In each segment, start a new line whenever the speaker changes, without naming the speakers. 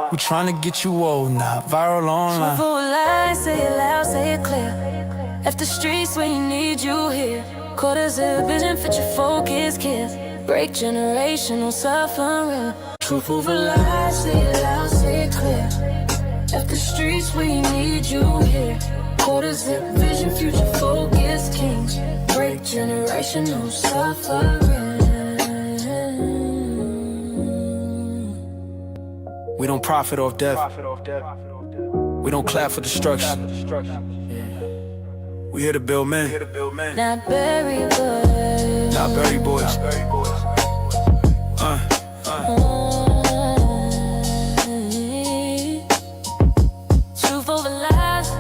We tryna get you old now, viral online.
Truthful lies, say it loud, say it clear. Left the streets when you need you here. Quarters of vision, fit your focus, kids. Break generational suffering. Truthful lies, say it loud, say it clear. Left the streets when you need you here. Quarters of vision, future focus, kings. Break generational suffering.
We don't profit off death. We don't clap for destruction. We here to build men,
Not bury boys.
not bury boys.
Truth over lies.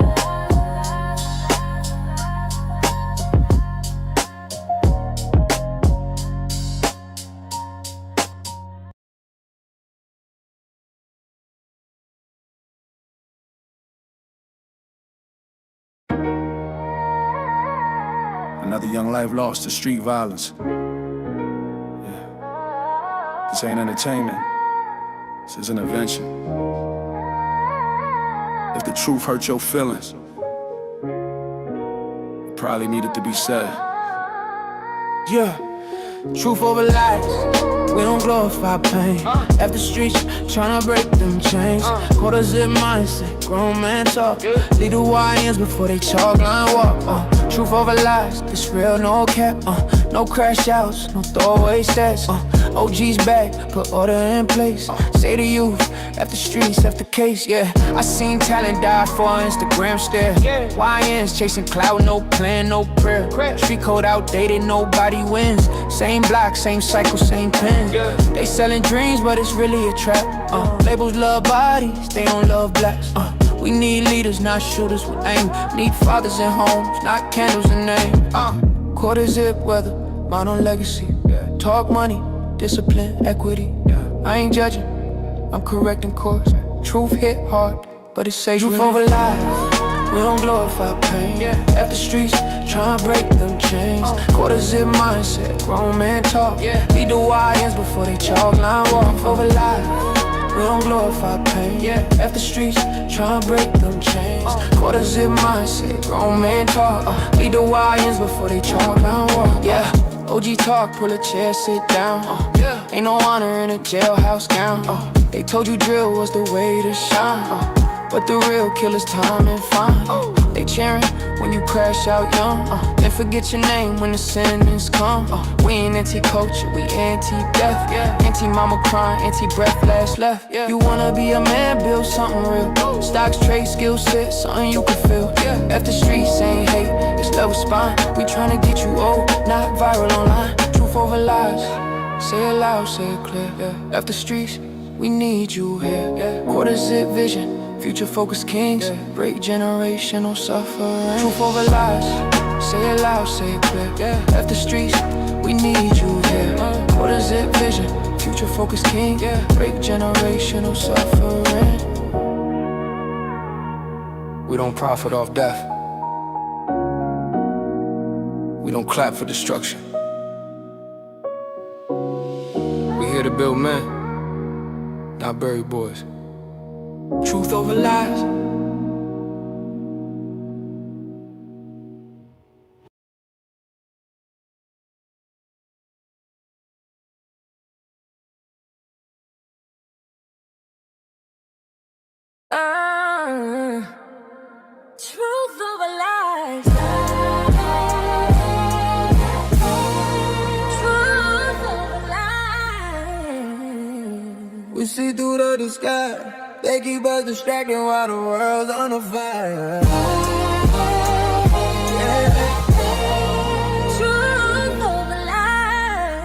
Another young life lost to street violence. This ain't entertainment. This is an intervention. If the truth hurt your feelings, it probably needed to be said.
Yeah, truth over lies. We don't glorify pain. Left the streets, tryna break them chains. Quarter zip mindset, grown man talk. Lead the YNs before they chalk line walk. Truth over lies, this real, no cap. No crash outs, no throwaway stats. OG's back, put order in place. Say to you, left the streets, left the case, yeah. I seen talent die for Instagram stare. YNs chasing clout, no plan, no prayer. Street code outdated, nobody wins. Same block, same cycle, same pen. They selling dreams, but it's really a trap. Labels love bodies, they don't love blacks. We need leaders, not shooters with aim. Need fathers in homes, not candles in name. Quarter zip weather, mine on legacy. Talk money, discipline, equity. I ain't judging, I'm correcting course. Truth hit hard, but it's safe. Truth over lies, we don't glorify pain. At the streets, tryna break them chains. Quarter zip mindset, grown man talk. Lead the YNs before they chalk line walk. Over lies, we don't glorify pain. At the streets, tryna break them chains. Quarter zip mindset, grown man talk. Lead the YNs before they chalk line walk. Yeah. OG talk, pull a chair, sit down. Ain't no honor in a jailhouse gown. They told you drill was the way to shine. But the real killer's time and fine. They cheering when you crash out young. Then forget your name when the sentence come. We ain't anti-culture, we anti-death. Anti-mama crying, anti-breath, last left. You wanna be a man, build something real. Stocks, trade, skill set, something you can feel. F the streets ain't hate, it's level spine. We tryna get you old, not viral online. Truth over lies, say it loud, say it clear. F the streets, we need you here. Quarter zip vision, future focused kings. Break generational suffering. Truth over lies, say it loud, say it clear. F the streets, we need you here. Quarter zip vision, future focused kings. Break generational suffering.
We don't profit off death. We don't clap for destruction. We here to build men, not bury boys.
Truth over lies.
Truth over lies. Truth over lies.
We see through the disguise. They keep us distracted while the world's on a fire.
Truth over lies.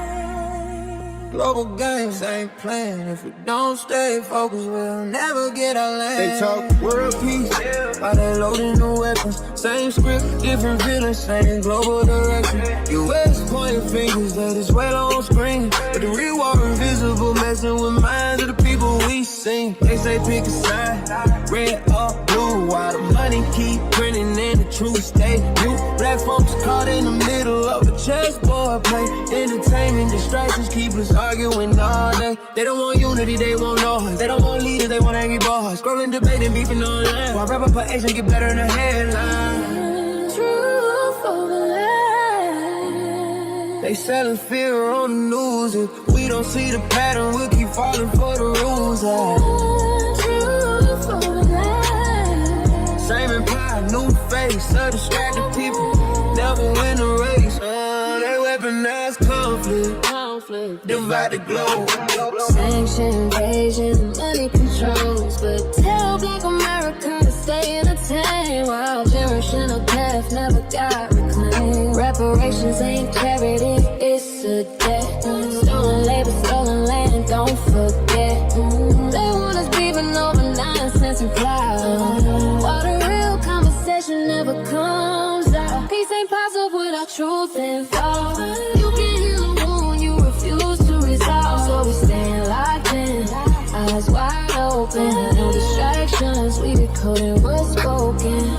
Global games ain't playing. If we don't stay focused, we'll never get our land. They talk world peace, while they loading the weapons. Same script, different villains, same global direction. US pointing fingers that is well on screen, but the real war invisible, messing with minds of the people. we sing. They say pick a side, red or blue, while the money keep printing and the truth stay new. Black folks caught in the middle of a chessboard play. Entertainment distractions keep us arguing all day. They don't want unity, they want noise. They don't want leaders, they want angry boys. Scrolling, debating, beefing online. While reputation get better in the headline.
Truth over lies.
They selling fear on the news. If we don't see the pattern, we'll keep falling for the rules.
Truth over lies.
Same empire, new face, so distracted people never win the race. They weaponize conflict, divide the globe.
Sanction, invasion, money controls, but tell Black America to stay entertained while generational death never got reclaimed. Reparations ain't charity, it's a debt. Stolen labor, stolen land, don't forget. They want us beefing over nonsense and cloud. While the real conversation never comes out. Peace ain't possible without truth involved. You can heal a wound you refuse to resolve. So we stand locked in, eyes wide open. No distractions, we decoding what's spoken.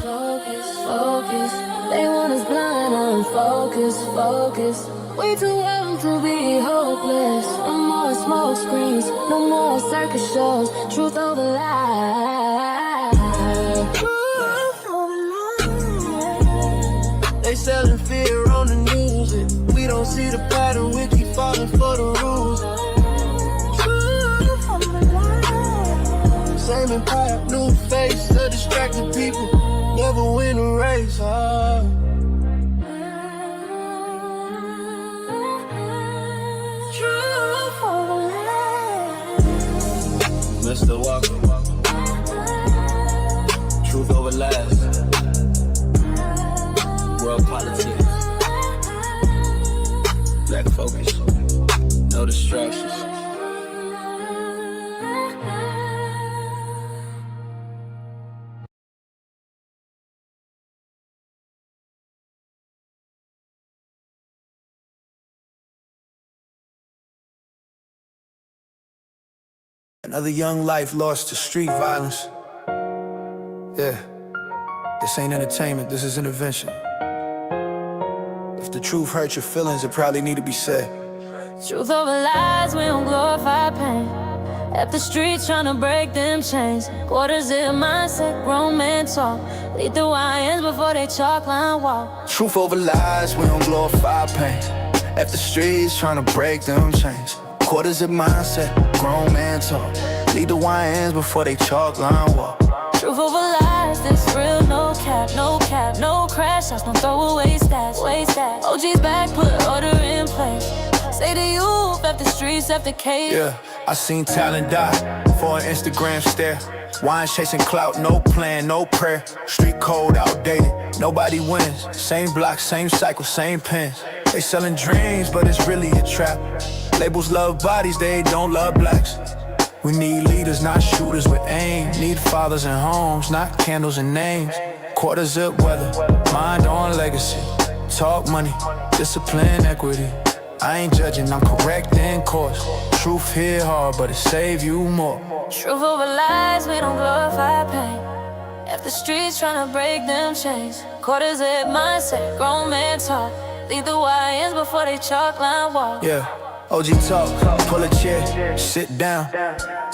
Focus, they want us blind, unfocused. We too young to be hopeless. No more smoke screens, no more circus shows. Truth over lies.
They selling fear on the news. If we don't see the pattern, we keep falling for the rules. Same empire, new face, the distracted people never win a race. Mr. Walker, truth over lies. World politics, black focus, no distractions.
Another young life lost to street violence. Yeah, this ain't entertainment, this is intervention. If the truth hurts your feelings, it probably need to be said.
Truth over lies, we don't glorify pain. At the streets trying to break them chains. Quarter zip mindset, grown men talk. Lead the YNs before they chalk line walk.
Truth over lies, we don't glorify pain. At the streets trying to break them chains. Quarter zip mindset, grown man talk. Lead the YNs before they chalk line walk.
Truth over lies, this real, no cap, no crash outs, no throwaway stats, OG's back, put order in place. Say to you, left the streets, left the cage.
Yeah, I seen talent die for an Instagram stare. Wine chasing clout, no plan, no prayer. Street code outdated, nobody wins. Same block, same cycle, same pens. They selling dreams, but it's really a trap. Labels love bodies, they don't love blacks. We need leaders, not shooters with aim. Need fathers and homes, not candles and names. Quarter zip weather, mind on legacy. Talk money, discipline, equity. I ain't judging, I'm correcting course. Truth hit hard, but it save you more.
Truth over lies, we don't glorify pain. If the streets trying to break them chains. Quarter zip mindset, grown man talk. Lead the YNs before they chalk line walk.
Yeah, OG talk, pull a chair, sit down.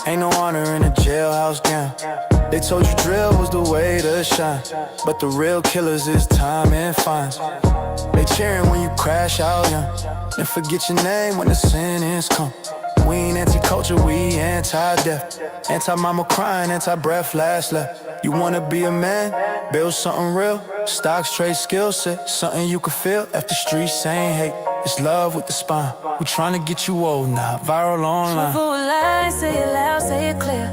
Ain't no honor in a jailhouse gown. They told you drill was the way to shine, but the real killers is time and fines. They cheering when you crash out young, and forget your name when the sentence come. We ain't anti-culture, we anti-death. Anti-mama crying, anti-breath, last left. You wanna be a man, build something real. Stocks, trade, skill set, something you can feel. If the streets ain't hate, it's love with the spine. We tryna get you old now, viral online.
Truth over lies, say it loud, say it clear.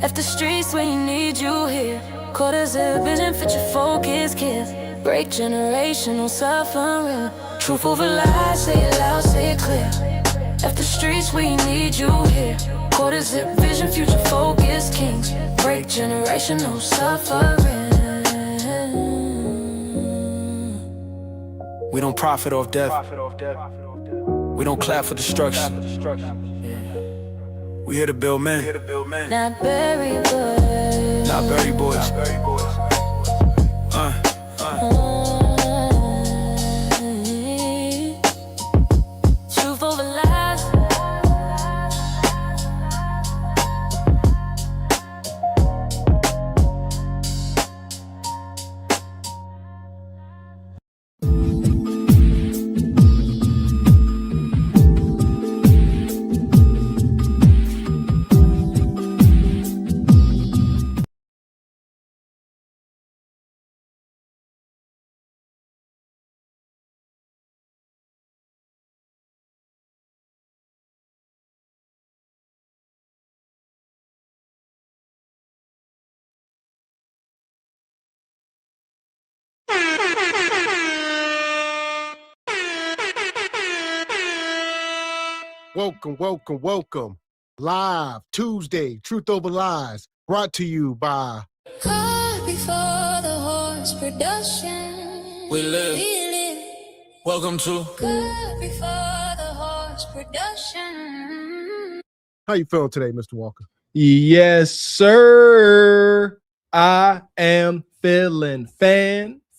If the streets when you need you here. Quarters of vision, fit your focus, kids. Break generational suffering. Truth over lies, say it loud, say it clear. If the streets we need you here. Quarters zip vision, future focus kings. Break generational suffering.
We don't profit off death. We don't clap for destruction. We here to build men.
Not Berry Boys.
Not Berry Boys.
Truth over lies.
Welcome. Live Tuesday, Truth Over Lies, brought to you by
Caught before the horse production.
We live. Welcome to.
Caught before the horse production.
How you feeling today, Mr. Walker?
Yes, sir. I am feeling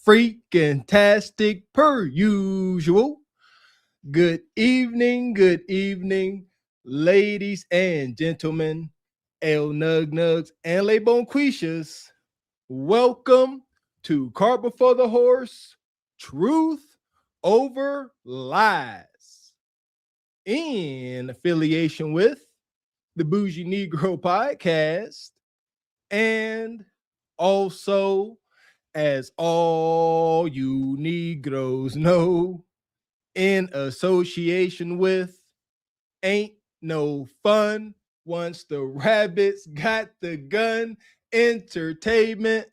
freaking-tastic per usual. Good evening, ladies and gentlemen, El Nug Nugs and Le Bonquishas. Welcome to Cart Before the Horse, Truth Over Lies, in affiliation with the Bougie Negro Podcast, and also, as all you Negroes know, in association with Ain't No Fun Once the Rabbits Got the Gun Entertainment.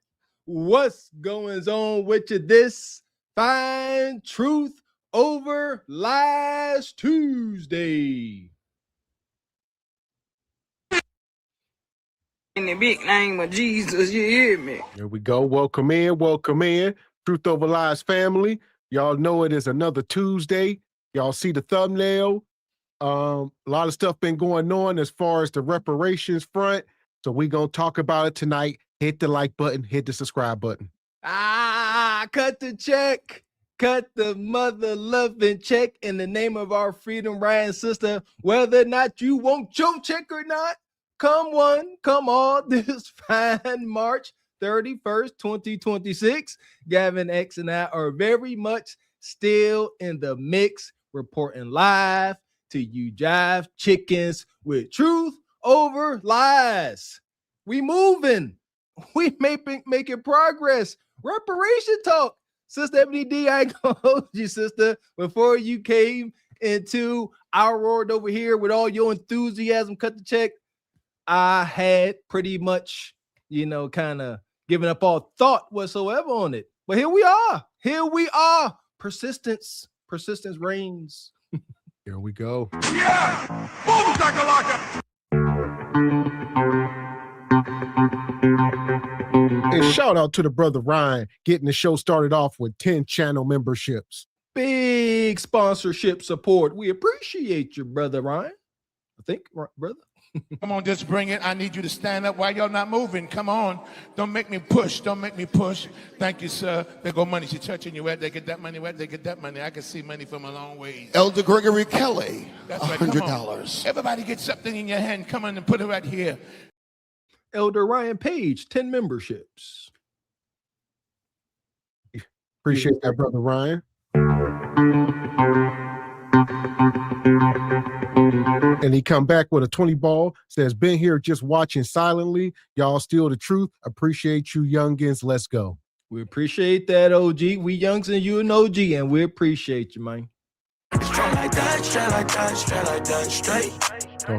What's going on with you this fine Truth Over Lies Tuesday?
In the big name of Jesus, you hear me?
Here we go. Welcome in. Truth Over Lies family. Y'all know it is another Tuesday. Y'all see the thumbnail. A lot of stuff been going on as far as the reparations front. So we're going to talk about it tonight. Hit the like button, hit the subscribe button.
Cut the check. Cut the mother loving check in the name of our freedom, Ryan sister. Whether or not you want your check or not, come one, come all, this fine March 31st, 2026. Gavin X and I are very much still in the mix, reporting live to you jive chickens with Truth Over Lies. We moving. We making progress. Reparation talk. Sister Ebony D, I ain't gonna hold you, sister. Before you came into our world over here with all your enthusiasm, cut the check, I had pretty much, kind of given up all thought whatsoever on it. But here we are. Persistence reigns.
Here we go.
Yeah! Boom, shakalaka!
And shout out to the brother Ryan getting the show started off with 10 channel memberships.
Big sponsorship support. We appreciate you, brother Ryan. I think, brother.
Come on, just bring it. I need you to stand up while y'all not moving. Come on. Don't make me push. Thank you, sir. There go money. She touching you. Where they get that money? Where they get that money? I can see money from a long ways.
Elder Gregory Kelly,
That's right. Come on.
$100.
Everybody get something in your hand. Come on and put it right here.
Elder Ryan Page, 10 memberships.
Appreciate that, brother Ryan. And he come back with a 20 ball, says, been here just watching silently. Y'all still the truth. Appreciate you youngins. Let's go.
We appreciate that, OG. We youngs and you an OG, and we appreciate you, man.
So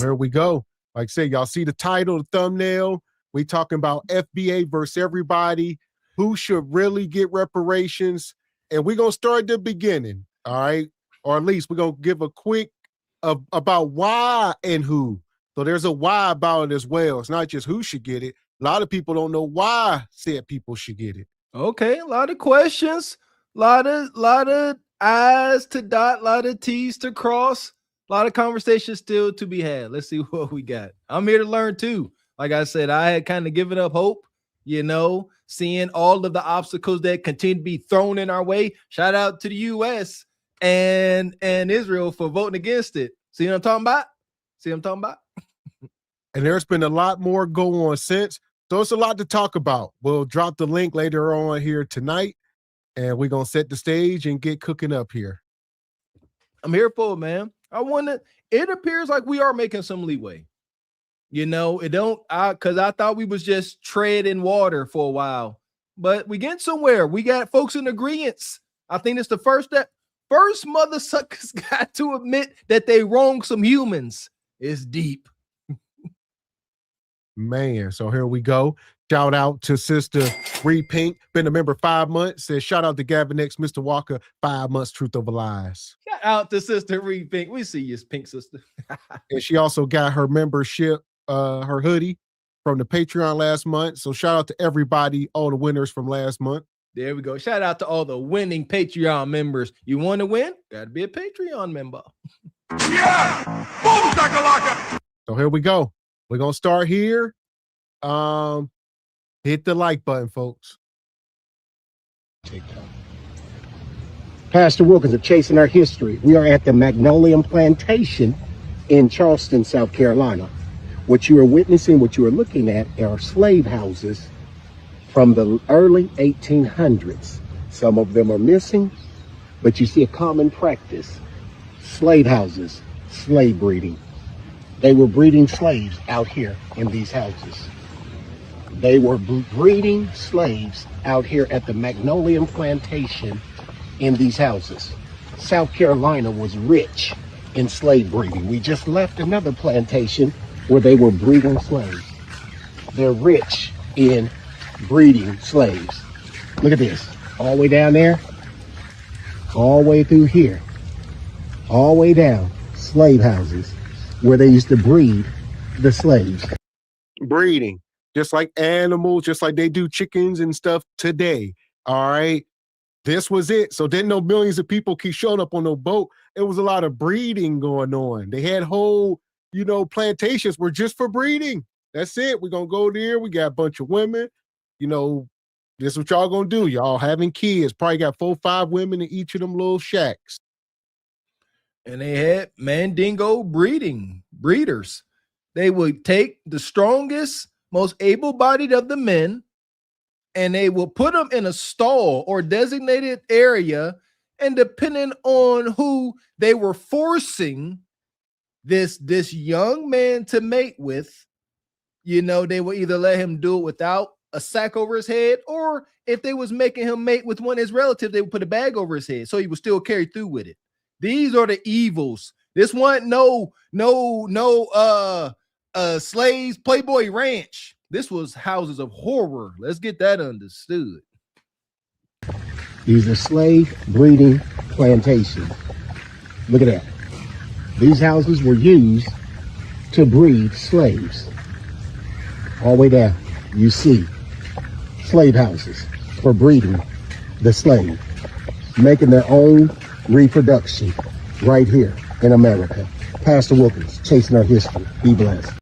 here we go. Like I said, y'all see the title, the thumbnail. We talking about FBA versus everybody. Who should really get reparations? And we're going to start at the beginning, all right? Or at least we're going to give a quick about why and who. So there's a why about it as well. It's not just who should get it. A lot of people don't know why said people should get it.
Okay, a lot of questions, lot of I's to dot, a lot of T's to cross. A lot of conversations still to be had. Let's see what we got. I'm here to learn too. Like I said, I had kind of given up hope, seeing all of the obstacles that continue to be thrown in our way. Shout out to the U.S. and Israel for voting against it. See what I'm talking about?
And there's been a lot more go on since. So it's a lot to talk about. We'll drop the link later on here tonight, and we're going to set the stage and get cooking up here.
I'm here for it, man. It appears like we are making some leeway. Because I thought we was just treading water for a while, but we getting somewhere. We got folks in agreement. I think it's the first step. First, mother suckers got to admit that they wronged some humans. It's deep.
Man, so here we go. Shout out to Sister Reed Pink, been a member 5 months. Says shout out to Gavin X Mr. Walker, 5 months Truth Over Lies.
Shout out to Sister Reed Pink. We see you, Pink Sister.
And she also got her membership, her hoodie from the Patreon last month. So shout out to everybody, all the winners from last month.
There we go. Shout out to all the winning Patreon members. You want to win? Got to be a Patreon member.
Yeah! Boom, shakalaka!
So here we go. We're going to start here. Hit the like button, folks.
Pastor Wilkins of Chasing Our History. We are at the Magnolia Plantation in Charleston, South Carolina. What you are witnessing, what you are looking at are slave houses from the early 1800s. Some of them are missing, but you see a common practice. Slave houses, slave breeding. They were breeding slaves out here in these houses. They were breeding slaves out here at the Magnolia Plantation in these houses. South Carolina was rich in slave breeding. We just left another plantation where they were breeding slaves. They're rich in breeding slaves. Look at this, all the way down there, all the way through here, all the way down, slave houses where they used to breed the slaves.
Breeding, just like animals, just like they do chickens and stuff today. All right. This was it. So didn't know millions of people keep showing up on no boat. It was a lot of breeding going on. They had whole, plantations were just for breeding. That's it. We're going to go there. We got a bunch of women. This is what y'all going to do. Y'all having kids. Probably got 4 or 5 women in each of them little shacks.
And they had Mandingo breeders. They would take the strongest, most able-bodied of the men, and they will put them in a stall or designated area, and depending on who they were forcing this young man to mate with, they would either let him do it without a sack over his head, or if they was making him mate with one of his relatives, they would put a bag over his head so he would still carry through with it. These are the evils. This wasn't no slaves Playboy Ranch. This was houses of horror. Let's get that understood.
These are slave breeding plantations. Look at that. These houses were used to breed slaves. All the way down, you see slave houses for breeding the slave, making their own reproduction right here in America. Pastor Wilkins, Chasing Our History. Be blessed.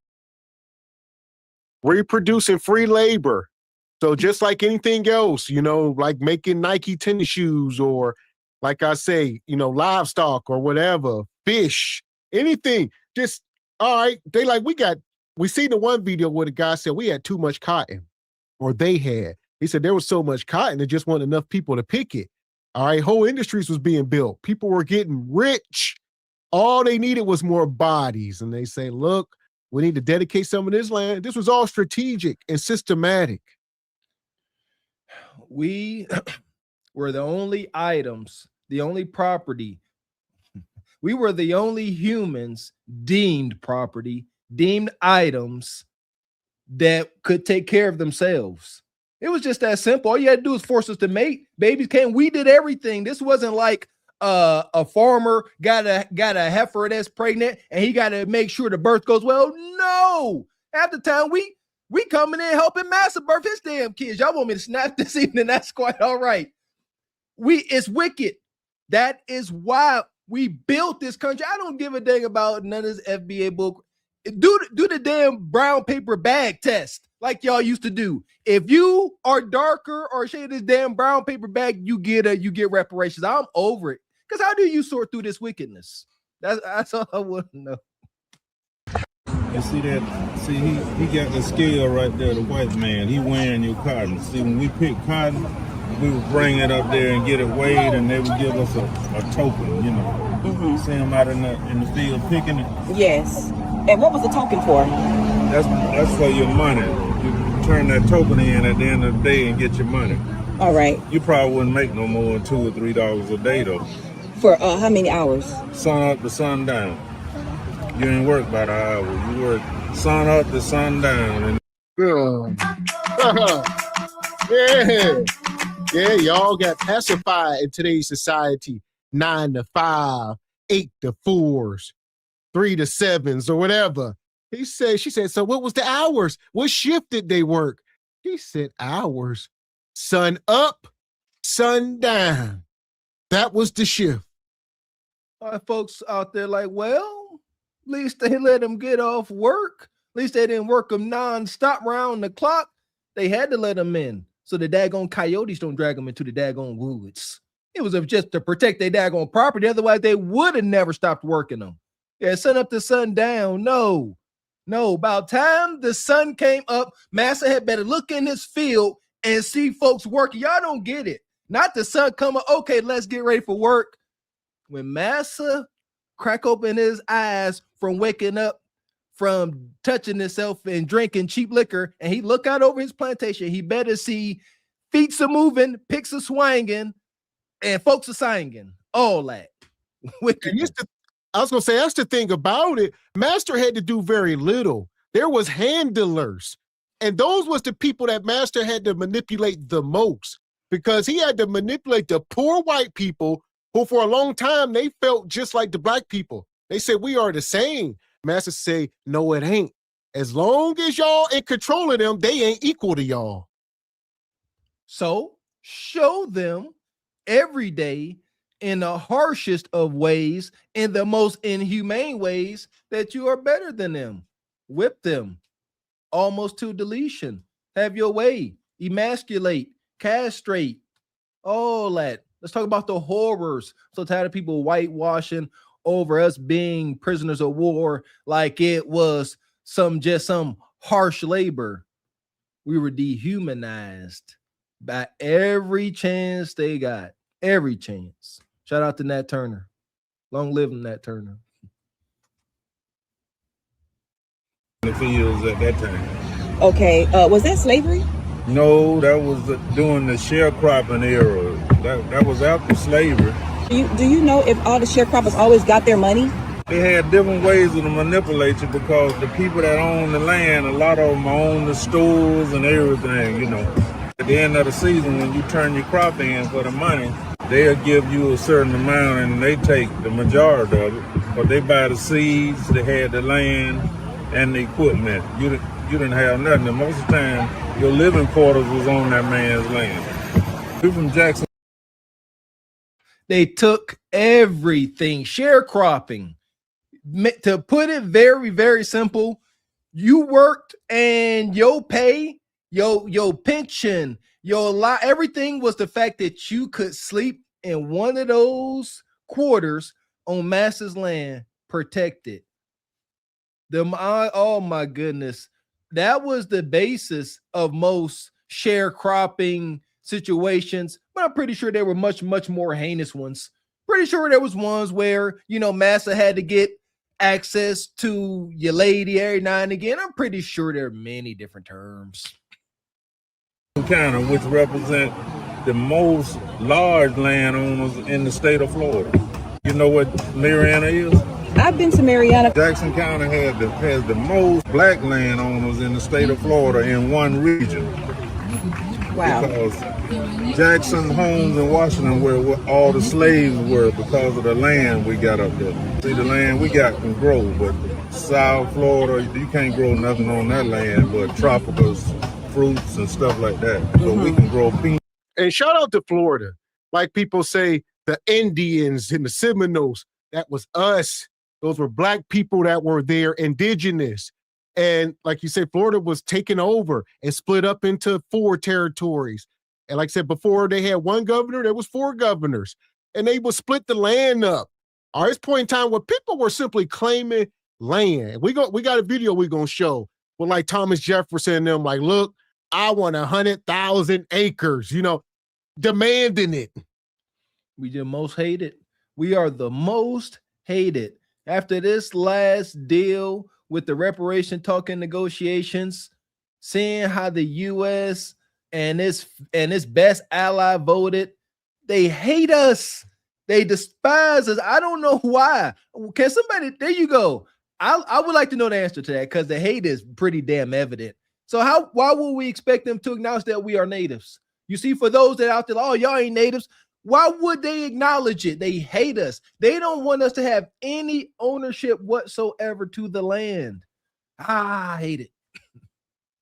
Reproducing free labor. So just like anything else, like making Nike tennis shoes, or like I say, livestock or whatever, fish, anything. Just, all right. They like, we seen the one video where the guy said we had too much cotton, or they had. He said there was so much cotton, there just wasn't enough people to pick it. All right. Whole industries was being built. People were getting rich. All they needed was more bodies. And they say, look, we need to dedicate some of this land. This was all strategic and systematic.
We were the only items, the only property. We were the only humans deemed property, deemed items that could take care of themselves. It was just that simple. All you had to do was force us to mate. Babies came. We did everything. This wasn't like a farmer got a heifer that's pregnant and he got to make sure the birth goes well. No, half the time we coming in helping Master birth his damn kids. Y'all want me to snap this evening? That's quite all right. It's wicked. That is why We built this country. I don't give a dang about none of this FBA book. Do the damn brown paper bag test like y'all used to do. If you are darker or shade this damn brown paper bag, you get reparations. I'm over it. Because how do you sort through this wickedness? That's all I want to know.
You see that? See, he got the scale right there, the white man. He weighing your cotton. See, when we pick cotton, we would bring it up there and get it weighed, and they would give us a token, you know. Mm-hmm. See them out in the field picking it?
Yes. And what was the token for?
That's for your money. You turn that token in at the end of the day and get your money.
All right.
You probably wouldn't make no more than $2 or $3 a day, though.
For how many hours?
Sun up to sundown. You ain't work by the hour. You work sun up to sundown.
Yeah, y'all got pacified in today's society. 9 to 5, 8 to 4s, 3 to 7s, or whatever. She said, so what was the hours? What shift did they work? He said, hours. Sun up, sun down. That was the shift.
All right, folks out there like, well, at least they let them get off work. At least they didn't work them non-stop round the clock. They had to let them in so the daggone coyotes don't drag them into the daggone woods. It was just to protect their daggone property. Otherwise, they would have never stopped working them. Yeah, sun up to sun down. No. About time the sun came up, Massa had better look in his field and see folks working. Y'all don't get it. Not the sun come up. Okay, let's get ready for work. When Massa crack open his eyes from waking up, from touching himself and drinking cheap liquor, and he look out over his plantation, he better see feet are moving, picks are swinging, and folks are singing. All that.
I was going to say, that's the thing about it. Master had to do very little. There was handlers. And those was the people that Master had to manipulate the most, because he had to manipulate the poor white people who for a long time, they felt just like the black people. They said, we are the same. Master say, no, it ain't. As long as y'all in control of them, they ain't equal to y'all.
So show them every day in the harshest of ways, in the most inhumane ways, that you are better than them. Whip them almost to deletion. Have your way. Emasculate, castrate, all that. Let's talk about the horrors. So tired of people whitewashing over us being prisoners of war like it was some harsh labor. We were dehumanized by every chance they got. Every chance. Shout out to Nat Turner. Long live Nat Turner.
The fields at that time.
Okay, was that slavery?
No, that was during the sharecropping era. That was after slavery.
Do you know if all the sharecroppers always got their money?
They had different ways of manipulate you, because the people that own the land, a lot of them own the stores and everything, you know. At the end of the season, when you turn your crop in for the money, they'll give you a certain amount and they take the majority of it. But they buy the seeds, they had the land and the equipment. You didn't have nothing. And most of the time, your living quarters was on that man's land. We're from Jackson.
They took everything. Sharecropping. To put it very, very simple, you worked and your pay, your pension, everything was the fact that you could sleep in one of those quarters on Master's land, protected. Oh my goodness. That was the basis of most sharecropping situations, but I'm pretty sure there were much, much more heinous ones. Pretty sure there was ones where, Master had to get access to your lady every now and again. I'm pretty sure there are many different terms.
County, which represent the most large landowners in the state of Florida. You know what Mariana is?
I've been to Mariana.
Jackson County has the most black landowners in the state of Florida in one region.
Wow.
Because Jackson, Holmes, and Washington where all the slaves were, because of the land we got up there. See, the land we got can grow, but South Florida, you can't grow nothing on that land but tropicals, fruits and stuff like that. So we can grow peanuts.
And shout out to Florida. Like people say, the Indians and the Seminoles, That was us. Those were black people that were there, indigenous. And like you said, Florida was taken over and split up into 4 territories. And like I said, before they had 1 governor, there was 4 governors. And they would split the land up. All right, this point in time where people were simply claiming land. We got a video we're going to show with like Thomas Jefferson and them like, look, I want 100,000 acres, demanding it.
We the most hated. We are the most hated. After this last deal with the reparation talk and negotiations, seeing how the U.S. and its best ally voted, they hate us. They despise us. I don't know why. Can somebody, there you go. I would like to know the answer to that, because the hate is pretty damn evident. So why would we expect them to acknowledge that we are natives? You see, for those that out there, oh, y'all ain't natives, why would they acknowledge it? They hate us. They don't want us to have any ownership whatsoever to the land. I hate it.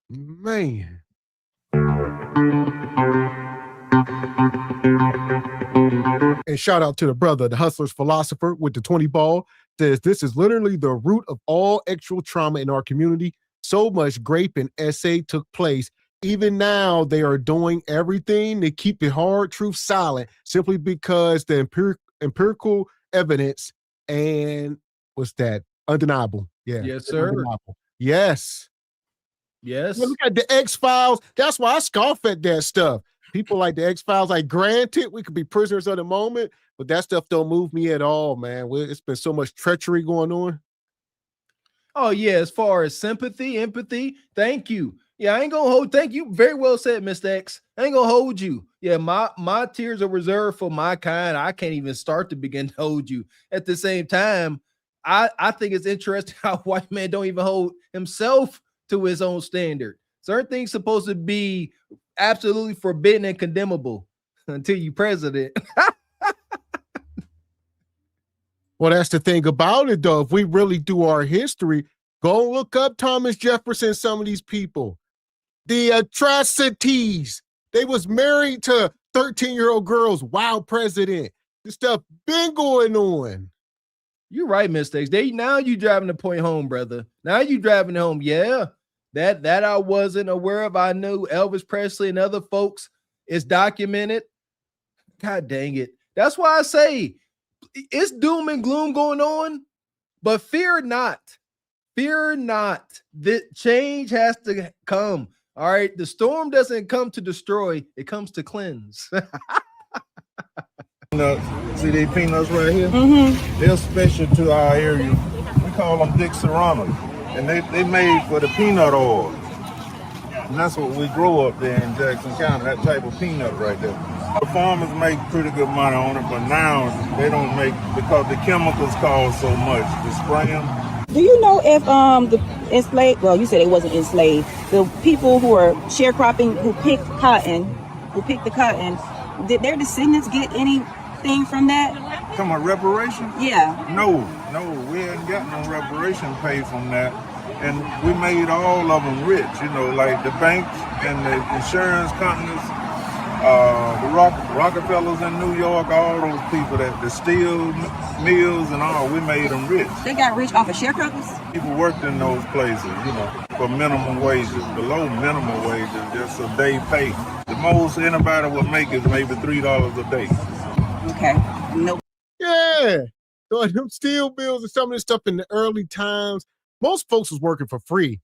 Man. And shout out to the brother, the hustler's philosopher with the 20 ball, says this is literally the root of all actual trauma in our community. So much grape and essay took place. Even now, they are doing everything to keep the hard truth silent simply because the empirical evidence and what's that? Undeniable. Yeah.
Yes, sir.
Undeniable. Yes.
Yes.
Look at the X-Files. That's why I scoff at that stuff. People like the X-Files, like, granted, we could be prisoners of the moment, but that stuff don't move me at all, man. It's been so much treachery going on.
Oh, yeah. As far as sympathy, empathy, thank you. Yeah, I ain't gonna hold. Thank you. Very well said, Mr. X. I ain't gonna hold you. Yeah, my tears are reserved for my kind. I can't even start to begin to hold you. At the same time, I think it's interesting how white man don't even hold himself to his own standard. Certain things supposed to be absolutely forbidden and condemnable until you president.
Well, that's the thing about it, though. If we really do our history, go look up Thomas Jefferson, some of these people. The atrocities. They was married to 13-year-old girls while president. This stuff been going on.
You're right, mistakes. Now you driving the point home, brother. Now you driving it home. Yeah, that I wasn't aware of. I knew Elvis Presley and other folks. It's documented. God dang it. That's why I say it's doom and gloom going on, but fear not. Fear not. The change has to come. All right. The storm doesn't come to destroy, it comes to cleanse.
See these peanuts right here? They're special to our area. We call them Dick Serrano. And they made for the peanut oil. And that's what we grow up there in Jackson County, that type of peanut right there. The farmers make pretty good money on it, but now they don't make, because the chemicals cost so much to spray them.
Do you know if the enslaved, well, you said it wasn't enslaved, the people who are sharecropping, who picked the cotton, did their descendants get anything from that?
Come on, reparation?
Yeah.
No, we hadn't got no reparation paid from that. And we made all of them rich, like the banks and the insurance companies, the Rockefellers in New York, all those people, the steel mills and all, we made them rich.
They got rich off of sharecroppers?
People worked in those places, for minimum wages, below minimum wages, just a day pay. The most anybody would make is maybe $3 a day.
Okay. Nope.
Yeah. So them steel mills and some of this stuff in the early times, most folks was working for free.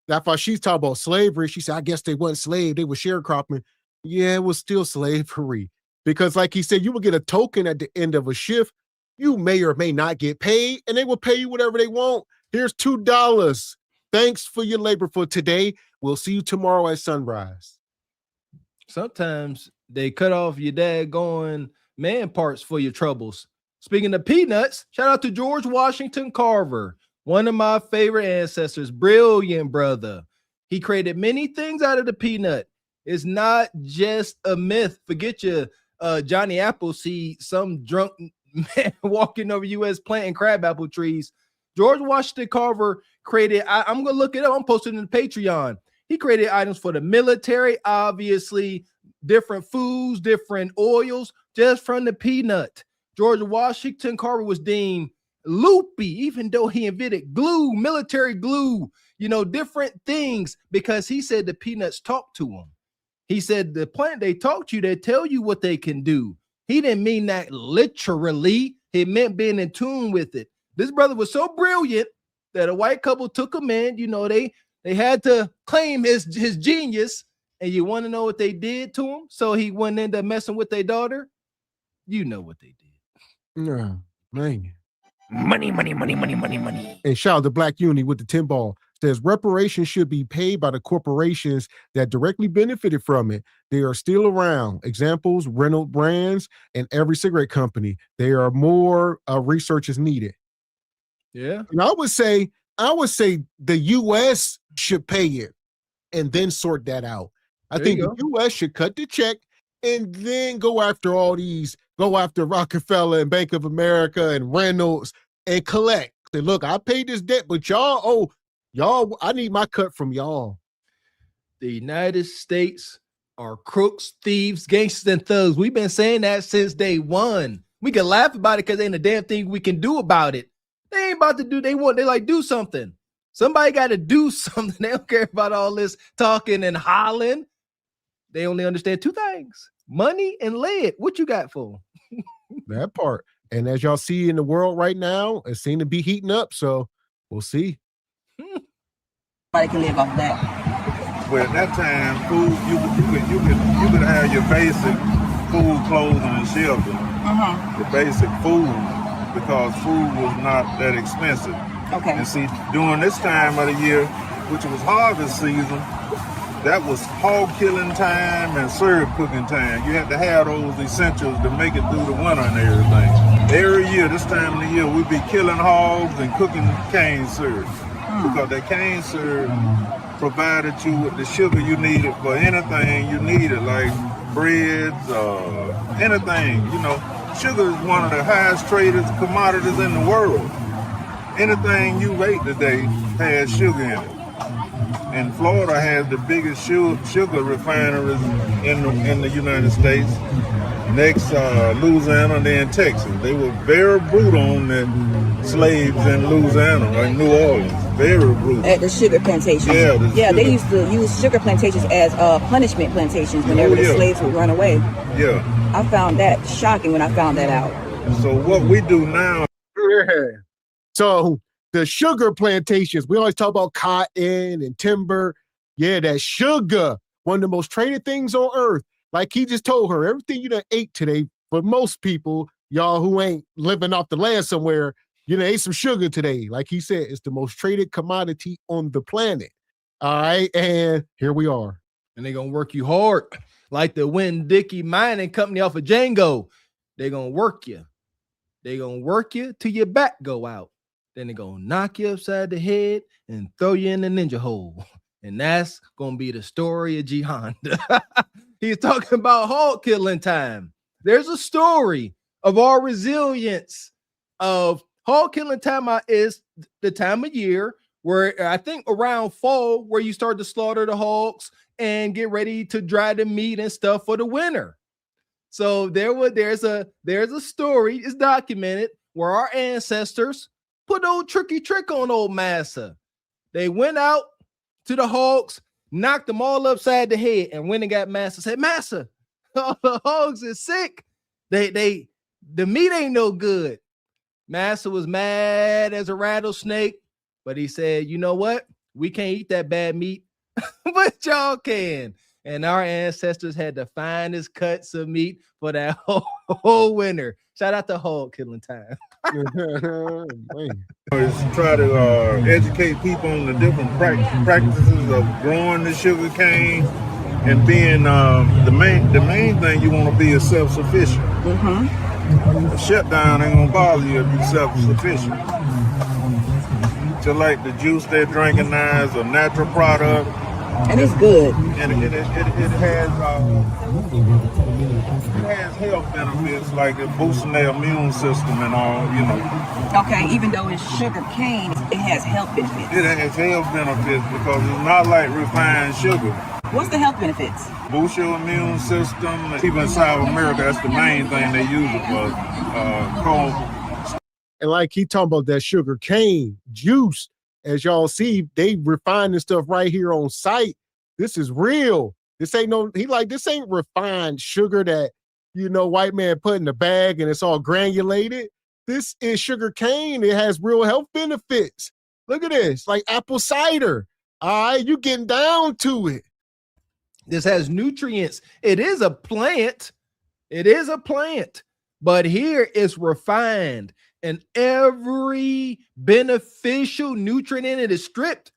That's why she's talking about slavery. She said, I guess they weren't slaves, they were sharecropping. Yeah, it was still slavery. Because like he said, you would get a token at the end of a shift. You may or may not get paid, and they will pay you whatever they want. Here's $2. Thanks for your labor for today. We'll see you tomorrow at sunrise.
Sometimes they cut off your daggone man parts for your troubles. Speaking of peanuts, shout out to George Washington Carver, one of my favorite ancestors, brilliant brother. He created many things out of the peanut. It's not just a myth. Forget your Johnny Appleseed, some drunk man walking over U.S. planting crabapple trees. George Washington Carver created, I'm going to look it up. I'm posting in the Patreon. He created items for the military, obviously, different foods, different oils, just from the peanut. George Washington Carver was deemed loopy, even though he invented glue, military glue, different things, because he said the peanuts talk to him. He said the plant they talk to you, they tell you what they can do. He didn't mean that literally. It meant being in tune with it. This brother was so brilliant that a white couple took him in. They had to claim his genius. And you want to know what they did to him? So he wouldn't end up messing with their daughter? You know what they did.
Yeah, man.
Money.
And shout out to Black Uni with the 10 ball. Says reparations should be paid by the corporations that directly benefited from it. They are still around. Examples, Reynolds Brands and every cigarette company. There are more research is needed.
Yeah.
And I would say the U.S. should pay it and then sort that out. I think the U.S. should cut the check and then go after Rockefeller and Bank of America and Reynolds and collect. Say, look, I paid this debt, but y'all, I need my cut from y'all.
The United States are crooks, thieves, gangsters, and thugs. We've been saying that since day one. We can laugh about it because ain't a damn thing we can do about it. They ain't about to do, they like do something. Somebody got to do something. They don't care about all this talking and hollering. They only understand two things: money and lead. What you got for them?
That part. And as y'all see in the world right now, it seems to be heating up. So we'll see.
Nobody can live off that.
Well, at that time, food, you could have your basic food, clothing, and shelter. The basic food, because food was not that expensive.
Okay.
And see, during this time of the year, which was harvest season, that was hog killing time and syrup cooking time. You had to have those essentials to make it through the winter and everything. Every year, this time of the year, we'd be killing hogs and cooking cane syrup. Because that cane syrup provided you with the sugar you needed for anything you needed, like breads, anything. Sugar is one of the highest traded commodities in the world. Anything you ate today has sugar in it. And Florida has the biggest sugar refineries in the United States. Next, Louisiana, and then Texas. They were very brutal on the slaves in Louisiana or New Orleans. Very brutal.
At the sugar plantations. They used to use sugar plantations as punishment plantations whenever the slaves would run away.
Yeah.
I found that shocking when I found that out.
So what we do now.
So the sugar plantations, we always talk about cotton and timber. Yeah, that sugar, one of the most traded things on earth. Like he just told her, everything you done ate today, for most people, y'all who ain't living off the land somewhere, you done ate some sugar today. Like he said, it's the most traded commodity on the planet. All right, and here we are.
And they're going to work you hard. Like the Winn-Dickie Mining Company off of Django. They're going to work you. They're going to work you till your back go out. Then they're going to knock you upside the head and throw you in the ninja hole. And that's going to be the story of G Honda. He's talking about hog killing time. There's a story of our resilience of hog killing time is the time of year where I think around fall where you start to slaughter the hogs and get ready to dry the meat and stuff for the winter. So there's a story, it's documented, where our ancestors put old tricky trick on old Massa. They went out to the hogs, knocked them all upside the head, and went and got Massa. Said, Massa, all the hogs is sick. The meat ain't no good. Massa was mad as a rattlesnake, but he said, you know what? We can't eat that bad meat, but y'all can. And our ancestors had the finest cuts of meat for that whole winter. Shout out to hog killing time.
Is try to educate people on the different practices of growing the sugar cane and being the main thing you want to be is self-sufficient. A shutdown ain't gonna bother you if you're self-sufficient. Just like the juice they're drinking now is a natural product.
And it's good.
And it has health benefits, like it boosting their immune system and all,
Okay, even though it's sugar cane, it has health benefits.
It has health benefits because it's not like refined sugar.
What's the health benefits?
Boost your immune system. People in South America, that's the main thing they use it for.
And like he talking about that sugar cane juice, as y'all see, they refine this stuff right here on site. This is real. This ain't this ain't refined sugar that, white man put in the bag and it's all granulated. This is sugar cane. It has real health benefits. Look at this, like apple cider. All right, you getting down to it.
This has nutrients. It is a plant. It is a plant, but here it's refined and every beneficial nutrient in it is stripped.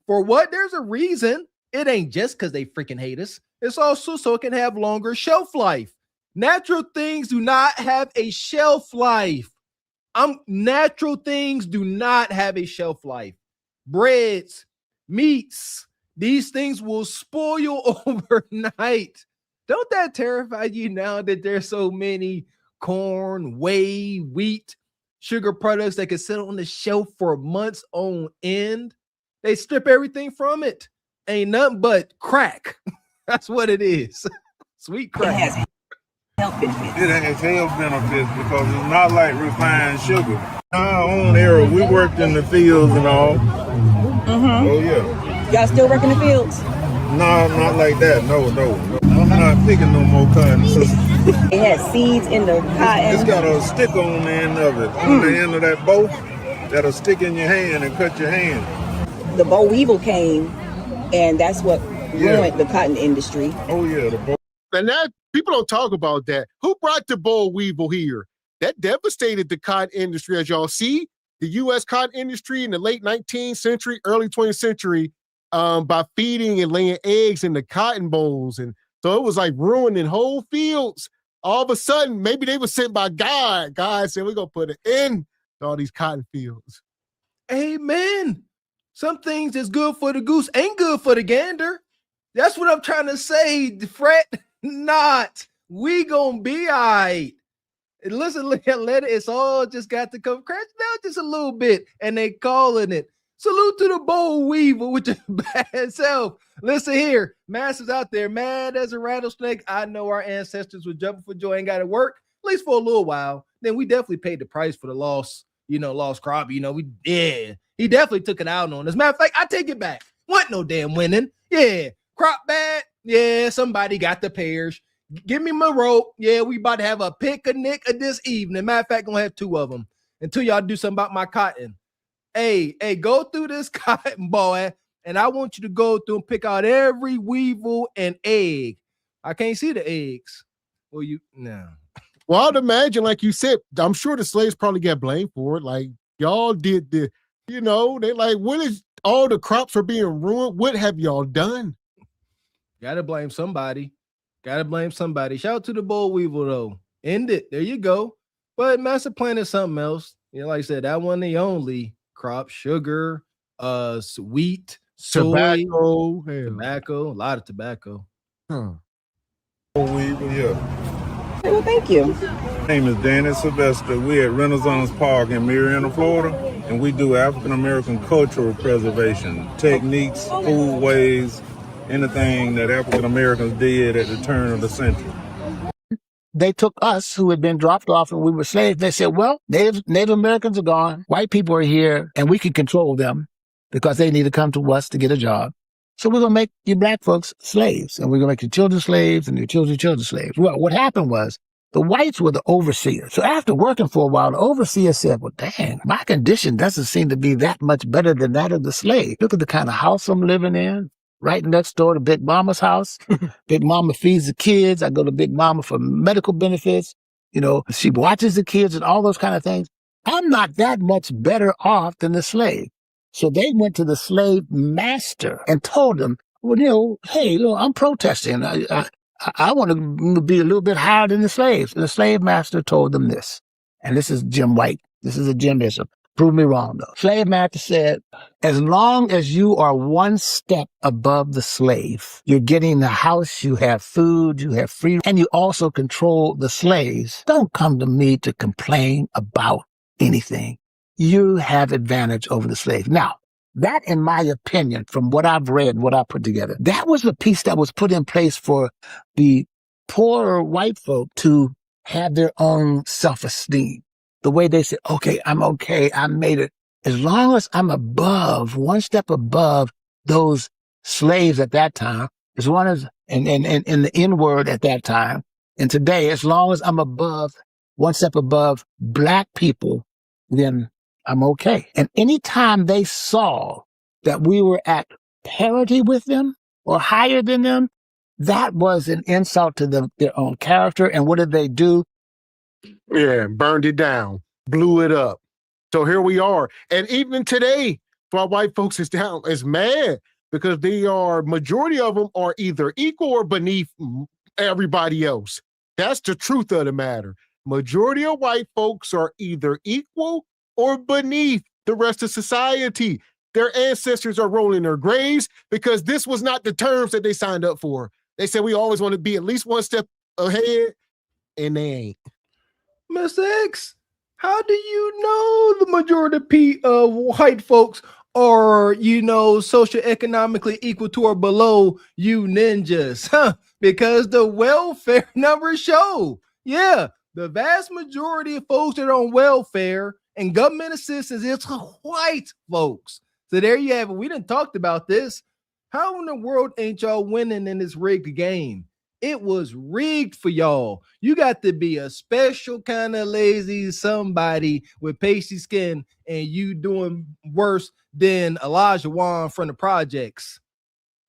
For what? There's a reason. It ain't just because they freaking hate us. It's also so it can have longer shelf life. Natural things do not have a shelf life. Natural things do not have a shelf life. Breads, meats, these things will spoil overnight. Don't that terrify you now that there's so many corn, whey, wheat, sugar products that can sit on the shelf for months on end? They strip everything from it. Ain't nothing but crack. That's what it is. Sweet crack.
It has health benefits.
It has health benefits because it's not like refined sugar. In our own era, we worked in the fields and all.
Mm-hmm.
Oh, yeah.
Y'all still work in the fields?
No, not like that. No. I'm not picking no more cotton.
It has seeds in the cotton.
It's got a stick on the end of it. On the end of that bow, that'll stick in your hand and cut your hand.
The boll weevil came, and that's what ruined the cotton industry.
Oh, yeah. The boll.
And that people don't talk about that. Who brought the boll weevil here? That devastated the cotton industry, as y'all see. The U.S. cotton industry in the late 19th century, early 20th century, by feeding and laying eggs in the cotton bolls. And so it was like ruining whole fields. All of a sudden, maybe they were sent by God. God said, we're going to put an end to all these cotton fields.
Amen. Some things that's good for the goose ain't good for the gander. That's what I'm trying to say. Fret not. We gonna be all right. Listen, let it. It's all just got to come crash down just a little bit, and they calling it. Salute to the boll weevil with your bad self. Listen here, masters out there, mad as a rattlesnake. I know our ancestors were jumping for joy, ain't got to work, at least for a little while. Then we definitely paid the price for the loss, lost crop. He definitely took it out on us. Matter of fact, I take it back. Wasn't no damn winning. Yeah, crop bad. Yeah, somebody got the pears. Give me my rope. Yeah, we about to have a picnic this evening. Matter of fact, gonna have 2 of them until y'all do something about my cotton. Hey, go through this cotton, boy, and I want you to go through and pick out every weevil and egg. I can't see the eggs. Well, no.
Well, I'd imagine, like you said, I'm sure the slaves probably got blamed for it. Like, y'all did they like, what is all the crops are being ruined? What have y'all done?
Gotta blame somebody. Shout out to the boll weevil, though. End it. There you go. But master plan is something else. Like I said, that wasn't the only crop. Sugar, wheat, soy, tobacco, a lot of tobacco.
Boll weevil, yeah.
Well, thank you.
My name is Danny Sylvester. We're at Renaissance Park in Marietta, Florida, and we do African American cultural preservation, techniques, food ways, anything that African Americans did at the turn of the century.
They took us who had been dropped off and we were slaves. They said, well, Native Americans are gone. White people are here and we can control them because they need to come to us to get a job. So we're going to make you black folks slaves and we're going to make your children slaves and your children's slaves. Well, what happened was the whites were the overseers. So after working for a while, the overseer said, well, dang, my condition doesn't seem to be that much better than that of the slave. Look at the kind of house I'm living in. Right next door to Big Mama's house. Big Mama feeds the kids. I go to Big Mama for medical benefits. She watches the kids and all those kind of things. I'm not that much better off than the slave. So they went to the slave master and told him, well, hey, look, I'm protesting. I want to be a little bit higher than the slaves. And the slave master told them this. And this is Jim White. This is a Jimism. Prove me wrong, though. Slave master said, as long as you are one step above the slave, you're getting the house, you have food, you have freedom, and you also control the slaves. Don't come to me to complain about anything. You have advantage over the slave. Now, that, in my opinion, from what I've read, what I put together, that was the piece that was put in place for the poorer white folk to have their own self-esteem. the way they say, okay, I made it. As long as I'm one step above those slaves at that time, as long as, and the N-word at that time, and today, as long as I'm one step above black people, then I'm okay. And anytime they saw that we were at parity with them or higher than them, that was an insult to their own character. And what did they do?
Yeah, burned it down, blew it up. So here we are. And even today, while white folks is mad because majority of them are either equal or beneath everybody else. That's the truth of the matter. Majority of white folks are either equal or beneath the rest of society. Their ancestors are rolling their graves because this was not the terms that they signed up for. They said we always want to be at least one step ahead, and they ain't.
Mr. X, how do you know the majority of white folks are, socioeconomically equal to or below you ninjas? Because the welfare numbers show. Yeah, the vast majority of folks that are on welfare and government assistance is white folks. So there you have it. We done talked about this. How in the world ain't y'all winning in this rigged game? It was rigged for y'all. You got to be a special kind of lazy somebody with pasty skin, and you doing worse than Elijah Wan from the projects.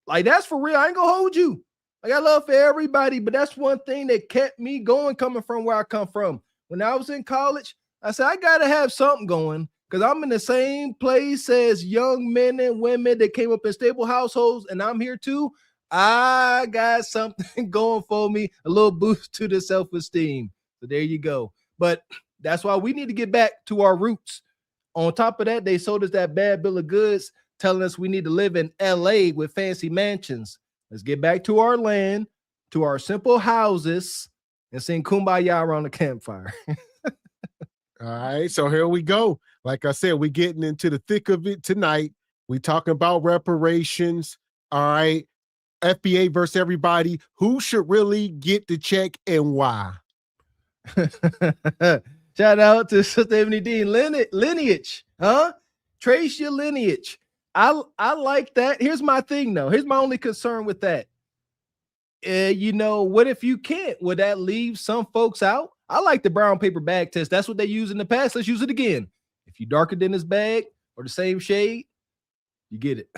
Like, that's for real. I ain't gonna hold you. I got love for everybody, but that's one thing that kept me going coming from where I come from. When I was in college, I said, I got to have something going because I'm in the same place as young men and women that came up in stable households, and I'm here too. I got something going for me, a little boost to the self-esteem. So there you go. But that's why we need to get back to our roots. On top of that, they sold us that bad bill of goods, telling us we need to live in LA with fancy mansions. Let's get back to our land, to our simple houses, and sing Kumbaya around the campfire.
All right, so here we go. Like I said, we're getting into the thick of it tonight. We're talking about reparations. All right, FBA versus everybody. Who should really get the check and why?
Shout out to Sister Ebony Dean. Lineage, huh? Trace your lineage. I like that. Here's my thing, though. Here's my only concern with that. What if you can't? Would that leave some folks out? I like the brown paper bag test. That's what they used in the past. Let's use it again. If you darker than this bag or the same shade, you get it.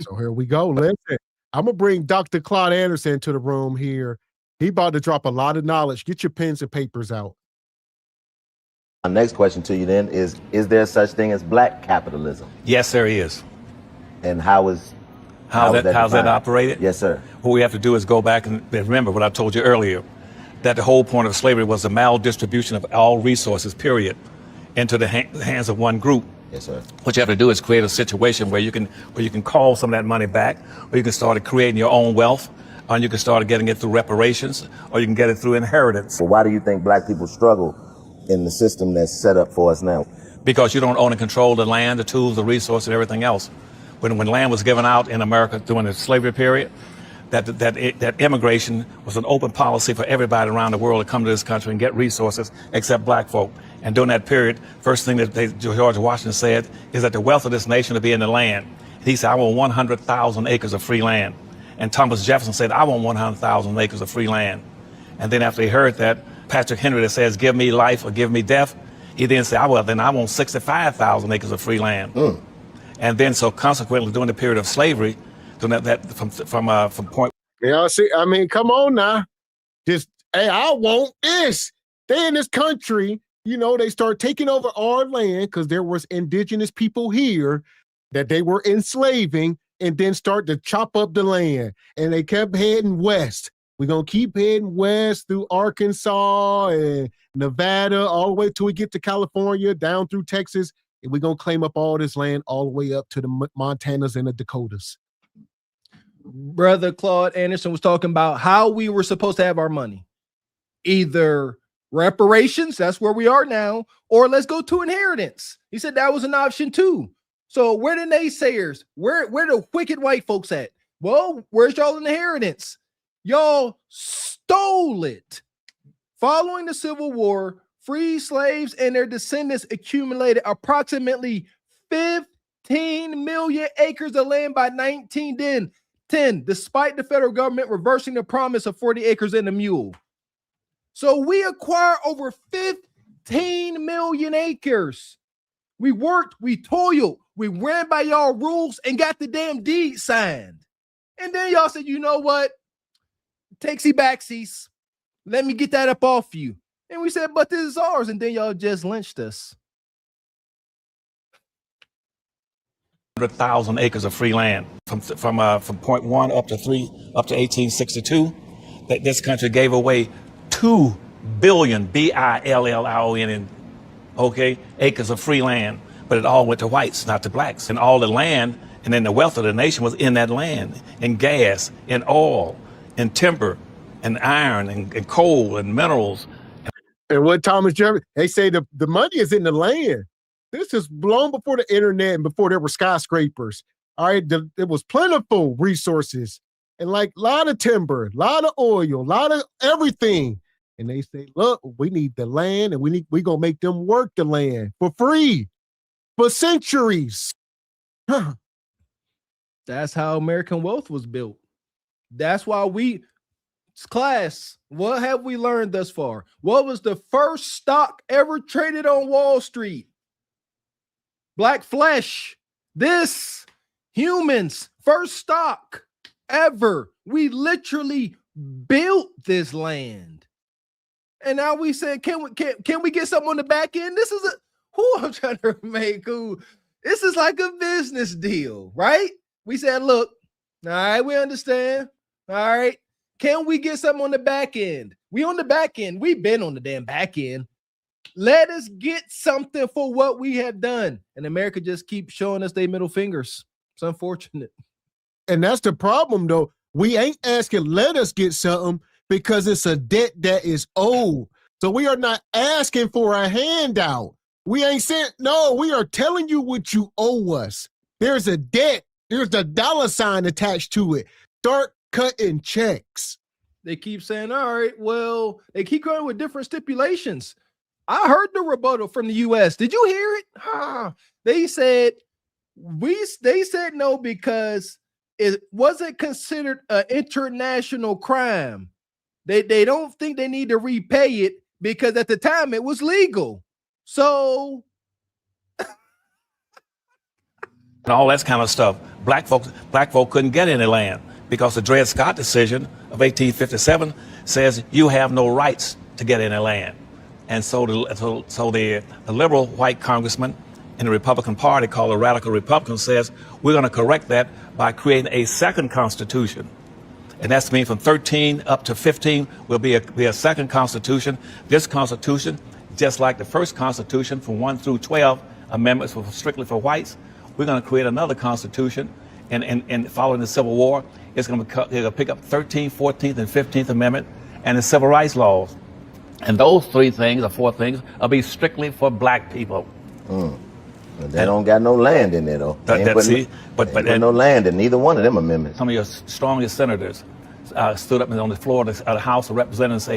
So here we go. Listen, I'm going to bring Dr. Claude Anderson to the room here. He about to drop a lot of knowledge. Get your pens and papers out.
My next question to you then is there such thing as black capitalism?
Yes, there is.
And how's
that operated?
Yes, sir.
What we have to do is go back and remember what I told you earlier, that the whole point of slavery was the maldistribution of all resources, period, into the hands of one group.
Yes, sir.
What you have to do is create a situation where you can call some of that money back, or you can start creating your own wealth, or you can start getting it through reparations, or you can get it through inheritance.
Well, why do you think black people struggle in the system that's set up for us now?
Because you don't own and control the land, the tools, the resources, and everything else. When land was given out in America during the slavery period, that immigration was an open policy for everybody around the world to come to this country and get resources except black folk. And during that period, first thing that George Washington said is that the wealth of this nation to be in the land. He said, I want 100,000 acres of free land. And Thomas Jefferson said, I want 100,000 acres of free land. And then after he heard that, Patrick Henry that says, give me life or give me death, he then said, well, then I want 65,000 acres of free land. And then so consequently during the period of slavery, doing that from point.
Yeah, see, I mean, come on now. Just, hey, I want this. They in this country, they start taking over our land because there was indigenous people here that they were enslaving and then start to chop up the land. And they kept heading west. We're going to keep heading west through Arkansas and Nevada, all the way till we get to California, down through Texas. And we're going to claim up all this land all the way up to the Montanas and the Dakotas.
Brother Claude Anderson was talking about how we were supposed to have our money. Either reparations, that's where we are now, or let's go to inheritance. He said that was an option too. So where the naysayers? Where the wicked white folks at? Well, where's y'all inheritance? Y'all stole it. Following the Civil War, free slaves and their descendants accumulated approximately 15 million acres of land by 1910, despite the federal government reversing the promise of 40 acres and a mule. So we acquired over 15 million acres. We worked, we toiled, we ran by y'all rules and got the damn deed signed. And then y'all said, you know what? Takesy backsies. Let me get that up off you. And we said, but this is ours. And then y'all just lynched us.
100,000 acres of free land from point 1 up to 3 up to 1862. That this country gave away 2 billion billion, okay, acres of free land, but it all went to whites, not to blacks. And all the land and then the wealth of the nation was in that land, in gas, in oil, in timber, and iron, and coal, and minerals.
And what Thomas Jefferson, they say the money is in the land. This is long before the internet and before there were skyscrapers. All right, there was plentiful resources and like a lot of timber, a lot of oil, a lot of everything. And they say, look, we need the land and we gonna make them work the land for free for centuries.
That's how American wealth was built. That's why class, what have we learned thus far? What was the first stock ever traded on Wall Street? Black flesh. This, humans, first stock ever. We literally built this land. And now we said, can we get something on the back end? This is who I'm trying to make who. This is like a business deal, right? We said, look, all right, we understand. All right. Can we get something on the back end? We on the back end. We've been on the damn back end. Let us get something for what we have done. And America just keeps showing us their middle fingers. It's unfortunate.
And that's the problem, though. We ain't asking, let us get something because it's a debt that is owed. So we are not asking for a handout. We ain't saying, no, we are telling you what you owe us. There's a debt. There's a dollar sign attached to it. Start cutting checks.
They keep saying, all right, well, they keep going with different stipulations. I heard the rebuttal from the U.S. Did you hear it? They said no because it wasn't considered an international crime. They don't think they need to repay it because at the time it was legal. So
and all that kind of stuff. Black folk couldn't get any land because the Dred Scott decision of 1857 says you have no rights to get any land. And so the liberal white congressman in the Republican Party, called the Radical Republican, says we're going to correct that by creating a second constitution. And that's to mean from 13 up to 15 will be a second constitution. This constitution, just like the first constitution from 1 through 12 amendments were strictly for whites, we're going to create another constitution. And following the Civil War, it's going to pick up 13th, 14th, and 15th Amendment and the civil rights laws. And those 3 things or 4 things will be strictly for black people.
But they don't got no land in there, though. But no land in neither one of them amendments.
Some of your strongest senators stood up on the floor of the House of Representatives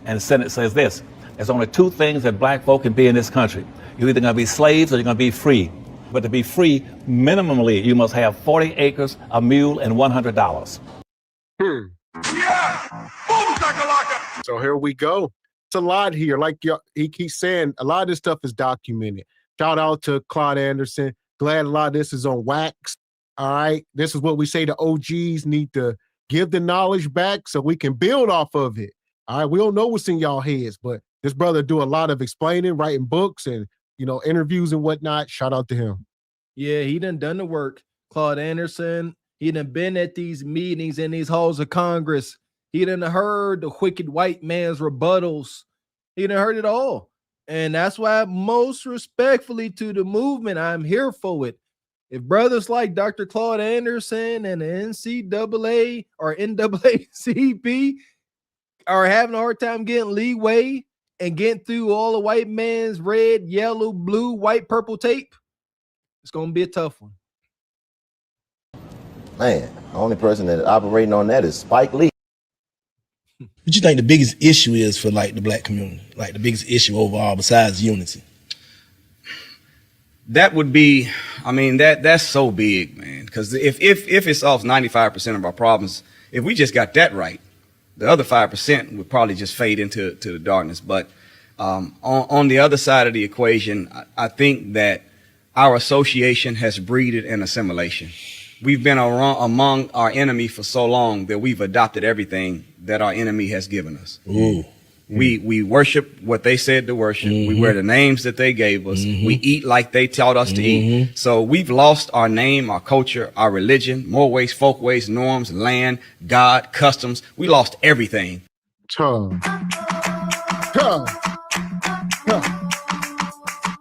and the Senate says this: there's only 2 things that black folk can be in this country. You're either going to be slaves or you're going to be free. But to be free, minimally, you must have 40 acres, a mule, and $100.
Yeah! Boom, so here we go. It's a lot here. Like he keeps saying, a lot of this stuff is documented. Shout out to Claude Anderson. Glad a lot of this is on wax. All right. This is what we say the OGs need to give the knowledge back so we can build off of it. All right. We don't know what's in y'all heads, but this brother do a lot of explaining, writing books and, interviews and whatnot. Shout out to him.
Yeah, he done the work. Claude Anderson, he done been at these meetings in these halls of Congress. He done heard the wicked white man's rebuttals. He done heard it all. And that's why, most respectfully to the movement, I'm here for it. If brothers like Dr. Claude Anderson and the NCAA or NAACP are having a hard time getting leeway and getting through all the white man's red, yellow, blue, white, purple tape, it's going to be a tough one.
Man, the only person that is operating on that is Spike Lee.
What you think the biggest issue is for like the black community? Like the biggest issue overall besides unity?
That would be, I mean, that's so big, man. Because if it solves 95% of our problems, if we just got that right, the other 5% would probably just fade into the darkness. But on the other side of the equation, I think that our association has breeded an assimilation. We've been among our enemy for so long that we've adopted everything that our enemy has given us.
Ooh.
We worship what they said to worship. We wear the names that they gave us. We eat like they taught us to eat. So we've lost our name, our culture, our religion, more ways, folkways, norms, land, God, customs. We lost everything.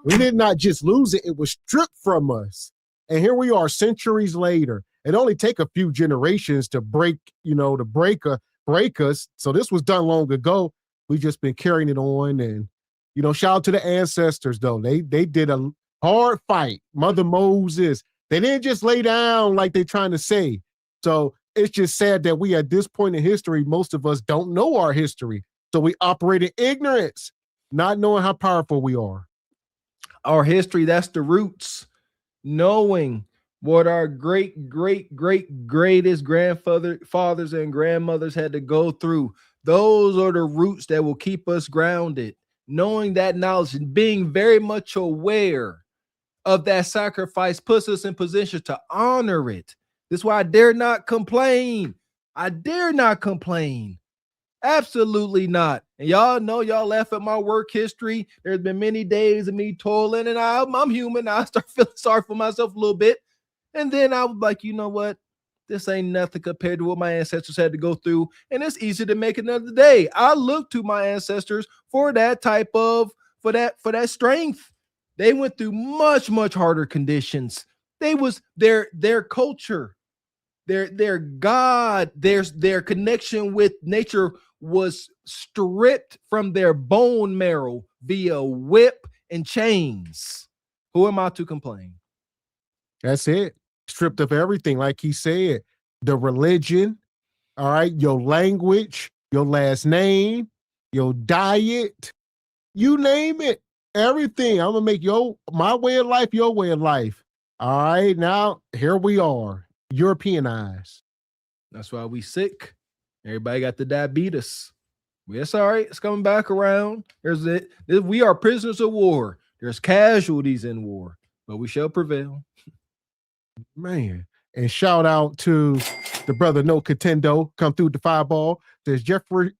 We did not just lose it, it was stripped from us. And here we are centuries later. It only take a few generations to break us. So this was done long ago. We just been carrying it on. And, shout out to the ancestors, though. They did a hard fight. Mother Moses, they didn't just lay down like they're trying to say. So it's just sad that we, at this point in history, most of us don't know our history. So we operate in ignorance, not knowing how powerful we are.
Our history, that's the roots. Knowing what our greatest fathers and grandmothers had to go through. Those are the roots that will keep us grounded. Knowing that knowledge and being very much aware of that sacrifice puts us in position to honor it. That's why I dare not complain. I dare not complain. Absolutely not. And y'all know, y'all laugh at my work history. There's been many days of me toiling, and I'm human. I start feeling sorry for myself a little bit. And then I was like, you know what? This ain't nothing compared to what my ancestors had to go through. And it's easy to make another day. I look to my ancestors for that type of, for that strength. They went through much, much harder conditions. They was their culture, their God, their connection with nature was stripped from their bone marrow via whip and chains. Who am I to complain?
That's it. Stripped of everything, like he said. The religion, all right, your language, your last name, your diet, you name it, everything. I'm gonna make my way of life your way of life. All right, now here we are, Europeanized.
That's why we sick. Everybody got the diabetes. Well, it's all right. It's coming back around. We are prisoners of war. There's casualties in war, but we shall prevail.
Man, and shout out to the brother No Contendo, come through the fireball. There's Jeffrey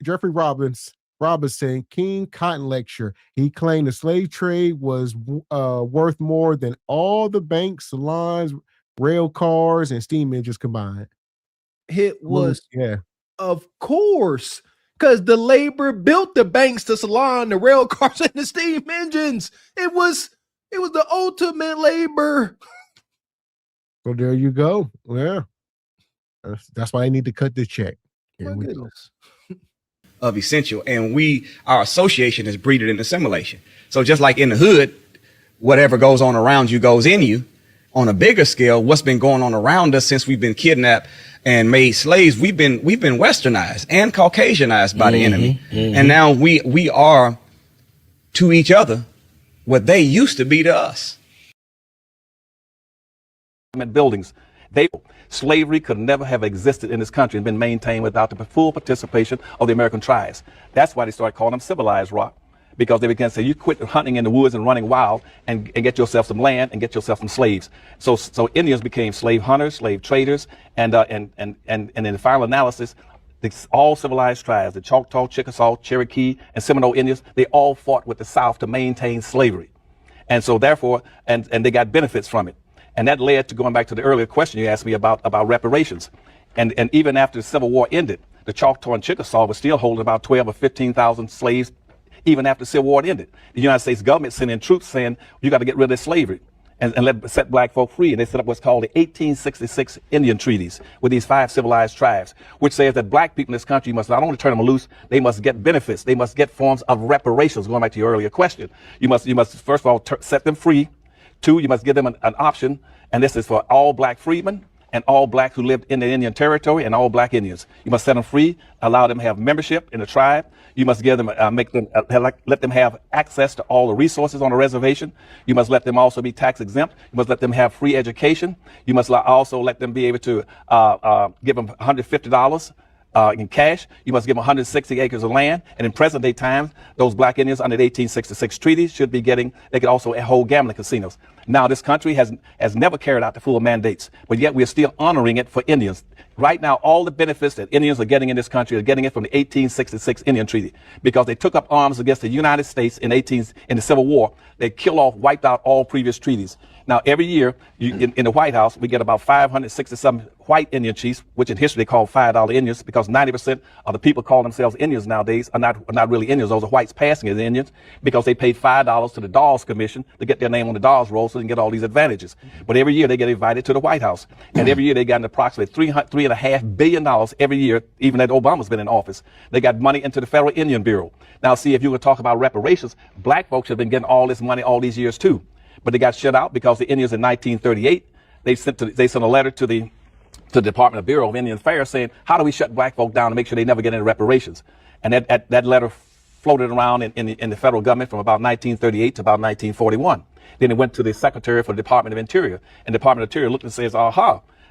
Robinson, King Cotton Lecture. He claimed the slave trade was worth more than all the banks, salons, rail cars, and steam engines combined.
It was, of course, because the labor built the banks, the salon, the rail cars, and the steam engines. It was the ultimate labor.
So there you go. Yeah. That's why I need to cut the check.
My goodness.
Of essential. And our association is breeded in assimilation. So just like in the hood, whatever goes on around you goes in you. On a bigger scale, what's been going on around us since we've been kidnapped and made slaves, we've been westernized and Caucasianized by the enemy. And now we are to each other what they used to be to us.
Buildings. Slavery could never have existed in this country and been maintained without the full participation of the American tribes. That's why they started calling them civilized rock, because they began to say, you quit hunting in the woods and running wild and get yourself some land and get yourself some slaves. So Indians became slave hunters, slave traders, and in the final analysis, all civilized tribes, the Choctaw, Chickasaw, Cherokee, and Seminole Indians, they all fought with the South to maintain slavery. And so therefore, and they got benefits from it. And that led to, going back to the earlier question you asked me about reparations. And even after the Civil War ended, the Choctaw and Chickasaw were still holding about 12 or 15,000 slaves, even after the Civil War ended. The United States government sent in troops saying, you got to get rid of this slavery and set black folk free. And they set up what's called the 1866 Indian Treaties with these 5 civilized tribes, which says that black people in this country must not only turn them loose, they must get benefits. They must get forms of reparations. Going back to your earlier question, you must first of all set them free. 2, you must give them an option, and this is for all black freedmen and all blacks who lived in the Indian territory and all black Indians. You must set them free, allow them to have membership in the tribe. You must give them, let them have access to all the resources on the reservation. You must let them also be tax exempt. You must let them have free education. You must also let them be able to give them $150 in cash. You must give them 160 acres of land. And in present day times, those black Indians under the 1866 treaty should be getting, they could also hold gambling casinos. Now, this country has never carried out the full mandates, but yet we're still honoring it for Indians. Right now, all the benefits that Indians are getting in this country are getting it from the 1866 Indian Treaty, because they took up arms against the United States in the Civil War. They wiped out all previous treaties. Now, every year in the White House, we get about 560-some white Indian chiefs, which in history they call $5 Indians, because 90% of the people call themselves Indians nowadays are not really Indians. Those are whites passing as Indians, because they paid $5 to the Dawes Commission to get their name on the Dawes roll so they can get all these advantages. But every year they get invited to the White House. And every year they got approximately $3.5 billion every year, even that Obama's been in office. They got money into the Federal Indian Bureau. Now, see, if you were to talk about reparations, black folks have been getting all this money all these years too. But they got shut out because the Indians in 1938, they sent a letter to the Department of Bureau of Indian Affairs saying, how do we shut black folk down to make sure they never get any reparations? And that letter floated around in the federal government from about 1938 to about 1941. Then it went to the Secretary for the Department of Interior, and the Department of Interior looked and says,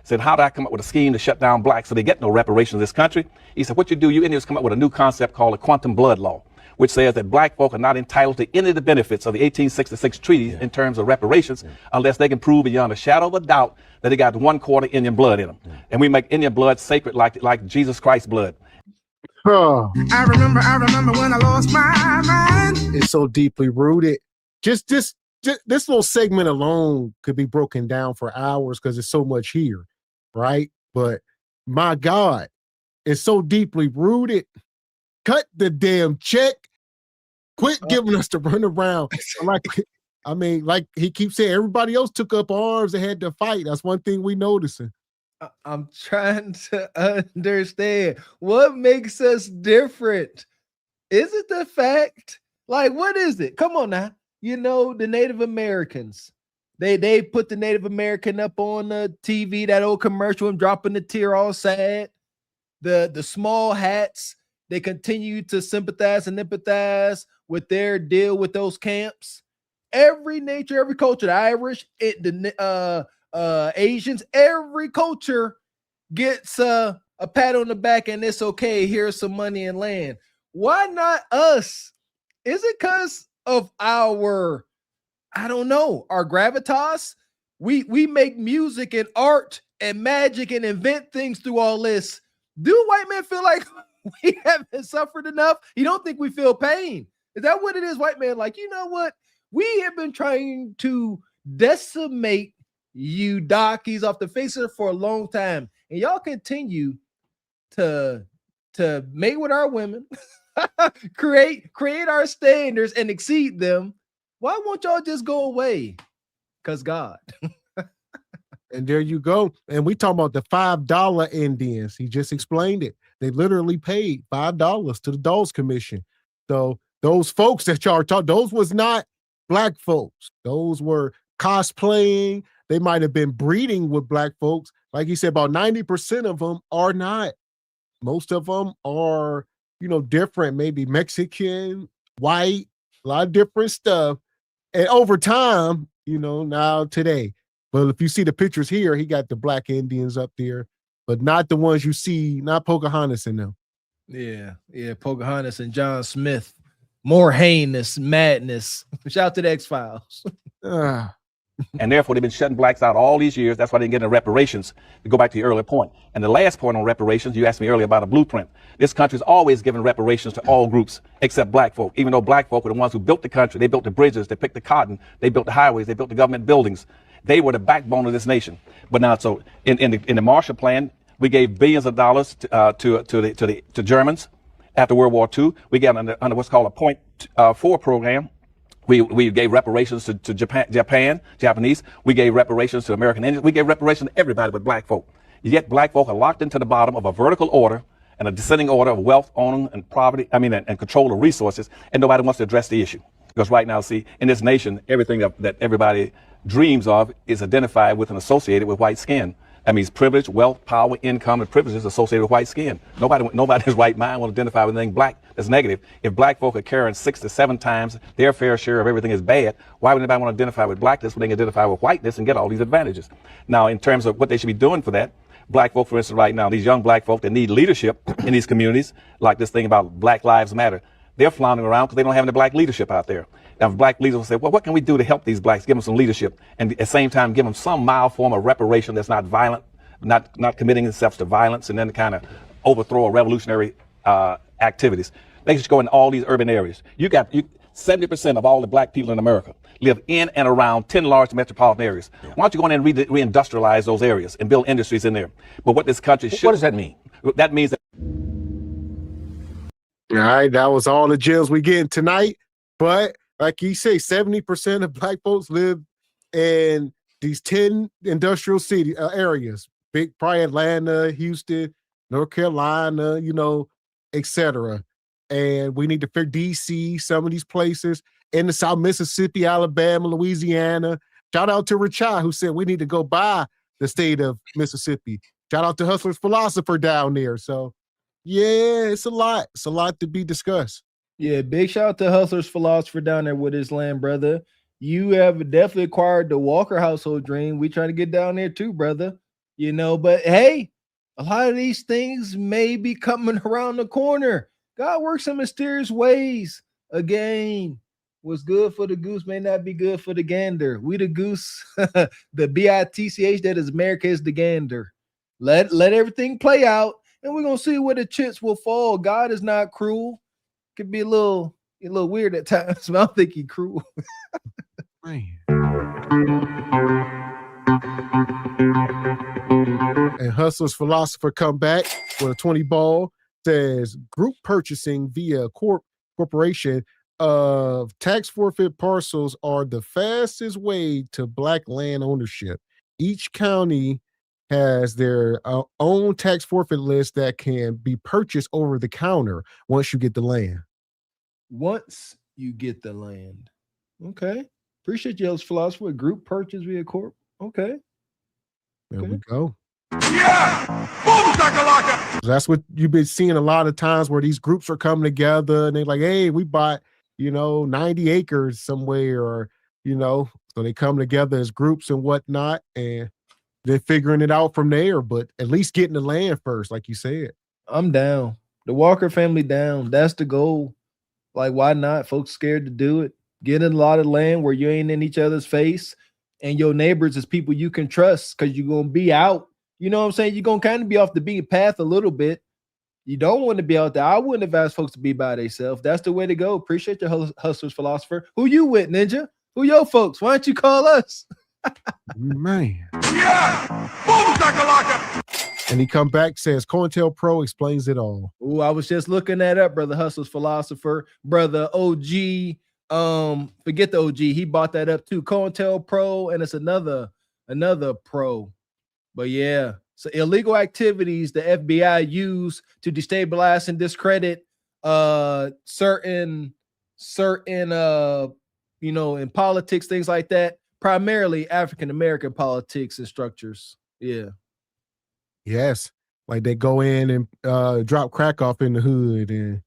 said, how do I come up with a scheme to shut down blacks so they get no reparations in this country? He said, what you do, you Indians come up with a new concept called a quantum blood law, which says that black folk are not entitled to any of the benefits of the 1866 treaty in terms of reparations unless they can prove beyond a shadow of a doubt that they got 1/4 Indian blood in them. And we make Indian blood sacred like Jesus Christ's blood.
I remember when I lost my mind.
It's so deeply rooted. Just this little segment alone could be broken down for hours because there's so much here, right? But my God, it's so deeply rooted. Cut the damn check. Quit giving us the run around. Like he keeps saying, everybody else took up arms and had to fight. That's one thing we noticing.
I'm trying to understand what makes us different. Is it the fact? Like, what is it? Come on now. You know, the Native Americans, they put the Native American up on the TV, that old commercial, and dropping the tear all sad. The small hats, they continue to sympathize and empathize with their deal with those camps. Every nature, every culture, the Irish, Asians, every culture gets a pat on the back and it's okay. Here's some money and land. Why not us? Is it because of our, I don't know, our gravitas? We make music and art and magic and invent things through all this. Do white men feel like we haven't suffered enough? You don't think we feel pain? Is that what it is, white man? Like, you know what? We have been trying to decimate you darkies off the face of it for a long time, and y'all continue to mate with our women, create our standards and exceed them. Why won't y'all just go away? Because God.
And there you go. And we talking about the $5 Indians. He just explained it. They literally paid $5 to the Dawes Commission. So those folks that y'all are talking, those was not black folks. Those were cosplaying. They might have been breeding with black folks. Like he said, about 90% of them are not. Most of them are, different, maybe Mexican, white, a lot of different stuff. And over time, now today. But if you see the pictures here, he got the black Indians up there, but not the ones you see, not Pocahontas in them.
Yeah, Pocahontas and John Smith. More heinous madness. Shout out to the X-Files.
And therefore, they've been shutting blacks out all these years. That's why they didn't get any reparations, to go back to the earlier point. And the last point on reparations, you asked me earlier about a blueprint. This country's always given reparations to all groups except black folk, even though black folk were the ones who built the country. They built the bridges, they picked the cotton, they built the highways, they built the government buildings. They were the backbone of this nation. But now, so in the Marshall Plan, we gave billions of dollars to Germans after World War II. We got under what's called a Point 4 program. We gave reparations to Japanese. We gave reparations to American Indians. We gave reparations to everybody but black folk. Yet black folk are locked into the bottom of a vertical order and a descending order of wealth, owning, and poverty. And control of resources. And nobody wants to address the issue. Because right now, see, in this nation, everything that everybody dreams of is identified with and associated with white skin. That means privilege, wealth, power, income, and privileges associated with white skin. Nobody's right mind will identify with anything black that's negative. If black folk are carrying 6 to 7 times their fair share of everything is bad, why would anybody want to identify with blackness when they can identify with whiteness and get all these advantages? Now, in terms of what they should be doing for that, black folk, for instance, right now, these young black folk that need leadership in these communities, like this thing about Black Lives Matter, they're floundering around because they don't have any black leadership out there. Now, black leaders will say, well, what can we do to help these blacks, give them some leadership, and at the same time give them some mild form of reparation that's not violent, not committing themselves to violence, and then kind of overthrow revolutionary activities. They should go in all these urban areas. 70% of all the black people in America live in and around 10 large metropolitan areas. Why don't you go in and reindustrialize those areas and build industries in there? But what this country should... What does that mean? That means that...
All right, that was all the gems we getting tonight. But like you say, 70% of black folks live in these 10 industrial city areas. Big, probably Atlanta, Houston, North Carolina, etc. And we need to figure DC, some of these places in the South Mississippi, Alabama, Louisiana. Shout out to Richard, who said we need to go buy the state of Mississippi. Shout out to Hustler's Philosopher down there. So, yeah, it's a lot. It's a lot to be discussed.
Yeah, big shout out to Hustler's Philosopher down there with his land, brother. You have definitely acquired the Walker household dream. We trying to get down there too, brother. But hey, a lot of these things may be coming around the corner. God works in mysterious ways. Again, what's good for the goose may not be good for the gander. We the goose, the BITCH that is America is the gander. Let everything play out, and we're gonna see where the chips will fall. God is not cruel. Could be a little weird at times, but I don't think he's cruel.
Man. And Hustler's Philosopher come back with a 20 ball. Says group purchasing via corporation of tax forfeit parcels are the fastest way to black land ownership. Each county has their own tax forfeit list that can be purchased over the counter once you get the land.
Once you get the land. Okay. Appreciate y'all's philosophy. Group purchase via corp. Okay.
There we go. Yeah! Boom, shakalaka! That's what you've been seeing a lot of times where these groups are coming together and they're like, hey, we bought, 90 acres somewhere, or, so they come together as groups and whatnot, and they're figuring it out from there, but at least getting the land first, like you said.
I'm down. The Walker family down. That's the goal. Like, why not? Folks scared to do it. Get in a lot of land where you ain't in each other's face, and your neighbors is people you can trust because you're going to be out. You know what I'm saying? You're going to kind of be off the beaten path a little bit. You don't want to be out there. I wouldn't advise folks to be by themselves. That's the way to go. Appreciate your Hustler's Philosopher. Who you with, Ninja? Who your folks? Why don't you call us?
Man.
Yeah! Boom, shakalaka!
And he come back, says COINTELPRO explains it all.
Oh, I was just looking that up, brother. Hustler's Philosopher, brother OG. Forget the OG. He bought that up too. COINTELPRO, and it's another pro. But yeah, so illegal activities the FBI use to destabilize and discredit certain in politics, things like that. Primarily African American politics and structures. Yeah.
Yes, like they go in and drop crack off in the hood, and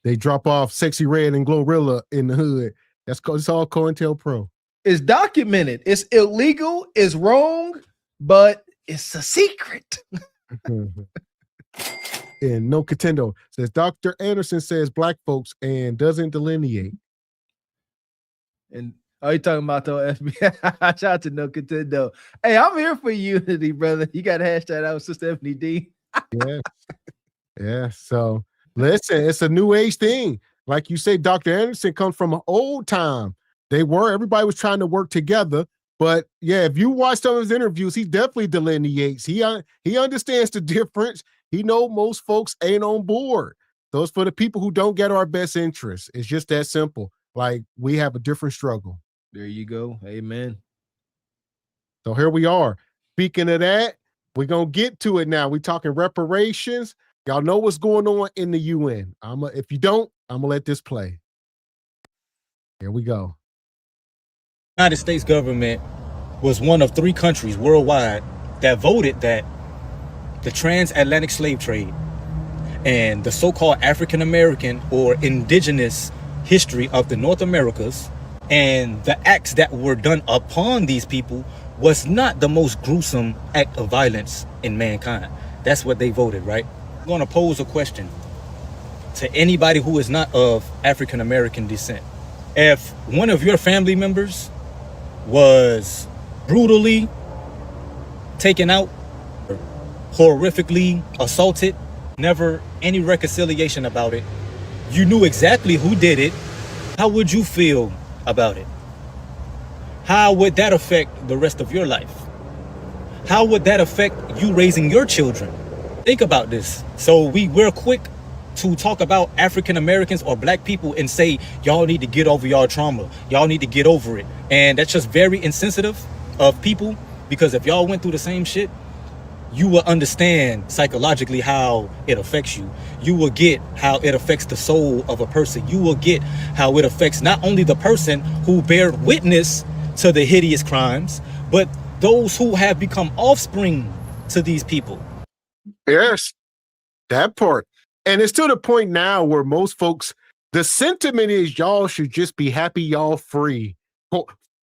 they drop off Sexy Red and Glorilla in the hood. It's all COINTELPRO.
It's documented. It's illegal. It's wrong, but it's a secret.
And No Contendo says Dr. Anderson says black folks and doesn't delineate.
And are you talking about the FBI? Shout out to No Contendo. Hey, I'm here for unity, brother. You got to hashtag out with Sister Stephanie D.
Yeah. Yeah. So listen, it's a new age thing. Like you say, Dr. Anderson comes from an old time. Everybody was trying to work together. But yeah, if you watch some of his interviews, he definitely delineates. He understands the difference. He knows most folks ain't on board. Those for the people who don't get our best interests. It's just that simple. Like, we have a different struggle.
There you go. Amen.
So here we are. Speaking of that, we're going to get to it now. We're talking reparations. Y'all know what's going on in the UN. If you don't, I'm going to let this play. Here we go.
The United States government was one of 3 countries worldwide that voted that the transatlantic slave trade and the so-called African American or indigenous history of the North Americas and the acts that were done upon these people was not the most gruesome act of violence in mankind. That's what they voted, right? I'm going to pose a question to anybody who is not of African American descent. If one of your family members was brutally taken out, horrifically assaulted, never any reconciliation about it, you knew exactly who did it, how would you feel about it? How would that affect the rest of your life? How would that affect you raising your children? Think about this. So we're quick to talk about African Americans or black people and say, y'all need to get over y'all trauma. Y'all need to get over it. And that's just very insensitive of people, because if y'all went through the same shit, you will understand psychologically how it affects you. You will get how it affects the soul of a person. You will get how it affects not only the person who bear witness to the hideous crimes, but those who have become offspring to these people.
Yes, that part. And it's to the point now where most folks, the sentiment is y'all should just be happy y'all free,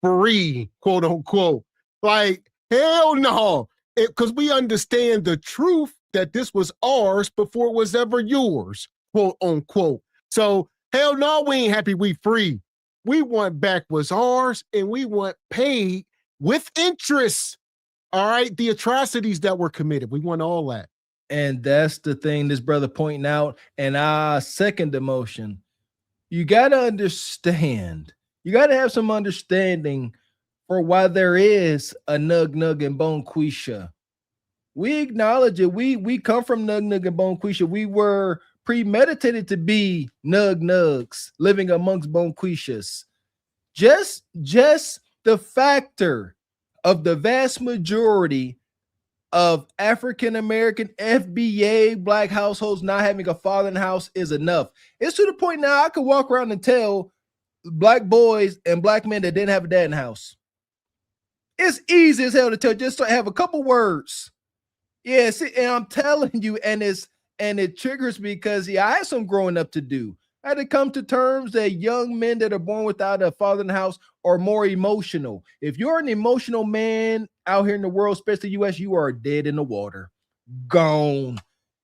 free, quote unquote. Like, hell no. Because we understand the truth that this was ours before it was ever yours, quote unquote. So hell no, we ain't happy we free. We want back what's ours, and we want paid with interest. All right, the atrocities that were committed, we want all that.
And that's the thing this brother pointing out, and I second the motion. You got to understand, you got to have some understanding for why there is a Nug Nug and Bonquisha. We acknowledge it. We come from Nug Nug and Bonquisha. We were premeditated to be Nug Nugs living amongst Bonquishas. Just the factor of the vast majority of African American FBA black households not having a father in the house is enough. It's to the point now I could walk around and tell black boys and black men that didn't have a dad in the house. It's easy as hell to tell, just to have a couple words. Yeah, see, and I'm telling you, and it triggers me because I had some growing up to do. I had to come to terms that young men that are born without a father in the house are more emotional. If you're an emotional man out here in the world, especially the US, you are dead in the water. Gone.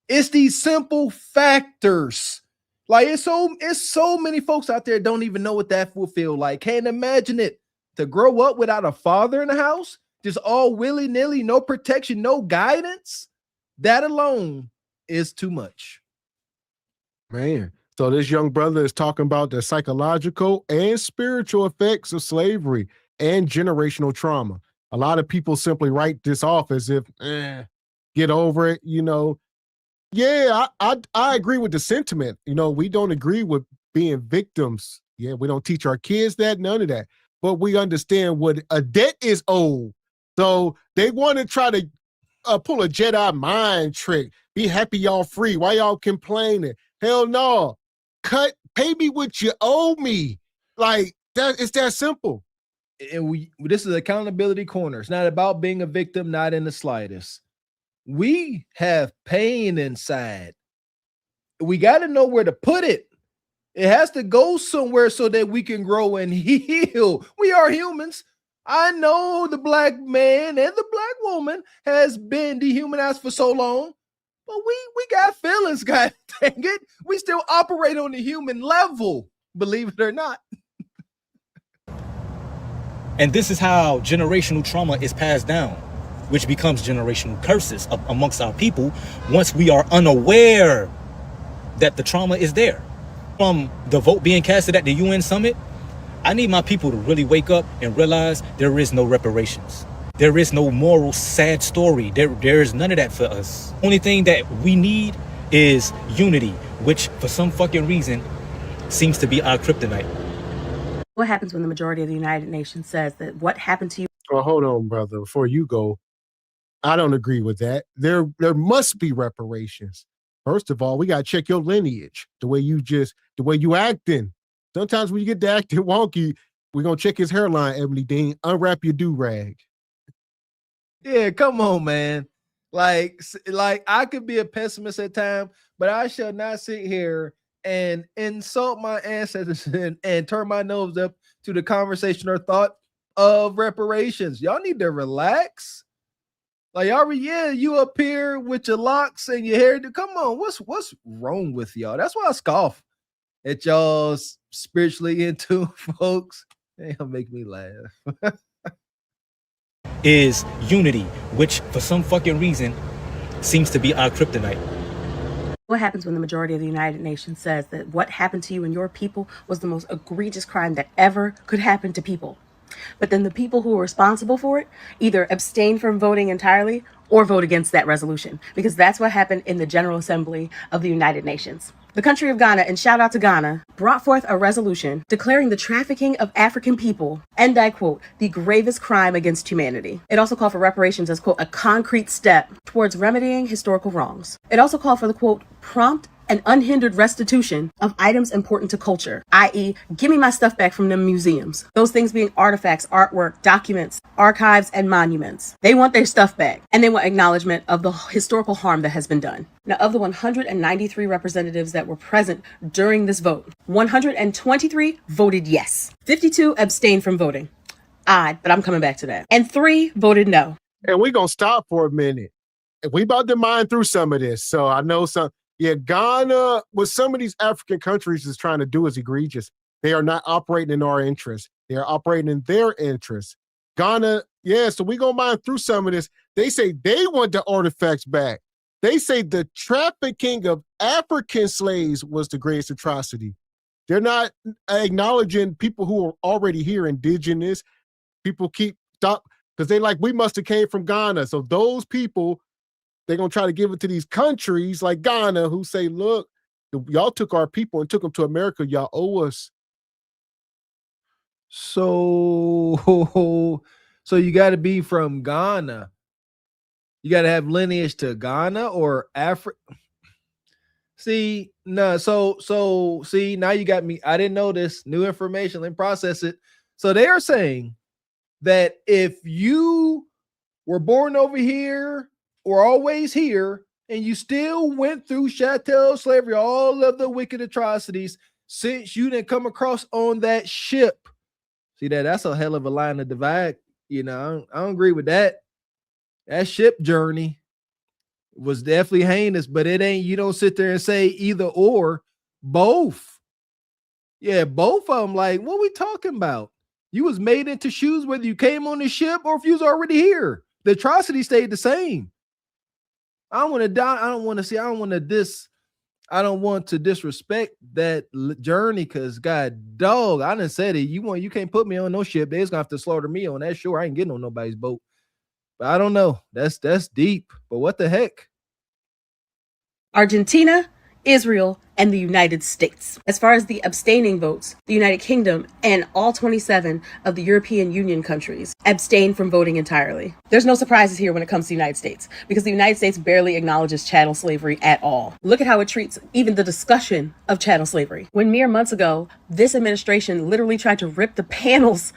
It's these simple factors. Like it's so many folks out there don't even know what that will feel like. Can't imagine it. To grow up without a father in the house, just all willy-nilly, no protection, no guidance, that alone is too much.
Man, so this young brother is talking about the psychological and spiritual effects of slavery and generational trauma. A lot of people simply write this off as if, get over it, you know. Yeah, I agree with the sentiment. You know, we don't agree with being victims. Yeah, we don't teach our kids that, none of that. But we understand what a debt is owed. So they want to try to pull a Jedi mind trick. Be happy y'all free. Why y'all complaining? Hell no. Pay me what you owe me. Like that. It's that simple.
And this is accountability corner. It's not about being a victim, not in the slightest. We have pain inside. We got to know where to put it. It has to go somewhere so that we can grow and heal. We are humans. I know the black man and the black woman has been dehumanized for so long, but we got feelings, God dang it. We still operate on the human level, believe it or not.
And this is how generational trauma is passed down, which becomes generational curses amongst our people once we are unaware that the trauma is there. From the vote being casted at the UN summit, I need my people to really wake up and realize there is no reparations. There is no moral sad story. There is none of that for us. Only thing that we need is unity, which for some fucking reason seems to be our kryptonite.
What happens when the majority of the United Nations says that what happened to you?
Well, hold on, brother. Before you go, I don't agree with that. There must be reparations. First of all, we got to check your lineage, the way you acting. Sometimes when you get to acting wonky, we're going to check his hairline, Emily Dean. Unwrap your do-rag.
Yeah, come on, man. Like I could be a pessimist at times, but I shall not sit here and insult my ancestors and turn my nose up to the conversation or thought of reparations. Y'all need to relax. Like, yeah, you up here with your locks and your hair. Come on, what's wrong with y'all? That's why I scoff at y'all's spiritually into folks. It'll make me laugh.
Is unity, which for some fucking reason seems to be our kryptonite.
What happens when the majority of the United Nations says that what happened to you and your people was the most egregious crime that ever could happen to people? But then the people who are responsible for it either abstain from voting entirely or vote against that resolution, because that's what happened in the General Assembly of the United Nations. The country of Ghana, and shout out to Ghana, brought forth a resolution declaring the trafficking of African people, and I quote, the gravest crime against humanity. It also called for reparations as, quote, a concrete step towards remedying historical wrongs. It also called for the, quote, prompt and unhindered restitution of items important to culture, i.e., give me my stuff back from the museums. Those things being artifacts, artwork, documents, archives, and monuments. They want their stuff back, and they want acknowledgement of the historical harm that has been done. Now, of the 193 representatives that were present during this vote, 123 voted yes. 52 abstained from voting. Odd, but I'm coming back to that. And 3 voted no.
And we're going to stop for a minute. We about to mine through some of this. So I know some. Yeah, Ghana, what some of these African countries is trying to do is egregious. They are not operating in our interest. They are operating in their interest. Ghana, yeah, so we're going to mine through some of this. They say they want the artifacts back. They say the trafficking of African slaves was the greatest atrocity. They're not acknowledging people who are already here, indigenous. People keep stop because they like, we must have came from Ghana. So those people, they're going to try to give it to these countries like Ghana who say, look, y'all took our people and took them to America. Y'all owe us.
So you got to be from Ghana. You got to have lineage to Ghana or Africa. See, no, see, now you got me. I didn't know this new information. Let me process it. So they are saying that if you were born over here or always here, and you still went through chattel slavery, all of the wicked atrocities, since you didn't come across on that ship. See that's a hell of a line to divide. You know, I don't agree with that. That ship journey was definitely heinous, but it ain't, you don't sit there and say either or, both. Yeah, both of them. Like, what we talking about? You was made into shoes whether you came on the ship or if you was already here. The atrocity stayed the same. I don't want to die. I don't want to see. I don't want to disrespect that journey because God dog, I done said it. You can't put me on no ship. They's gonna have to slaughter me on that shore. I ain't getting on nobody's boat. But I don't know. That's deep. But what the heck?
Argentina, Israel, and the United States. As far as the abstaining votes, the United Kingdom and all 27 of the European Union countries abstained from voting entirely. There's no surprises here when it comes to the United States, because the United States barely acknowledges chattel slavery at all. Look at how it treats even the discussion of chattel slavery. When mere months ago, this administration literally tried to rip the panels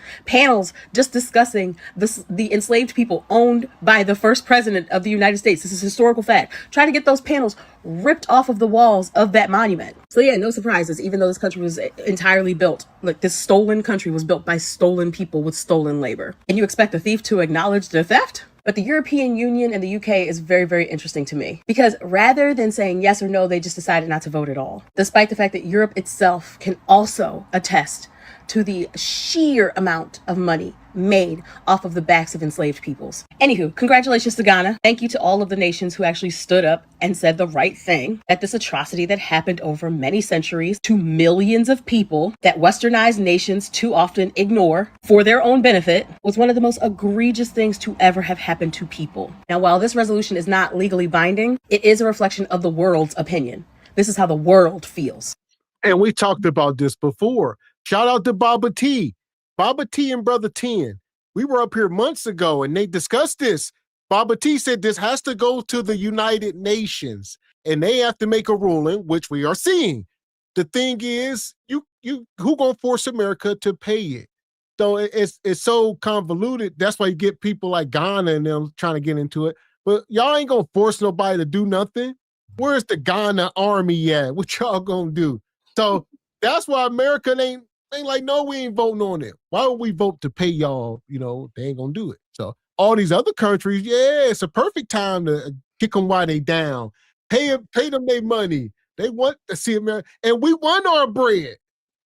just discussing the enslaved people owned by the first president of the United States. This is a historical fact. Try to get those panels ripped off of the walls of that monument. So yeah, no surprises, even though this country was entirely built, like this stolen country was built by stolen people with stolen labor. And you expect a thief to acknowledge the theft? But the European Union and the UK is very, very interesting to me, because rather than saying yes or no, they just decided not to vote at all, despite the fact that Europe itself can also attest to the sheer amount of money made off of the backs of enslaved peoples. Anywho, congratulations to Ghana. Thank you to all of the nations who actually stood up and said the right thing, that this atrocity that happened over many centuries to millions of people that westernized nations too often ignore for their own benefit was one of the most egregious things to ever have happened to people. Now, while this resolution is not legally binding, it is a reflection of the world's opinion. This is how the world feels.
And we talked about this before. Shout out to Baba T. Baba T and Brother 10. We were up here months ago and they discussed this. Baba T said this has to go to the United Nations and they have to make a ruling, which we are seeing. The thing is, who gonna force America to pay it? So it's so convoluted. That's why you get people like Ghana and them trying to get into it. But y'all ain't gonna force nobody to do nothing. Where's the Ghana army at? What y'all gonna do? So that's why America ain't like, no, we ain't voting on it. Why would we vote to pay y'all? You know, they ain't gonna do it. So all these other countries, yeah, it's a perfect time to kick them while they down. Pay them their money. They want to see America, and we want our bread.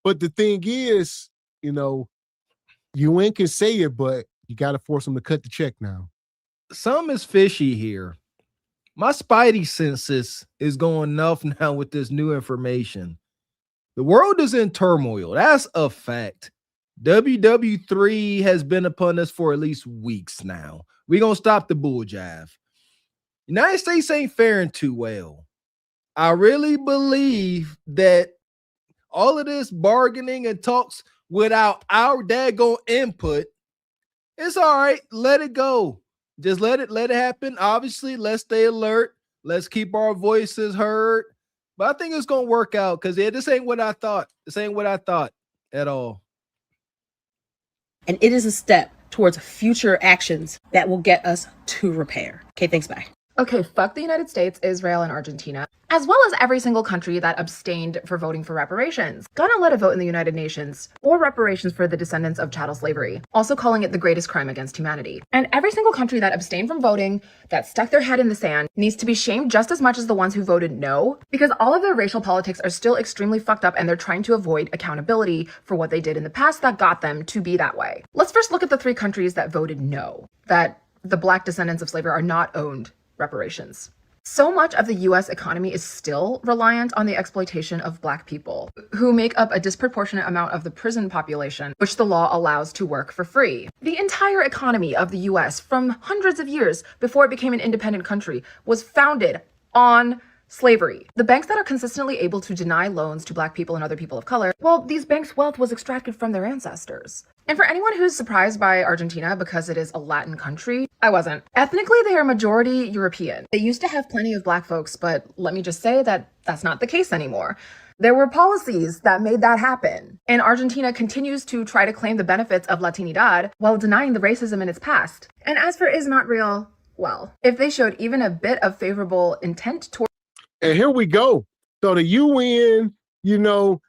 But the thing is, you know, UN can say it, but you got to force them to cut the check now.
Some is fishy here. My spidey senses is going off now with this new information. The world is in turmoil. That's a fact. WW3 has been upon us for at least weeks now. We're going to stop the bull jive. United States ain't faring too well. I really believe that all of this bargaining and talks without our daggone input, it's all right. Let it go. Just let it happen. Obviously, let's stay alert. Let's keep our voices heard. But I think it's going to work out because this ain't what I thought. This ain't what I thought at all.
And it is a step towards future actions that will get us to repair. Okay, thanks, bye.
Okay, fuck the United States, Israel, and Argentina, as well as every single country that abstained for voting for reparations. Gonna let a vote in the United Nations or reparations for the descendants of chattel slavery, also calling it the greatest crime against humanity. And every single country that abstained from voting, that stuck their head in the sand, needs to be shamed just as much as the ones who voted no, because all of their racial politics are still extremely fucked up and they're trying to avoid accountability for what they did in the past that got them to be that way. Let's first look at the 3 countries that voted no, that the Black descendants of slavery are not owed reparations. So much of the US economy is still reliant on the exploitation of Black people, who make up a disproportionate amount of the prison population, which the law allows to work for free. The entire economy of the US from hundreds of years before it became an independent country was founded on slavery. The banks that are consistently able to deny loans to Black people and other people of color, well, these banks' wealth was extracted from their ancestors. And for anyone who's surprised by Argentina because it is a Latin country, I wasn't. Ethnically, they are majority European. They used to have plenty of Black folks, but let me just say that that's not the case anymore. There were policies that made that happen. And Argentina continues to try to claim the benefits of Latinidad while denying the racism in its past. And as for is not real, well, if they showed even a bit of favorable intent toward...
And here we go. So the UN, you know,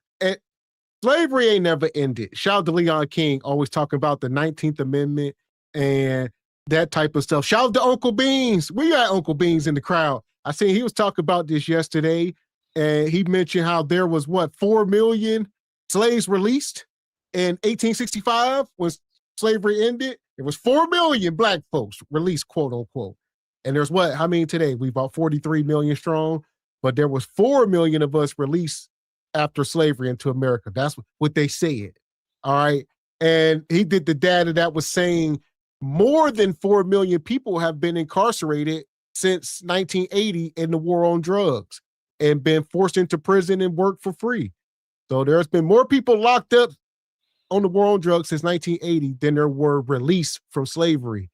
slavery ain't never ended. Shout out to Leon King, always talking about the 19th Amendment and that type of stuff. Shout out to Uncle Beans. We got Uncle Beans in the crowd. I seen he was talking about this yesterday, and he mentioned how there was, 4 million slaves released in 1865 when slavery ended. It was 4 million Black folks released, quote unquote. And there's how many today? We about 43 million strong, but there was 4 million of us released after slavery into America. That's what they said. All right. And he did the data that was saying more than 4 million people have been incarcerated since 1980 in the war on drugs and been forced into prison and worked for free. So there's been more people locked up on the war on drugs since 1980 than there were released from slavery.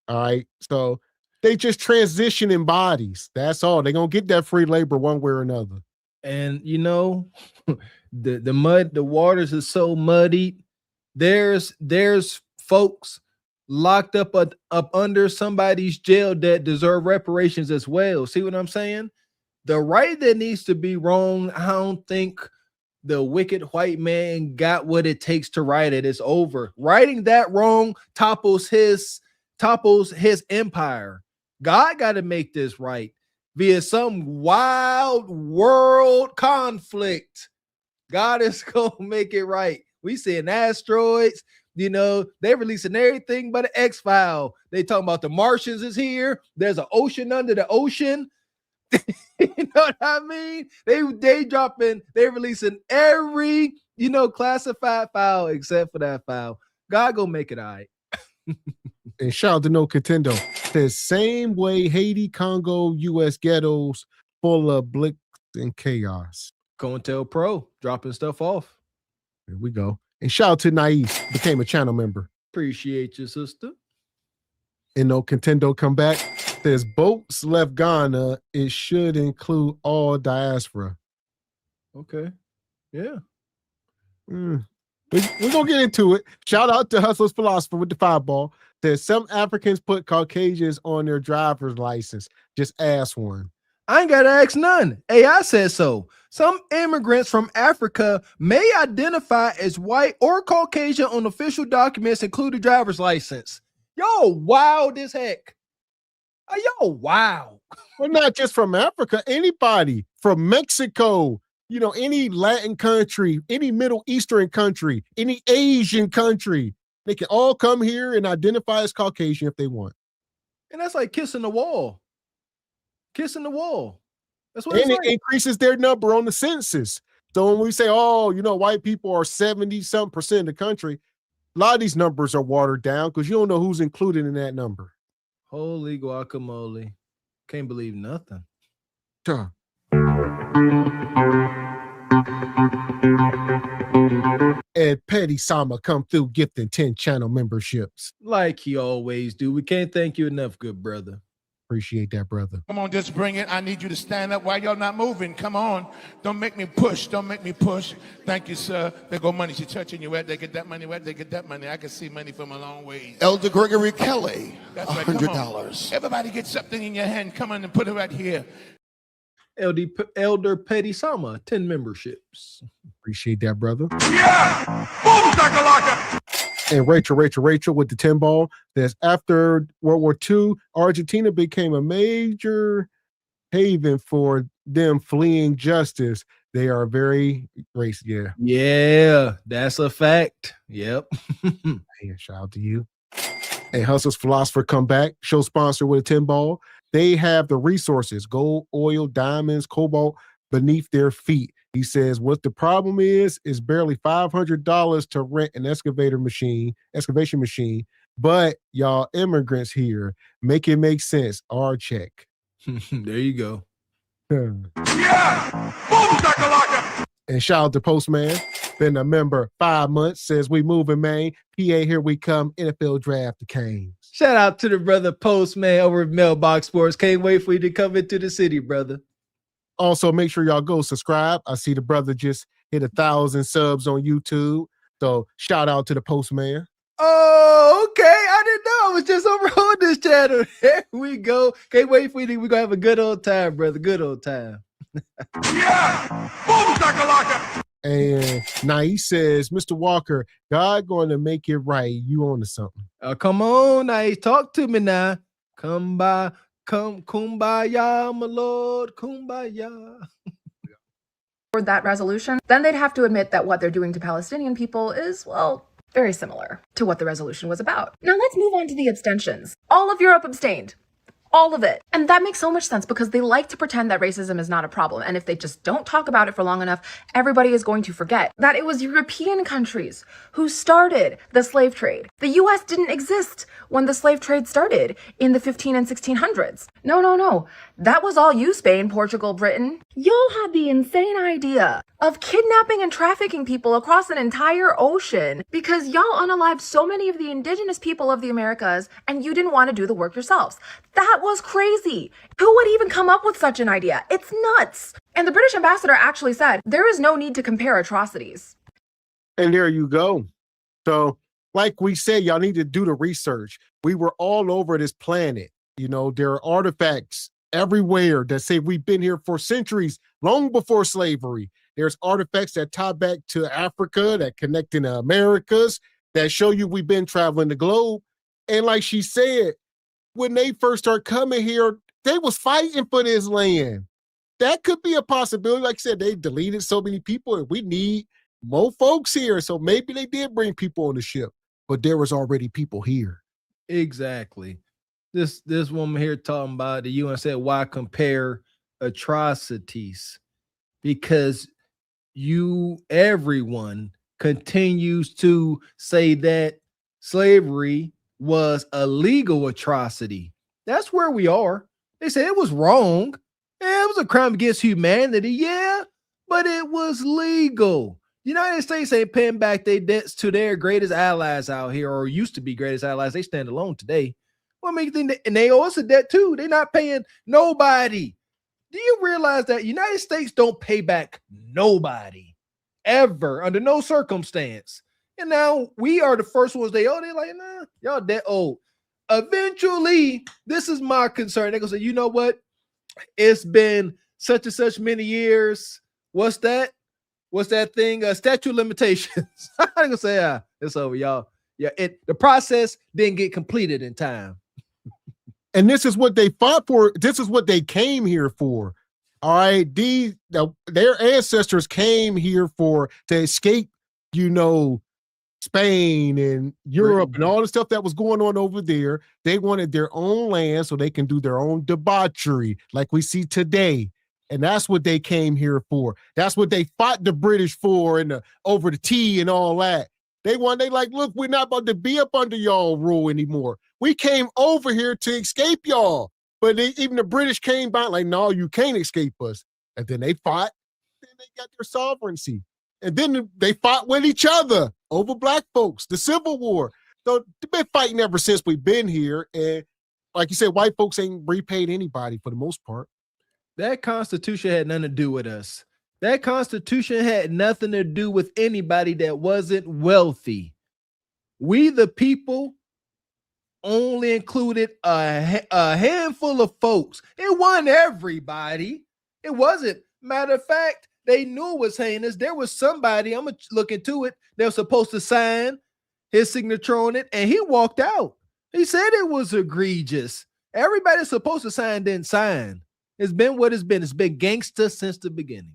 All right. So they just transitioning bodies. That's all. They're going to get that free labor one way or another.
And you know, the waters are so muddy. There's folks locked up under somebody's jail that deserve reparations as well. See what I'm saying? The right that needs to be wrong. I don't think the wicked white man got what it takes to right it. It's over. Righting that wrong topples his empire. God got to make this right via some wild world conflict. God is going to make it right. We seeing asteroids, you know, they releasing everything but an X-File. They talking about the Martians is here. There's an ocean under the ocean. You know what I mean? They releasing every, you know, classified file except for that file. God gonna make it all right.
And shout out to No Contendo. The same way Haiti, Congo, U.S. ghettos full of blitz and chaos.
COINTELPRO dropping stuff off.
There we go. And shout out to Naif, became a channel member.
Appreciate you, sister.
And No Contendo come back. Says boats left Ghana. It should include all diaspora.
Okay. Yeah.
We're going to get into it. Shout out to Hustler's Philosopher with the 5-ball. That some Africans put Caucasians on their driver's license. Just ask one.
I ain't got to ask none. AI says so. Some immigrants from Africa may identify as white or Caucasian on official documents, including driver's license. Y'all wild as heck. Are y'all wow?
Well, not just from Africa. Anybody from Mexico, you know, any Latin country, any Middle Eastern country, any Asian country, they can all come here and identify as Caucasian if they want.
And that's like kissing the wall. Kissing the wall. That's what
and
it's
it increases their number on the census. So when we say, oh, you know, white people are 70-something% of the country, a lot of these numbers are watered down because you don't know who's included in that number.
Holy guacamole. Can't believe nothing.
Huh. Ed Petty Sama come through gifting 10 channel memberships.
Like he always do. We can't thank you enough, good brother.
Appreciate that, brother.
Come on, just bring it. I need you to stand up while y'all not moving. Come on. Don't make me push. Don't make me push. Thank you, sir. There go money. She's touching you. Where they get that money? Where they get that money? I can see money from a long ways.
Elder Gregory Kelly,
That's right. Come on.
$100.
Everybody get something in your hand. Come on and put it right here.
Elder Petty Sama, 10 memberships.
Appreciate that, brother.
Yeah! Boom, shakalaka!
And Rachel with the 10 ball. That's after World War II, Argentina became a major haven for them fleeing justice. They are very racist. Yeah.
Yeah, that's a fact. Yep.
Hey, shout out to you. Hey, Hustle's Philosopher come back. Show sponsor with a 10 ball. They have the resources, gold, oil, diamonds, cobalt beneath their feet. He says, what the problem is barely $500 to rent an excavation machine. But y'all immigrants here, make it make sense. Our check.
There you go.
Yeah! Boom, shakalaka!
And shout out to Postman. Been a member 5 months. Says we moving, man. PA, here we come. NFL draft the Canes.
Shout out to the brother Postman over at Mailbox Sports. Can't wait for you to come into the city, brother.
Also, make sure y'all go subscribe. I see the brother just hit 1,000 subs on YouTube. So shout out to the Postman.
Oh, okay. I didn't know. I was just over on this channel. There we go. Can't wait for you. We're going to have a good old time, brother. Good old time.
Yeah! Boom, shakalaka!
And now he says, Mr. Walker, God going to make it right. You on to something.
Come on, now talk to me now. Come kumbaya, my lord, kumbaya.
For that resolution, then they'd have to admit that what they're doing to Palestinian people is, well, very similar to what the resolution was about. Now let's move on to the abstentions. All of Europe abstained. All of it. And that makes so much sense because they like to pretend that racism is not a problem. And if they just don't talk about it for long enough, everybody is going to forget that it was European countries who started the slave trade. The US didn't exist when the slave trade started in the 15 and 1600s. No. That was all you, Spain, Portugal, Britain. Y'all had the insane idea of kidnapping and trafficking people across an entire ocean because y'all unalived so many of the indigenous people of the Americas and you didn't want to do the work yourselves. That was crazy. Who would even come up with such an idea? It's nuts. And the British ambassador actually said, there is no need to compare atrocities.
And there you go. So like we said, y'all need to do the research. We were all over this planet. You know, there are artifacts everywhere that say we've been here for centuries, long before slavery. There's artifacts that tie back to Africa, that connect in the Americas, that show you we've been traveling the globe. And like she said, when they first start coming here, they was fighting for this land. That could be a possibility. Like I said, they deleted so many people and we need more folks here. So maybe they did bring people on the ship, but there was already people here.
Exactly. This woman here talking about the UN said, why compare atrocities? Because everyone continues to say that slavery was a legal atrocity. That's where we are. They said it was wrong. Yeah, it was a crime against humanity. Yeah, but it was legal. The United States ain't paying back their debts to their greatest allies out here, or used to be greatest allies. They stand alone today. What make you think and they owe us a debt too? They're not paying nobody. Do you realize that United States don't pay back nobody ever under no circumstance? And now we are the first ones they they're like, nah, y'all that old. Eventually, this is my concern. They're gonna say, you know what? It's been such and such many years. What's that? What's that thing? Statute of limitations. I'm gonna say, it's over, y'all. Yeah, the process didn't get completed in time.
And this is what they fought for. This is what they came here for. All right. Their ancestors came here to escape, Spain and Europe and all the stuff that was going on over there. They wanted their own land so they can do their own debauchery like we see today. And that's what they came here for. That's what they fought the British for over the tea and all that. They like, look, we're not about to be up under y'all rule anymore. We came over here to escape y'all. But even the British came back like, no, you can't escape us. And then they fought. Then they got their sovereignty. And then they fought with each other over black folks, the Civil War. So they've been fighting ever since we've been here. And like you said, white folks ain't repaid anybody for the most part.
That Constitution had nothing to do with us. That Constitution had nothing to do with anybody that wasn't wealthy. We, the people, only included a handful of folks. It wasn't everybody. It wasn't. Matter of fact, they knew it was heinous. There was somebody, I'm going to look into it, they were supposed to sign his signature on it, and he walked out. He said it was egregious. Everybody that's supposed to sign didn't sign. It's been what it's been. It's been gangster since the beginning.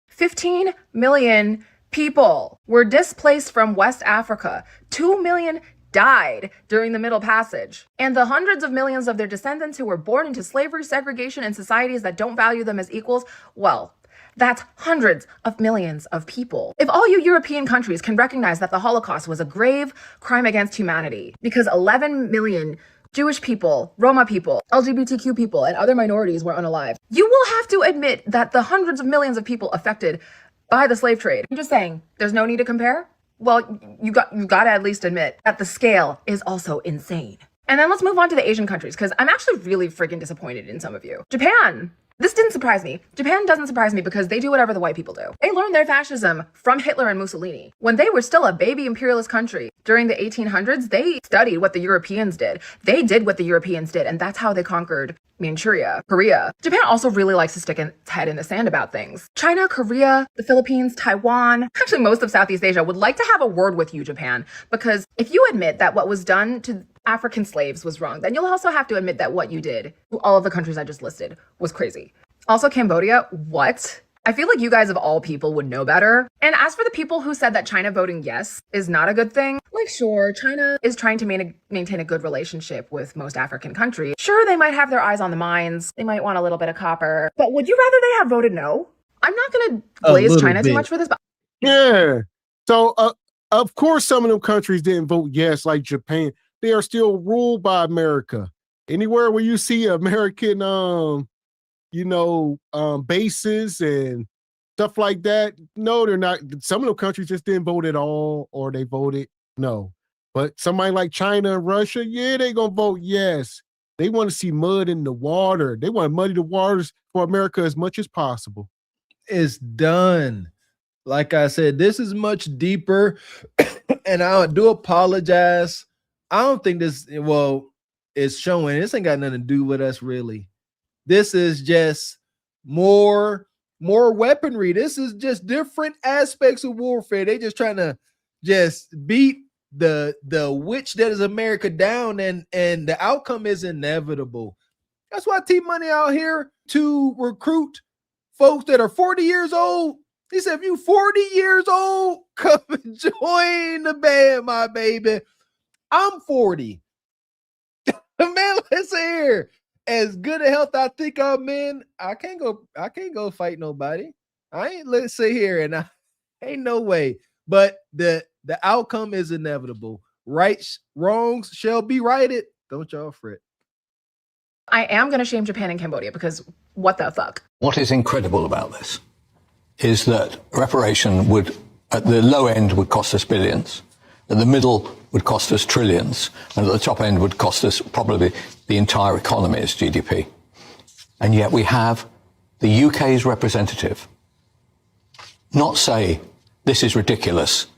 15 million people were displaced from West Africa. 2 million died during the Middle Passage. And the hundreds of millions of their descendants who were born into slavery, segregation, and societies that don't value them as equals, well, that's hundreds of millions of people. If all you European countries can recognize that the Holocaust was a grave crime against humanity, because 11 million Jewish people, Roma people, LGBTQ people, and other minorities were unalive, you will have to admit that the hundreds of millions of people affected by the slave trade. I'm just saying, there's no need to compare. Well, you got to at least admit that the scale is also insane. And then let's move on to the Asian countries, because I'm actually really freaking disappointed in some of you. Japan. This didn't surprise me. Japan doesn't surprise me because they do whatever the white people do. They learned their fascism from Hitler and Mussolini. When they were still a baby imperialist country during the 1800s, they studied what the Europeans did. They did what the Europeans did, and that's how they conquered Manchuria, Korea. Japan also really likes to stick its head in the sand about things. China, Korea, the Philippines, Taiwan, actually most of Southeast Asia would like to have a word with you, Japan, because if you admit that what was done to African slaves was wrong, then you'll also have to admit that what you did to all of the countries I just listed was crazy. Also, Cambodia, what? I feel like you guys of all people would know better. And as for the people who said that China voting yes is not a good thing, like sure, China is trying to maintain a good relationship with most African countries. Sure, they might have their eyes on the mines. They might want a little bit of copper. But would you rather they have voted no? I'm not going to glaze China too much for this, but
yeah. So, of course, some of them countries didn't vote yes, like Japan. They are still ruled by America. Anywhere where you see American, bases and stuff like that, no, they're not. Some of the countries just didn't vote at all, or they voted no. But somebody like China and Russia, yeah, they gonna vote yes. They want to see mud in the water. They want to muddy the waters for America as much as possible.
It's done. Like I said, this is much deeper, and I do apologize. I don't think this, it's showing. This ain't got nothing to do with us, really. This is just more weaponry. This is just different aspects of warfare. They just trying to just beat the witch that is America down, and the outcome is inevitable. That's why T-Money out here to recruit folks that are 40 years old. He said, if you 40 years old, come and join the band, my baby. I'm 40. Man, listen here. As good a health I think I'm in, I can't go fight nobody. Let's sit here and ain't no way. But the outcome is inevitable. Rights, wrongs shall be righted. Don't y'all fret.
I am going to shame Japan and Cambodia because what the fuck?
What is incredible about this is that reparation would, at the low end, would cost us billions. At the middle would cost us trillions, and at the top end would cost us probably the entire economy's GDP. And yet we have the UK's representative not say, this is ridiculous,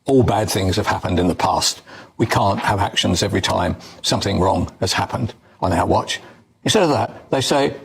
all bad things have happened in the past. We can't have actions every time something wrong has happened on our watch. Instead of that, they say,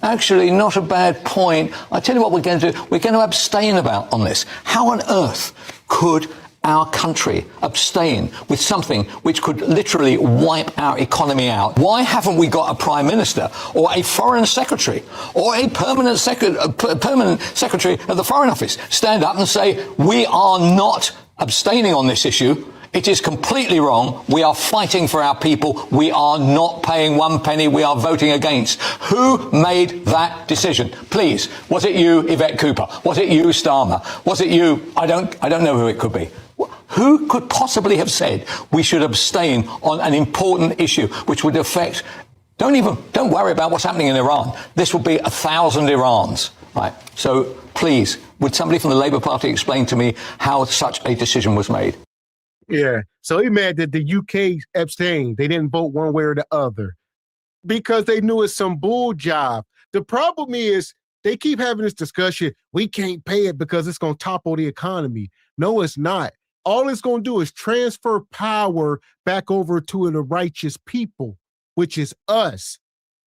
actually, not a bad point. I tell you what we're going to do. We're going to abstain on this. How on earth could our country abstain with something which could literally wipe our economy out? Why haven't we got a prime minister or a foreign secretary or a permanent secretary of the Foreign Office stand up and say, we are not abstaining on this issue? It is completely wrong. We are fighting for our people. We are not paying one penny. We are voting against. Who made that decision? Please, was it you, Yvette Cooper? Was it you, Starmer? Was it you? I don't know who it could be. Who could possibly have said we should abstain on an important issue which would affect? Don't worry about what's happening in Iran. This would be 1,000 Irans, right? So please, would somebody from the Labour Party explain to me how such a decision was made?
Yeah. So he mad that the UK abstained. They didn't vote one way or the other because they knew it's some bull job. The problem is they keep having this discussion. We can't pay it because it's going to topple the economy. No, it's not. All it's going to do is transfer power back over to the righteous people, which is us.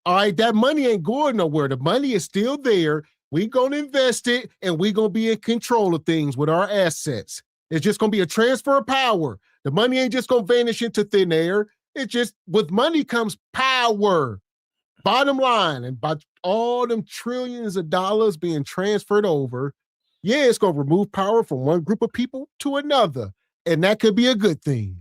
All right. That money ain't going nowhere. The money is still there. We're going to invest it and we're going to be in control of things with our assets. It's just going to be a transfer of power. The money ain't just going to vanish into thin air. It just, with money comes power. Bottom line, and by all them trillions of dollars being transferred over, yeah, it's going to remove power from one group of people to another. And that could be a good thing.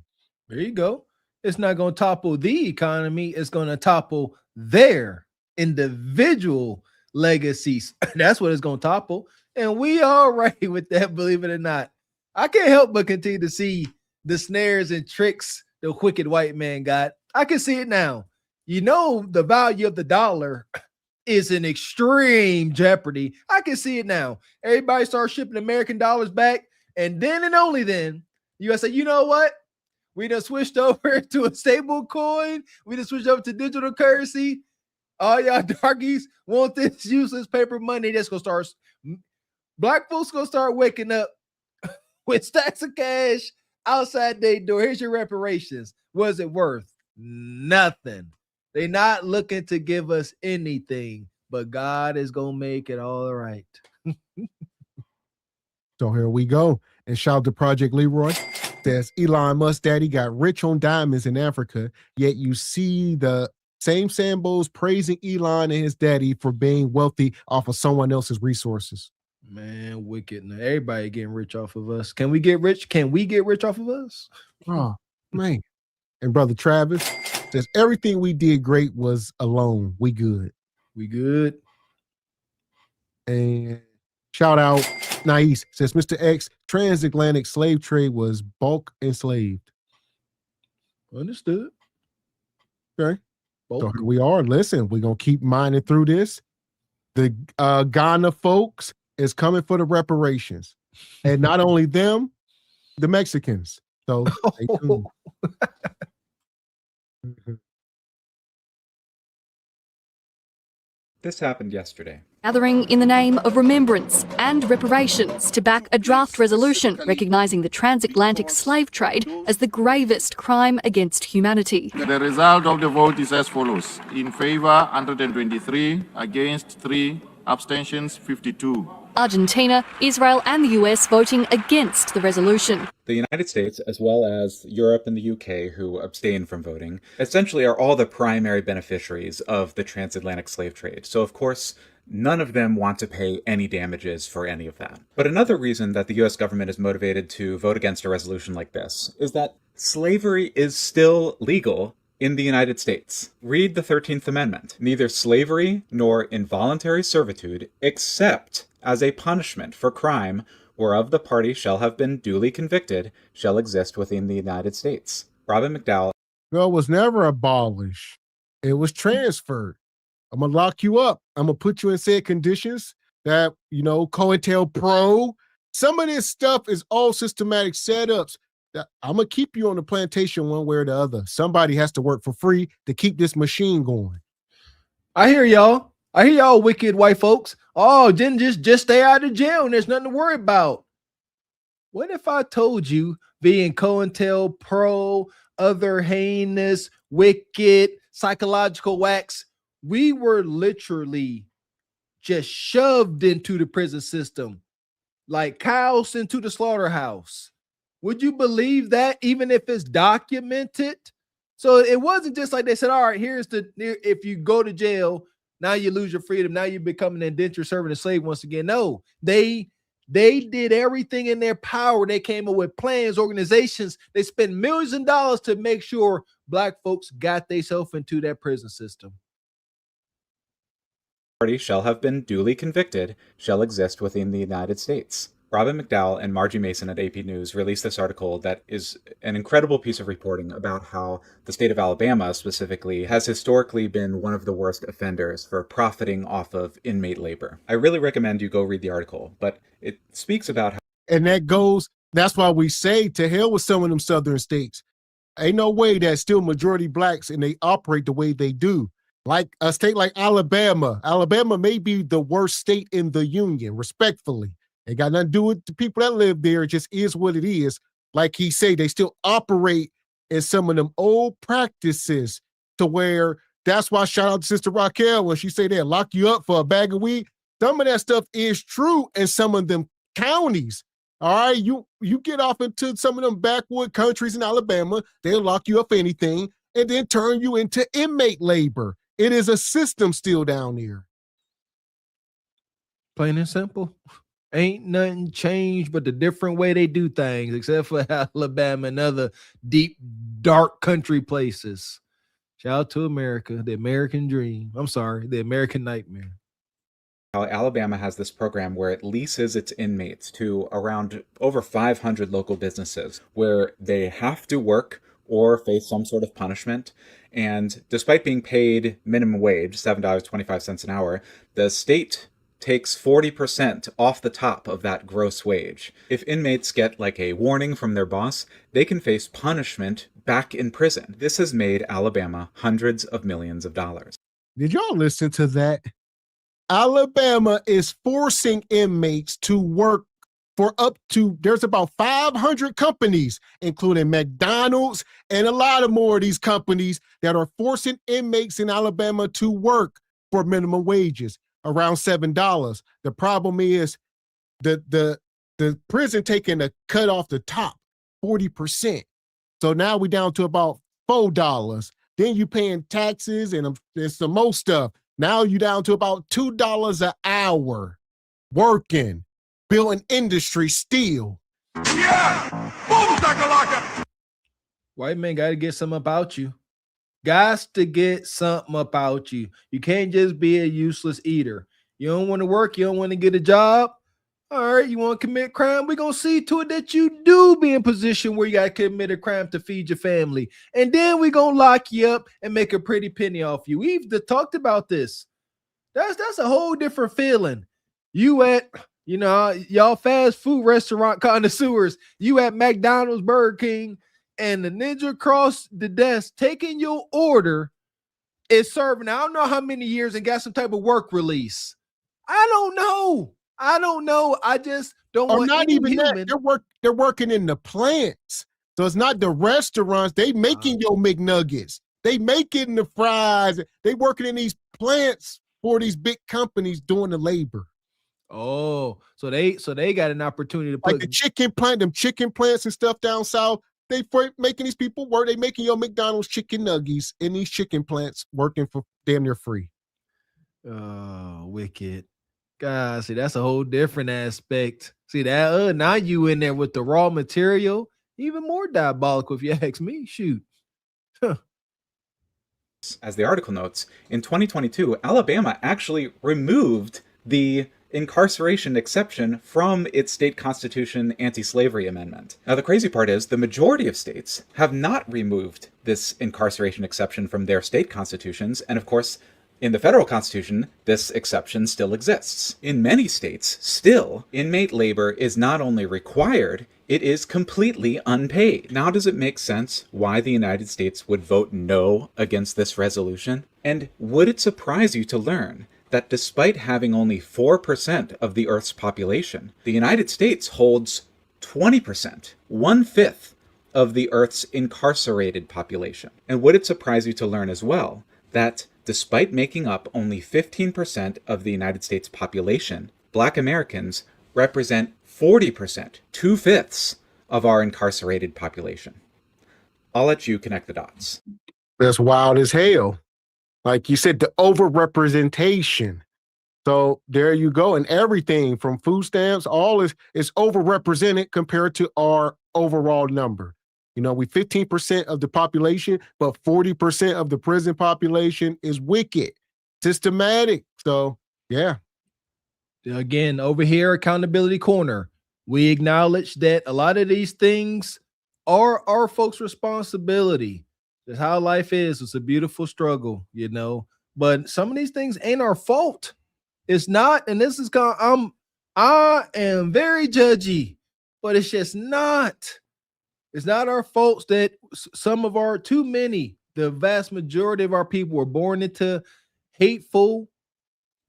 There you go. It's not going to topple the economy. It's going to topple their individual legacies. That's what it's going to topple. And we all right with that, believe it or not. I can't help but continue to see the snares and tricks the wicked white man got. I can see it now. You know, the value of the dollar is in extreme jeopardy. I can see it now. Everybody starts shipping American dollars back. And then and only then, you gotta say, you know what? We done switched over to a stable coin. We done switched over to digital currency. All y'all darkies want this useless paper money. That's gonna start. Black folks gonna start waking up with stacks of cash outside their door. Here's your reparations. Was it worth? Nothing. They're not looking to give us anything, but God is going to make it all right.
So here we go. And shout out to Project Leroy. Says Elon Musk daddy got rich on diamonds in Africa, yet you see the same Sambos praising Elon and his daddy for being wealthy off of someone else's resources.
Man, wicked. Now, everybody getting rich off of us. Can we get rich? Can we get rich off of us?
Oh, man. And Brother Travis says, everything we did great was alone. We good.
We good.
And shout out, Nais says, Mr. X, transatlantic slave trade was bulk enslaved.
Understood.
Okay. So here we are. Listen, we're going to keep mining through this. The Ghana folks is coming for the reparations. And not only them, the Mexicans. So stay tuned.
This happened yesterday.
Gathering in the name of remembrance and reparations to back a draft resolution recognising the transatlantic slave trade as the gravest crime against humanity.
The result of the vote is as follows. In favour, 123, against 3, abstentions 52.
Argentina, Israel and the US voting against the resolution.
The United States, as well as Europe and the UK, who abstain from voting, essentially are all the primary beneficiaries of the transatlantic slave trade. So, of course, none of them want to pay any damages for any of that. But another reason that the US government is motivated to vote against a resolution like this is that slavery is still legal in the United States. Read the 13th Amendment. Neither slavery nor involuntary servitude, except as a punishment for crime whereof the party shall have been duly convicted, shall exist within the United States. Robin McDowell.
Well, it was never abolished. It was transferred. I'm going to lock you up. I'm going to put you in said conditions that, you know, COINTELPRO. Some of this stuff is all systematic setups. I'm going to keep you on the plantation one way or the other. Somebody has to work for free to keep this machine going.
I hear y'all. I hear y'all wicked white folks. Oh, then just stay out of jail and there's nothing to worry about. What if I told you, being COINTELPRO, other heinous, wicked, psychological whacks, we were literally just shoved into the prison system like cows into the slaughterhouse? Would you believe that, even if it's documented? So it wasn't just like they said, all right, if you go to jail, now you lose your freedom. Now you become an indentured servant and slave once again. No, they did everything in their power. They came up with plans, organizations. They spent millions of dollars to make sure black folks got themselves into that prison system.
Party shall have been duly convicted shall exist within the United States. Robin McDowell and Margie Mason at AP News released this article that is an incredible piece of reporting about how the state of Alabama specifically has historically been one of the worst offenders for profiting off of inmate labor. I really recommend you go read the article, but it speaks about how...
And that's why we say to hell with some of them southern states. Ain't no way that still majority blacks and they operate the way they do. Like a state like Alabama. Alabama may be the worst state in the union, respectfully. It got nothing to do with the people that live there. It just is what it is. Like he say, they still operate in some of them old practices to where that's why shout out to Sister Raquel when she say they'll lock you up for a bag of weed. Some of that stuff is true in some of them counties. All right, you get off into some of them backwood countries in Alabama, they'll lock you up for anything and then turn you into inmate labor. It is a system still down there.
Plain and simple. Ain't nothing changed but the different way they do things, except for Alabama and other deep, dark country places. Shout out to America, the American dream. I'm sorry, the American nightmare.
How Alabama has this program where it leases its inmates to around over 500 local businesses where they have to work or face some sort of punishment. And despite being paid minimum wage, $7.25 an hour, the state takes 40% off the top of that gross wage. If inmates get like a warning from their boss, they can face punishment back in prison. This has made Alabama hundreds of millions of dollars.
Did y'all listen to that? Alabama is forcing inmates to work for there's about 500 companies, including McDonald's and a lot of more of these companies that are forcing inmates in Alabama to work for minimum wages, around $7. The problem is the prison taking a cut off the top, 40%. So now we down to about $4. Then you paying taxes and some more stuff. Now you down to about $2 an hour working, building industry still.
Yeah! Boom, shakalaka!
White man got to get something about you. Got to get something about you. You can't just be a useless eater. You don't want to work. You don't want to get a job. All right, you want to commit crime? We're going to see to it that you do be in position where you got to commit a crime to feed your family. And then we're going to lock you up and make a pretty penny off you. We've talked about this. That's a whole different feeling. You at, y'all fast food restaurant connoisseurs, you at McDonald's, Burger King, and the ninja across the desk taking your order is serving, I don't know how many years and got some type of work release. I don't know. I just don't want
not
any
even
human.
that. They're working in the plants. So it's not the restaurants. They making your McNuggets. They making the fries. They working in these plants for these big companies doing the labor.
Oh, so they got an opportunity to put
like the chicken plant, them chicken plants and stuff down south. They making these people work. They making your McDonald's chicken nuggets in these chicken plants working for damn near free.
Oh, wicked. God, see, that's a whole different aspect. See that? Now you in there with the raw material, even more diabolical if you ask me. Shoot. Huh.
As the article notes, in 2022, Alabama actually removed the incarceration exception from its state constitution anti-slavery amendment. Now, the crazy part is the majority of states have not removed this incarceration exception from their state constitutions, and of course, in the federal constitution, this exception still exists. In many states, still, inmate labor is not only required, it is completely unpaid. Now, does it make sense why the United States would vote no against this resolution? And would it surprise you to learn that despite having only 4% of the Earth's population, the United States holds 20%, 1/5 of the Earth's incarcerated population. And would it surprise you to learn as well that despite making up only 15% of the United States population, Black Americans represent 40%, 2/5 of our incarcerated population? I'll let you connect the dots.
That's wild as hell. Like you said, the overrepresentation. So there you go. And everything from food stamps, all is overrepresented compared to our overall number. You know, we 15% of the population, but 40% of the prison population is wicked, systematic. So yeah.
Again, over here, Accountability Corner, we acknowledge that a lot of these things are our folks' responsibility. That's how life is. It's a beautiful struggle, you know. But some of these things ain't our fault. It's not, and this is I am very judgy, but it's just not. It's not our fault that the vast majority of our people were born into hateful,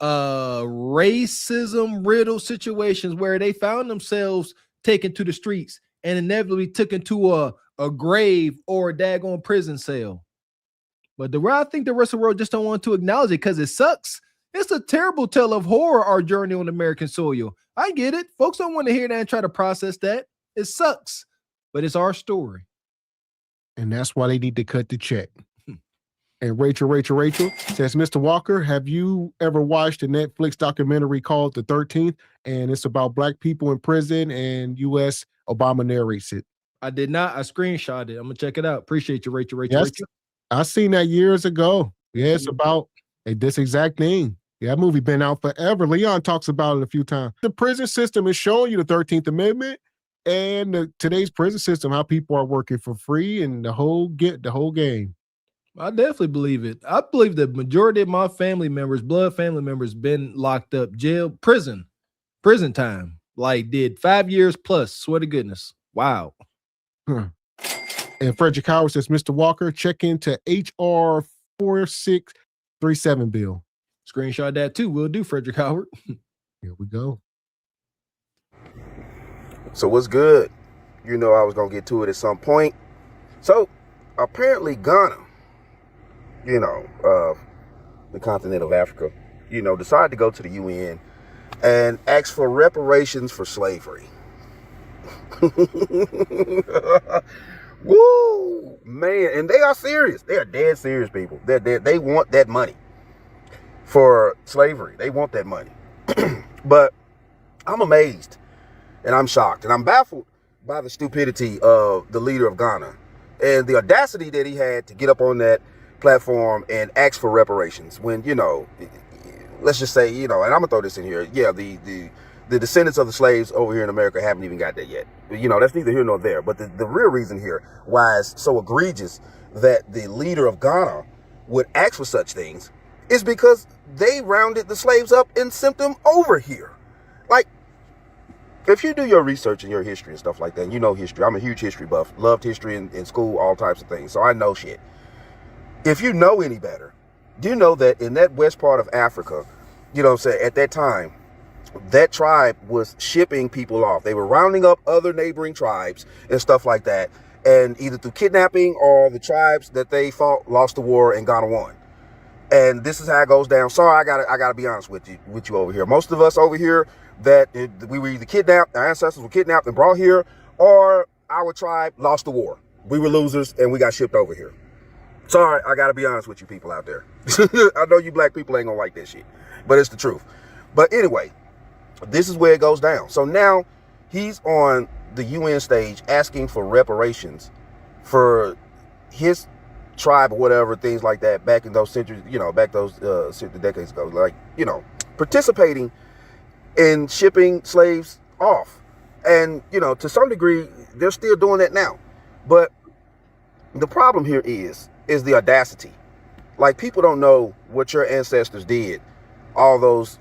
racism riddled situations where they found themselves taken to the streets and inevitably took into a grave or a daggone prison cell. But I think the rest of the world just don't want to acknowledge it because it sucks. It's a terrible tale of horror, our journey on American soil. I get it. Folks don't want to hear that and try to process that. It sucks, but it's our story.
And that's why they need to cut the check. And Rachel says, Mr. Walker, have you ever watched a Netflix documentary called The 13th? And it's about Black people in prison and U.S. Obama narrates it.
I did not. I screenshot it. I'm going to check it out. Appreciate you, Rachel.
Yes, I seen that years ago. Yeah, it's about this exact thing. Yeah, that movie been out forever. Leon talks about it a few times. The prison system is showing you the 13th Amendment and today's prison system, how people are working for free and the whole game.
I definitely believe it. I believe the majority of my family members, blood family members, been locked up, jail, prison time. Like did 5 years plus. Swear to goodness. Wow.
And Frederick Howard says, Mr. Walker, check into HR 4637 bill.
Screenshot that too. We'll do, Frederick Howard.
Here we go.
So what's good? You know I was going to get to it at some point. So apparently Ghana, the continent of Africa, decided to go to the UN and ask for reparations for slavery. Woo, man. And they are serious. They are dead serious people. They want that money for slavery. They want that money. But I'm amazed and I'm shocked and I'm baffled by the stupidity of the leader of Ghana and the audacity that he had to get up on that platform and ask for reparations when, let's just say, and I'm gonna throw this in here. Yeah, the descendants of the slaves over here in America haven't even got that yet. That's neither here nor there. But the real reason here why it's so egregious that the leader of Ghana would ask for such things is because they rounded the slaves up and sent them over here. Like, if you do your research and your history and stuff like that, and you know history, I'm a huge history buff, loved history in school, all types of things, so I know shit. If you know any better, you know that in that west part of Africa, at that time, that tribe was shipping people off. They were rounding up other neighboring tribes and stuff like that, and either through kidnapping or the tribes that they fought lost the war and Ghana won. And this is how it goes down. Sorry, I gotta be honest with you over here. Most of us over here we were either kidnapped, our ancestors were kidnapped and brought here, or our tribe lost the war. We were losers and we got shipped over here. Sorry, I gotta be honest with you people out there. I know you black people ain't gonna like that shit, but it's the truth. But anyway, this is where it goes down. So now he's on the UN stage asking for reparations for his tribe or whatever, things like that, back in those centuries, decades ago, like, participating in shipping slaves off. And, to some degree, they're still doing that now. But the problem here is the audacity. Like, people don't know what your ancestors did all those,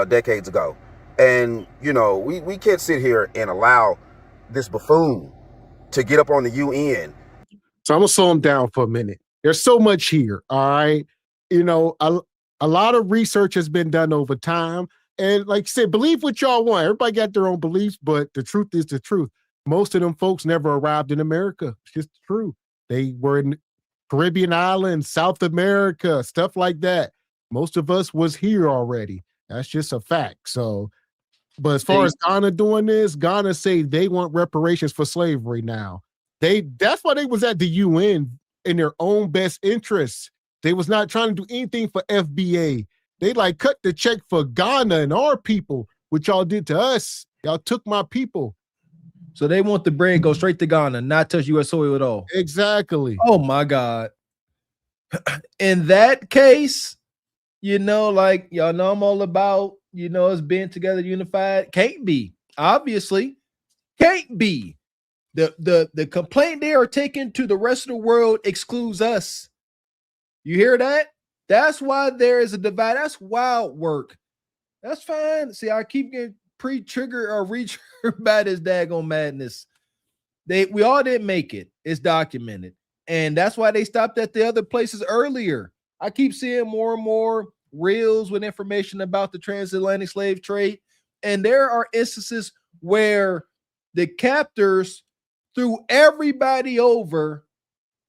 decades ago. And, we can't sit here and allow this buffoon to get up on the UN.
So I'm going to slow him down for a minute. There's so much here, all right? A lot of research has been done over time. And like I said, believe what y'all want. Everybody got their own beliefs, but the truth is the truth. Most of them folks never arrived in America. It's just the truth. They were in Caribbean islands, South America, stuff like that. Most of us was here already. That's just a fact. So, but as far as Ghana doing this, Ghana say they want reparations for slavery now. That's why they was at the UN in their own best interests. They was not trying to do anything for FBA. They like cut the check for Ghana and our people, which y'all did to us. Y'all took my people.
So they want the bread go straight to Ghana, not touch U.S. soil at all.
Exactly.
Oh my God. In that case, you know, like y'all know I'm all about, you know, us being together, unified. Can't be. Obviously, can't be. The complaint they are taking to the rest of the world excludes us. You hear that? That's why there is a divide. That's wild work. That's fine. See, I keep getting pre-triggered or re-triggered by this daggone madness. We all didn't make it. It's documented. And that's why they stopped at the other places earlier. I keep seeing more and more reels with information about the transatlantic slave trade. And there are instances where the captors threw everybody over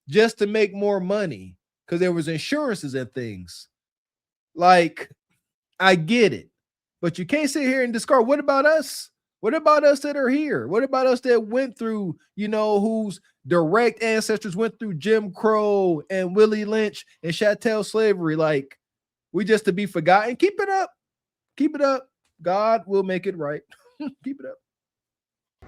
just to make more money because there was insurances and things. Like, I get it. But you can't sit here and discard. What about us? What about us that are here? What about us that went through, you know, whose direct ancestors went through Jim Crow and Willie Lynch and chattel slavery? Like, we just to be forgotten. Keep it up. Keep it up. God will make it right. Keep it up.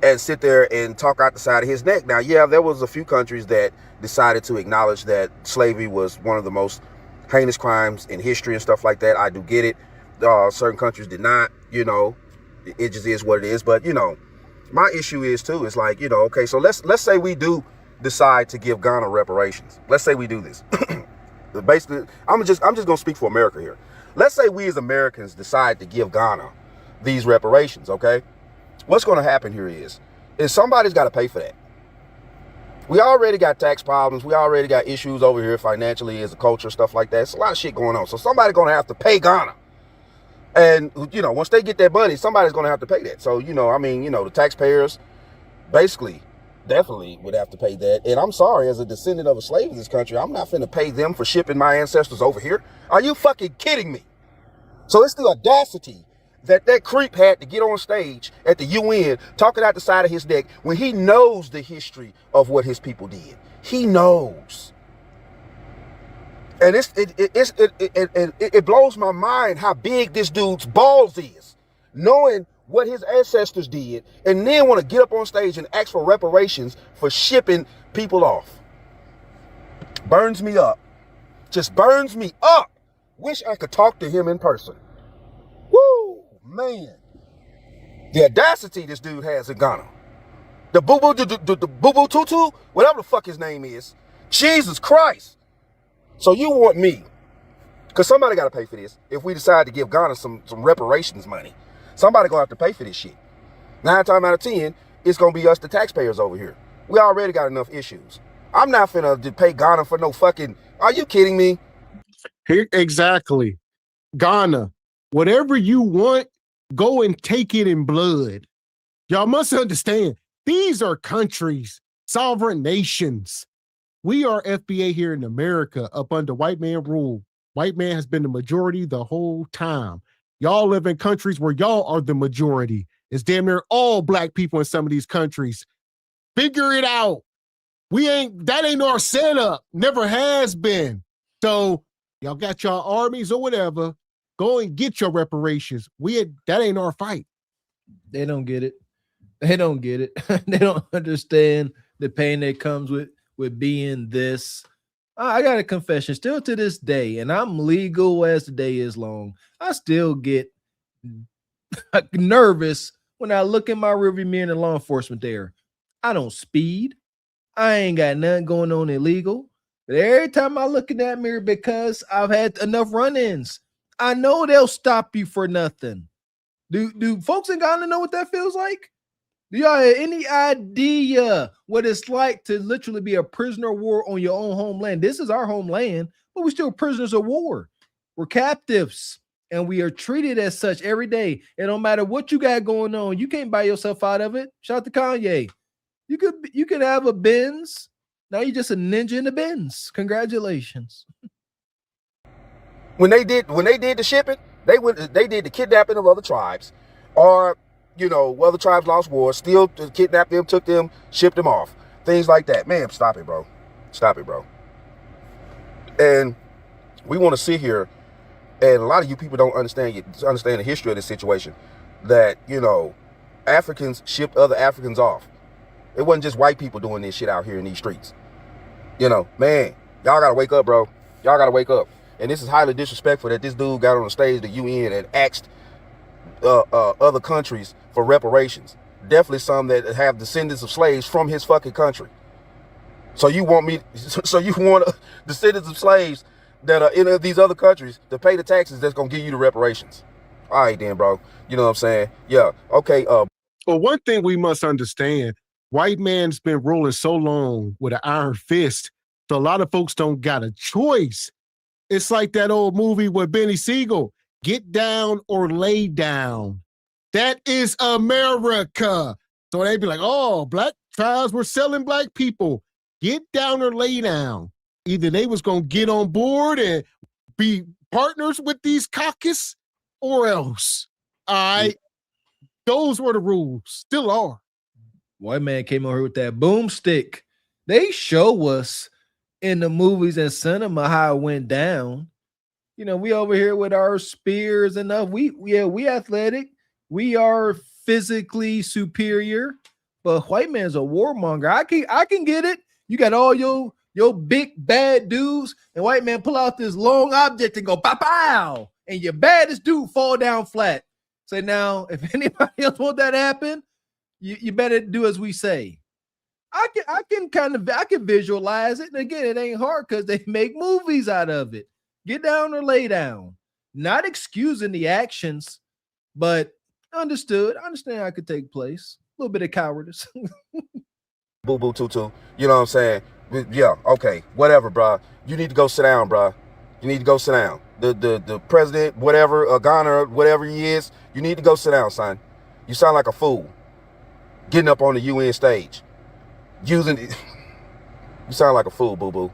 And sit there and talk out the side of his neck. Now, yeah, there was a few countries that decided to acknowledge that slavery was one of the most heinous crimes in history and stuff like that. I do get it. Certain countries did not, you know, it just is what it is. But, you know, my issue is too, is like, you know, okay, so let's say we do decide to give Ghana reparations. Let's say we do this. Basically, I'm just gonna speak for America here. Let's say we as Americans decide to give Ghana these reparations, okay? What's going to happen here is somebody's got to pay for that. We already got tax problems. We already got issues over here financially as a culture, stuff like that. It's a lot of shit going on. So somebody's going to have to pay Ghana. And, you know, once they get that money, somebody's going to have to pay that. So, you know, I mean, you know, the taxpayers basically definitely would have to pay that. And I'm sorry, as a descendant of a slave in this country, I'm not finna pay them for shipping my ancestors over here. Are you fucking kidding me? So it's the audacity that creep had to get on stage at the UN talking out the side of his neck when he knows the history of what his people did. He knows. And it blows my mind how big this dude's balls is, knowing what his ancestors did, and then want to get up on stage and ask for reparations for shipping people off. Burns me up. Just burns me up. Wish I could talk to him in person. Woo, man. The audacity this dude has in Ghana. The boo-boo tutu, whatever the fuck his name is. Jesus Christ. So you want me, because somebody got to pay for this. If we decide to give Ghana some reparations money, somebody going to have to pay for this shit. 9 times out of 10, it's going to be us, the taxpayers over here. We already got enough issues. I'm not finna pay Ghana for no fucking, are you kidding me?
Here, exactly. Ghana, whatever you want, go and take it in blood. Y'all must understand, these are countries, sovereign nations. We are FBA here in America up under white man rule. White man has been the majority the whole time. Y'all live in countries where y'all are the majority. It's damn near all black people in some of these countries. Figure it out. That ain't our setup. Never has been. So y'all got your armies or whatever. Go and get your reparations. That ain't our fight.
They don't get it. They don't get it. They don't understand the pain that comes with being this. I got a confession still to this day, and I'm legal as the day is long. I still get nervous when I look in my rearview mirror and law enforcement there. I don't speed. I ain't got nothing going on illegal. But every time I look in that mirror, because I've had enough run-ins, I know they'll stop you for nothing. Do folks in Ghana know what that feels like? Do y'all have any idea what it's like to literally be a prisoner of war on your own homeland? This is our homeland, but we're still prisoners of war. We're captives. and we are treated as such every day. It don't matter what you got going on. You can't buy yourself out of it. Shout out to Kanye. You could have a Benz. Now you're just a ninja in the Benz. Congratulations.
When they did the shipping, they did the kidnapping of other tribes, or other tribes lost war, still kidnapped them, took them, shipped them off, things like that. Man, stop it, bro. Stop it, bro. And we want to sit here, and a lot of you people don't understand the history of this situation. That Africans shipped other Africans off. It wasn't just white people doing this shit out here in these streets. Man, y'all gotta wake up, bro. Y'all gotta wake up. And this is highly disrespectful that this dude got on the stage, the UN, and asked other countries for reparations. Definitely some that have descendants of slaves from his fucking country. So you want descendants of slaves that are in these other countries to pay the taxes that's gonna give you the reparations. All right then, bro. You know what I'm saying? Yeah. Okay.
Well, one thing we must understand, white man's been ruling so long with an iron fist, so a lot of folks don't got a choice. It's like that old movie with Benny Siegel, Get Down or Lay Down. That is America. So they be like, oh, black tribes were selling black people. Get down or lay down. Either they was going to get on board and be partners with these caucus or else. All right. Those were the rules. Still are.
White man came over here with that boomstick. They show us in the movies and cinema how it went down. We over here with our spears and stuff. We athletic. We are physically superior. But white man's a warmonger. I can get it. You got all your big bad dudes, and white man pull out this long object and go pow pow, and your baddest dude fall down flat. Say now, if anybody else want that to happen, you better do as we say. I can visualize it. And again, it ain't hard because they make movies out of it. Get down or lay down. Not excusing the actions, but understood. I understand how it could take place. A little bit of cowardice.
Boo boo tutu. You know what I'm saying? Yeah, okay. Whatever, bro. You need to go sit down, bro. You need to go sit down. The president, whatever, Ghana, whatever he is, you need to go sit down, son. You sound like a fool. Getting up on the UN stage. You sound like a fool, boo-boo.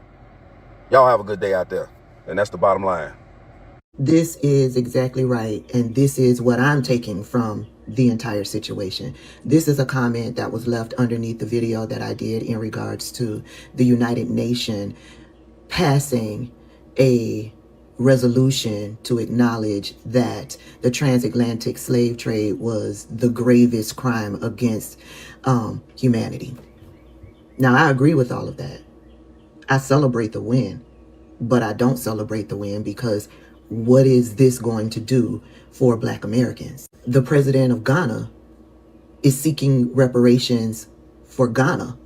Y'all have a good day out there. And that's the bottom line.
This is exactly right. And this is what I'm taking from the entire situation. This is a comment that was left underneath the video that I did in regards to the United Nations passing a resolution to acknowledge that the transatlantic slave trade was the gravest crime against humanity. Now, I agree with all of that. I celebrate the win, but I don't celebrate the win because what is this going to do for Black Americans? The president of Ghana is seeking reparations for Ghana.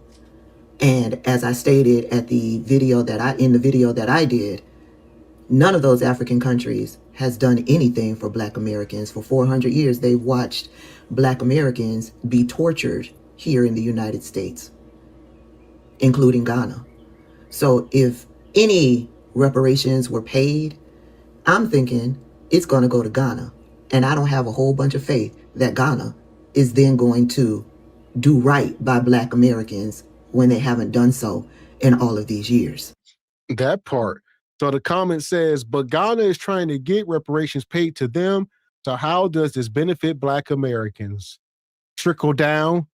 And as I stated in the video that I did, none of those African countries has done anything for Black Americans. For 400 years, they've watched Black Americans be tortured here in the United States, including Ghana. So if any reparations were paid, I'm thinking it's going to go to Ghana. And I don't have a whole bunch of faith that Ghana is then going to do right by Black Americans when they haven't done so in all of these years.
That part. So the comment says, but Ghana is trying to get reparations paid to them. So how does this benefit Black Americans? Trickle down.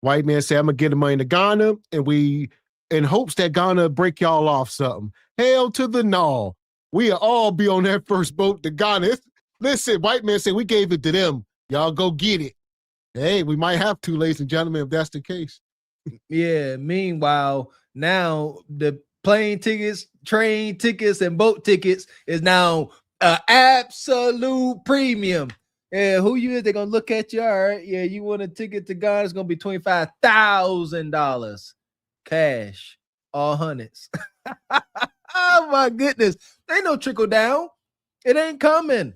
White man say, I'm going to get the money to Ghana, and we in hopes that Ghana break y'all off something. Hell to the no. We'll all be on that first boat to Ghana. Listen, white man say, we gave it to them. Y'all go get it. Hey, we might have to, ladies and gentlemen, if that's the case.
Yeah, meanwhile, now the plane tickets, train tickets, and boat tickets is now absolute premium. Yeah, who you is? They're gonna look at you. All right, yeah, you want a ticket to Ghana? It's gonna be $25,000 cash, all hundreds. Oh my goodness, ain't no trickle down. It ain't coming.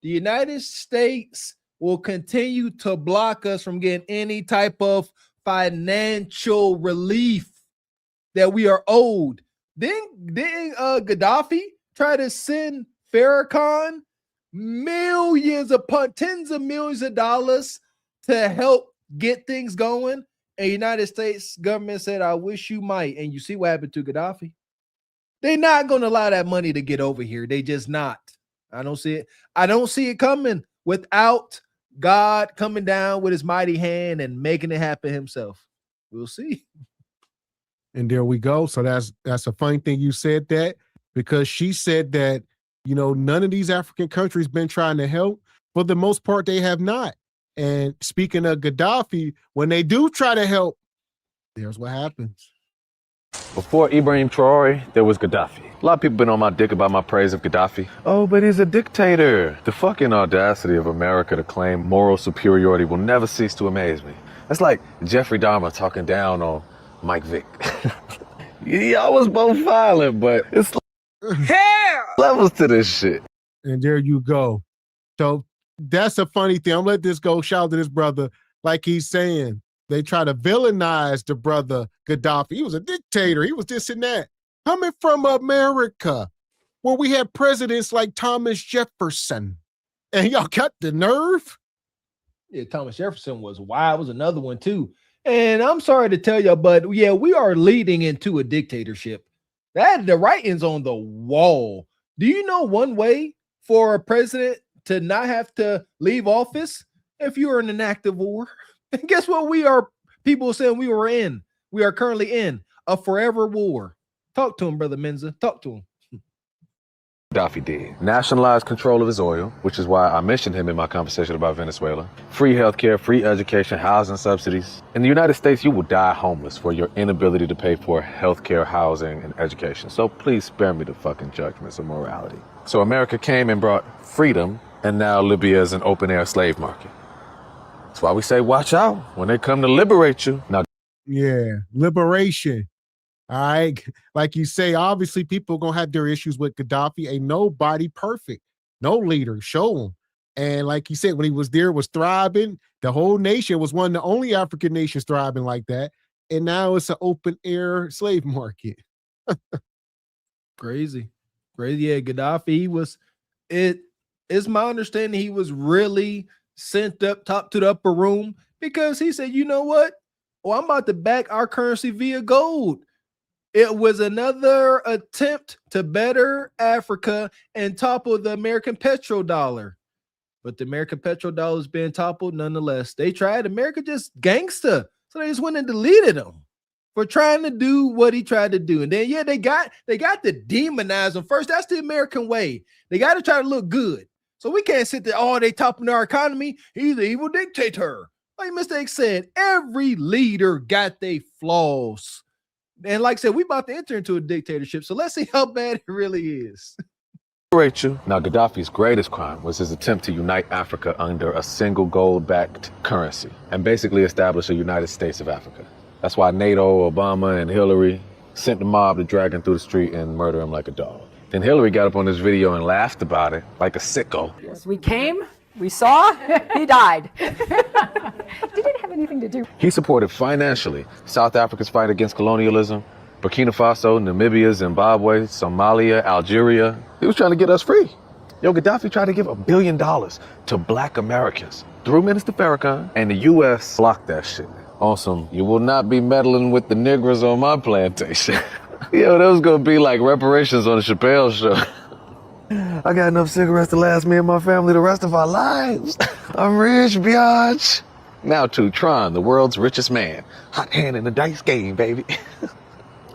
The United States will continue to block us from getting any type of financial relief that we are owed. Then Gaddafi try to send Farrakhan millions upon tens of millions of dollars to help get things going. And the United States government said, I wish you might. And you see what happened to Gaddafi. They're not going to allow that money to get over here. They just not. I don't see it. I don't see it coming without God coming down with his mighty hand and making it happen himself. We'll see.
And there we go. So that's a funny thing you said that, because she said that, you know, none of these African countries been trying to help. For the most part, they have not. And speaking of Gaddafi, when they do try to help, there's what happens.
Before Ibrahim Traore, there was Gaddafi. A lot of people been on my dick about my praise of Gaddafi. Oh, but he's a dictator. The fucking audacity of America to claim moral superiority will never cease to amaze me. That's like Jeffrey Dahmer talking down on Mike Vick. Y'all was both violent, but it's levels to this shit.
And there you go. So that's a funny thing. I'm gonna let this go. Shout out to this brother. Like he's saying, they try to villainize the brother Gaddafi. He was a dictator. He was this and that. Coming from America, where we had presidents like Thomas Jefferson. And y'all got the nerve?
Yeah, Thomas Jefferson was wild. Was another one too. And I'm sorry to tell you, but yeah, we are leading into a dictatorship. That the writing's on the wall. Do you know one way for a president to not have to leave office? If you're in an active war? And guess what? People saying we are currently in a forever war. Talk to him, Brother Menza. Talk to him.
Gaddafi did. Nationalized control of his oil, which is why I mentioned him in my conversation about Venezuela. Free healthcare, free education, housing subsidies. In the United States, you will die homeless for your inability to pay for healthcare, housing, and education. So please spare me the fucking judgments of morality. So America came and brought freedom, and now Libya is an open-air slave market. That's why we say, watch out when they come to liberate you. Now,
yeah, liberation. All right. Like you say, obviously people are going to have their issues with Gaddafi. Ain't nobody perfect. No leader. Show them. And like you said, when he was there, was thriving. The whole nation was one of the only African nations thriving like that. And now it's an open air slave market.
Crazy. Yeah, Gaddafi it's my understanding he was really sent up top to the upper room because he said, you know what? Well, I'm about to back our currency via gold. It was another attempt to better Africa and topple the American petrodollar. But the American petrodollar is being toppled nonetheless. They tried. America just gangsta. So they just went and deleted him for trying to do what he tried to do. And then, yeah, they got to demonize him first. That's the American way. They got to try to look good. So we can't sit there, oh, they toppling our economy. He's an evil dictator. Like Mr. X said, every leader got their flaws. And like I said, we about to enter into a dictatorship. So let's see how bad it really is.
liberate you. Now, Gaddafi's greatest crime was his attempt to unite Africa under a single gold-backed currency and basically establish a United States of Africa. That's why NATO, Obama, and Hillary sent the mob to drag him through the street and murder him like a dog. Then Hillary got up on this video and laughed about it like a sicko.
Yes, we came, we saw, he died. Did it have anything to do?
He supported financially South Africa's fight against colonialism, Burkina Faso, Namibia, Zimbabwe, Somalia, Algeria. He was trying to get us free. Yo, Gaddafi tried to give $1 billion to black Americans through Minister Farrakhan, and the U.S. blocked that shit. Awesome. You will not be meddling with the niggers on my plantation. Yo, that was gonna be like reparations on the Chappelle show. I got enough cigarettes to last me and my family the rest of our lives. I'm rich, biatch. Now to Tron, the world's richest man. Hot hand in the dice game, baby.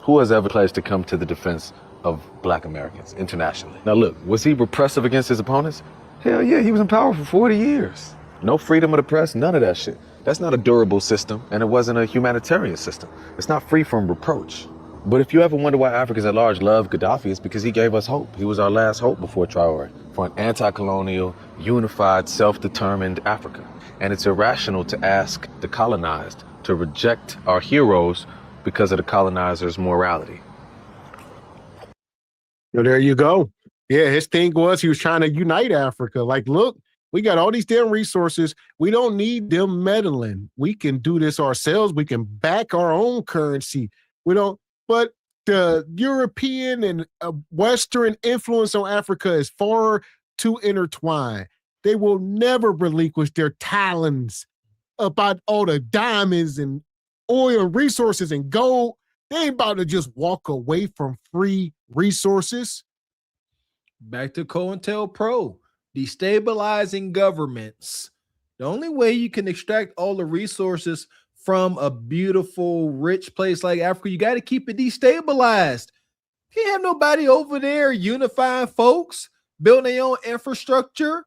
Who has ever pledged to come to the defense of black Americans internationally? Now look, was he repressive against his opponents? Hell yeah, he was in power for 40 years. No freedom of the press, none of that shit. That's not a durable system, and it wasn't a humanitarian system. It's not free from reproach. But if you ever wonder why Africans at large love Gaddafi, it's because he gave us hope. He was our last hope before Traore for an anti-colonial, unified, self-determined Africa. And it's irrational to ask the colonized to reject our heroes because of the colonizers' morality.
Well, there you go. Yeah, his thing was he was trying to unite Africa. Like, look, we got all these damn resources. We don't need them meddling. We can do this ourselves. We can back our own currency. We don't. But the European and Western influence on Africa is far too intertwined. They will never relinquish their talons about all the diamonds and oil resources and gold. They ain't about to just walk away from free resources.
Back to COINTELPRO, destabilizing governments. The only way you can extract all the resources from a beautiful, rich place like Africa, you got to keep it destabilized. You can't have nobody over there unifying folks, building their own infrastructure,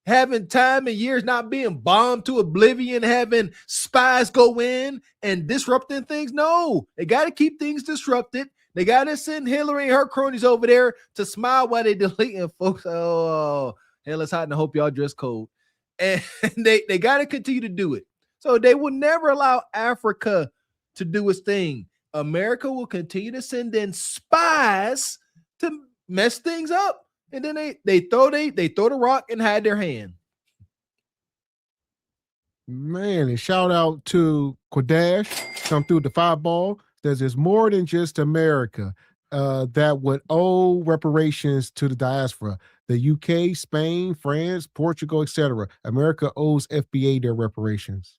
having time and years not being bombed to oblivion, having spies go in and disrupting things. No, they got to keep things disrupted. They got to send Hillary and her cronies over there to smile while they deleting folks. Oh, hell, it's hot and I hope y'all dress cold. And they got to continue to do it. So they will never allow Africa to do its thing. America will continue to send in spies to mess things up. And then they throw the rock and hide their hand.
Man, and shout out to Quadash, come through the 5-ball. Says it's more than just America that would owe reparations to the diaspora. The UK, Spain, France, Portugal, etc. America owes FBA their reparations.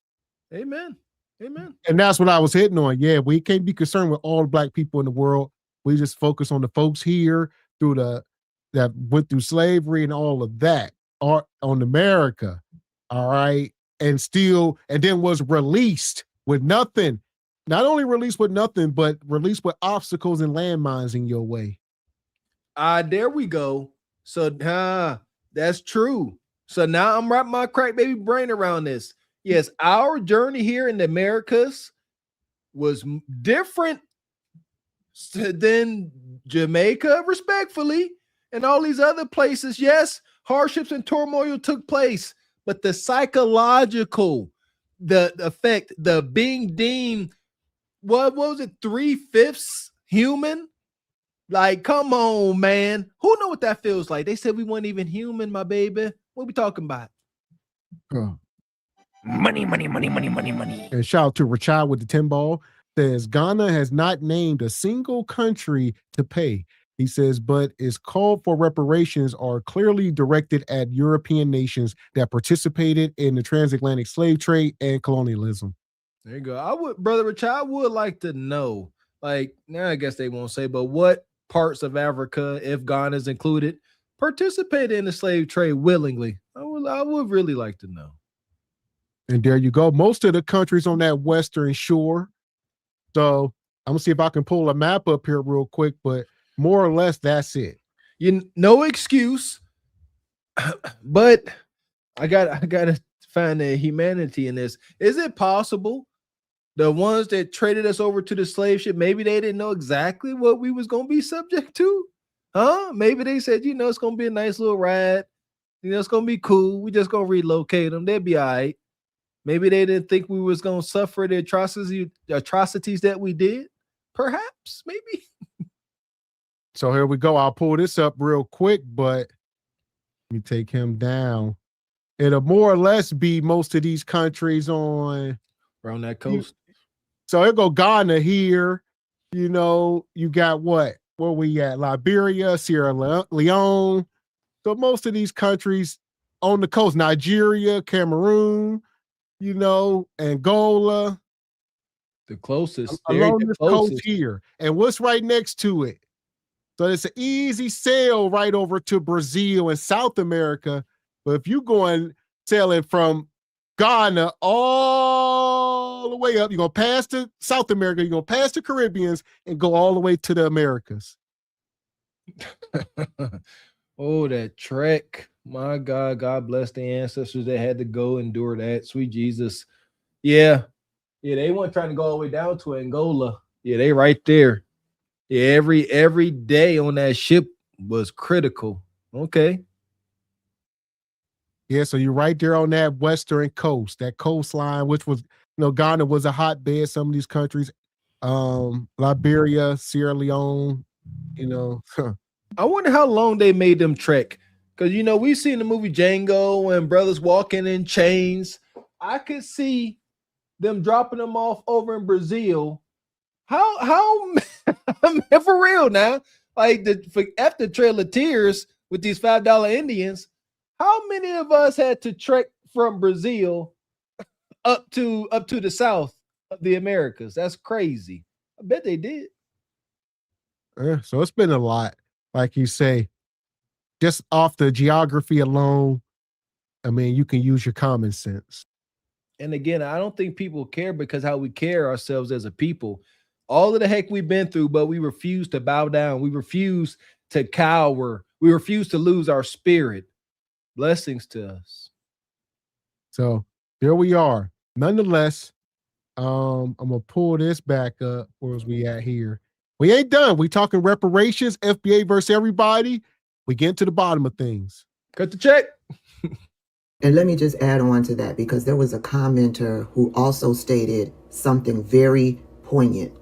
Amen. Amen.
And that's what I was hitting on. Yeah, we can't be concerned with all black people in the world. We just focus on the folks here that went through slavery and all of that on America. All right. And then was released with nothing. Not only released with nothing, but released with obstacles and landmines in your way.
There we go. So that's true. So now I'm wrapping my crack baby brain around this. Yes, our journey here in the Americas was different than Jamaica, respectfully, and all these other places. Yes, hardships and turmoil took place, but the psychological, the effect, the being deemed, what was it, 3/5 human? Like, come on, man. Who know what that feels like? They said we weren't even human, my baby. What we talking about? Money.
And shout out to Rachad with the 10-ball. Says Ghana has not named a single country to pay. He says, but its call for reparations are clearly directed at European nations that participated in the transatlantic slave trade and colonialism.
There you go. Brother Rachad, I would like to know, like, now I guess they won't say, but what parts of Africa, if Ghana's included, participated in the slave trade willingly? I would really like to know.
And there you go. Most of the countries on that western shore. So I'm gonna see if I can pull a map up here real quick, but more or less that's it.
No excuse, but I gotta find the humanity in this. Is it possible the ones that traded us over to the slave ship, maybe they didn't know exactly what we was gonna be subject to? Huh? Maybe they said, it's gonna be a nice little ride. It's gonna be cool. We just gonna relocate them. They'll be all right. Maybe they didn't think we was going to suffer the atrocities that we did. Perhaps, maybe.
So here we go. I'll pull this up real quick, but let me take him down. It'll more or less be most of these countries around
that coast.
So it'll go Ghana here. You got what? Where we at? Liberia, Sierra Leone. So most of these countries on the coast, Nigeria, Cameroon, Angola,
the closest
along this coast here. And what's right next to it? So it's an easy sail right over to Brazil and South America. But if you're going sailing from Ghana all the way up, you're going to pass to South America, you're going to pass the Caribbeans and go all the way to the Americas.
Oh, that trek. My God, God bless the ancestors that had to go endure that. Sweet Jesus. Yeah, they weren't trying to go all the way down to Angola. Yeah, they right there. Yeah, every day on that ship was critical. Okay.
Yeah, so you're right there on that western coast, that coastline, which was, Ghana was a hotbed, some of these countries, Liberia, Sierra Leone,
I wonder how long they made them trek. Because, we've seen the movie Django and brothers walking in chains. I could see them dropping them off over in Brazil. How for real now? Like after Trail of Tears, with these $5 Indians, how many of us had to trek from Brazil up to the south of the Americas? That's crazy. I bet they did.
So it's been a lot, like you say, just off the geography alone. I mean, you can use your common sense.
And again, I don't think people care because how we care ourselves as a people. All of the heck we've been through, but we refuse to bow down. We refuse to cower. We refuse to lose our spirit. Blessings to us.
So there we are. Nonetheless, I'm gonna pull this back up. Where's we at here? We ain't done. We talking reparations, FBA versus everybody. We get to the bottom of things.
Cut the check.
And let me just add on to that, because there was a commenter who also stated something very poignant.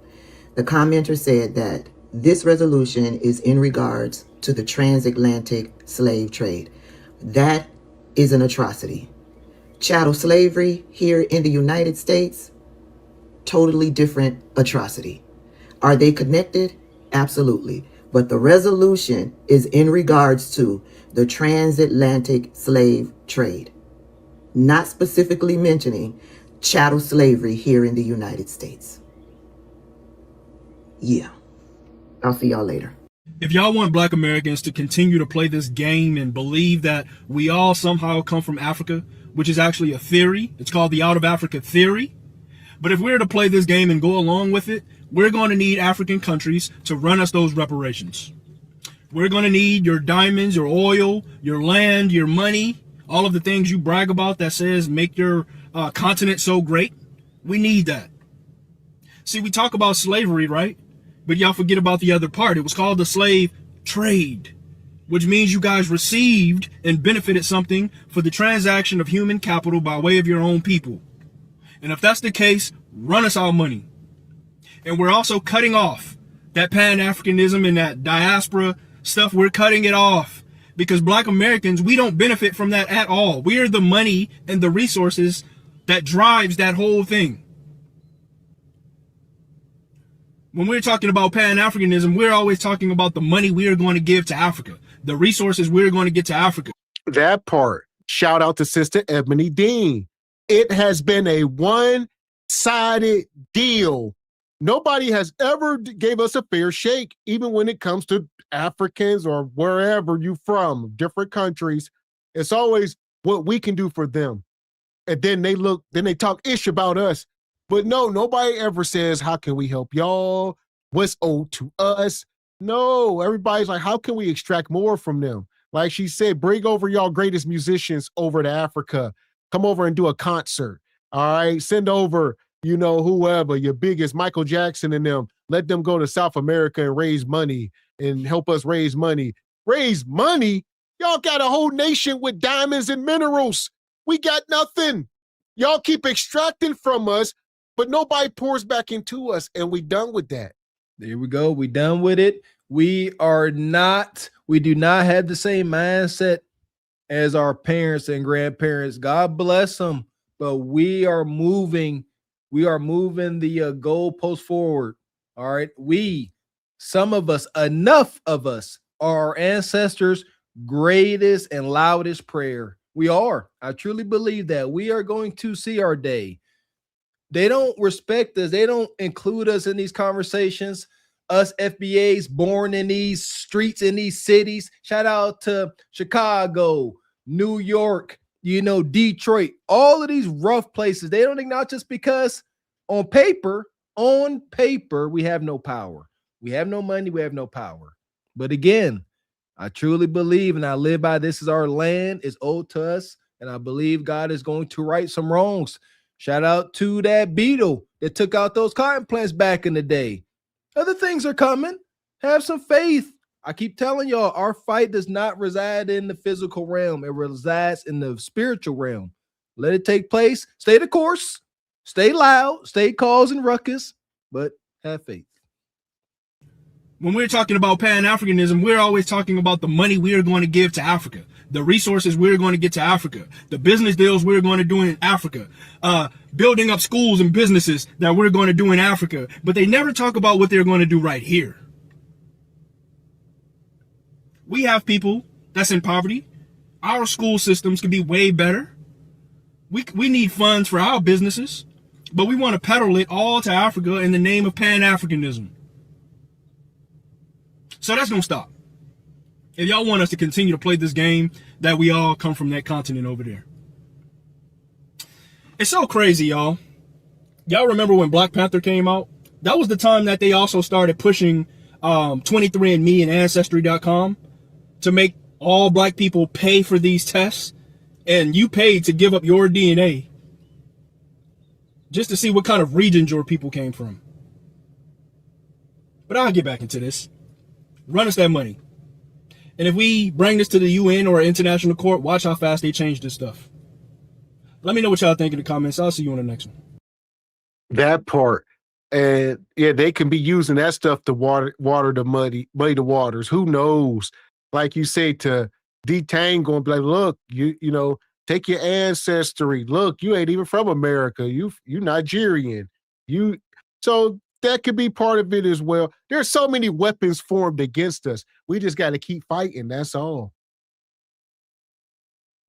The commenter said that this resolution is in regards to the transatlantic slave trade. That is an atrocity. Chattel slavery here in the United States, totally different atrocity. Are they connected? Absolutely. But the resolution is in regards to the transatlantic slave trade, not specifically mentioning chattel slavery here in the United States. Yeah. I'll see y'all later.
If y'all want Black Americans to continue to play this game and believe that we all somehow come from Africa, which is actually a theory, it's called the Out of Africa theory. But if we're to play this game and go along with it, we're going to need African countries to run us those reparations. We're going to need your diamonds, your oil, your land, your money, all of the things you brag about that says make your continent so great. We need that. See, we talk about slavery, right? But y'all forget about the other part. It was called the slave trade, which means you guys received and benefited something for the transaction of human capital by way of your own people. And if that's the case, run us our money. And we're also cutting off that Pan-Africanism and that diaspora stuff. We're cutting it off because Black Americans, we don't benefit from that at all. We are the money and the resources that drives that whole thing. When we're talking about Pan-Africanism, we're always talking about the money we are going to give to Africa, the resources we're going to get to Africa.
That part. Shout out to Sister Ebony Dean. It has been a one-sided deal. Nobody has ever gave us a fair shake, even when it comes to Africans or wherever you from, different countries. It's always what we can do for them. And then they talk ish about us. But no, nobody ever says, how can we help y'all? What's owed to us? No, everybody's like, how can we extract more from them? Like she said, bring over y'all greatest musicians over to Africa. Come over and do a concert. All right, send over, whoever, your biggest Michael Jackson and them. Let them go to South America and raise money and help us raise money. Raise money? Y'all got a whole nation with diamonds and minerals. We got nothing. Y'all keep extracting from us, but nobody pours back into us, and we done with that.
There we go. We done with it. We do not have the same mindset as our parents and grandparents. God bless them. But we are moving the goalpost forward. All right. Some of us, enough of us, are our ancestors' greatest and loudest prayer. We are. I truly believe that we are going to see our day. They don't respect us. They don't include us in these conversations. Us FBAs born in these streets, in these cities. Shout out to Chicago, New York, Detroit, all of these rough places. They don't acknowledge just because on paper, we have no power. We have no money. We have no power. But again, I truly believe and I live by this is our land. It's owed to us. And I believe God is going to right some wrongs. Shout out to that beetle that took out those cotton plants back in the day. Other things are coming. Have some faith. I keep telling y'all, our fight does not reside in the physical realm. It resides in the spiritual realm. Let it take place. Stay the course. Stay loud. Stay causing ruckus. But have faith.
When we're talking about Pan-Africanism, we're always talking about the money we are going to give to Africa, the resources we're going to get to Africa, the business deals we're going to do in Africa, building up schools and businesses that we're going to do in Africa. But they never talk about what they're going to do right here. We have people that's in poverty. Our school systems can be way better. We need funds for our businesses, but we want to peddle it all to Africa in the name of Pan-Africanism. So that's going to stop. If y'all want us to continue to play this game that we all come from that continent over there. It's so crazy, y'all. Y'all remember when Black Panther came out? That was the time that they also started pushing 23andMe and Ancestry.com to make all black people pay for these tests. And you paid to give up your DNA just to see what kind of regions your people came from. But I'll get back into this. Run us that money. And if we bring this to the UN or international court, watch how fast they change this stuff. Let me know what y'all think in the comments. I'll see you on the next one.
That part. And yeah, they can be using that stuff to water the muddy the waters. Who knows? Like you say, to detangle and be like, look, you know, take your ancestry. Look, you ain't even from America. You Nigerian. So that could be part of it as well. There's so many weapons formed against us. We just got to keep fighting. That's all.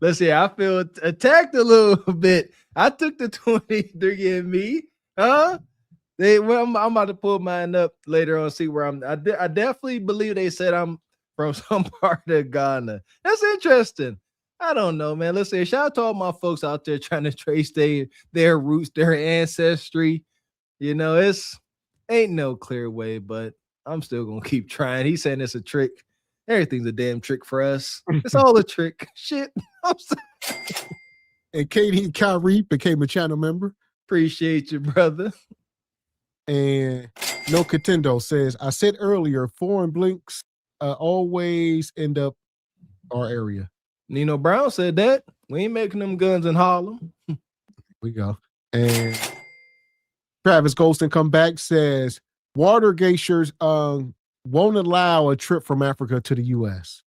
Let's see. I feel attacked a little bit. I took the 23andMe. Huh? I'm about to pull mine up later on, see where I definitely believe they said I'm from some part of Ghana. That's interesting. I don't know, man. Let's say shout out to all my folks out there trying to trace their roots, their ancestry. You know, ain't no clear way, but I'm still gonna keep trying. He's saying it's a trick. Everything's a damn trick for us. It's all a trick. Shit.
And Katie and Kyrie became a channel member.
Appreciate you, brother.
And No Contendo says, I said earlier, foreign blinks always end up our area.
Nino Brown said that. We ain't making them guns in Harlem.
We go. And Travis Golston come back, says, water glaciers won't allow a trip from Africa to the U.S.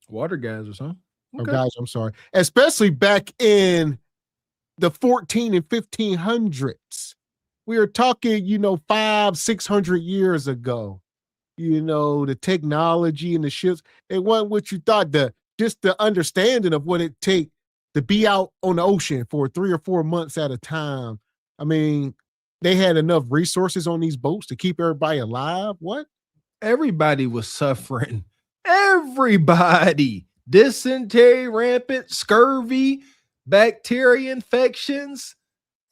Water geysers, huh?
Okay. Oh, guys, I'm sorry. Especially back in the 14 and 1500s. We are talking, 500-600 years ago. The technology and the ships. It wasn't what you thought. Just the understanding of what it takes to be out on the ocean for 3 or 4 months at a time. I mean, they had enough resources on these boats to keep everybody alive. What?
Everybody was suffering. Everybody. Dysentery, rampant, scurvy, bacteria infections.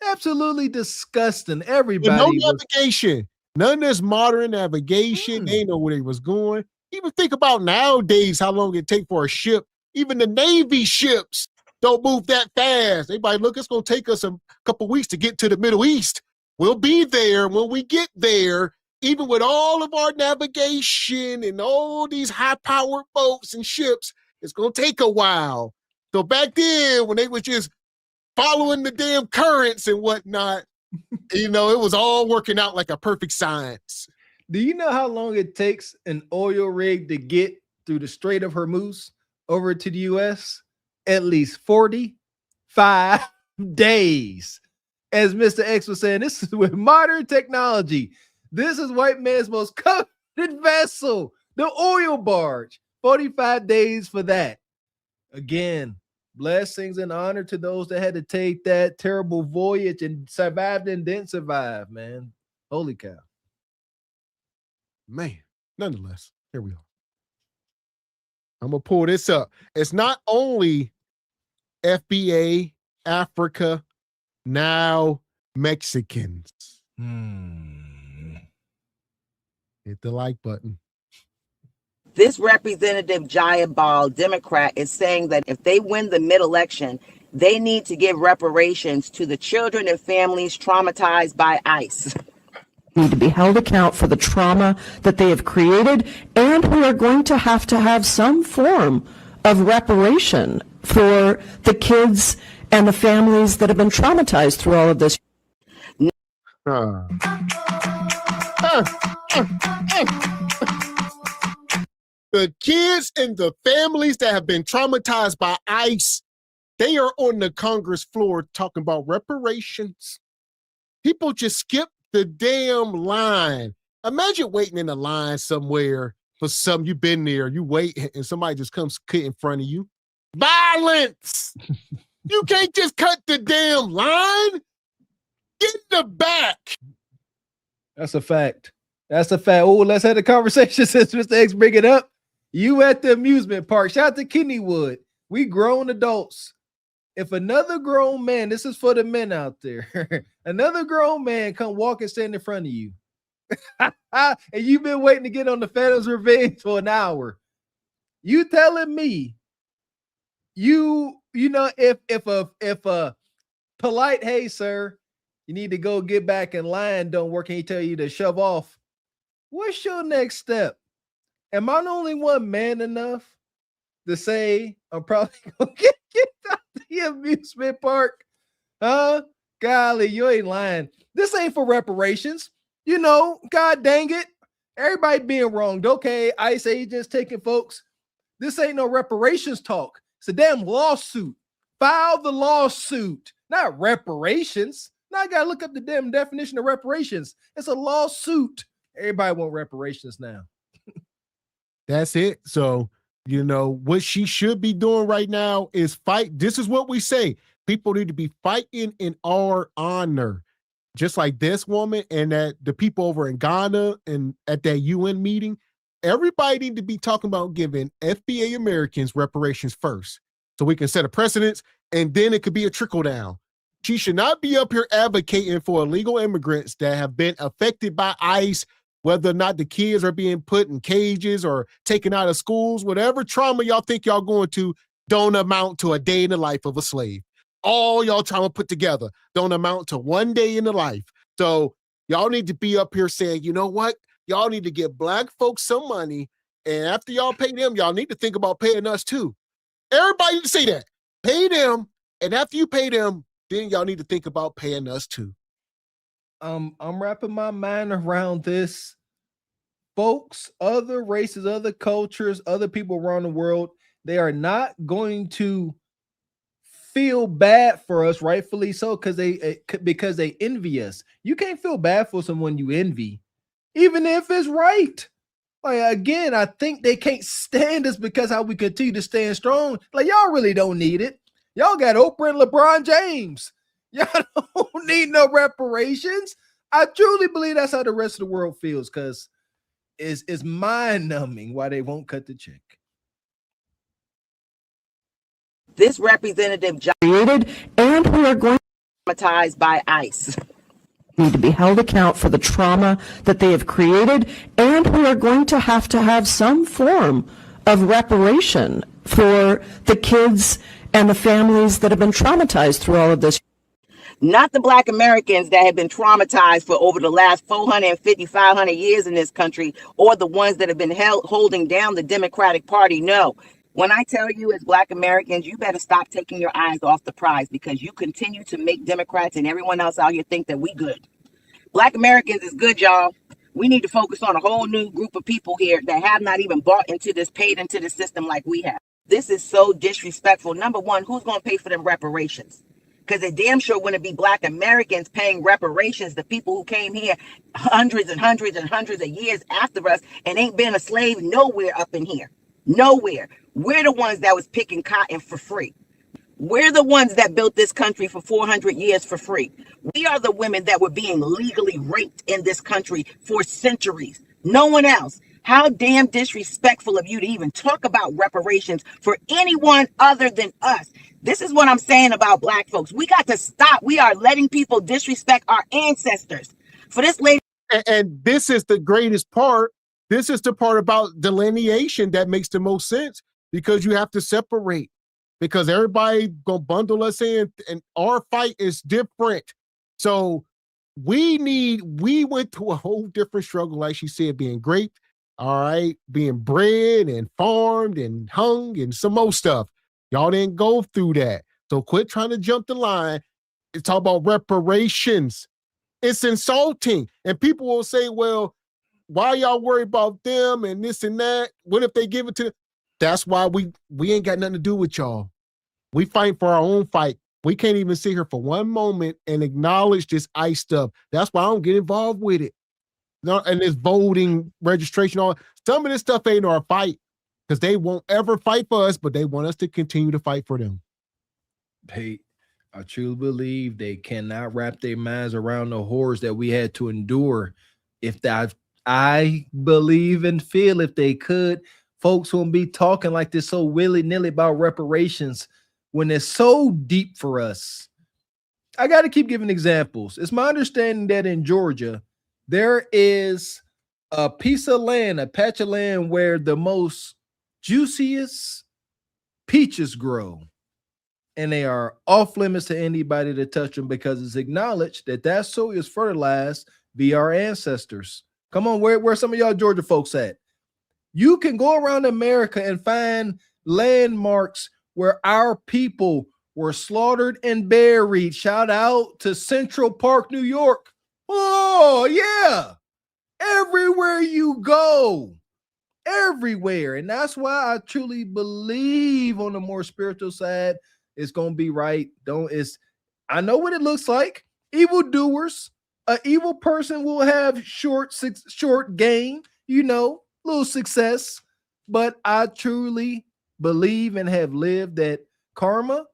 Absolutely disgusting. Everybody.
No navigation. None of this modern navigation. They know where they was going. Even think about nowadays how long it take for a ship. Even the Navy ships don't move that fast. Everybody, look, it's going to take us a couple weeks to get to the Middle East. We'll be there when we get there. Even with all of our navigation and all these high-powered boats and ships, it's going to take a while. So back then, when they was just following the damn currents and whatnot, it was all working out like a perfect science.
Do you know how long it takes an oil rig to get through the Strait of Hormuz over to the U.S.? At least 45 days. As Mr. X was saying, this is with modern technology. This is white man's most coveted vessel, the oil barge. 45 days for that. Again, blessings and honor to those that had to take that terrible voyage and survived and didn't survive, man. Holy cow.
Man, nonetheless, here we are. I'm going to pull this up. It's not only FBA, Africa, now Mexicans. Hit the like button.
This Representative Jayabal Democrat is saying that if they win the mid-election, they need to give reparations to the children and families traumatized by ICE.
Need to be held account for the trauma that they have created, and we are going to have some form of reparation for the kids and the families that have been traumatized through all of this.
The kids and the families that have been traumatized by ICE, they are on the Congress floor talking about reparations. People just skip the damn line. Imagine waiting in a line somewhere for something. You've been there, you wait, and somebody just comes cut in front of you. Violence! You can't just cut the damn line. Get in the back.
That's a fact. That's a fact. Oh, let's have the conversation since Mr. X bring it up. You at the amusement park. Shout out to Kennywood. We grown adults. If another grown man, this is for the men out there, another grown man come walk and stand in front of you, and you've been waiting to get on the Phantom's Revenge for an hour, you telling me you know if a polite, hey sir, you need to go get back in line, don't work, and he tell you to shove off, what's your next step? Am I the only one man enough to say I'm probably gonna get out the amusement park? Huh? Golly, you ain't lying. This ain't for reparations. You know, God dang it. Everybody being wronged. Okay, ICE agents taking folks. This ain't no reparations talk. It's a damn lawsuit. File the lawsuit, not reparations. Now I gotta look up the damn definition of reparations. It's a lawsuit. Everybody want reparations now.
That's it. So, you know, what she should be doing right now is fight. This is what we say. People need to be fighting in our honor. Just like this woman and that the people over in Ghana and at that UN meeting, everybody need to be talking about giving FBA Americans reparations first so we can set a precedence, and then it could be a trickle down. She should not be up here advocating for illegal immigrants that have been affected by ICE, whether or not the kids are being put in cages or taken out of schools. Whatever trauma y'all think y'all going to don't amount to a day in the life of a slave. All y'all trauma put together don't amount to one day in the life. So y'all need to be up here saying, you know what? Y'all need to give black folks some money, and after y'all pay them, y'all need to think about paying us too. Everybody need to say that. Pay them, and after you pay them, then y'all need to think about paying us too.
I'm wrapping my mind around this. Folks, other races, other cultures, other people around the world, they are not going to feel bad for us, rightfully so, because they envy us. You can't feel bad for someone you envy, even if it's right. Like, again, I think they can't stand us because how we continue to stand strong. Like, y'all really don't need it. Y'all got Oprah and LeBron James. Y'all don't need no reparations. I truly believe that's how the rest of the world feels, because it's mind-numbing why they won't cut the check.
This representative
created and who are going
traumatized by ICE
need to be held account for the trauma that they have created and who are going to have some form of reparation for the kids and the families that have been traumatized through all of this.
Not the Black Americans that have been traumatized for over the last 450, 500 years in this country, or the ones that have been holding down the Democratic Party. No. When I tell you as Black Americans, you better stop taking your eyes off the prize, because you continue to make Democrats and everyone else out here think that we good. Black Americans is good, y'all. We need to focus on a whole new group of people here that have not even bought into this, paid into the system like we have. This is so disrespectful. Number one, who's going to pay for them reparations? Because it damn sure wouldn't be Black Americans paying reparations, the people who came here hundreds and hundreds and hundreds of years after us and ain't been a slave nowhere up in here. Nowhere. We're the ones that was picking cotton for free. We're the ones that built this country for 400 years for free. We are the women that were being legally raped in this country for centuries. No one else. How damn disrespectful of you to even talk about reparations for anyone other than us. This is what I'm saying about Black folks. We got to stop. We are letting people disrespect our ancestors. For this lady.
And this is the greatest part. This is the part about delineation that makes the most sense, because you have to separate, because everybody gonna bundle us in, and our fight is different. So we went through a whole different struggle, like she said, being raped, all right, being bred and farmed and hung and some more stuff. Y'all didn't go through that. So quit trying to jump the line. It's all about reparations. It's insulting. And people will say, well, why y'all worry about them and this and that? What if they give it to? That's why we ain't got nothing to do with y'all. We fight for our own fight. We can't even sit here for one moment and acknowledge this ICE stuff. That's why I don't get involved with it. No, and this voting registration, all some of this stuff ain't our fight because they won't ever fight for us, but they want us to continue to fight for them.
I truly believe they cannot wrap their minds around the horrors that we had to endure. If that, I believe and feel if they could, folks won't be talking like this so willy-nilly about reparations when it's so deep for us. I got to keep giving examples. It's my understanding that in Georgia, there is a piece of land, a patch of land where the most juiciest peaches grow. And they are off limits to anybody to touch them because it's acknowledged that that soil is fertilized via our ancestors. Come on, where some of y'all Georgia folks at? You can go around America and find landmarks where our people were slaughtered and buried. Shout out to Central Park, New York. Oh, yeah. Everywhere you go. Everywhere. And that's why I truly believe on the more spiritual side, it's going to be right. I know what it looks like. Evildoers. An evil person will have short gain, little success. But I truly believe and have lived that karma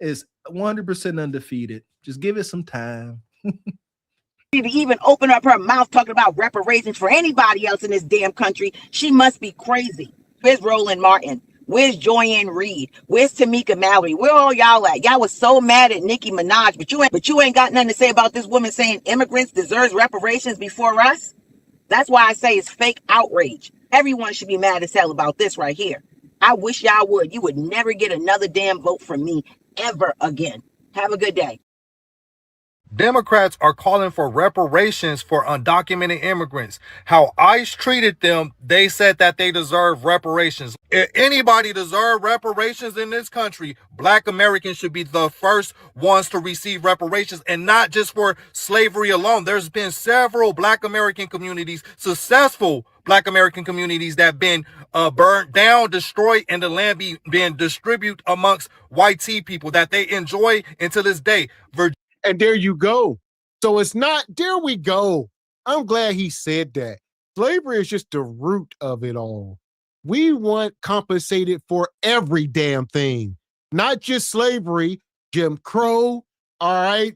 is 100% undefeated. Just give it some time.
To even open up her mouth talking about reparations for anybody else in this damn country, she must be crazy. Where's Roland Martin? Where's Joyanne Reed? Where's Tamika Mallory? Where all y'all at? Y'all was so mad at Nicki Minaj, but you ain't got nothing to say about this woman saying immigrants deserve reparations before us. That's why I say it's fake outrage. Everyone should be mad as hell about this right here. I wish y'all would. You would never get another damn vote from me ever again. Have a good day.
Democrats are calling for reparations for undocumented immigrants. How ICE treated them, they said that they deserve reparations. If anybody deserves reparations in this country, Black Americans should be the first ones to receive reparations, and not just for slavery alone. There's been several Black American communities, successful Black American communities that have been burned down, destroyed, and the land being distributed amongst white tea people that they enjoy until this day.
And there you go. So it's not, there we go. I'm glad he said that. Slavery is just the root of it all. We want compensated for every damn thing, not just slavery, Jim Crow, all right,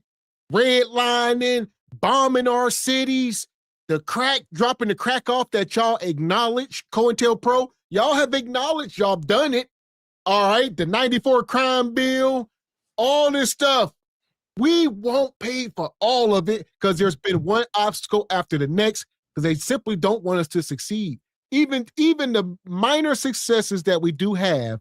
redlining, bombing our cities, the crack, dropping the crack off that y'all acknowledge, COINTELPRO, y'all have acknowledged y'all done it, all right, the 94 crime bill, all this stuff. We won't pay for all of it because there's been one obstacle after the next because they simply don't want us to succeed. Even the minor successes that we do have,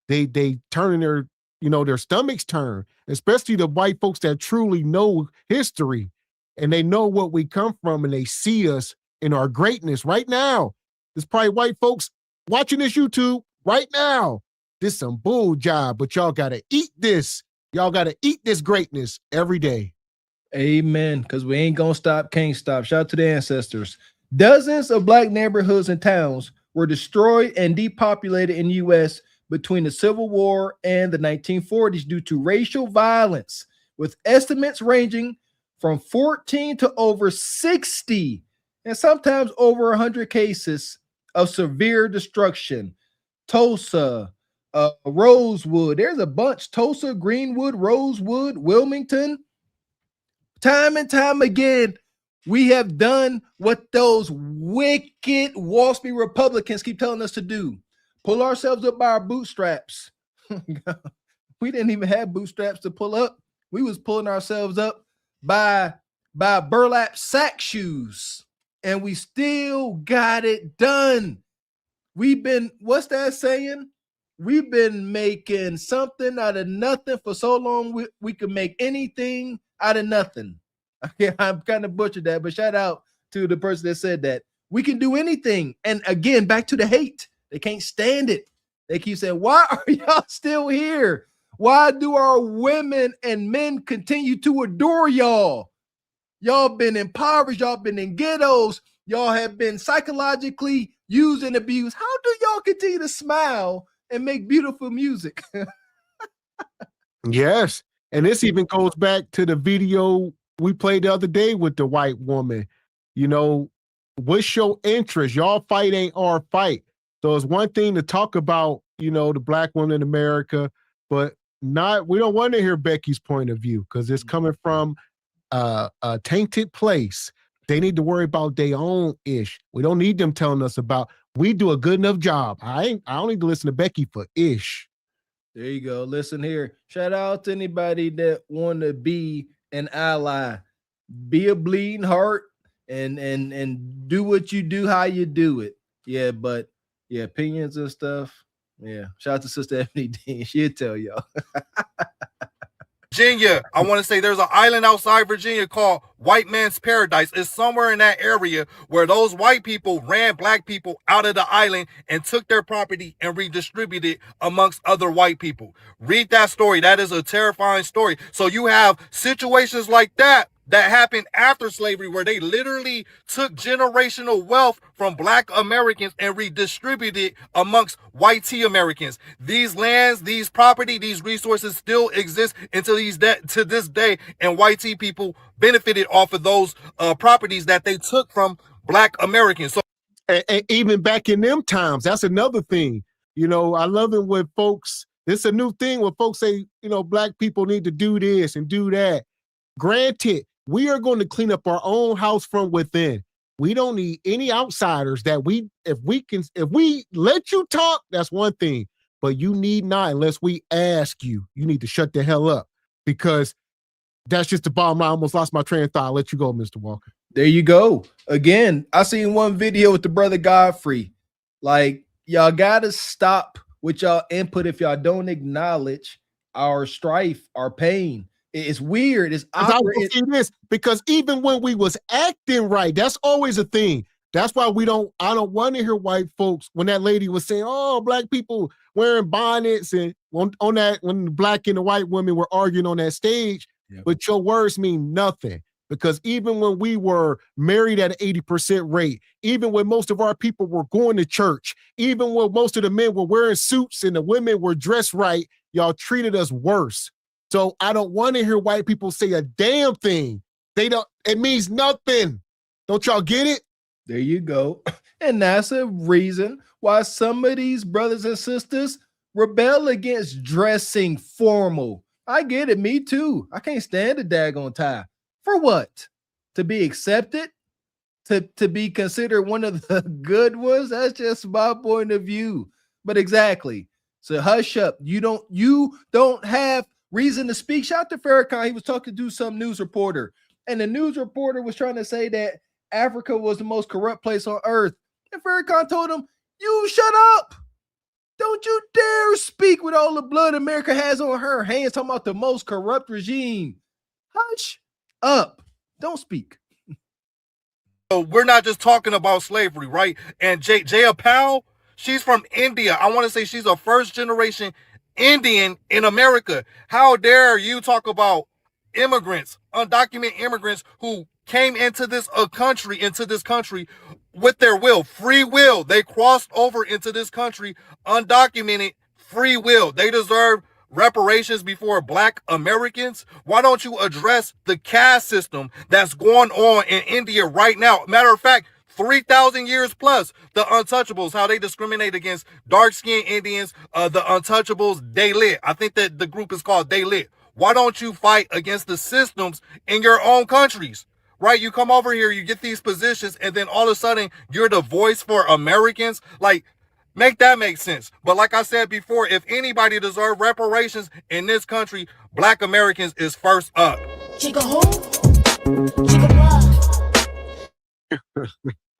they turn their stomachs turn, especially the white folks that truly know history and they know what we come from and they see us in our greatness right now. There's probably white folks watching this YouTube right now. This some bull job, but y'all gotta eat this. Y'all got to eat this greatness every day.
Amen. Because we ain't going to stop, can't stop. Shout out to the ancestors. Dozens of Black neighborhoods and towns were destroyed and depopulated in the U.S. between the Civil War and the 1940s due to racial violence, with estimates ranging from 14 to over 60, and sometimes over 100 cases of severe destruction. Tulsa, Rosewood, there's a bunch. Tulsa, Greenwood, Rosewood, Wilmington. Time and time again, we have done what those wicked Wall Street Republicans keep telling us to do. Pull ourselves up by our bootstraps. We didn't even have bootstraps to pull up. We was pulling ourselves up by burlap sack shoes. And we still got it done. We've been, what's that saying? We've been making something out of nothing for so long, we can make anything out of nothing. Okay, I'm kind of butchered that, but shout out to the person that said that. We can do anything. And again, back to the hate. They can't stand it. They keep saying, why are y'all still here? Why do our women and men continue to adore y'all? Y'all been impoverished. Y'all been in ghettos. Y'all have been psychologically used and abused. How do y'all continue to smile and make beautiful music?
Yes. And this even goes back to the video we played the other day with the white woman. You know, What's your interest? Y'all fight ain't our fight. So it's one thing to talk about, you know, the black woman in America, but we don't want to hear Becky's point of view because it's coming from a tainted place. They need to worry about their own ish. We don't need them telling us about, we do a good enough job. I don't need to listen to Becky for ish.
There you go. Listen here. Shout out to anybody that want to be an ally. Be a bleeding heart and do what you do, how you do it. Yeah, but yeah, opinions and stuff. Yeah. Shout out to Sister Ebony Dean. She'll tell y'all.
Virginia, I want to say there's an island outside Virginia called White Man's Paradise. It's somewhere in that area where those white people ran black people out of the island and took their property and redistributed amongst other white people. Read that story. That is a terrifying story. So you have situations like that happened after slavery where they literally took generational wealth from black Americans and redistributed amongst white Americans. These lands, these property, these resources still exist until to this day, and white people benefited off of those properties that they took from black Americans. So,
and even back in them times, that's another thing. You know, I love it when folks, it's a new thing when folks say, you know, black people need to do this and do that. Granted, we are going to clean up our own house from within. We don't need any outsiders if we let you talk, that's one thing, but you need not unless we ask you. You need to shut the hell up because that's just the bottom line. I almost lost my train of thought. I'll let you go, Mr. Walker.
There you go. Again, I seen one video with the brother Godfrey. Like, y'all got to stop with y'all input if y'all don't acknowledge our strife, our pain. It's weird. It's awkward.
Because even when we was acting right, that's always a thing. That's why I don't want to hear white folks when that lady was saying, oh, black people wearing bonnets and on that, when the black and the white women were arguing on that stage, but your words mean nothing. Because even when we were married at an 80% rate, even when most of our people were going to church, even when most of the men were wearing suits and the women were dressed right, y'all treated us worse. So I don't want to hear white people say a damn thing. It means nothing. Don't y'all get it?
There you go. And that's a reason why some of these brothers and sisters rebel against dressing formal. I get it. Me too. I can't stand a daggone tie. For what? To be accepted? To be considered one of the good ones? That's just my point of view. But exactly. So hush up. You don't have reason to speak. Shout out to Farrakhan. He was talking to some news reporter, and the news reporter was trying to say that Africa was the most corrupt place on earth. And Farrakhan told him, you shut up. Don't you dare speak with all the blood America has on her hands talking about the most corrupt regime. Hush up. Don't speak.
So we're not just talking about slavery, right? And Jaya Powell, she's from India. I want to say she's a first generation Indian in America. How dare you talk about immigrants, undocumented immigrants who came into this country with their will, free will. They crossed over into this country, undocumented, free will. They deserve reparations before black Americans. Why don't you address the caste system that's going on in India right now? Matter of fact, 3,000 years plus, the untouchables, how they discriminate against dark-skinned Indians, the untouchables, Dalit. I think that the group is called Dalit. Why don't you fight against the systems in your own countries? Right? You come over here, you get these positions, and then all of a sudden, you're the voice for Americans. Like, make that make sense. But like I said before, if anybody deserves reparations in this country, black Americans is first up.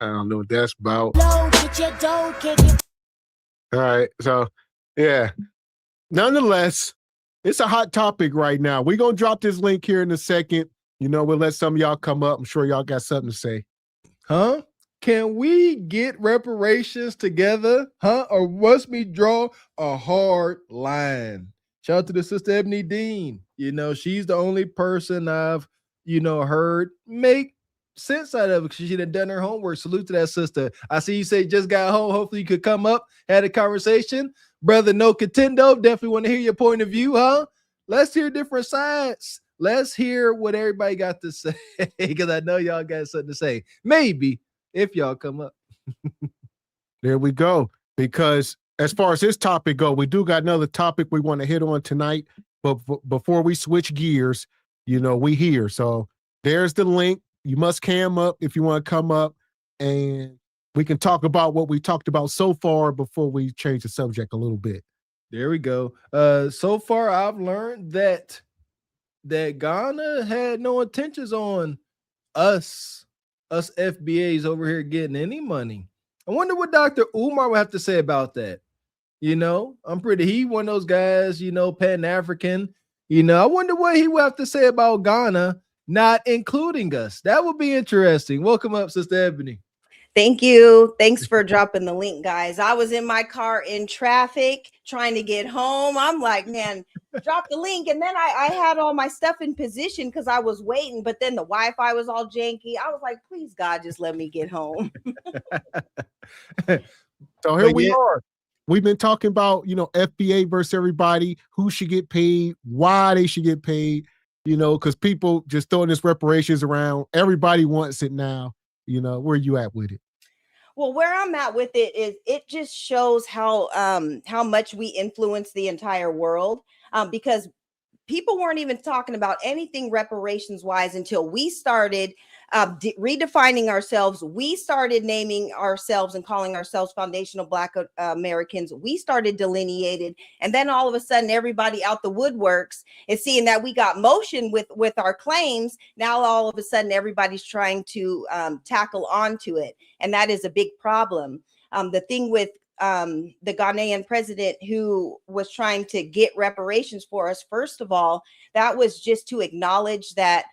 I don't know what that's about. All right. So, yeah. Nonetheless, it's a hot topic right now. We're going to drop this link here in a second. You know, we'll let some of y'all come up. I'm sure y'all got something to say.
Huh? Can we get reparations together? Huh? Or must we draw a hard line? Shout out to the sister Ebony Dean. You know, she's the only person I've, heard make sense out of it. She done done her homework. Salute to that sister. I see you say just got home. Hopefully you could come up, had a conversation. Brother No Contendo, definitely want to hear your point of view, huh? Let's hear different sides. Let's hear what everybody got to say, because I know y'all got something to say. Maybe if y'all come up.
There we go. Because as far as this topic go, we do got another topic we want to hit on tonight. But before we switch gears, we here. So there's the link. You must cam up if you want to come up, and we can talk about what we talked about so far before we change the subject a little bit.
There we go. So far, I've learned that Ghana had no intentions on us FBAs over here getting any money. I wonder what Dr. Umar would have to say about that. He one of those guys, Pan-African. I wonder what he would have to say about Ghana not including us. That would be interesting. Welcome up, Sister Ebony.
Thank you. Thanks for dropping the link, guys. I was in my car in traffic trying to get home. I'm like, man, drop the link. And then I had all my stuff in position because I was waiting, but then the Wi-Fi was all janky. I was like, please, God, just let me get home.
So here we are. We've been talking about, FBA versus everybody, who should get paid, why they should get paid, because people just throwing this reparations around. Everybody wants it now. Where you at with it?
Well, where I'm at with it is it just shows how much we influence the entire world, because people weren't even talking about anything reparations wise until we started redefining ourselves. We started naming ourselves and calling ourselves foundational Black Americans. We started delineated. And then all of a sudden, everybody out the woodworks is seeing that we got motion with our claims. Now, all of a sudden, everybody's trying to tackle onto it. And that is a big problem. The thing with the Ghanaian president who was trying to get reparations for us, first of all, that was just to acknowledge that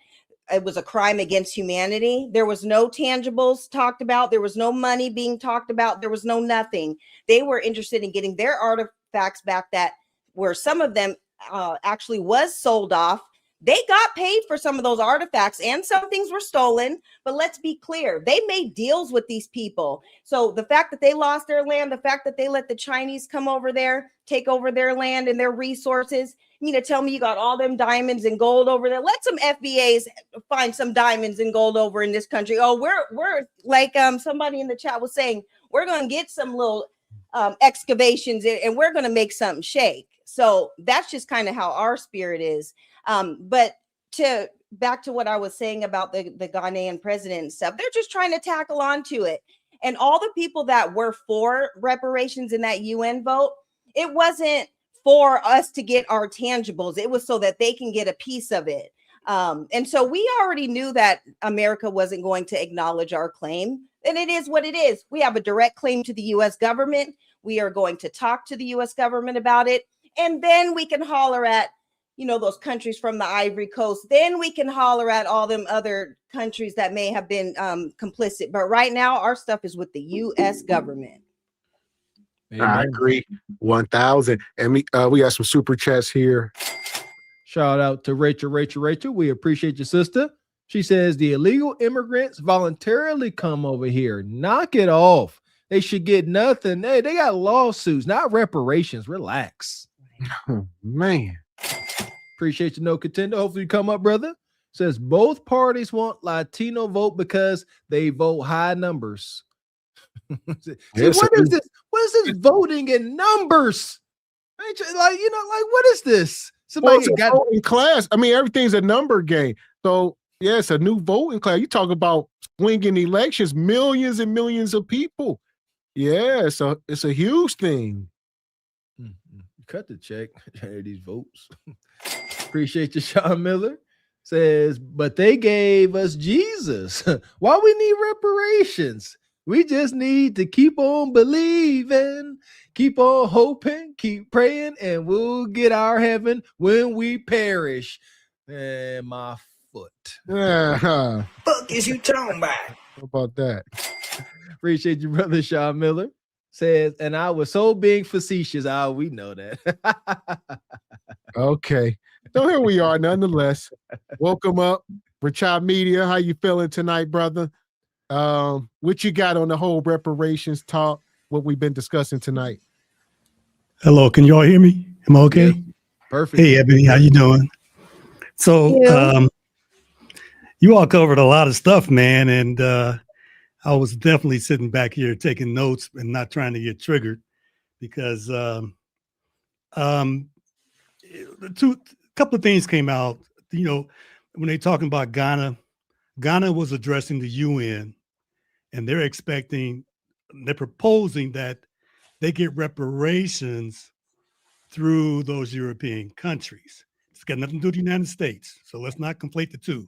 it was a crime against humanity. There was no tangibles talked about. There was no money being talked about. There was no nothing. They were interested in getting their artifacts back that where some of them actually was sold off. They got paid for some of those artifacts and some things were stolen. But let's be clear, they made deals with these people. So the fact that they lost their land, the fact that they let the Chinese come over there, take over their land and their resources, you mean to tell me you got all them diamonds and gold over there? Let some FBAs find some diamonds and gold over in this country. Oh, we're like somebody in the chat was saying, we're going to get some little excavations and we're going to make something shake. So that's just kind of how our spirit is. But back to what I was saying about the Ghanaian president and stuff, they're just trying to tackle onto it. And all the people that were for reparations in that UN vote, it wasn't for us to get our tangibles. It was so that they can get a piece of it. And so we already knew that America wasn't going to acknowledge our claim. And it is what it is. We have a direct claim to the U.S. government. We are going to talk to the U.S. government about it. And then we can holler at, those countries from the Ivory Coast. Then we can holler at all them other countries that may have been complicit. But right now, our stuff is with the U.S. government.
Amen. I agree. 1,000. And we got some super chats here.
Shout out to Rachel. We appreciate your sister. She says the illegal immigrants voluntarily come over here. Knock it off. They should get nothing. Hey, they got lawsuits, not reparations. Relax.
Oh, man.
Appreciate you, no contender. Hopefully you come up, brother. Says both parties want Latino vote because they vote high numbers. See, what is this? What is this voting in numbers? What is this? Somebody
got voting class. I mean, everything's a number game. So yeah, it's a new voting class. You talk about swinging elections, millions and millions of people. Yeah, so it's a huge thing.
Cut the check. These votes. Appreciate you, Sean Miller. Says, but they gave us Jesus. Why we need reparations? We just need to keep on believing, keep on hoping, keep praying, and we'll get our heaven when we perish. And my foot.
Fuck is you talking about?
How about that?
Appreciate you, brother Sean Miller. Says, and I was so being facetious. We know that.
Okay. So here we are, nonetheless. Welcome up, Rachad Media. How you feeling tonight, brother? What you got on the whole reparations talk, what we've been discussing tonight?
Hello, can you all hear me? Am I okay?
Yeah. Perfect.
Hey, Ebony, how you doing? So you all covered a lot of stuff, man, and I I was definitely sitting back here taking notes and not trying to get triggered because couple of things came out. You know, when they talking about Ghana was addressing the UN, and they're proposing that they get reparations through those European countries. It's got nothing to do with the United States, so let's not conflate the two.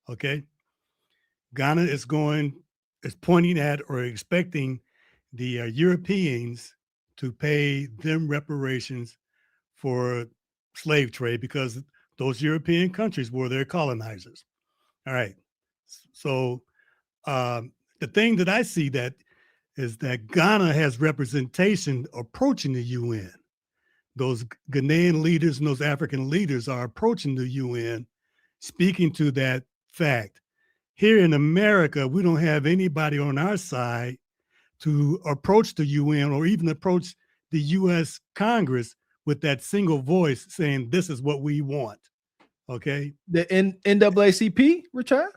Okay, Ghana is pointing at or expecting the Europeans to pay them reparations for slave trade because those European countries were their colonizers. All right. So the thing that I see that is that Ghana has representation approaching the UN. Those Ghanaian leaders and those African leaders are approaching the UN, speaking to that fact. Here in America, we don't have anybody on our side to approach the UN or even approach the US Congress with that single voice saying, this is what we want. Okay.
The NAACP, Richard?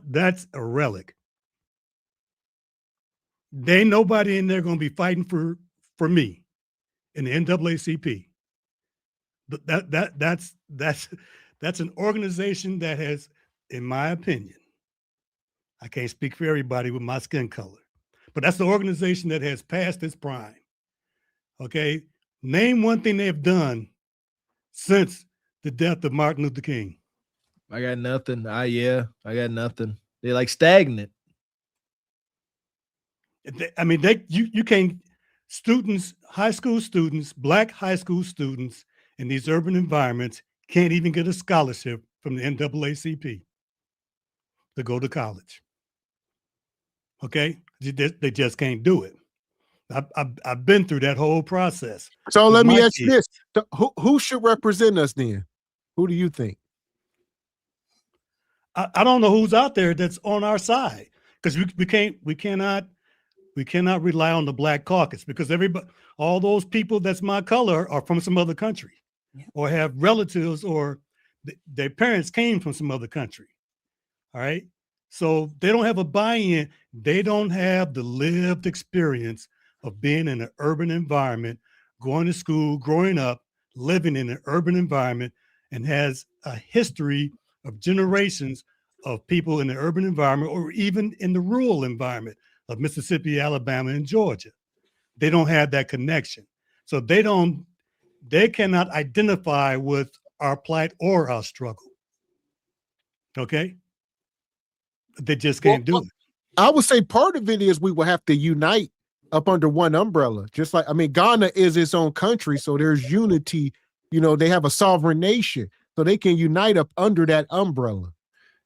That's a relic. There ain't nobody in there going to be fighting for me in the NAACP. That's an organization that has, in my opinion, I can't speak for everybody with my skin color, but that's the organization that has passed its prime. Okay. Name one thing they've done since the death of Martin Luther King.
I got nothing. I got nothing. They're like stagnant.
I mean, you can't, high school students, Black high school students in these urban environments can't even get a scholarship from the NAACP to go to college. Okay. They just can't do it. I've been through that whole process.
So let me ask you this. Who should represent us then? Who do you think?
I don't know who's out there that's on our side, because we cannot rely on the Black caucus, because all those people that's my color are from some other country, or have relatives, or their parents came from some other country. All right. So they don't have a buy-in. They don't have the lived experience of being in an urban environment, going to school, growing up, living in an urban environment, and has a history of generations of people in the urban environment, or even in the rural environment of Mississippi, Alabama, and Georgia. They don't have that connection. So they cannot identify with our plight or our struggle. Okay? They just can't do it.
I would say part of it is we will have to unite up under one umbrella. Just like, I mean, Ghana is its own country, so there's unity. You know, they have a sovereign nation, so they can unite up under that umbrella.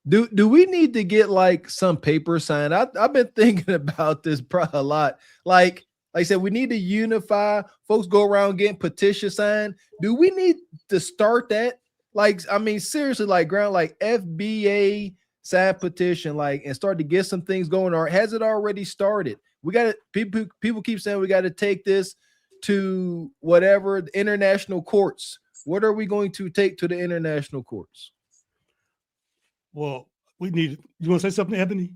Do we need to get like some paper signed? I've been thinking about this a lot. Like I said, we need to unify. Folks go around getting petitions signed. Do we need to start that? Like, I mean, seriously, like ground, like FBA sign petition, like, and start to get some things going. Or has it already started? We got to, people keep saying we got to take this to whatever, the international courts. What are we going to take to the international courts?
Well, you want to say something, Ebony?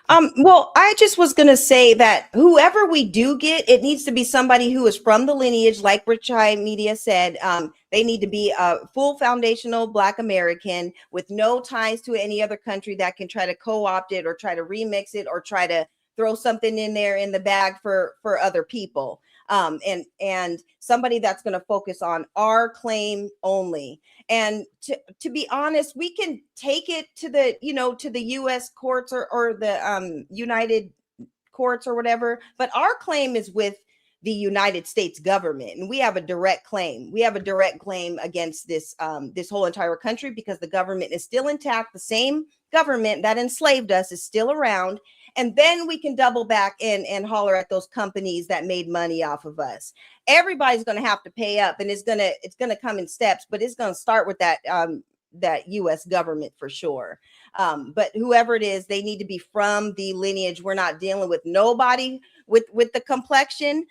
Well, I just was going to say that whoever we do get, it needs to be somebody who is from the lineage, like Rich High Media said. They need to be a full foundational Black American with no ties to any other country that can try to co-opt it or try to remix it or try to throw something in there in the bag for other people. And somebody that's going to focus on our claim only. And to be honest, we can take it to the, to the US courts or the United courts or whatever, but our claim is with the United States government, and we have a direct claim. We have a direct claim against this whole entire country, because the government is still intact. The same government that enslaved us is still around. And then we can double back and holler at those companies that made money off of us. Everybody's going to have to pay up, and it's going to come in steps, but it's going to start with that US government for sure. But whoever it is, they need to be from the lineage. We're not dealing with nobody with the complexion,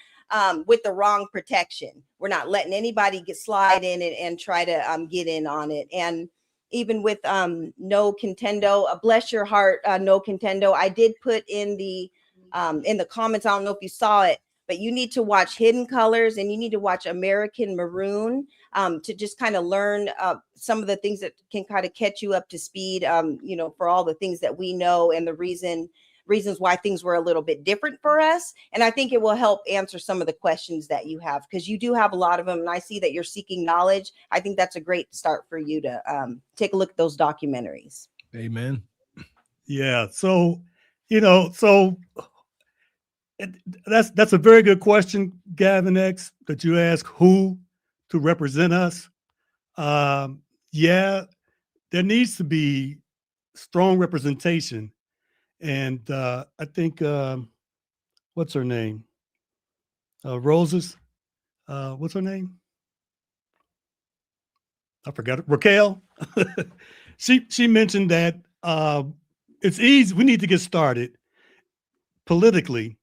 with the wrong protection. We're not letting anybody slide in and try to get in on it. And even with No Contendo, bless your heart, No Contendo. I did put in the comments, I don't know if you saw it, but you need to watch Hidden Colors and you need to watch American Maroon to just kind of learn some of the things that can kind of catch you up to speed, you know, for all the things that we know and the reasons why things were a little bit different for us. And I think it will help answer some of the questions that you have, because you do have a lot of them. And I see that you're seeking knowledge. I think that's a great start for you to take a look at those documentaries.
Amen.
Yeah. So, you know, that's a very good question, Gavin X, that you ask who to represent us. Yeah, there needs to be strong representation. And I think, what's her name? Rose's, what's her name? I forgot it. Raquel. She mentioned that it's easy. We need to get started politically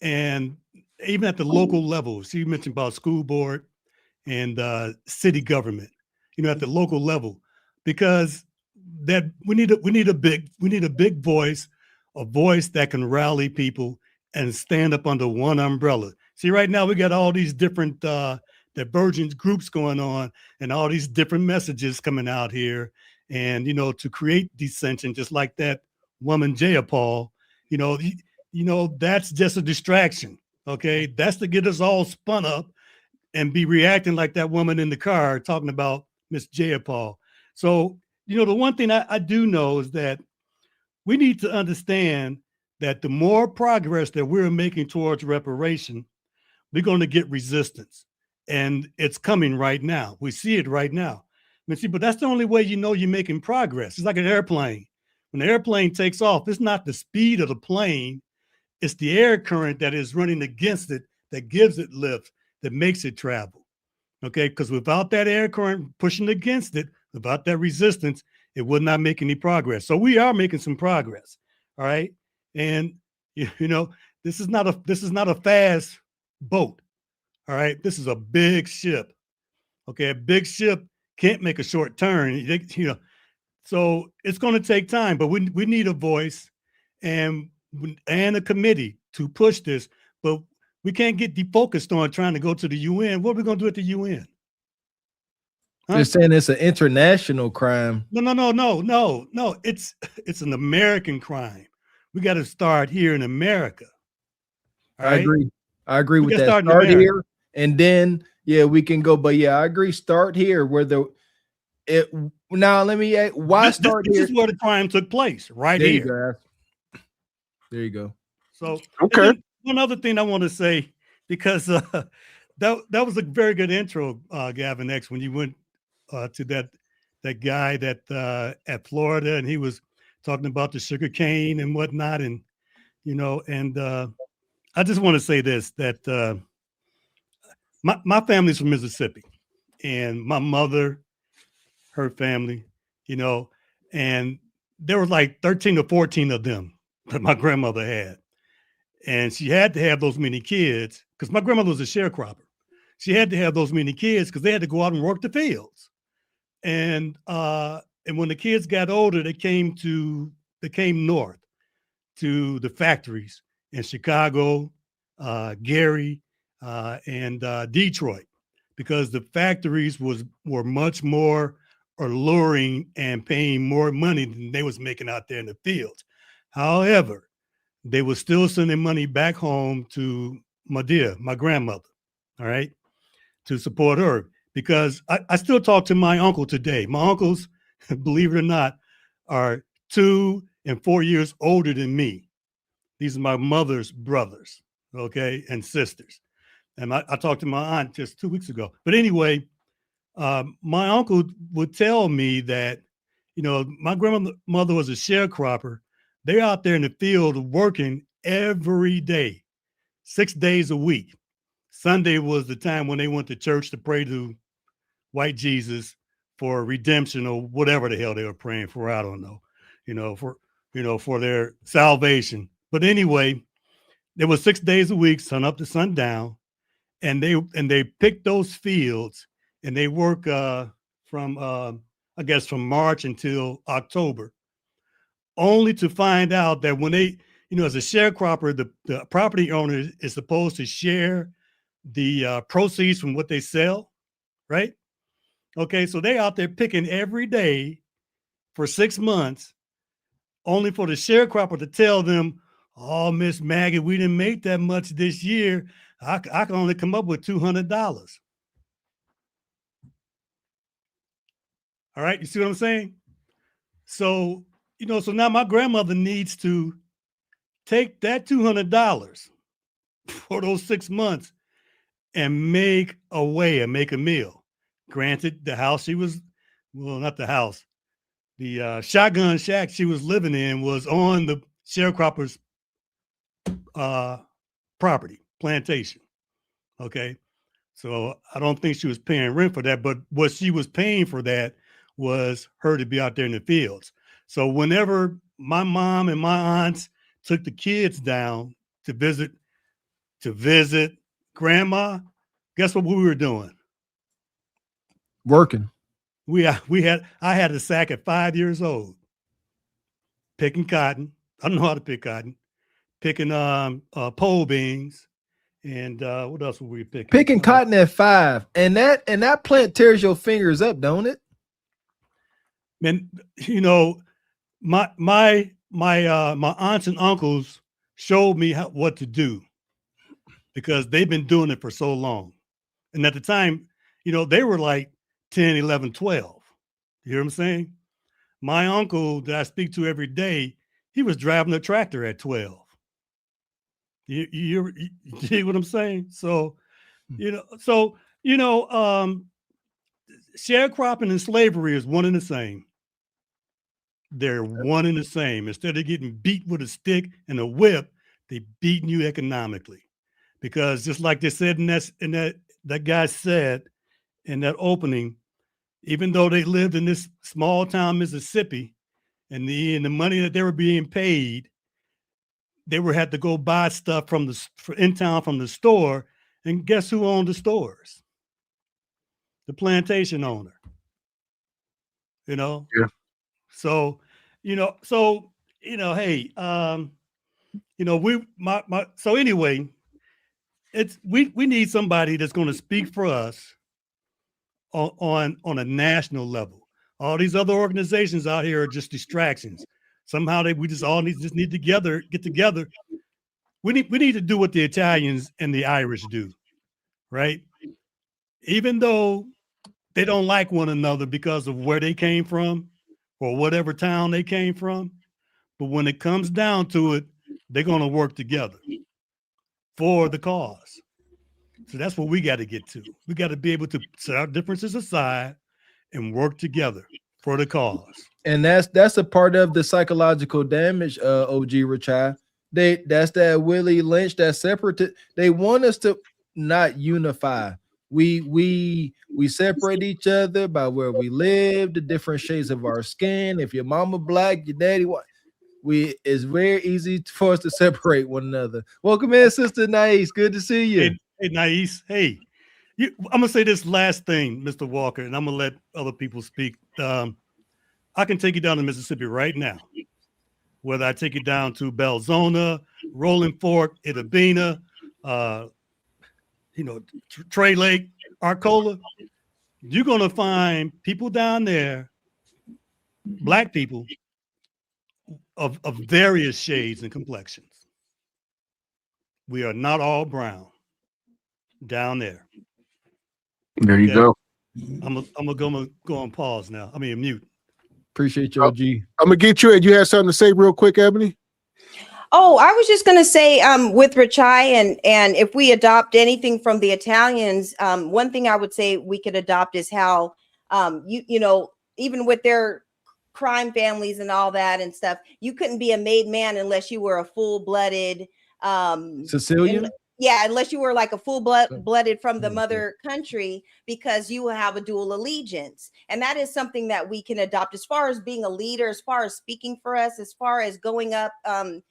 and even at the local level. She mentioned about school board and city government, you know, at the local level, because that we need a big voice, a voice that can rally people and stand up under one umbrella. See, right now we got all these different divergent groups going on and all these different messages coming out here. And, you know, to create dissension, just like that woman, Jayapal, you know, that's just a distraction. Okay. That's to get us all spun up and be reacting like that woman in the car talking about Miss Jayapal. So, you know, the one thing I do know is that we need to understand that the more progress that we're making towards reparation, we're going to get resistance. And it's coming right now. We see it right now. I mean, see, but that's the only way you know you're making progress. It's like an airplane. When the airplane takes off, it's not the speed of the plane, it's the air current that is running against it that gives it lift, that makes it travel. Okay, because without that air current pushing against it, without that resistance, it would not make any progress. So we are making some progress. All right. And you know, this is not a fast boat. All right. This is a big ship. Okay, a big ship can't make a short turn. You know, so it's going to take time, but we need a voice and a committee to push this. But we can't get defocused on trying to go to the UN. What are we going to do at the UN?
Huh? They're saying it's an international crime.
No. It's an American crime. We got to start here in America.
I agree with that. Start here, and then we can go. But I agree. Start here where now let me ask, why start here?
This is where the crime took place, right
there
here.
There you go.
So
okay.
One other thing I want to say, because that was a very good intro, Gavin X, when you went to that guy that at Florida, and he was talking about the sugar cane and whatnot, and you know, and I just want to say this, that my family's from Mississippi, and my mother, her family, you know, and there were like 13 or 14 of them that my grandmother had. And she had to have those many kids because my grandmother was a sharecropper. She had to have those many kids because they had to go out and work the fields. And when the kids got older, they came north to the factories in Chicago, Gary, and Detroit, because the factories were much more alluring and paying more money than they was making out there in the fields. However, they were still sending money back home to my grandmother, all right, to support her. Because I still talk to my uncle today. My uncles, believe it or not, are 2 and 4 years older than me. These are my mother's brothers, okay, and sisters. And I talked to my aunt just 2 weeks ago. But anyway, my uncle would tell me that, you know, my grandmother was a sharecropper. They're out there in the field working every day, 6 days a week. Sunday was the time when they went to church to pray to white Jesus for redemption or whatever the hell they were praying for. I don't know, for their salvation. But anyway, there was 6 days a week, sun up to sundown, and they picked those fields and they work from I guess from March until October, only to find out that when they, as a sharecropper, the property owner is supposed to share the proceeds from what they sell, right? Okay, so they out there picking every day for 6 months, only for the sharecropper to tell them, "Oh, Miss Maggie, we didn't make that much this year. I can only come up with $200." All right, you see what I'm saying? So, so now my grandmother needs to take that $200 for those 6 months and make a meal. Granted, the house she was, well, not the house, the shotgun shack she was living in was on the sharecropper's property, plantation. Okay. So I don't think she was paying rent for that, but what she was paying for that was her to be out there in the fields. So whenever my mom and my aunts took the kids down to visit grandma, guess what we were doing?
Working.
I had a sack at 5 years old, picking cotton. I don't know how to pick cotton, picking pole beans, and what else were we picking?
Picking cotton at 5, and that plant tears your fingers up, don't it?
Man, my aunts and uncles showed me what to do because they've been doing it for so long. And at the time, they were like 10, 11, 12. You hear what I'm saying? My uncle that I speak to every day, he was driving a tractor at 12. You hear what I'm saying? So, sharecropping and slavery is one and the same. They're one and the same. Instead of getting beat with a stick and a whip, they beating you economically. Because just like they said that guy said in that opening, even though they lived in this small town, Mississippi, and the money that they were being paid, they had to go buy stuff in town from the store. And guess who owned the stores? The plantation owner. Yeah. So, hey, so anyway, we need somebody that's going to speak for us on a national level. All these other organizations out here are just distractions. Somehow we just all need to get together. We need to do what the Italians and the Irish do, right? Even though they don't like one another because of where they came from or whatever town they came from, but when it comes down to it, they're going to work together for the cause. So that's what we got to get to. We got to be able to set our differences aside and work together for the cause.
And that's a part of the psychological damage, OG Richai. That's that Willie Lynch, that separate. They want us to not unify. We separate each other by where we live, the different shades of our skin. If your mama black, your daddy white. It's very easy for us to separate one another. Welcome in, Sister Nice. Good to see you.
Hey Nice. Hey, I'm gonna say this last thing, Mr. Walker, and I'm gonna let other people speak. I can take you down to Mississippi right now. Whether I take you down to Belzona, Rolling Fork, Itabena, Trey Lake, Arcola, you're gonna find people down there, black people of various shades and complexions. We are not all brown down there.
There you go.
I'm gonna go on pause now. I mean mute.
Appreciate you, OG.
I'm gonna get you. You had something to say real quick, Ebony?
Oh, I was just going to say with Richai and if we adopt anything from the Italians, one thing I would say we could adopt is how, even with their crime families and all that and stuff, you couldn't be a made man unless you were a full-blooded
Sicilian.
Unless you were like a full-blooded from the mother country, because you will have a dual allegiance. And that is something that we can adopt as far as being a leader, as far as speaking for us, as far as going up, and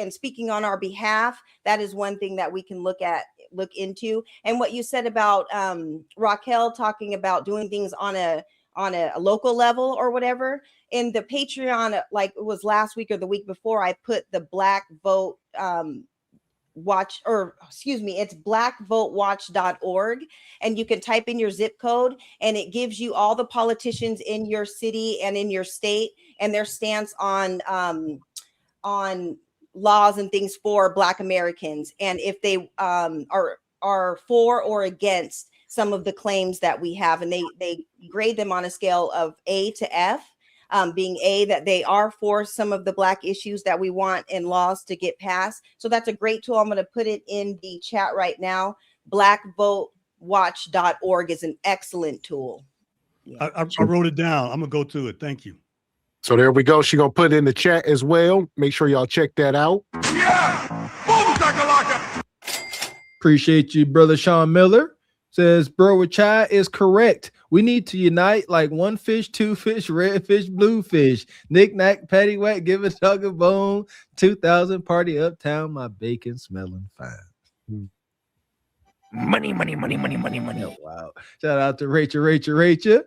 speaking on our behalf. That is one thing that we can look into. And what you said about Raquel talking about doing things on a local level or whatever. In the Patreon, like it was last week or the week before, I put the Black Vote watch, or excuse me, it's blackvotewatch.org, and you can type in your zip code and it gives you all the politicians in your city and in your state and their stance on laws and things for Black Americans, and if they are for or against some of the claims that we have, and they grade them on a scale of A to F, being A, that they are for some of the Black issues that we want in laws to get passed. So that's a great tool. I'm going to put it in the chat right now. Blackvotewatch.org is an excellent tool.
Yeah. I wrote it down. I'm going to go to it. Thank you.
So there we go. She's going to put it in the chat as well. Make sure y'all check that out.
Yeah! Boom, shakalaka!
Appreciate you, brother Sean Miller. Says, bro, Chai is correct. We need to unite like one fish, two fish, red fish, blue fish. Knick knack, patty whack, give a tug a bone. 2000 party uptown, my bacon smelling fine.
Money, money, money, money, money, money.
Oh, wow. Shout out to Rachel.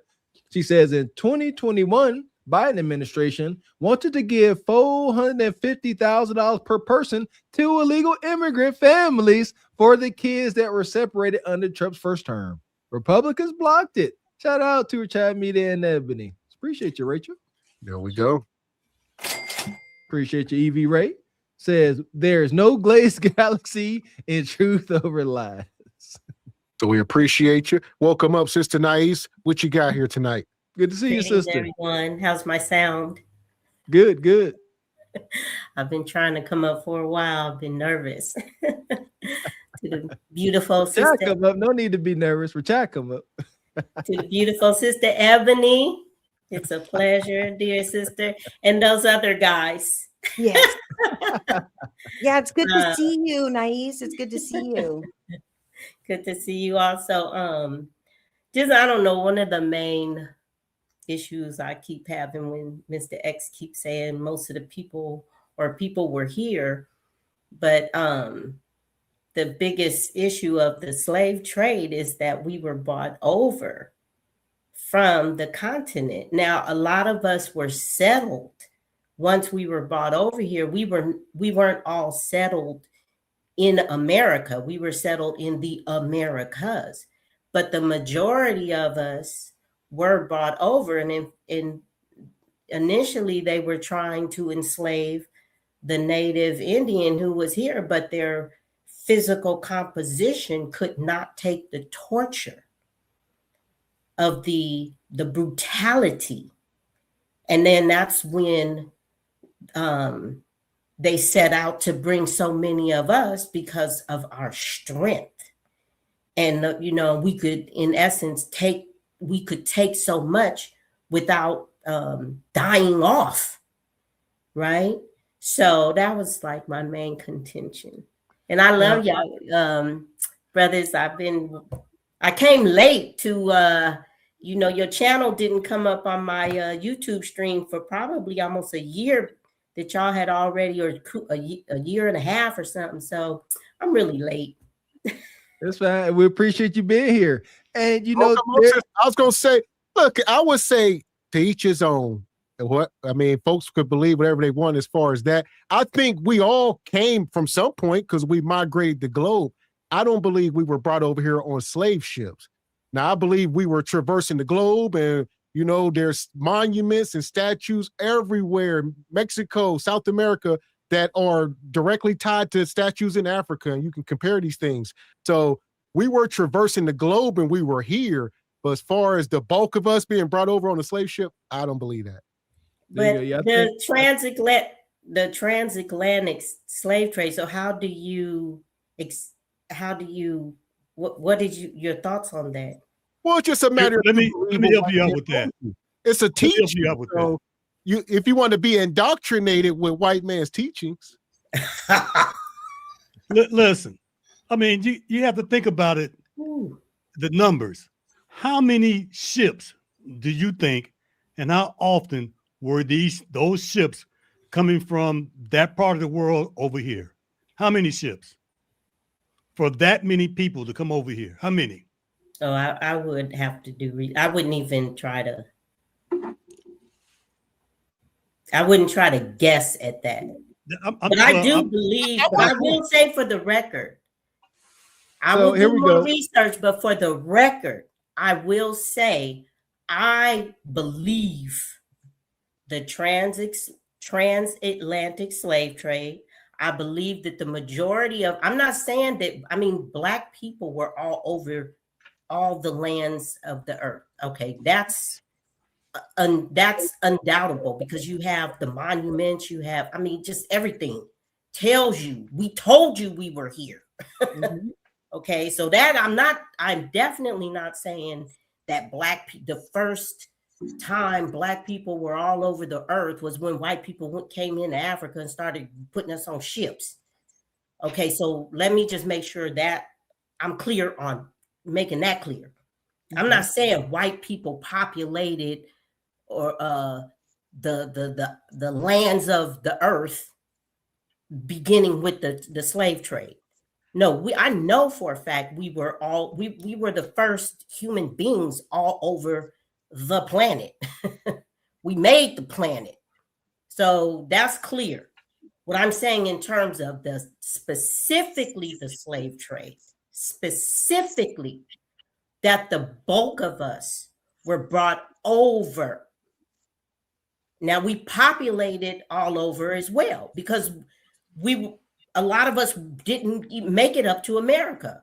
She says in 2021, Biden administration wanted to give $450,000 per person to illegal immigrant families for the kids that were separated under Trump's first term. Republicans blocked it. Shout out to Chad Media and Ebony. Appreciate you, Rachel.
There we go.
Appreciate you, Evie Ray. Says there's no glazed galaxy in truth over lies.
So we appreciate you. Welcome up, Sister Nais. What you got here tonight?
Good to see you, sister.
Everyone, how's my sound?
Good.
I've been trying to come up for a while. I've been nervous. To the beautiful sister.
Come up. No need to be nervous. Chat come up.
To the beautiful sister Ebony. It's a pleasure, dear sister. And those other guys.
Yes. Yeah, it's good to see you, Nais. It's good to see you.
Good to see you also. Just I don't know, one of the main issues I keep having when Mr. X keeps saying most of the people were here, but the biggest issue of the slave trade is that we were bought over from the continent. Now, a lot of us were settled once we were bought over here. We weren't all settled in America. We were settled in the Americas, but the majority of us were bought over, and initially they were trying to enslave the native Indian who was here, but their physical composition could not take the torture of the brutality. And then that's when they set out to bring so many of us because of our strength. And, we could, in essence, take so much without dying off, right? So that was like my main contention. And I love y'all, brothers. I came late to, your channel didn't come up on my YouTube stream for probably almost a year that y'all had already, or a year and a half or something. So I'm really late.
That's fine. We appreciate you being here. And I
was gonna say, look, I would say to each his own. Folks could believe whatever they want as far as that. I think we all came from some point because we migrated the globe. I don't believe we were brought over here on slave ships. Now, I believe we were traversing the globe, and there's monuments and statues everywhere, Mexico, South America, that are directly tied to statues in Africa, and you can compare these things. So we were traversing the globe and we were here, but as far as the bulk of us being brought over on a slave ship, I don't believe that.
But the transatlantic slave trade. So what did your thoughts on that?
Well, it's just a matter of,
let me help you out with that.
It's a teaching. So if you want to be indoctrinated with white man's teachings.
Listen, you have to think about it.
Ooh.
The numbers. How many ships do you think, and how often were those ships coming from that part of the world over here? How many ships? For that many people to come over here, how many?
Oh, I would have to I wouldn't even try to I wouldn't try to guess at that. But I do believe, but I will say for the record, I will do more research, but for the record, I will say I believe the transatlantic slave trade. I believe that the majority of, I'm not saying that, I mean, Black people were all over all the lands of the earth. Okay, that's undoubtable, because you have the monuments, you have, I mean, just everything tells you, we told you we were here. Mm-hmm. Okay, so that I'm definitely not saying that the first time Black people were all over the earth was when white people came into Africa and started putting us on ships. Okay, so let me just make sure that I'm clear on making that clear. Mm-hmm. I'm not saying white people populated or the lands of the earth beginning with the slave trade. No, I know for a fact we were the first human beings all over the planet. We made the planet. So that's clear. What I'm saying in terms of specifically the slave trade, specifically that the bulk of us were brought over. Now we populated all over as well, because a lot of us didn't make it up to America.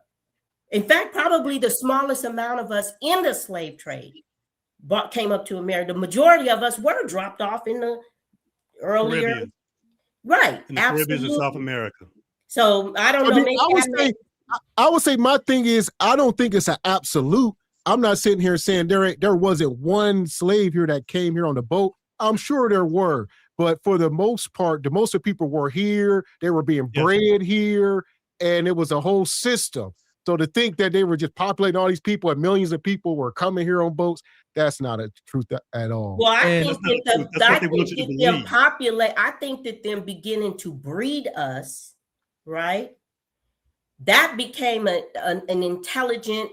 In fact, probably the smallest amount of us in the slave trade came up to America. The majority of us were dropped off in the earlier, Caribbean. Right?
In the Caribbean and South America.
So I don't know.
I would say my thing is, I don't think it's an absolute. I'm not sitting here saying there wasn't one slave here that came here on the boat. I'm sure there were, but for the most part, the most of people were here. They were being bred here, and it was a whole system. So to think that they were just populating all these people and millions of people were coming here on boats, that's not a truth at all.
Well, I think that them beginning to breed us, right? That became an intelligent,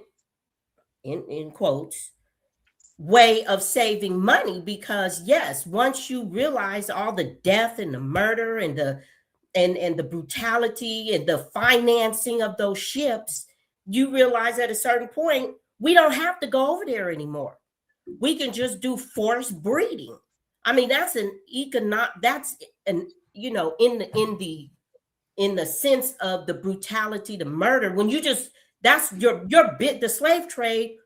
in quotes, way of saving money, because yes, once you realize all the death and the murder and the brutality and the financing of those ships, you realize at a certain point we don't have to go over there anymore. We can just do forced breeding. I mean, in the sense of the brutality, the murder, when you just, that's your bit, the slave trade,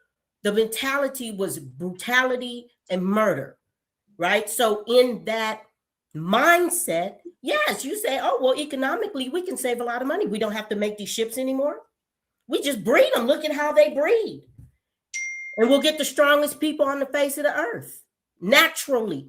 the mentality was brutality and murder, right? So in that mindset, yes, you say, oh, well, economically, we can save a lot of money. We don't have to make these ships anymore. We just breed them. Look at how they breed. And we'll get the strongest people on the face of the earth, naturally.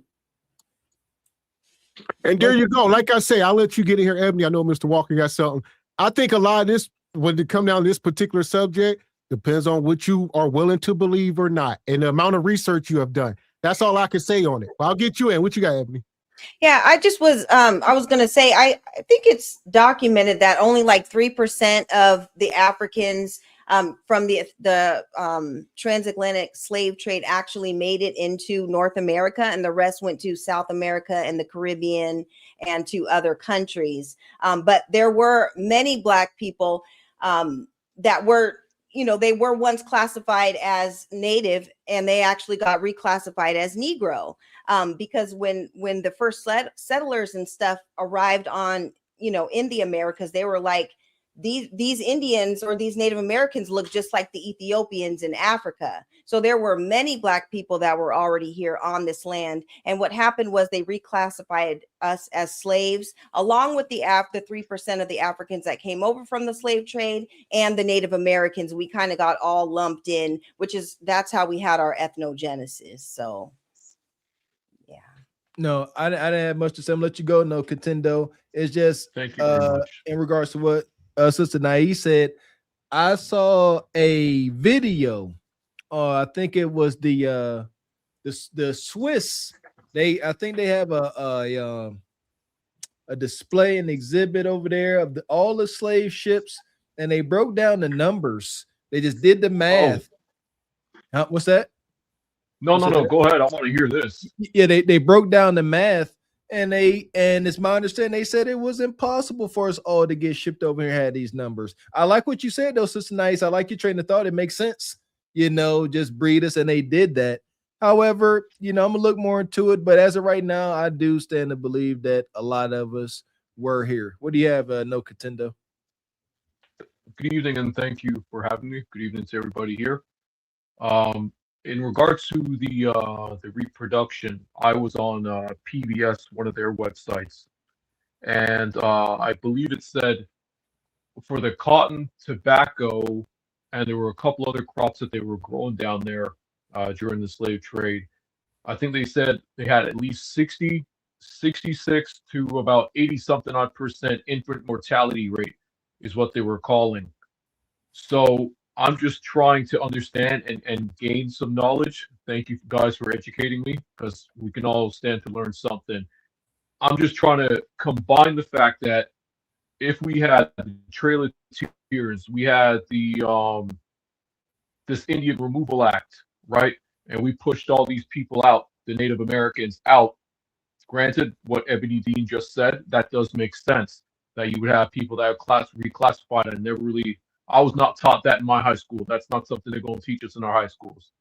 And there you go. Like I say, I'll let you get in here, Ebony. I know Mr. Walker got something. I think a lot of this, when it come down to this particular subject, depends on what you are willing to believe or not, and the amount of research you have done. That's all I can say on it. But I'll get you in. What you got, Ebony?
Yeah, I was going to say, I think it's documented that only like 3% of the Africans from the transatlantic slave trade actually made it into North America, and the rest went to South America and the Caribbean and to other countries. But there were many Black people that were, they were once classified as Native, and they actually got reclassified as Negro, because when the first settlers and stuff arrived on, in the Americas, they were like, these Indians or these Native Americans look just like the Ethiopians in Africa. So there were many Black people that were already here on this land. And what happened was they reclassified us as slaves, along with the 3% of the Africans that came over from the slave trade and the Native Americans. We kind of got all lumped in, that's how we had our ethnogenesis. So, yeah.
No, I didn't have much to say. I'm gonna let you go. No, Contendo. It's just
thank you very much.
In regards to what Sister Nai said, I saw a video. I think it was the Swiss. I think they have a display and exhibit over there of all the slave ships, and they broke down the numbers. They just did the math. Oh. What's that?
No. Go ahead. I want to hear this.
Yeah, they broke down the math, And it's my understanding they said it was impossible for us all to get shipped over here, had these numbers. I like what you said though, Sister Nice. I like your train of thought. It makes sense. Just breed us, and they did that. However, I'm gonna look more into it. But as of right now, I do stand to believe that a lot of us were here. What do you have, No Contendo?
Good evening, and thank you for having me. Good evening to everybody here. In regards to the reproduction, I was on PBS, one of their websites, and I believe it said for the cotton, tobacco, and there were a couple other crops that they were growing down there during the slave trade. I think they said they had at least 60, 66 to about 80 something odd % infant mortality rate is what they were calling. So I'm just trying to understand and gain some knowledge. Thank you guys for educating me, because we can all stand to learn something. I'm just trying to combine the fact that if we had the Trail of Tears, we had the this Indian Removal Act, right? And we pushed all these people out, the Native Americans out. Granted, what Ebony Dean just said, that does make sense, that you would have people that are reclassified and never really. I was not taught that in my high school. That's not something they're going to teach us in our high schools.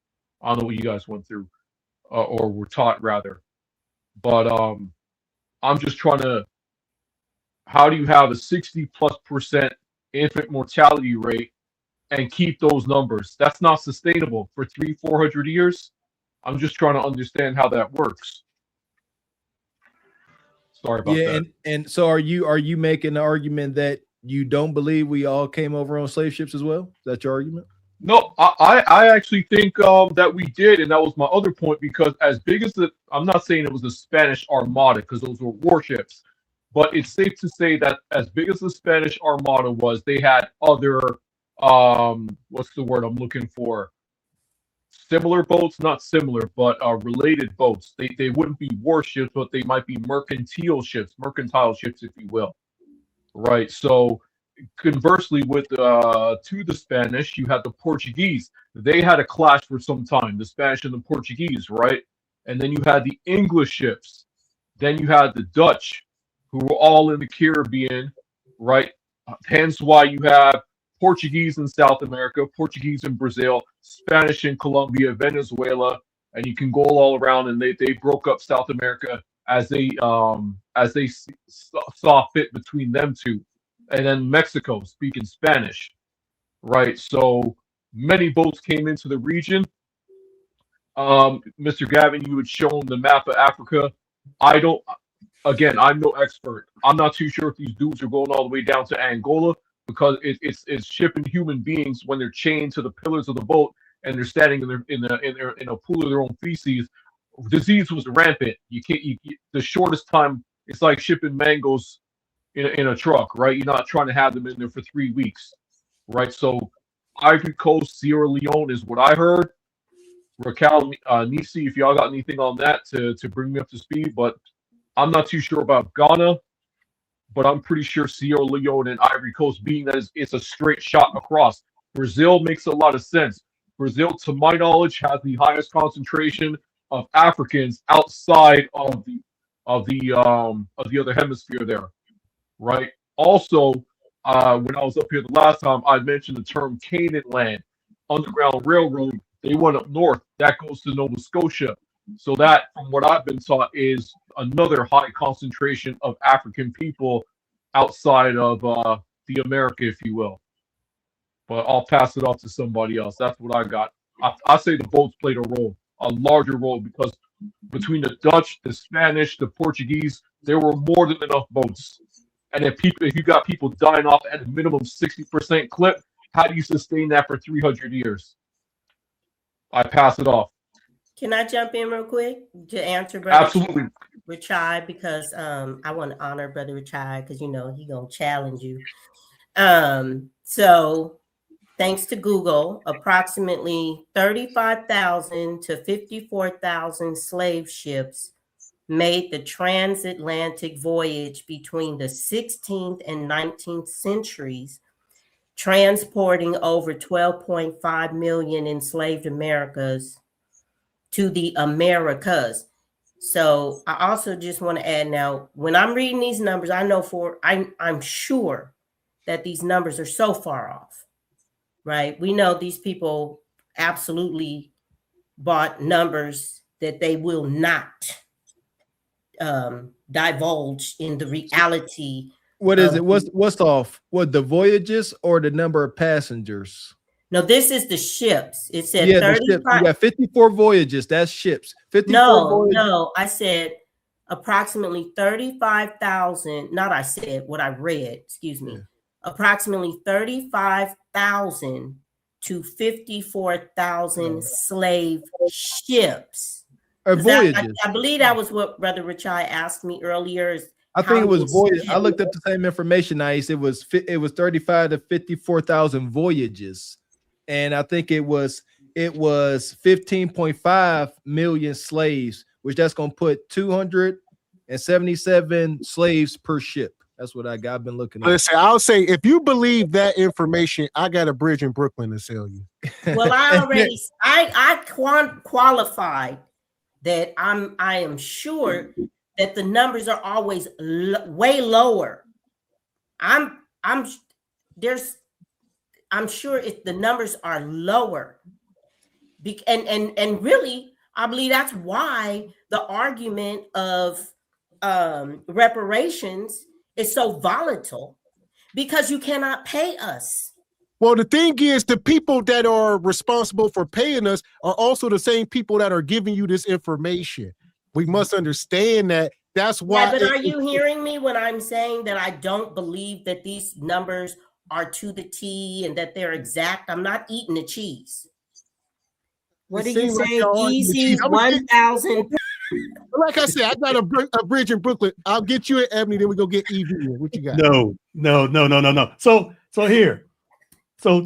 I don't know what you guys went through or were taught rather. But I'm just trying to, how do you have a 60+% infant mortality rate and keep those numbers? That's not sustainable for 300-400 years. I'm just trying to understand how that works. Sorry about that.
And so are you making the argument that you don't believe we all came over on slave ships as well? Is that your argument?
No, I actually think that we did, and that was my other point, because as big as I'm not saying it was the Spanish Armada, because those were warships, but it's safe to say that as big as the Spanish Armada was, they had other, what's the word I'm looking for? Similar boats, not similar, but related boats. They wouldn't be warships, but they might be mercantile ships, if you will. Right. So conversely, with to the Spanish, you had the Portuguese. They had a clash for some time, the Spanish and the Portuguese, right? And then you had the English ships. Then you had the Dutch, who were all in the Caribbean, right? Hence why you have Portuguese in South America, Portuguese in Brazil, Spanish in Colombia, Venezuela, and you can go all around, and they broke up South America as they saw fit between them two. And then Mexico speaking Spanish, right? So many boats came into the region. Mr. Gavin, you had shown the map of Africa. I'm no expert. I'm not too sure if these dudes are going all the way down to Angola, because it's shipping human beings when they're chained to the pillars of the boat and they're standing in a pool of their own feces. Disease was rampant. The shortest time, it's like shipping mangoes in a truck, right? You're not trying to have them in there for 3 weeks, right? So Ivory Coast, Sierra Leone is what I heard. Raquel, Nisi, if y'all got anything on that to bring me up to speed, but I'm not too sure about Ghana, but I'm pretty sure Sierra Leone and Ivory Coast, being that it's a straight shot across. Brazil makes a lot of sense. Brazil, to my knowledge, has the highest concentration of Africans outside of the other hemisphere there, right? Also, when I was up here the last time, I mentioned the term Canaan land, Underground Railroad. They went up north. That goes to Nova Scotia. So that, from what I've been taught, is another high concentration of African people outside of the America, if you will. But I'll pass it off to somebody else. That's what I got. I say the boats played a role, a larger role, because between the Dutch, the Spanish, the Portuguese, there were more than enough boats. And if you got people dying off at a minimum 60% clip, how do you sustain that for 300 years? I pass it off.
Can I jump in real quick to answer Brother
Absolutely.
Richard, because I want to honor Brother Richard, because he's gonna challenge you. So thanks to Google, approximately 35,000 to 54,000 slave ships made the transatlantic voyage between the 16th and 19th centuries, transporting over 12.5 million enslaved Americans to the Americas. So I also just want to add now, when I'm reading these numbers, I know I'm sure that these numbers are so far off, right? We know these people absolutely bought numbers that they will not divulge in the reality.
What is it? What's off? What, the voyages or the number of passengers?
No, this is the ships. It said
Yeah,
35.
the ships. You got 54 voyages. That's ships. 54 voyages.
No, I said approximately 35,000. Not I said, what I read, excuse me. Yeah. Approximately 35,000 to 54,000 slave ships.
Voyages.
I believe that was what Brother Richai asked me earlier.
I think it was voyages. I looked up the same information, Nice. It was 35 to 54,000 voyages. And I think it was 15.5 million slaves, which that's going to put 277 slaves per ship. That's what I've been looking at.
Listen, I'll say, if you believe that information, I got a bridge in Brooklyn to sell you.
Well, I already, I qualified that I am sure that the numbers are always way lower. I'm sure if the numbers are lower, and really, I believe that's why the argument of reparations is so volatile, because you cannot pay us.
Well, the thing is, the people that are responsible for paying us are also the same people that are giving you this information. We must understand that. That's why.
Yeah, but are you hearing me when I'm saying that I don't believe that these numbers are to the T and that they're exact? I'm not eating the cheese. What do you say? Easy 1,000.
Like I said, I got a bridge in Brooklyn. I'll get you an Ebony, then we go get EV. What you got?
No. So here. So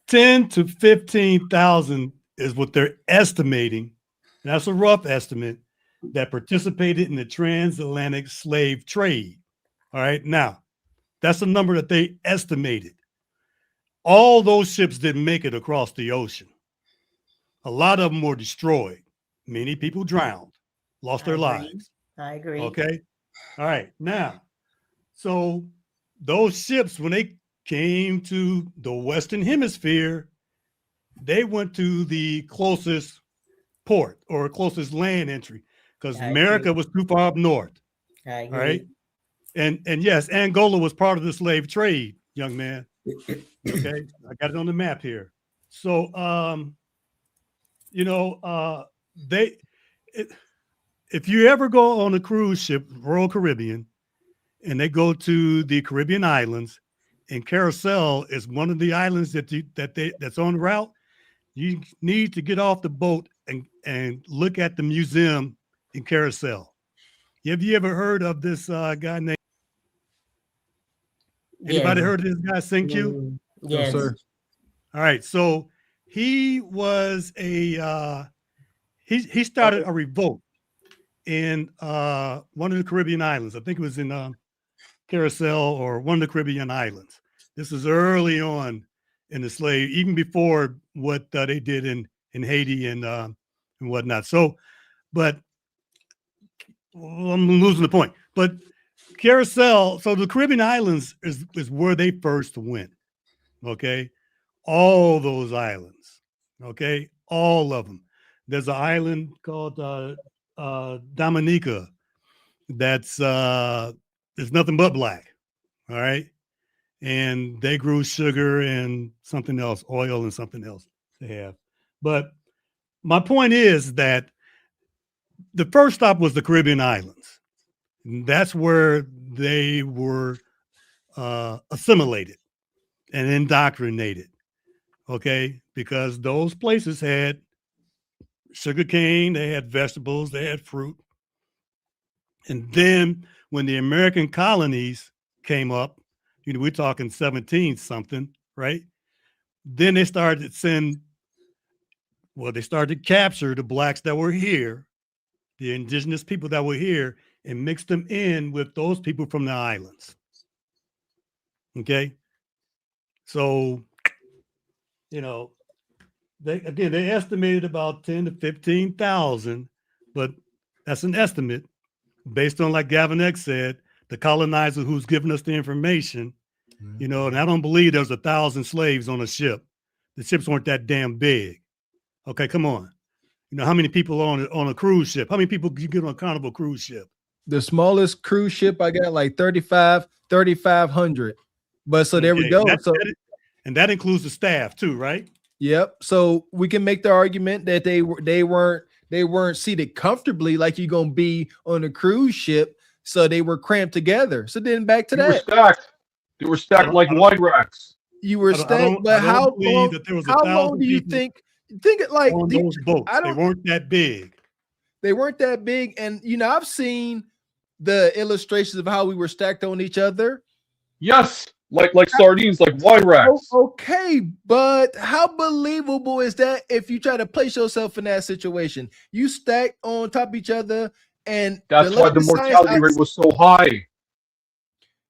10 to 15,000 is what they're estimating. That's a rough estimate that participated in the transatlantic slave trade. All right. Now, that's the number that they estimated. All those ships didn't make it across the ocean. A lot of them were destroyed. Many people drowned, lost their lives.
I agree.
Okay. All right. Now, so those ships, when they came to the Western Hemisphere, they went to the closest port or closest land entry, because America was too far up north.
I agree.
All right. And yes, Angola was part of the slave trade, young man. Okay. I got it on the map here. So, if you ever go on a cruise ship, Royal Caribbean, and they go to the Caribbean islands, and Carousel is one of the islands that's on route, you need to get off the boat and look at the museum in Carousel. Have you ever heard of this guy named? Anybody heard of this guy, Q?
Yes.
No, sir. All right, so he was he started a revolt in one of the Caribbean islands. I think it was in Carousel or one of the Caribbean islands. This is early on in the slave, even before what they did in Haiti and whatnot. So, but I'm losing the point. But Carousel, so the Caribbean islands is where they first went. Okay, all those islands. Okay, all of them. There's an island called Dominica that's there's nothing but black. All right. And they grew sugar and something else, oil and something else they have. But my point is that the first stop was the Caribbean islands. And that's where they were assimilated and indoctrinated. Okay. Because those places had sugar cane, they had vegetables, they had fruit. And then when the American colonies came up, we're talking 17 something, right? Then they started to they started to capture the blacks that were here, the indigenous people that were here, and mix them in with those people from the islands. Okay. So, they estimated about 10 to 15,000, but That's an estimate based on, like Gavin X said, the colonizer who's giving us the information, you know, and I don't believe there's 1,000 slaves on a ship. The ships weren't that damn big. Okay, come on. You know, how many people on a cruise ship? How many people can you get on a Carnival cruise ship?
The smallest cruise ship I got like 3,500. But so there we go.
And that includes the staff too, right?
Yep. So we can make the argument that they weren't seated comfortably like you're gonna be on a cruise ship, so they were cramped together. So then back to that.
They were stacked like wine racks.
You were stacked, but how long do you think it like
on those boats? They weren't that big.
They weren't that big, and you know I've seen the illustrations of how we were stacked on each other.
Yes, like sardines, like wine racks.
Okay, but how believable is that if you try to place yourself in that situation? You stacked on top of each other, and
that's why the mortality rate was so high.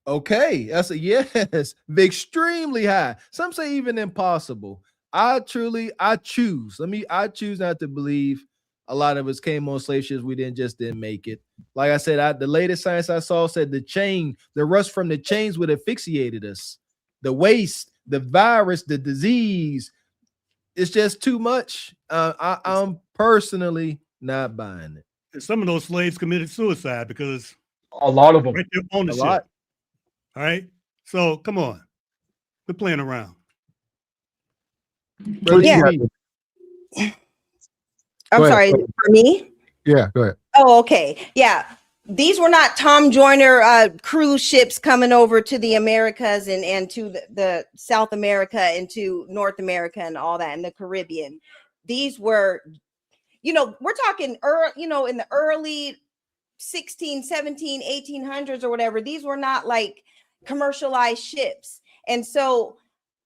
Okay, that's a yes, extremely high. Some say even impossible. I choose not to believe a lot of us came on slave ships. We didn't make it. Like I said, the latest science I saw said the rust from the chains would have asphyxiated us. The waste, the virus, the disease, it's just too much. I'm personally not buying it.
And some of those slaves committed suicide because
a lot of them
right there on the ship. All right. So come on. We're playing around.
Yeah. I'm sorry, for me?
Yeah, go ahead.
Oh, okay. Yeah. These were not Tom Joyner cruise ships coming over to the Americas and to the South America and to North America and all that in the Caribbean. These were, you know, we're talking, you know, in the early 16, 17, 1800s or whatever. These were not like commercialized ships. And so,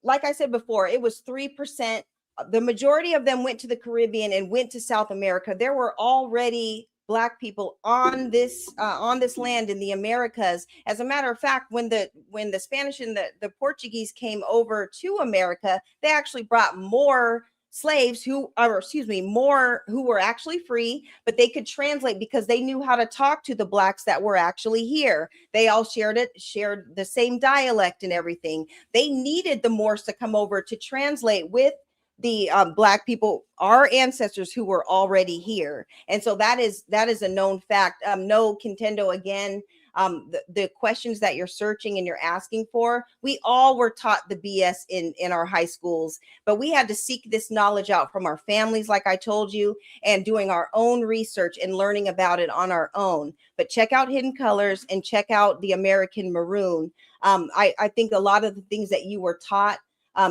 like I said before, it was 3%. The majority of them went to the Caribbean and went to South America. There were already Black people on this land in the Americas. As a matter of fact, when the Spanish and the Portuguese came over to America, they actually brought more slaves more who were actually free, but they could translate because they knew how to talk to the Blacks that were actually here. They all shared the same dialect and everything. They needed the Moors to come over to translate with the Black people, our ancestors who were already here. And so that is a known fact. No contendo again. The questions that you're searching and you're asking for, we all were taught the BS in our high schools, but we had to seek this knowledge out from our families, like I told you, and doing our own research and learning about it on our own. But check out Hidden Colors and check out The American Maroon. I think a lot of the things that you were taught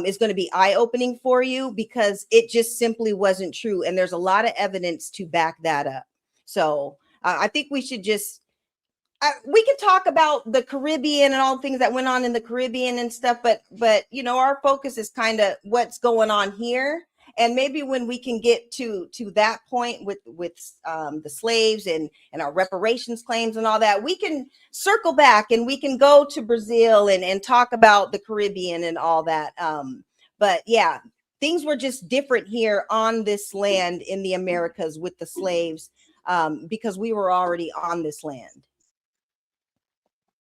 is going to be eye-opening for you because it just simply wasn't true. And there's a lot of evidence to back that up. So I think we should just, we can talk about the Caribbean and all the things that went on in the Caribbean and stuff, but you know, our focus is kind of what's going on here. And maybe when we can get to that point with the slaves and our reparations claims and all that, we can circle back and we can go to Brazil and talk about the Caribbean and all that. But yeah, things were just different here on this land in the Americas with the slaves because we were already on this land.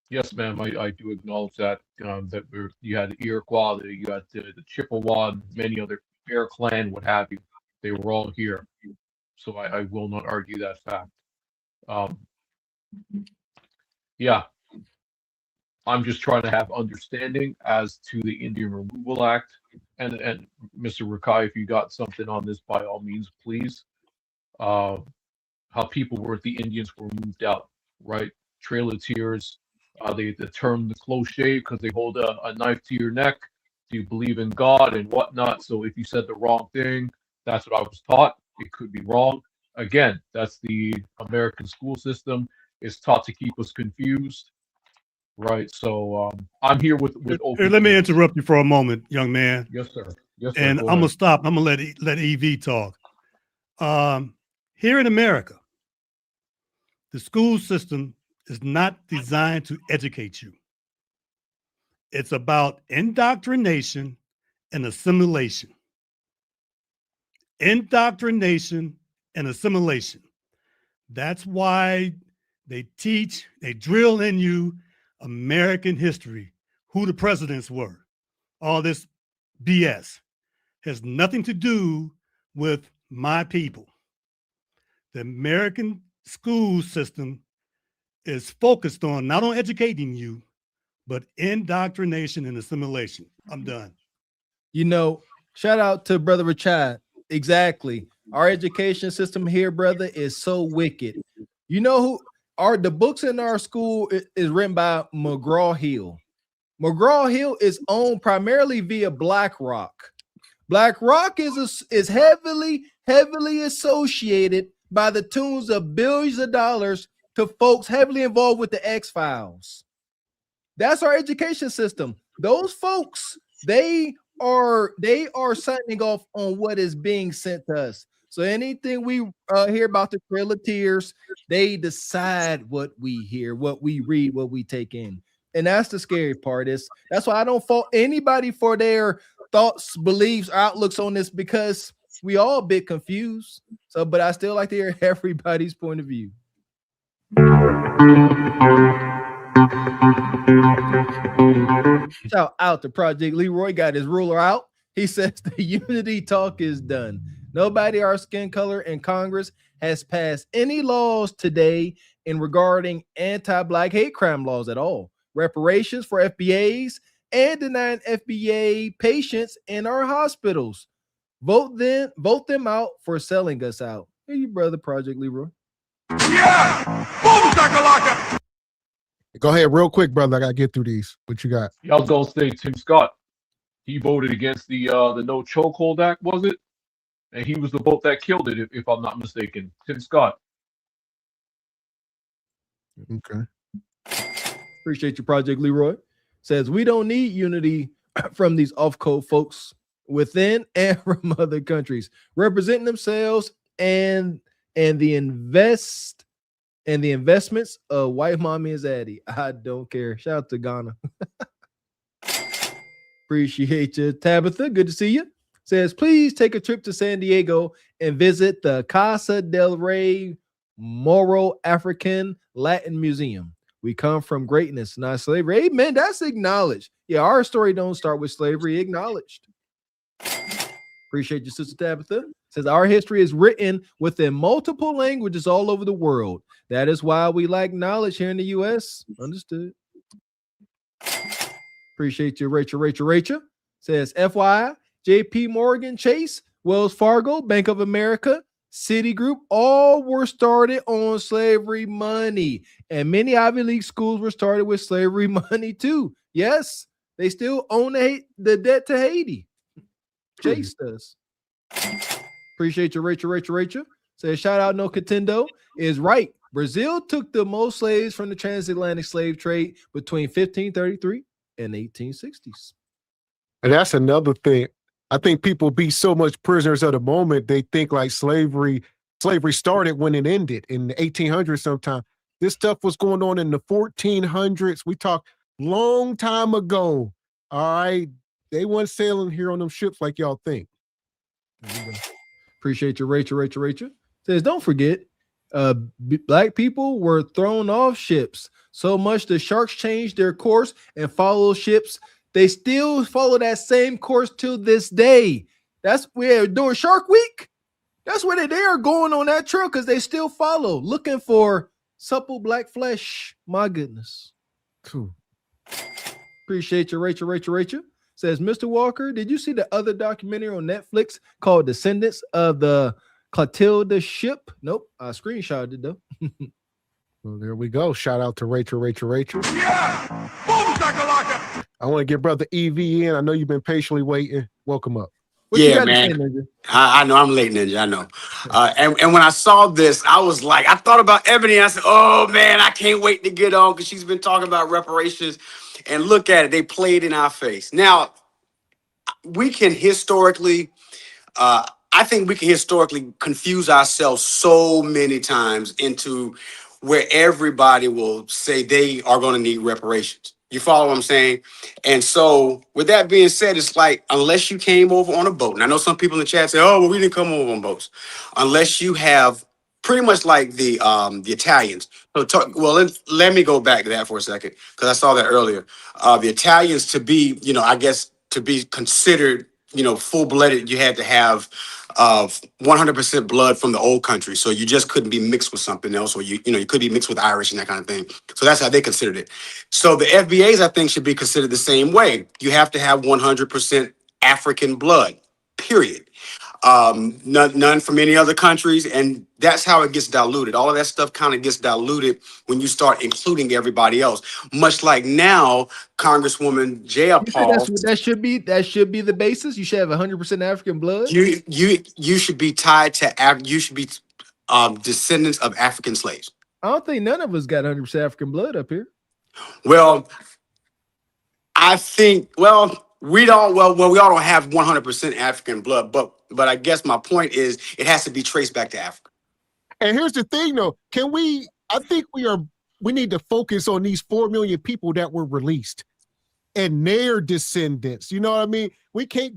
Yes, ma'am. I do acknowledge that you had the Iroquois, you had the Chippewa, and many other Bear Clan, what have you. They were all here, so I will not argue that fact. Yeah, I'm just trying to have understanding as to the Indian Removal Act, and Mr. Rakai, if you got something on this, by all means, please. How people the Indians were moved out, right? Trail of Tears. The term the close shave because they hold a knife to your neck. Do you believe in God and whatnot? So if you said the wrong thing, that's what I was taught. It could be wrong. Again, that's the American school system. It's taught to keep us confused, right? So I'm here with open.
Here, let me interrupt you for a moment, young man.
Yes, sir. Yes, sir.
And I'm gonna stop. I'm gonna let EV talk. Here in America, the school system is not designed to educate you. It's about indoctrination and assimilation. Indoctrination and assimilation. That's why they drill in you American history, who the presidents were. All this BS has nothing to do with my people. The American school system is focused on not on educating you, but indoctrination and assimilation. I'm done.
You know, shout out to Brother Rashad. Exactly. Our education system here, brother, is so wicked. You know who are the books in our school is written by McGraw-Hill. McGraw-Hill is owned primarily via BlackRock. BlackRock is heavily associated by the tunes of billions of dollars to folks heavily involved with the X-Files. That's our education system. Those folks, they are signing off on what is being sent to us. So anything we hear about the Trail of Tears, they decide what we hear, what we read, what we take in. And that's the scary part. That's why I don't fault anybody for their thoughts, beliefs, or outlooks on this, because we all a bit confused. So, but I still like to hear everybody's point of view. Shout out to Project Leroy, got his ruler out. He says the unity talk is done. Nobody our skin color in Congress has passed any laws today in regarding anti-black hate crime laws at all. Reparations for FBAs and denying FBA patients in our hospitals. Vote them out for selling us out. Hey, you brother, Project Leroy.
Yeah! Boom, shakalaka!
Go ahead, real quick, brother. I gotta get through these. What you got?
Yeah, I was gonna say Tim Scott. He voted against the No Chokehold Act, was it? And he was the vote that killed it, if I'm not mistaken. Tim Scott.
Okay.
Appreciate you, Project Leroy. Says we don't need unity from these off-code folks within and from other countries representing themselves and the investments of white mommy and zaddy. I don't care. Shout out to Ghana. Appreciate you, Tabitha. Good to see you. Says, please take a trip to San Diego and visit the Casa del Rey Moro African Latin Museum. We come from greatness, not slavery. Amen. That's acknowledged. Yeah, our story don't start with slavery. Acknowledged. Appreciate you, Sister Tabitha. Says our history is written within multiple languages all over the world. That is why we like knowledge here in the U.S. Understood. Appreciate you, Rachel. Says FYI, JP Morgan Chase, Wells Fargo, Bank of America, Citigroup, all were started on slavery money. And many Ivy League schools were started with slavery money too. Yes, they still own the debt to Haiti. Chase does. Appreciate you, Rachel. Says shout out No Contendo is right. Brazil took the most slaves from the transatlantic slave trade between 1533 and 1860s.
And that's another thing. I think people be so much prisoners of the moment. They think like slavery started when it ended in the 1800s sometime. This stuff was going on in the 1400s. We talk long time ago. All right. They weren't sailing here on them ships like y'all think.
Appreciate you, Rachel. Says, don't forget, black people were thrown off ships so much the sharks changed their course and follow ships. They still follow that same course to this day. That's where during Shark Week, that's where they are going on that trail because they still follow, looking for supple black flesh. My goodness.
Cool.
Appreciate you, Rachel. Says, Mr. Walker, did you see the other documentary on Netflix called Descendants of the Clotilda Ship? Nope. I screenshotted it though.
Well, there we go. Shout out to Rachel.
Yeah! Boom, shakalaka!
I want to get Brother EV in. I know you've been patiently waiting. Welcome up.
What
yeah, man. I know I'm late, Ninja. I know. And when I saw this, I was like, I thought about Ebony. And I said, oh, man, I can't wait to get on because she's been talking about reparations. And look at it. They played in our face. Now, we can historically, I think we can historically confuse ourselves so many times into where everybody will say they are going to need reparations. You follow what I'm saying? And so with that being said, it's like, unless you came over on a boat, and I know some people in the chat say, oh, well, we didn't come over on boats. Unless you have pretty much like the Italians. So let me go back to that for a second, because I saw that earlier. The Italians, to be, I guess, to be considered, full-blooded, you had to have 100% blood from the old country. So you just couldn't be mixed with something else, or you could be mixed with Irish and that kind of thing. So that's how they considered it. So the FBAs, I think, should be considered the same way. You have to have 100% African blood, period. None from any other countries, and that's how it gets diluted. All of that stuff kind of gets diluted when you start including everybody else. Much like now, Congresswoman Jayapal,
that should be the basis. You should have 100% African blood.
You should be tied to you should be descendants of African slaves.
I don't think none of us got 100% African blood up here.
Well, I think we all don't have 100% African blood, but I guess my point is it has to be traced back to Africa.
And here's the thing, though. I think we need to focus on these 4 million people that were released and their descendants. You know what I mean? We can't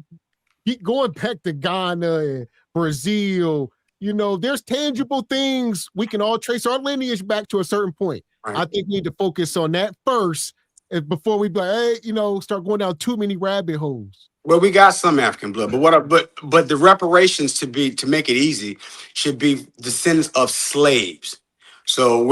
keep going back to Ghana and Brazil. There's tangible things we can all trace our lineage back to a certain point. Right. I think we need to focus on that first before we be like, hey, start going down too many rabbit holes.
Well, we got some African blood, but the reparations, to make it easy, should be descendants of slaves. So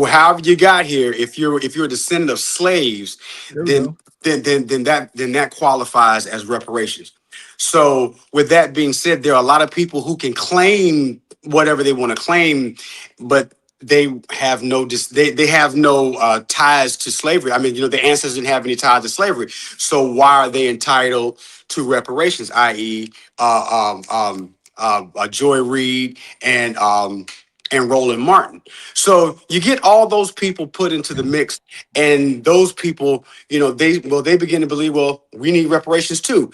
however you got here, if you're a descendant of slaves, then that qualifies as reparations. So with that being said, there are a lot of people who can claim whatever they want to claim, but they have no ties to slavery. I mean, their ancestors didn't have any ties to slavery. So why are they entitled to reparations, i.e., Joy Reid and Roland Martin? So you get all those people put into the mix, and those people, they begin to believe, well, we need reparations too.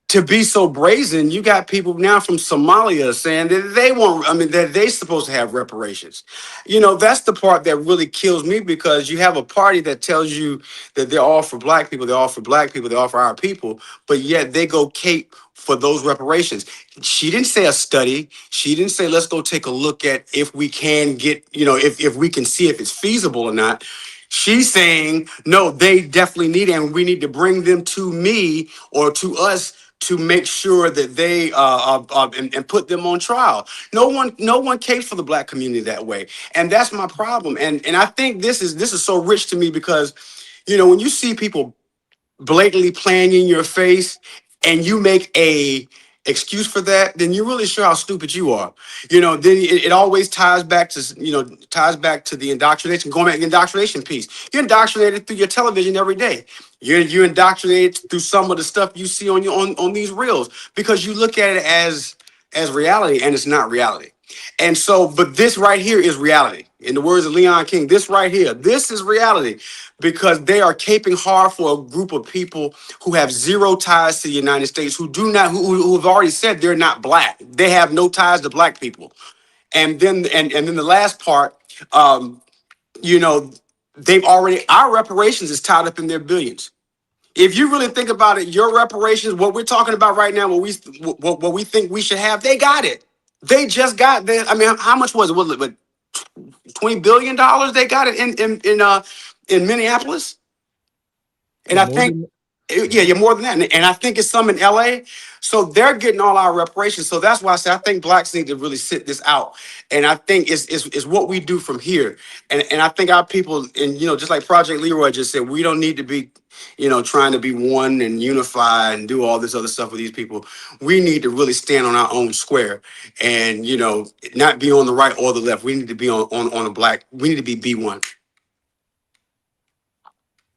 To be so brazen, you got people now from Somalia saying that that they're supposed to have reparations. That's the part that really kills me, because you have a party that tells you that they're all for black people, they're all for black people, they're all for our people, but yet they go cape for those reparations. She didn't say a study. She didn't say, let's go take a look at if we can get, if we can see if it's feasible or not. She's saying, no, they definitely need it, and we need to bring them to me or to us to make sure that they and put them on trial. No one cares for the black community that way, and that's my problem. And I think this is so rich to me, because when you see people blatantly playing in your face and you make a excuse for that, then you're really sure how stupid you are. Then it always ties back to the indoctrination. Going back to the indoctrination piece, you're indoctrinated through your television every day. You're indoctrinated through some of the stuff you see on these reels, because you look at it as reality, and it's not reality. And so, but this right here is reality. In the words of Leon King, this right here, this is reality, because they are caping hard for a group of people who have zero ties to the United States, who have already said they're not black. They have no ties to black people. And then the last part, our reparations is tied up in their billions. If you really think about it, your reparations, what we're talking about right now, what we think we should have, they got it. They just got that. I mean, how much was it? Was it $20 billion? They got it in Minneapolis, and I think more than that. And I think it's some in LA. So they're getting all our reparations. So that's why I say I think blacks need to really sit this out. And I think it's what we do from here. And I think our people, and just like Project Leroy just said, we don't need to be trying to be one and unify and do all this other stuff with these people. We need to really stand on our own square and, not be on the right or the left. We need to be on a black. We need to be B1.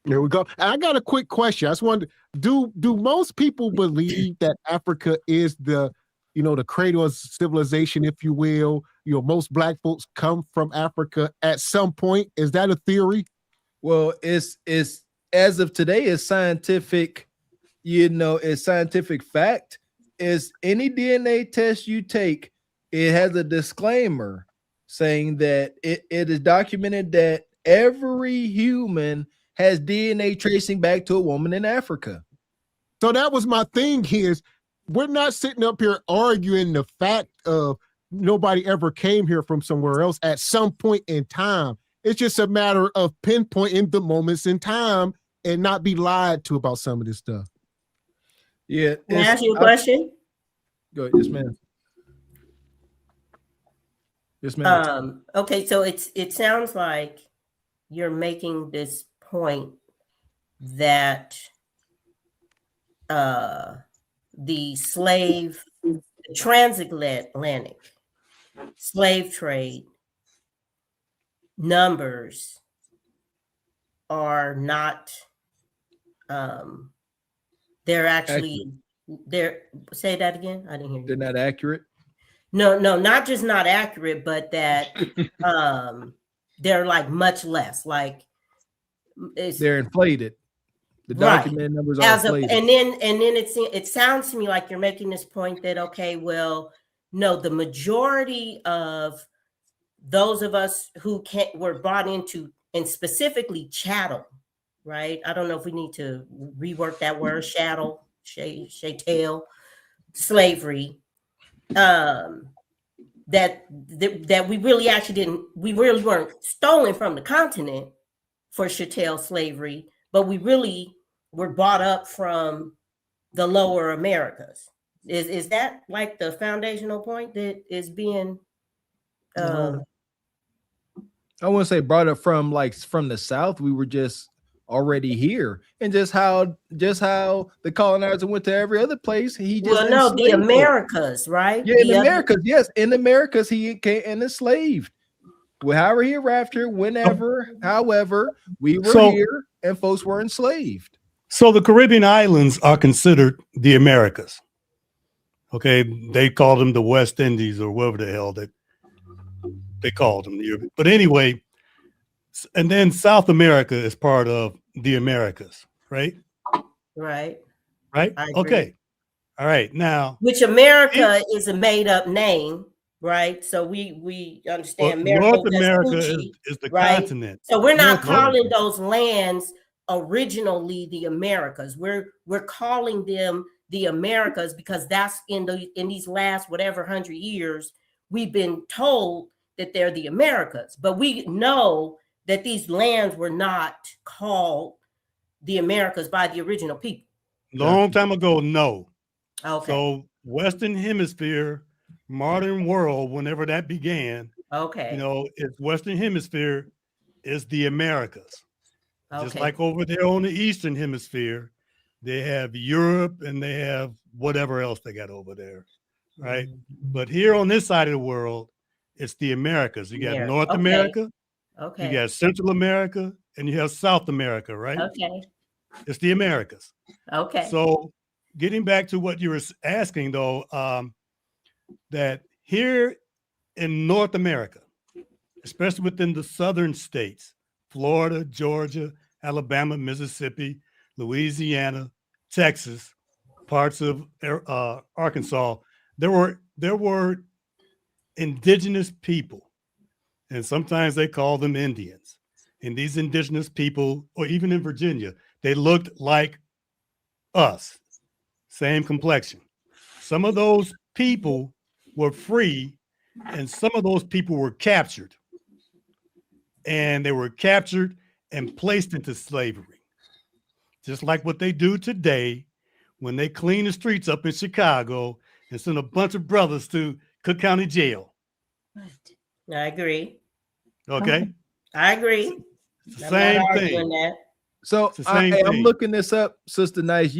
There we go. And I got a quick question. I just wondered, do most people believe that Africa is the cradle of civilization, if you will? Most black folks come from Africa at some point. Is that a theory?
Well, it's as of today, it's scientific, it's scientific fact. Is any DNA test you take, it has a disclaimer saying that it is documented that every human has DNA tracing back to a woman in Africa.
So that was my thing here, is we're not sitting up here arguing the fact of nobody ever came here from somewhere else at some point in time. It's just a matter of pinpointing the moments in time and not be lied to about some of this stuff.
Yeah.
Can I ask you a question?
Go ahead. Yes, ma'am. Yes, ma'am.
Okay, so it sounds like you're making this point that the transatlantic slave trade numbers are not they're actually they're say that again. I didn't hear you.
They're not accurate.
No, not just not accurate, but that they're like much less. Like
they're inflated. The document numbers are inflated.
And then it sounds to me like you're making this point that okay, well, no, the majority of those of us who were brought into, and specifically chattel, right? I don't know if we need to rework that word, chattel, chattel, slavery. That we really weren't stolen from the continent for chattel slavery, but we really were bought up from the lower Americas. Is that like the foundational point that is being
I wouldn't say brought up from the South. We were just already here, and just how the colonizer went to every other place. He just
the Americas, right?
Yeah, in the Americas, yes, in the Americas he came and enslaved. Well, however he arrived here, whenever, however, we were here, and folks were enslaved.
So the Caribbean islands are considered the Americas. Okay, they call them the West Indies or whatever the hell they called them. But anyway, and then South America is part of the Americas, right?
Right.
Okay. All right. Now,
which America is a made up name, right? So we understand
North America is the continent.
So we're not calling those lands originally the Americas. We're calling them the Americas because that's in these last whatever 100 years we've been told that they're the Americas, but we know that these lands were not called the Americas by the original people.
Long time ago, no.
Okay.
So Western Hemisphere, modern world, whenever that began,
okay,
it's Western Hemisphere is the Americas.
Okay.
Just like over there on the Eastern Hemisphere, they have Europe and they have whatever else they got over there, right? Mm-hmm. But here on this side of the world, it's the Americas. You got North America, you got Central America, and you have South America, right?
Okay.
It's the Americas.
Okay.
So getting back to what you were asking, though, that here in North America, especially within the southern states, Florida, Georgia, Alabama, Mississippi, Louisiana, Texas, parts of Arkansas, there were indigenous people, and sometimes they call them Indians. And these indigenous people, or even in Virginia, they looked like us, same complexion. Some of those people were free, and some of those people were captured. And they were captured and placed into slavery, just like what they do today when they clean the streets up in Chicago and send a bunch of brothers to Cook County Jail.
I agree.
Okay.
I agree.
Same thing.
That.
So I'm looking this up, Sister Nice.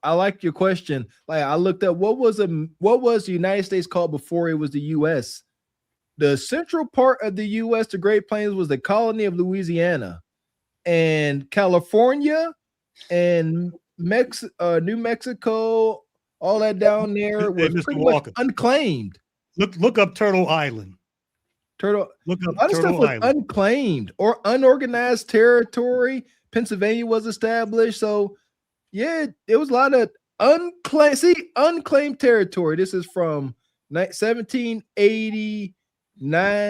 I like your question. Like I looked up what was the United States called before it was the U.S. The central part of the U.S., the Great Plains, was the colony of Louisiana, and California and New Mexico, all that down there was pretty much unclaimed.
Look up Turtle Island.
Look
up
a lot of stuff was unclaimed or unorganized territory. Pennsylvania was established, so yeah, it was a lot of unclaimed territory. This is from 1789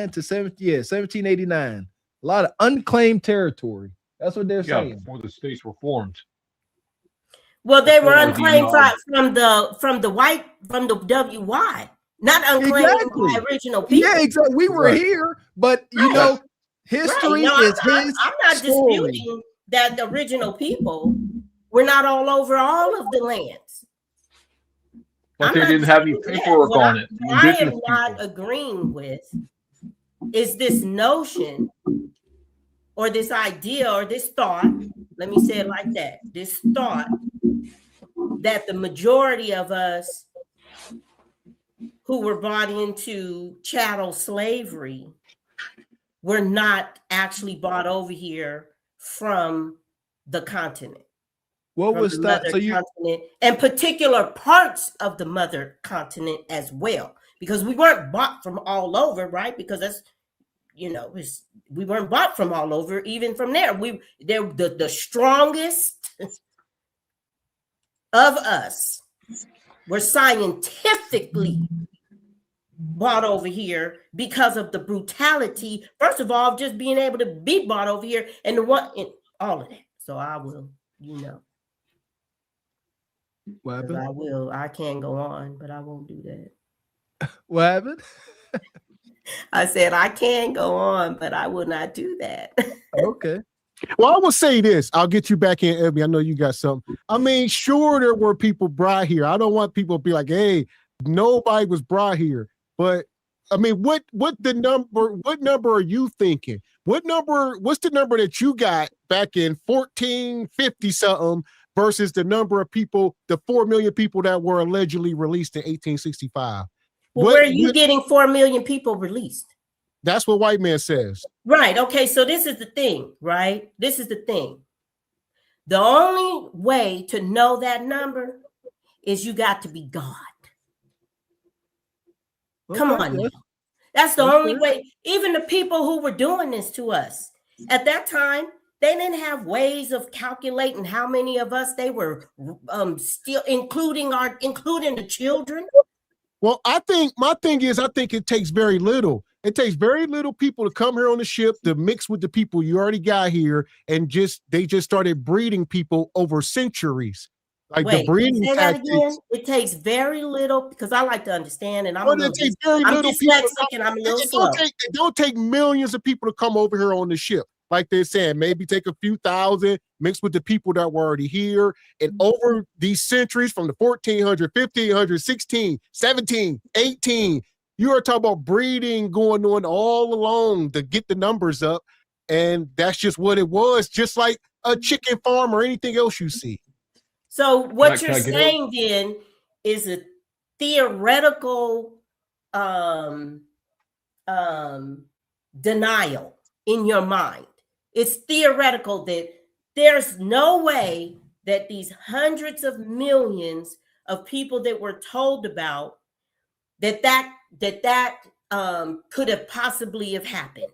to 1789. A lot of unclaimed territory. That's what they're saying.
Before the states were formed.
Well, they were unclaimed from the WY. Not unclaimed by original people.
Yeah, exactly. We were here, but you know, history
No,
is
I'm not
story.
disputing that the original people were not all over all of the lands.
But
I'm
they
not
didn't have any
disputing that.
paperwork
What
on it.
I am
Indigenous
not
people.
agreeing with is this notion or this idea or this thought, let me say it like that, this thought that the majority of us who were brought into chattel slavery were not actually brought over here from the continent.
What was that? So you
continent and particular parts of the mother continent as well, because we weren't bought from all over, right? Because that's, you know, we weren't bought from all over, even from there. They're the strongest of us were scientifically brought over here because of the brutality, first of all, just being able to be brought over here and all of that. So I will, you know.
What happened?
I can go on, but I won't do that.
What happened?
I said I can go on, but I will not do that.
Okay.
Well, I will say this. I'll get you back in, Ebby. I know you got something. I mean, sure, there were people brought here. I don't want people to be like, hey, nobody was brought here. But I mean, what number are you thinking? What's the number that you got back in 1450 something versus the number of people, the 4 million people that were allegedly released in 1865?
Well, where are you getting 4 million people released?
That's what white man says.
Right. Okay. So this is the thing, right? This is the thing. The only way to know that number is you got to be God. Come on now. That's the only way. Even the people who were doing this to us at that time, they didn't have ways of calculating how many of us they were still including the children.
Well, I think it takes very little. It takes very little people to come here on the ship to mix with the people you already got here, and they just started breeding people over centuries. Like the breeding tactics.
It takes very little, because I like to understand, and I'm dyslexic and I'm a little slow.
It don't take millions of people to come over here on the ship. Like they're saying, maybe take a few thousand, mix with the people that were already here. And over these centuries from the 1400, 1500, 16, 17, 18, you are talking about breeding going on all along to get the numbers up. And that's just what it was, just like a chicken farm or anything else you see.
So what you're saying then is a theoretical denial in your mind. It's theoretical that there's no way that these hundreds of millions of people that we're told about that could have possibly have happened.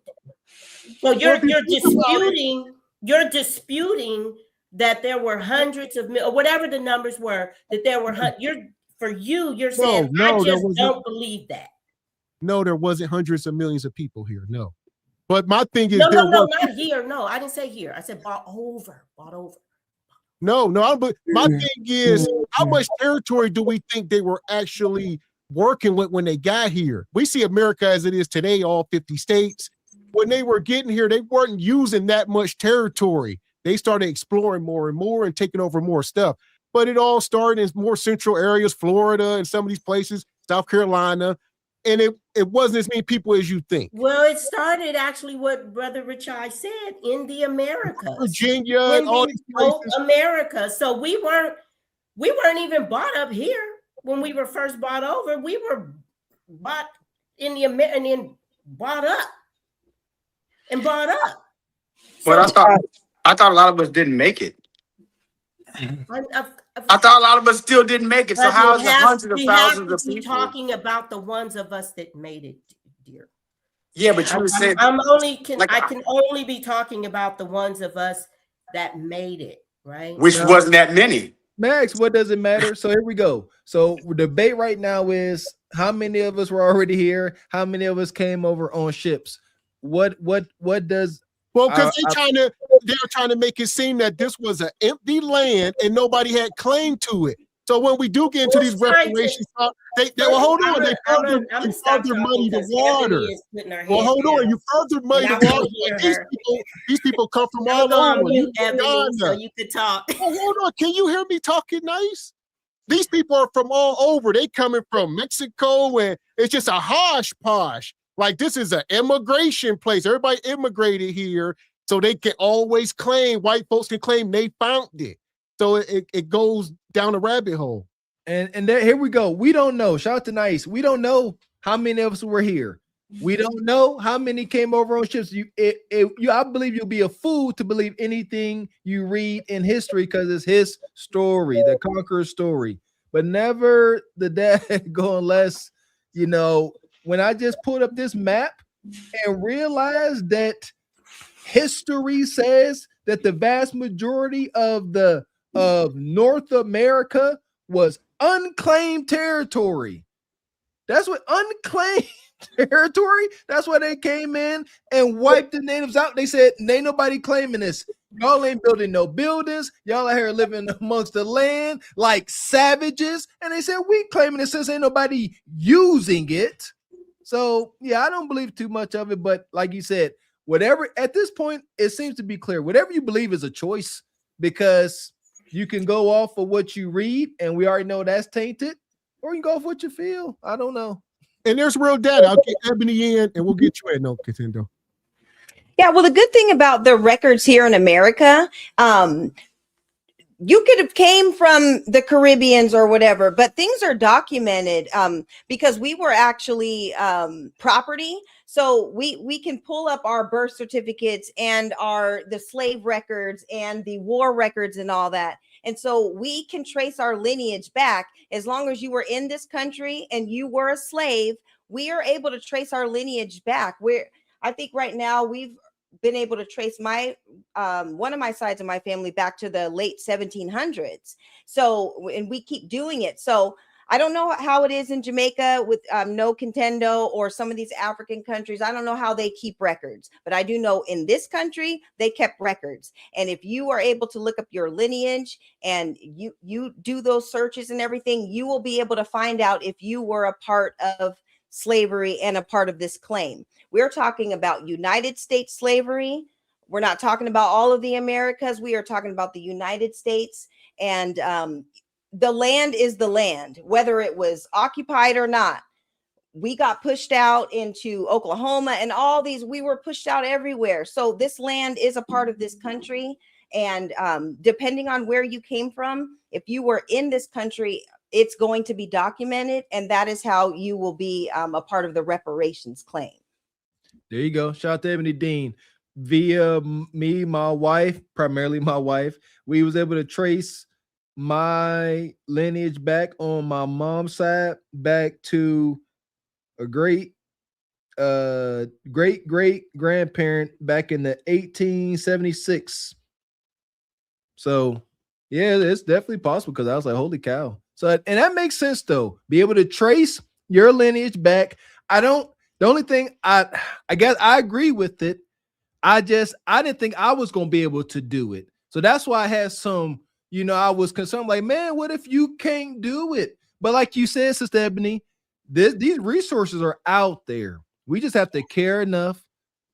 So you're disputing that there were hundreds of or whatever the numbers were, that there were you're saying I just don't believe that.
No, there wasn't hundreds of millions of people here. No. But my thing is
not here. No, I didn't say here. I said bought over.
No, but my thing is, how much territory do we think they were actually working with when they got here? We see America as it is today, all 50 states. When they were getting here, they weren't using that much territory. They started exploring more and more and taking over more stuff. But it all started in more central areas, Florida and some of these places, South Carolina. And it wasn't as many people as you think.
Well, it started actually what Brother Richai said in the Americas,
Virginia, and all these places.
America. So we weren't even bought up here when we were first bought over. We were bought in the America and then bought up and bought up.
But I thought a lot of us didn't make it. I thought a lot of us still didn't make it. So how is it hundreds of thousands of people
talking about the ones of us that made it, dear?
Yeah, but you said
I can only be talking about the ones of us that made it, right?
Which wasn't that many.
Max, what does it matter? So here we go. So the debate right now is how many of us were already here? How many of us came over on ships? What does
because they're trying to make it seem that this was an empty land and nobody had claim to it. So when we do get into these reparations, they well, hold on, they further muddy the water. Well, hold on, you further muddy the water. Like these people come from all over.
So you could talk.
Oh, hold on, can you hear me talking nice? These people are from all over. They coming from Mexico, and it's just a hodgepodge. Like this is an immigration place. Everybody immigrated here, so they can always claim, white folks can claim they found it. So it goes down a rabbit hole.
And there, here we go. We don't know. Shout out to Nice. We don't know how many of us were here. We don't know how many came over on ships. I believe you'll be a fool to believe anything you read in history because it's his story, the conqueror's story. But never the dad go unless, you know, when I just pulled up this map and realized that history says that the vast majority of North America was unclaimed territory. That's what unclaimed territory. That's why they came in and wiped the natives out. They said, ain't nobody claiming this. Y'all ain't building no buildings. Y'all out here living amongst the land like savages. And they said, we claiming it since ain't nobody using it. So yeah, I don't believe too much of it. But like you said, whatever, at this point, it seems to be clear. Whatever you believe is a choice, because you can go off of what you read, and we already know that's tainted, or you can go off what you feel. I don't know.
And there's real data. I'll get Ebony in, and we'll get you in. No, Contendo.
Yeah, well, the good thing about the records here in America, you could have came from the Caribbeans or whatever, but things are documented because we were actually property. So we can pull up our birth certificates and the slave records and the war records and all that. And so we can trace our lineage back. As long as you were in this country and you were a slave, we are able to trace our lineage back. I think right now we've been able to trace my one of my sides of my family back to the late 1700s. So, and we keep doing it. So I don't know how it is in Jamaica with no Contendo or some of these African countries. I don't know how they keep records, but I do know in this country, they kept records. And if you are able to look up your lineage and you do those searches and everything, you will be able to find out if you were a part of slavery and a part of this claim. We're talking about United States slavery. We're not talking about all of the Americas. We are talking about the United States, and the land is the land, whether it was occupied or not. We got pushed out into Oklahoma and all these, we were pushed out everywhere. So this land is a part of this country. And depending on where you came from, if you were in this country, it's going to be documented. And that is how you will be a part of the reparations claim.
There you go. Shout out to Ebony Dean. Via me, my wife, primarily my wife, we was able to trace my lineage back on my mom's side back to a great great grandparent back in the 1876. So yeah, it's definitely possible, because I was like, holy cow. So, and that makes sense though, be able to trace your lineage back. The only thing I guess I agree with it. I didn't think I was going to be able to do it. So that's why I had some, I was concerned, like, man, what if you can't do it? But like you said, Sister Ebony, these resources are out there. We just have to care enough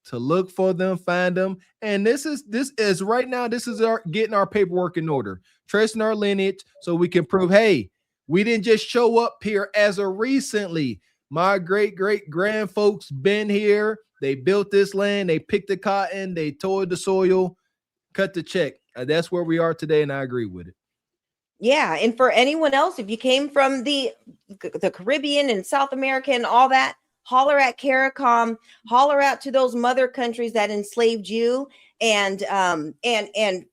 to look for them, find them. And this is right now, this is getting our paperwork in order, tracing our lineage so we can prove, hey, we didn't just show up here as of recently. My great-great-grand folks been here. They built this land. They picked the cotton. They tilled the soil, cut the check. That's where we are today, and I agree with it.
Yeah, and for anyone else, if you came from the Caribbean and South America and all that, holler at CARICOM, holler out to those mother countries that enslaved you, and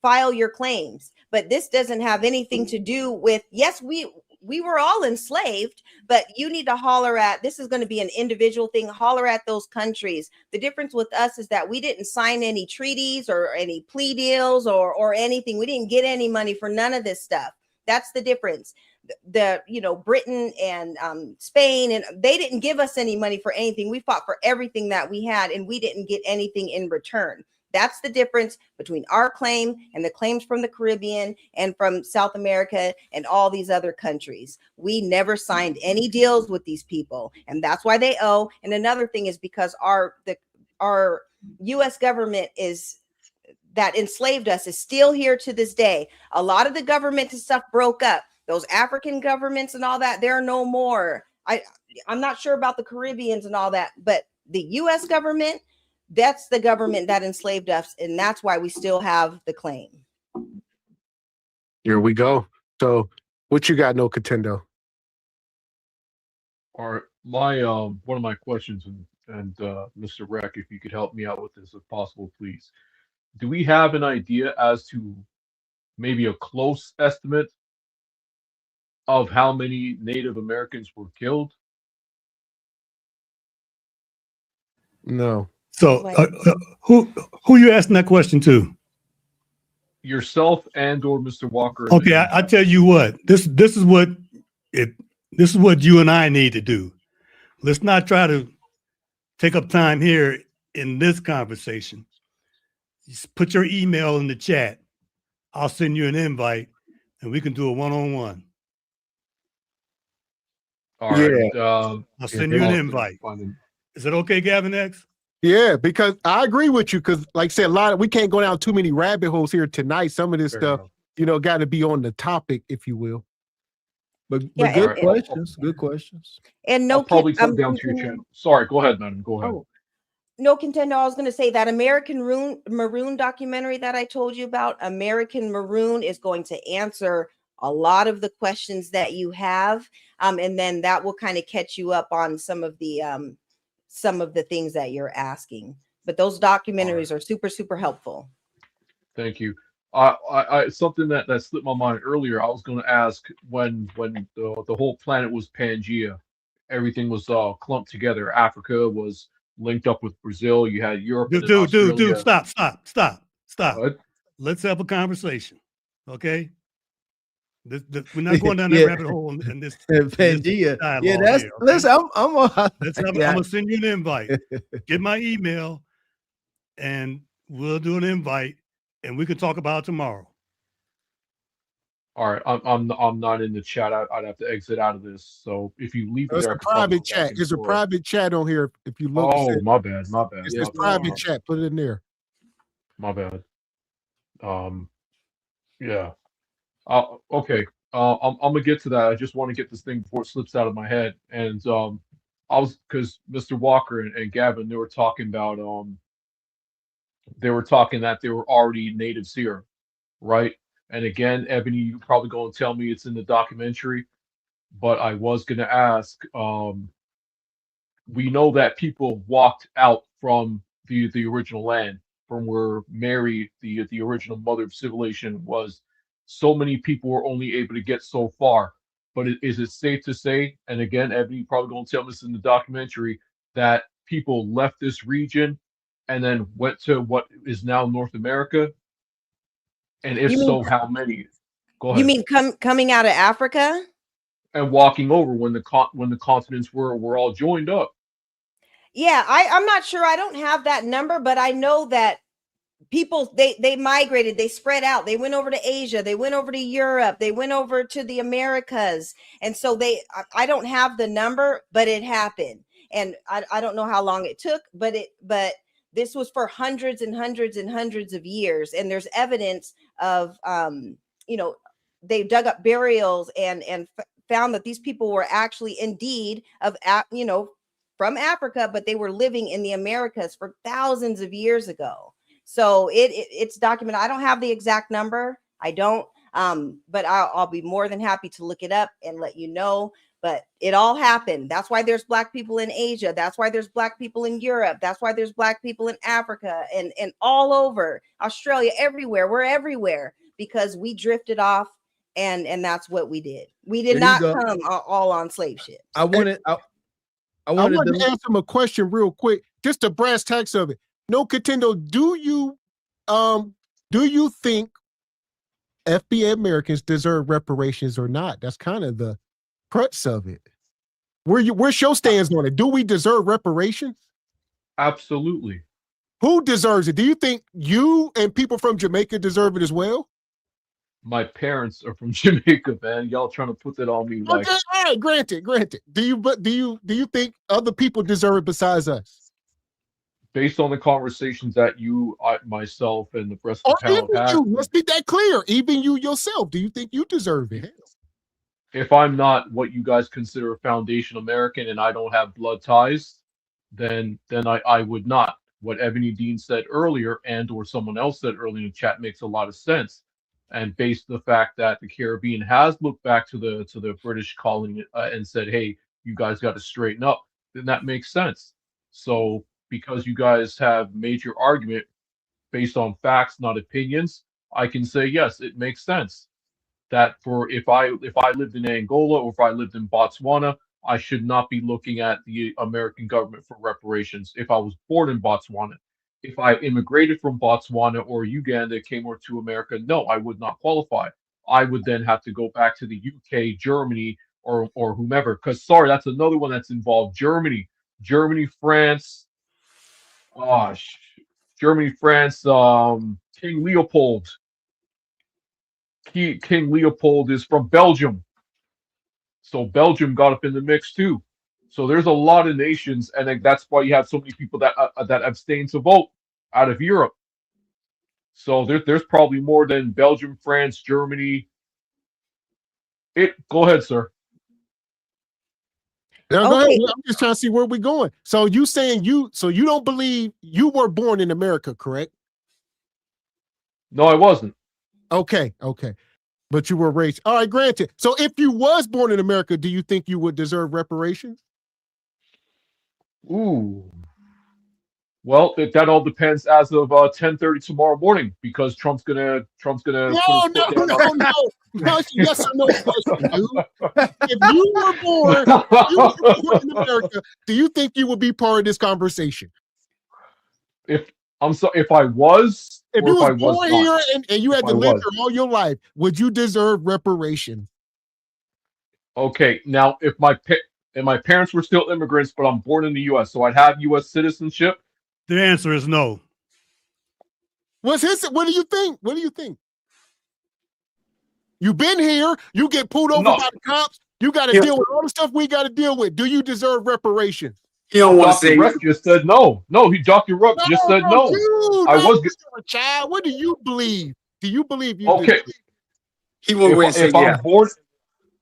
file your claims. But this doesn't have anything to do with, yes, we were all enslaved, but you need to holler at, this is going to be an individual thing, holler at those countries. The difference with us is that we didn't sign any treaties or any plea deals or anything. We didn't get any money for none of this stuff. That's the difference. Britain and Spain, and they didn't give us any money for anything. We fought for everything that we had, and we didn't get anything in return. That's the difference between our claim and the claims from the Caribbean and from South America and all these other countries. We never signed any deals with these people, and that's why they owe. And another thing is because our U.S. government that enslaved us is still here to this day. A lot of the governments and stuff broke up. Those African governments and all that, they're no more. I'm not sure about the Caribbeans and all that, but the U.S. government, that's the government that enslaved us, and that's why we still have the claim.
Here we go. So what you got, No Contendo?
All right, my one of my questions, and Mr. Rec, if you could help me out with this if possible, please. Do we have an idea as to maybe a close estimate of how many Native Americans were killed?
No.
So who you asking that question to?
Yourself and or Mr. Walker.
Okay, I tell you what, this is what you and I need to do. Let's not try to take up time here in this conversation. Just put your email in the chat. I'll send you an invite and we can do a one-on-one.
All right.
I'll send you an invite. Is it okay, Gavin X?
Yeah, because I agree with you. Because, like I said, we can't go down too many rabbit holes here tonight. Some of this stuff, got to be on the topic, if you will.
But good questions. Good questions.
And no,
I'll probably come down to your channel. Sorry, go ahead, madam. Go ahead.
Oh, No Contendo, I was going to say that American Maroon documentary that I told you about, American Maroon, is going to answer a lot of the questions that you have. And then that will kind of catch you up on some of the things that you're asking. But those documentaries are super, super helpful.
Thank you. I something that slipped my mind earlier. I was going to ask when the whole planet was Pangea, everything was clumped together. Africa was linked up with Brazil. You had Europe.
Dude, stop.
What?
Let's have a conversation, okay? We're not going down that rabbit hole in this
Pangea.
Yeah,
that's.
here, okay?
Listen, I'm
gonna send you an invite. Get my email, and we'll do an invite, and we can talk about it tomorrow.
All right, I'm not in the chat. I'd have to exit out of this. So if you leave,
it's a private chat. There's a private chat on here. If you look,
oh, my bad.
It's private chat. Put it in there.
My bad. Yeah. Okay. I'm gonna get to that. I just want to get this thing before it slips out of my head. And because Mr. Walker and Gavin, they were talking about that they were already natives here, right? And again, Ebony, you're probably going to tell me it's in the documentary, but I was going to ask, we know that people walked out from the original land, from where Mary, the original mother of civilization, was. So many people were only able to get so far. But is it safe to say, and again, Ebony, you're probably going to tell me this in the documentary, that people left this region and then went to what is now North America? And if so, how many? Go ahead.
You mean coming out of Africa?
And walking over when the continents were all joined up.
Yeah, I'm not sure. I don't have that number, but I know that people, they migrated, they spread out, they went over to Asia, they went over to Europe, they went over to the Americas. And so I don't have the number, but it happened. And I don't know how long it took, but this was for hundreds and hundreds and hundreds of years. And there's evidence of, they dug up burials and found that these people were actually indeed from Africa, but they were living in the Americas for thousands of years ago. So it's documented. I don't have the exact number. I don't, but I'll be more than happy to look it up and let you know. But it all happened. That's why there's Black people in Asia. That's why there's Black people in Europe. That's why there's Black people in Africa and all over Australia, everywhere. We're everywhere because we drifted off, and that's what we did. We did not come all on slave ships.
I wanted to ask him a question real quick, just the brass tacks of it. No Contendo, do you think FBA Americans deserve reparations or not? That's kind of the crux of it. Where's your stance on it? Do we deserve reparations?
Absolutely.
Who deserves it? Do you think you and people from Jamaica deserve it as well?
My parents are from Jamaica, man. Y'all trying to put that on me? Like,
okay, all right, granted. Do you think other people deserve it besides us?
Based on the conversations that you, myself, and the rest of the panel
even
had,
you. Let's be that clear. Even you yourself, do you think you deserve it?
if I'm not what you guys consider a foundation American and I don't have blood ties, then I would not. What Ebony Dean said earlier, and or someone else said earlier in the chat, makes a lot of sense. And based on the fact that the Caribbean has looked back to the British colony and said, "Hey, you guys got to straighten up," then that makes sense. So because you guys have made your argument based on facts, not opinions, I can say yes, it makes sense that for if I lived in Angola or if I lived in Botswana, I should not be looking at the American government for reparations. If I was born in Botswana, if I immigrated from Botswana or Uganda, came over to America, no, I would not qualify. I would then have to go back to the UK, Germany, or whomever. Because sorry, that's another one that's involved. Germany, France. Gosh, Germany, France. King Leopold. King Leopold is from Belgium. So Belgium got up in the mix too. So there's a lot of nations, and that's why you have so many people that abstain to vote out of Europe. So there's probably more than Belgium, France, Germany. Go ahead, sir.
Now, go ahead. I'm just trying to see where we're going. So you saying you don't believe you were born in America, correct?
No, I wasn't.
Okay. But you were raised. All right, granted. So if you was born in America, do you think you would deserve reparations?
Ooh. Well, that all depends as of 10:30 tomorrow morning, because Trump's gonna.
No. Yes or no question, dude. If you were born in America, do you think you would be part of this conversation?
If I was.
If you was born here and you had to live here all your life, would you deserve reparations?
Okay, now if my parents were still immigrants, but I'm born in the U.S., so I'd have U.S. citizenship.
The answer is no.
What do you think? What do you think? You've been here. You get pulled over by the cops. You got to deal with all the stuff we got to deal with. Do you deserve reparations?
He don't want to say.
Rex just said no. No, Dr. Ruck just said no.
Dude, I was a child. What do you believe? Do you believe you?
Okay.
He won't go and say yeah.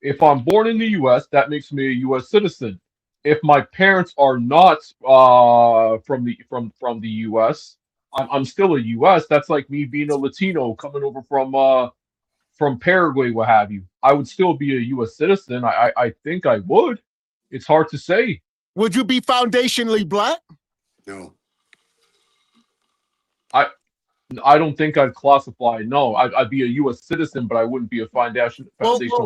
If I'm born in the U.S., that makes me a U.S. citizen. If my parents are not from the U.S., I'm still a U.S. That's like me being a Latino coming over from Paraguay, what have you. I would still be a U.S. citizen. I think I would. It's hard to say.
Would you be foundationally black?
No.
I don't think I'd classify. No, I'd be a U.S. citizen, but I wouldn't be a foundational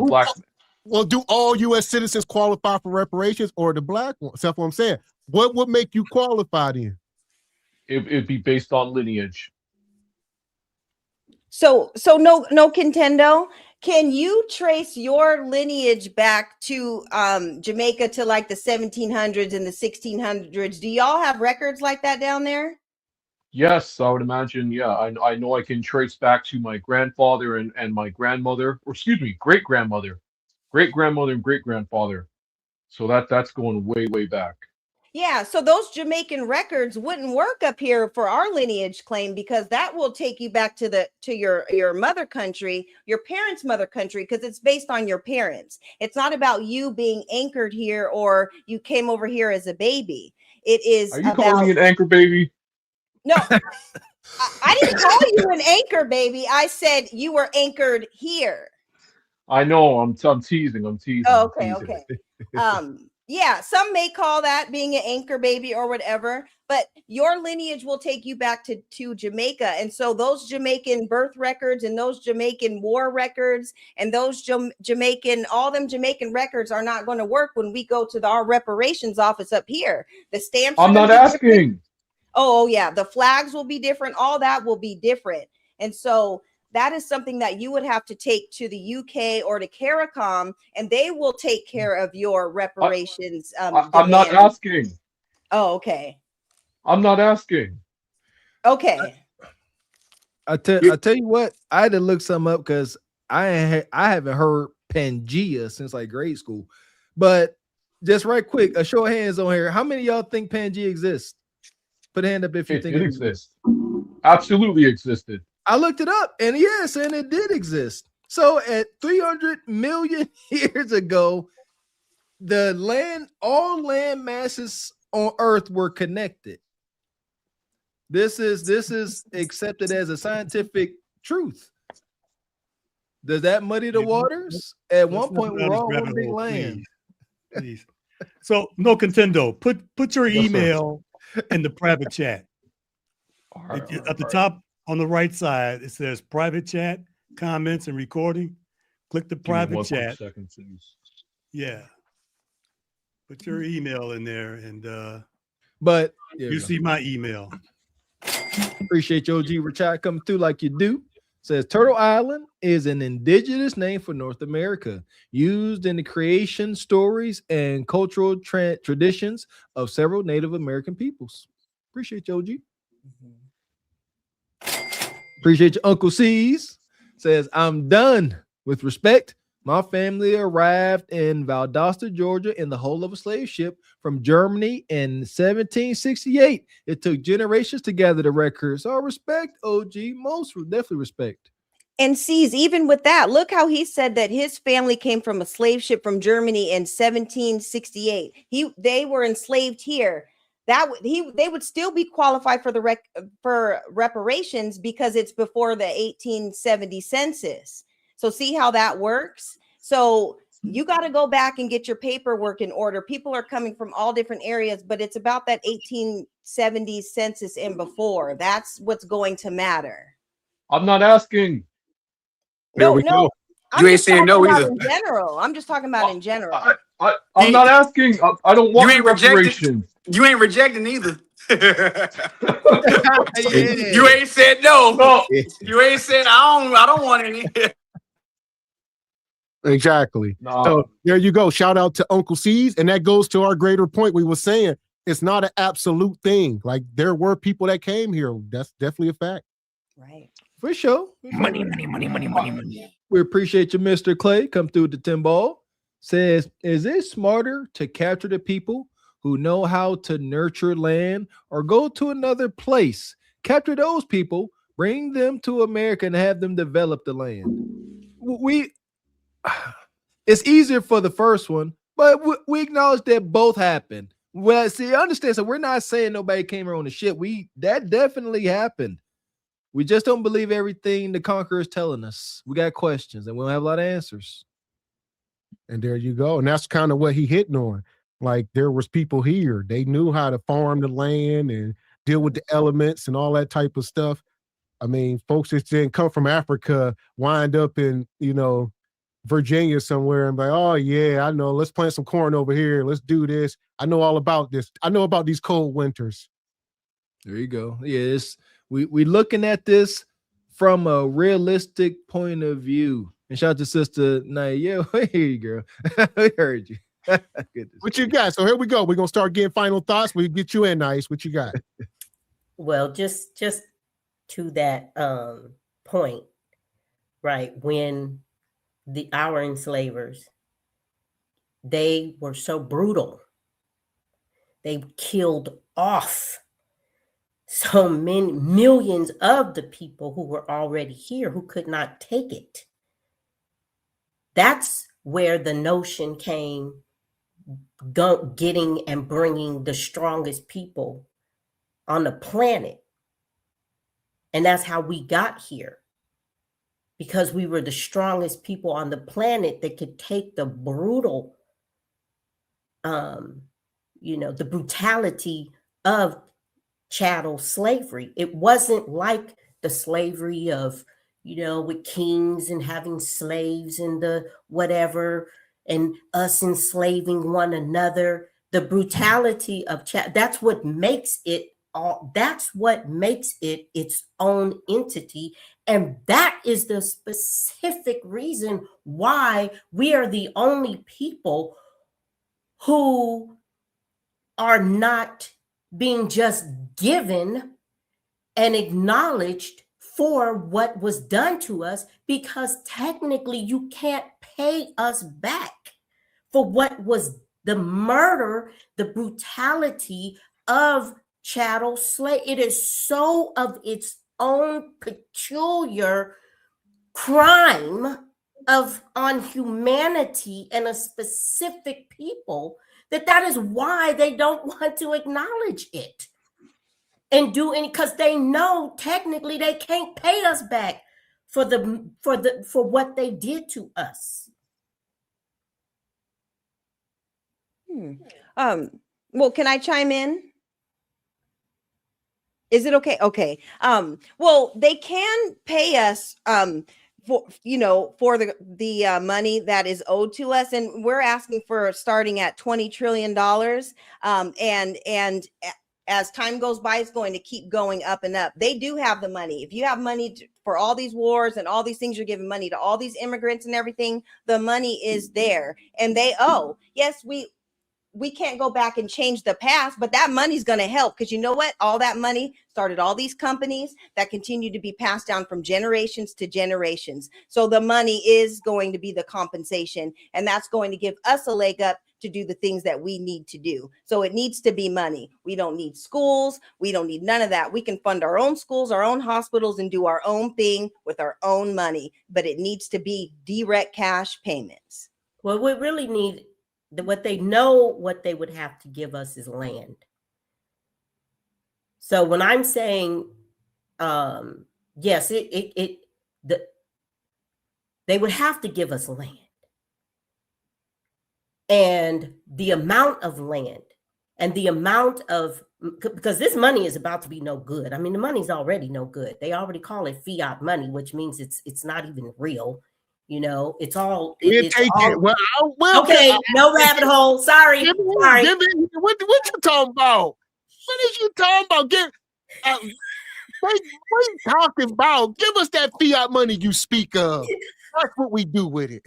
black man.
Well, do all U.S. citizens qualify for reparations, or the black ones? That's what I'm saying. What would make you qualify then?
It'd be based on lineage.
So no contendo. Can you trace your lineage back to Jamaica to like the 1700s and the 1600s? Do y'all have records like that down there?
Yes, I would imagine. Yeah, I know I can trace back to my grandfather and my grandmother, or excuse me, great-grandmother, great-grandmother and great-grandfather. So that's going way back.
Yeah, so those Jamaican records wouldn't work up here for our lineage claim, because that will take you back to your mother country, your parents' mother country, because it's based on your parents. It's not about you being anchored here or you came over here as a baby. It is.
Are you calling me an anchor baby?
No, I didn't call you an anchor baby. I said you were anchored here.
I know. I'm teasing.
Oh, okay. Yeah, some may call that being an anchor baby or whatever, but your lineage will take you back to Jamaica. And so those Jamaican birth records and those Jamaican war records and those Jamaican records are not going to work when we go to our reparations office up here. The stamps.
I'm not asking.
Oh, yeah. The flags will be different. All that will be different. And so that is something that you would have to take to the UK or to CARICOM, and they will take care of your reparations.
I'm not asking.
Oh, okay.
I'm not asking.
Okay.
I tell you what, I had to look something up because I haven't heard Pangea since like grade school. But just right quick, a show of hands on here. How many of y'all think Pangea exists? Put a hand up if you think
it exists. Absolutely existed.
I looked it up, and yes, and it did exist. So at 300 million years ago, all land masses on Earth were connected. This is accepted as a scientific truth. Does that muddy the waters? At one point, we were all one big land.
Please. So, no contendo. Put your email in the private chat. At the top on the right side, it says private chat, comments, and recording. Click the private chat.
Second, please.
Yeah. Put your email in there, and
but
you see my email.
Appreciate your OG Richard coming through like you do. Says Turtle Island is an indigenous name for North America, used in the creation, stories, and cultural traditions of several Native American peoples. Appreciate you, OG. Appreciate you, Uncle C's. Says, I'm done. With respect, my family arrived in Valdosta, Georgia in the hull of a slave ship from Germany in 1768. It took generations to gather the records. So respect, OG. Most definitely respect.
And sees, even with that, look how he said that his family came from a slave ship from Germany in 1768. They were enslaved here. They would still be qualified for reparations because it's before the 1870 census. So see how that works? So you got to go back and get your paperwork in order. People are coming from all different areas, but it's about that 1870 census and before. That's what's going to matter.
I'm not asking.
No.
You ain't saying no either.
In general, I'm just talking about in general.
I'm not asking. I don't want reparations.
You ain't rejecting either. You ain't said no. You ain't said I don't want any.
Exactly.
No.
So there you go. Shout out to Uncle C's. And that goes to our greater point we were saying. It's not an absolute thing. Like there were people that came here. That's definitely a fact.
Right.
For sure.
Money.
We appreciate you, Mr. Clay. Come through the Timbal. Says, is it smarter to capture the people who know how to nurture land or go to another place? Capture those people, bring them to America and have them develop the land. It's easier for the first one, but we acknowledge that both happened. Well, see, understand, so we're not saying nobody came here on the ship. That definitely happened. We just don't believe everything the conqueror is telling us. We got questions and we don't have a lot of answers.
And there you go. And that's kind of what he hitting on. Like there was people here. They knew how to farm the land and deal with the elements and all that type of stuff. I mean, folks that didn't come from Africa wind up in, Virginia somewhere and be like, oh yeah, I know. Let's plant some corn over here. Let's do this. I know all about this. I know about these cold winters.
There you go. Yeah, we looking at this from a realistic point of view. And shout out to Sister Naya. Yeah, we hear you, girl. We heard you.
What you got? So here we go. We're gonna start getting final thoughts. We get you in, Nice. What you got?
Well, just to that point, right? When our enslavers, they were so brutal. They killed off so many millions of the people who were already here who could not take it. That's where the notion came, getting and bringing the strongest people on the planet. And that's how we got here. Because we were the strongest people on the planet that could take the brutal, the brutality of chattel slavery. It wasn't like the slavery of, with kings and having slaves and the whatever, and us enslaving one another. The brutality of that's what makes it all. That's what makes it its own entity. And that is the specific reason why we are the only people who are not being just given and acknowledged for what was done to us, because technically you can't pay us back for what was the murder, the brutality of chattel slave. It is so of its own peculiar crime on humanity and a specific people that is why they don't want to acknowledge it and do any, because they know technically they can't pay us back for what they did to us.
Well, can I chime in? Is it okay? Okay. Well, they can pay us for the money that is owed to us, and we're asking for starting at $20 trillion. And as time goes by, it's going to keep going up and up. They do have the money. If you have money for all these wars and all these things, you're giving money to all these immigrants and everything, the money is there and they owe. Yes, we can't go back and change the past, but that money's going to help, because you know what? All that money started all these companies that continue to be passed down from generations to generations. So the money is going to be the compensation, and that's going to give us a leg up to do the things that we need to do. So it needs to be money. We don't need schools. We don't need none of that. We can fund our own schools, our own hospitals, and do our own thing with our own money, but it needs to be direct cash payments.
Well, we really need what they would have to give us is land. So when I'm saying, yes, they would have to give us land. And the amount of land and the amount of, because this money is about to be no good. I mean, the money's already no good. They already call it fiat money, which means it's not even real. You know, it's all. Well,
okay,
no rabbit hole. Sorry.
What you talking about? What is you talking about? What are you talking about? Give us that fiat money you speak of. That's what we do with it.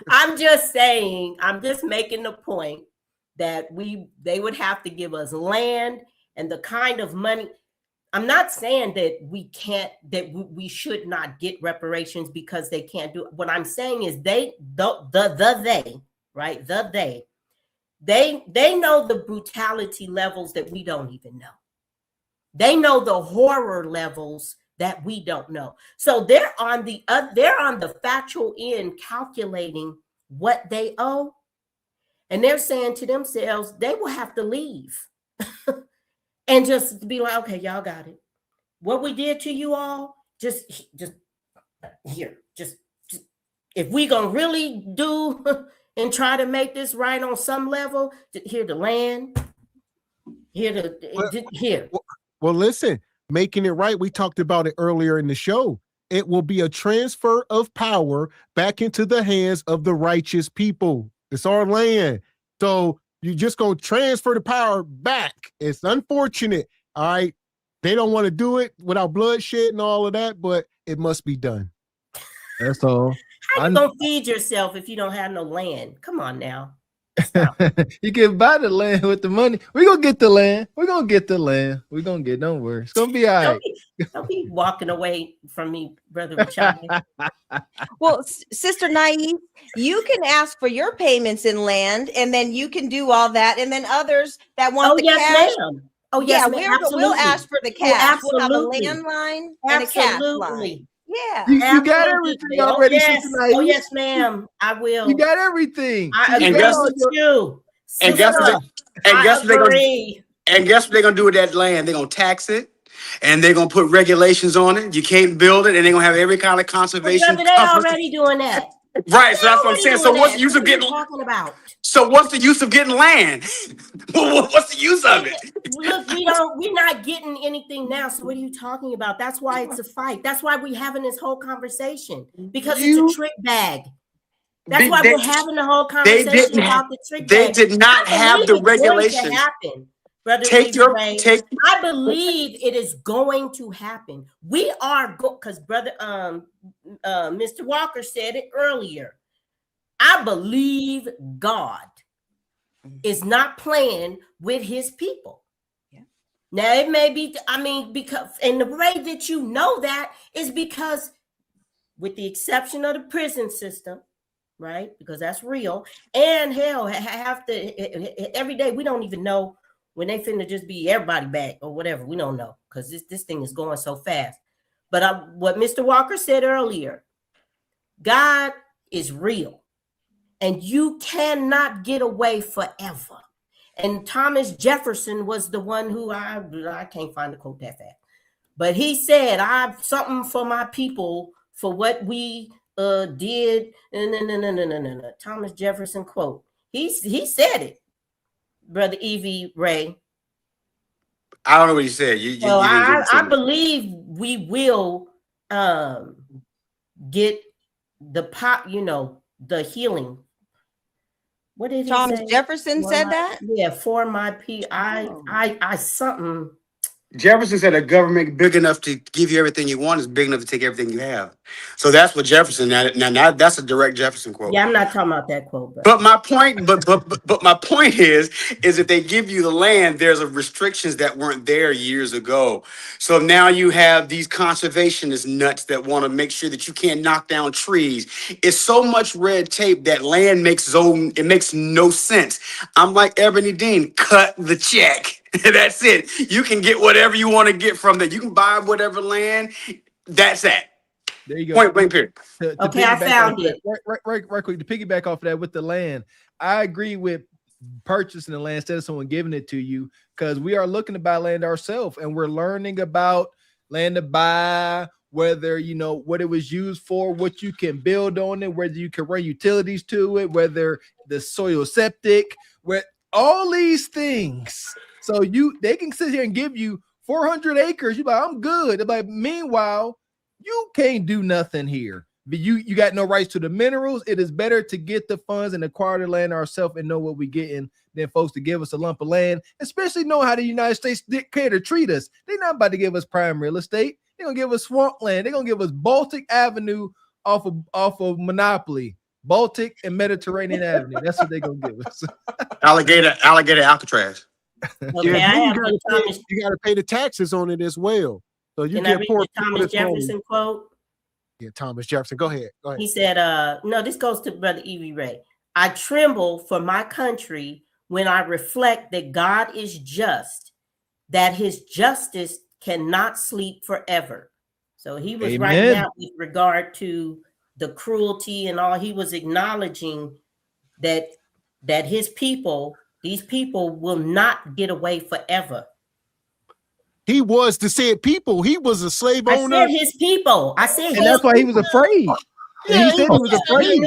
I'm just saying. I'm just making the point that they would have to give us land and the kind of money. I'm not saying that we should not get reparations because they can't do it. What I'm saying is they know the brutality levels that we don't even know. They know the horror levels that we don't know. So they're on the factual end calculating what they owe, and they're saying to themselves they will have to leave. And just be like, okay, y'all got it. What we did to you all, just here, just if we gonna really do and try to make this right on some level, here the land, here.
Well, listen, making it right. We talked about it earlier in the show. It will be a transfer of power back into the hands of the righteous people. It's our land, so. You're just going to transfer the power back. It's unfortunate. All right. They don't want to do it without bloodshed and all of that, but it must be done. That's all.
How you going to feed yourself if you don't have no land? Come on now.
You can buy the land with the money. We're going to get the land. We're going to get the land. We're going to get, don't worry. It's going to be all right.
Don't be walking away from me, Brother Richard.
Well, Sister Naive, you can ask for your payments in land, and then you can do all that. And then others that want the cash.
Ma'am. Oh, yes, ma'am.
We'll ask for the cash.
Oh,
we'll have a landline and a cash line. Yeah.
You got everything already.
Oh, yes, ma'am. I will.
You got everything.
I agree with you.
And guess what they're going to do with that land? They're going to tax it. And they're going to put regulations on it. You can't build it. And they're going to have every kind of conservation.
They're already doing that.
Right. So that's what I'm saying. So what's the use of getting land? So what's the use of getting land? What's the use of it?
Look, we're not getting anything now. So what are you talking about? That's why it's a fight. That's why we're having this whole conversation, because it's a trick bag. That's why we're having the whole conversation about the trick bag.
They did not have the regulations.
Brother, I believe it is going to happen. We are because Brother Mr. Walker said it earlier. I believe God is not playing with his people. Yeah. Now it may be, I mean, because, and the way that you know that is because, with the exception of the prison system, right? Because that's real. And hell, have to every day, we don't even know when they finna just be everybody back or whatever. We don't know, because this thing is going so fast. But what Mr. Walker said earlier, God is real, and you cannot get away forever. And Thomas Jefferson was the one who I can't find the quote that fast, but he said, "I've something for my people for what we did." No. Thomas Jefferson quote. He said it, Brother Evie Ray.
I don't know what he said.
I believe we will get the healing. What did
Thomas
he say?
Jefferson said that?
Yeah, for my people. I something.
Jefferson said a government big enough to give you everything you want is big enough to take everything you have. So that's what Jefferson. Now that's a direct Jefferson quote.
Yeah, I'm not talking about that quote.
But my point, but my point is if they give you the land, there's restrictions that weren't there years ago. So now you have these conservationist nuts that want to make sure that you can't knock down trees. It's so much red tape that land makes no sense. I'm like Ebony Dean, cut the check. That's it. You can get whatever you want to get from that. You can buy whatever land. That's that.
There you go.
Point blank period.
Okay, I found it.
Right quick. To piggyback off of that with the land, I agree with purchasing the land instead of someone giving it to you, because we are looking to buy land ourselves, and we're learning about land to buy, whether what it was used for, what you can build on it, whether you can run utilities to it, whether the soil septic, where all these things. So they can sit here and give you 400 acres. You're like, I'm good. But meanwhile, you can't do nothing here. But you got no rights to the minerals. It is better to get the funds and acquire the land ourselves and know what we're getting than folks to give us a lump of land, especially know how the United States care to treat us. They're not about to give us prime real estate. They're going to give us swamp land. They're going to give us Baltic Avenue off of Monopoly. Baltic and Mediterranean Avenue. That's what they're going to give us.
Alligator Alcatraz.
Okay,
you got to pay the taxes on it as well. So you
Can I read the Thomas Jefferson quote?
Yeah, Thomas Jefferson. Go ahead.
He said, no, this goes to Brother Evie Ray. I tremble for my country when I reflect that God is just, that his justice cannot sleep forever. So he was right now with regard to the cruelty and all. He was acknowledging that his people, these people will not get away forever.
He was the said people. He was a slave owner.
I said his people. I said,
and that's why he was afraid. Yeah, he said he was afraid.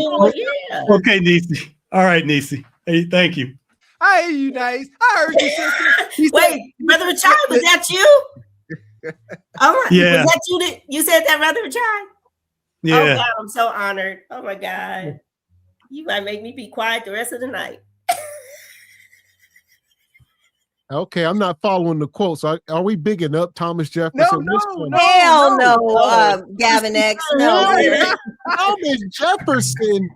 Yeah.
Okay, Niecy. All right, Niecy. Hey, thank you.
I hear you, Nice. I heard you, sister.
Wait, Brother Chai, was that you? All right.
Yeah.
Was that you? You said that, Brother Chai?
Yeah.
Oh God, I'm so honored. Oh my God. You might make me be quiet the rest of the night.
Okay, I'm not following the quotes. Are we bigging up Thomas Jefferson?
Hell no, Gavin X. No.
Thomas Jefferson.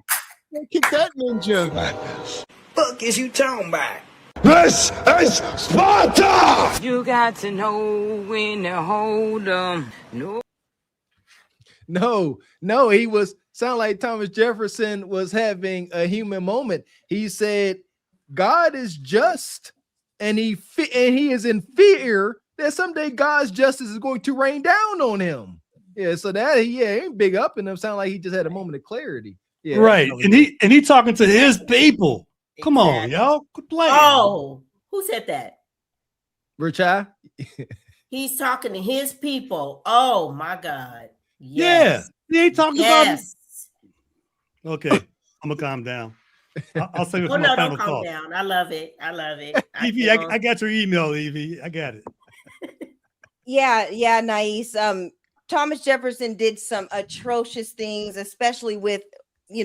Kick that ninja.
Fuck is you talking about?
This is Sparta!
You got to know when to hold them.
No, he was sound like Thomas Jefferson was having a human moment. He said, God is just. And he is in fear that someday God's justice is going to rain down on him. Yeah, so that he ain't big up in him. Sound like he just had a moment of clarity. Yeah,
right. And he talking to his people. Come on, y'all. Good play.
Oh, who said that?
Richai?
He's talking to his people. Oh my God.
Yes. Yeah. He ain't talking about. Okay, I'm gonna calm down. I'll say
no, don't calm down. I love it.
Evie, I got your email, Evie. I got it.
Yeah, Nice. Thomas Jefferson did some atrocious things, especially with the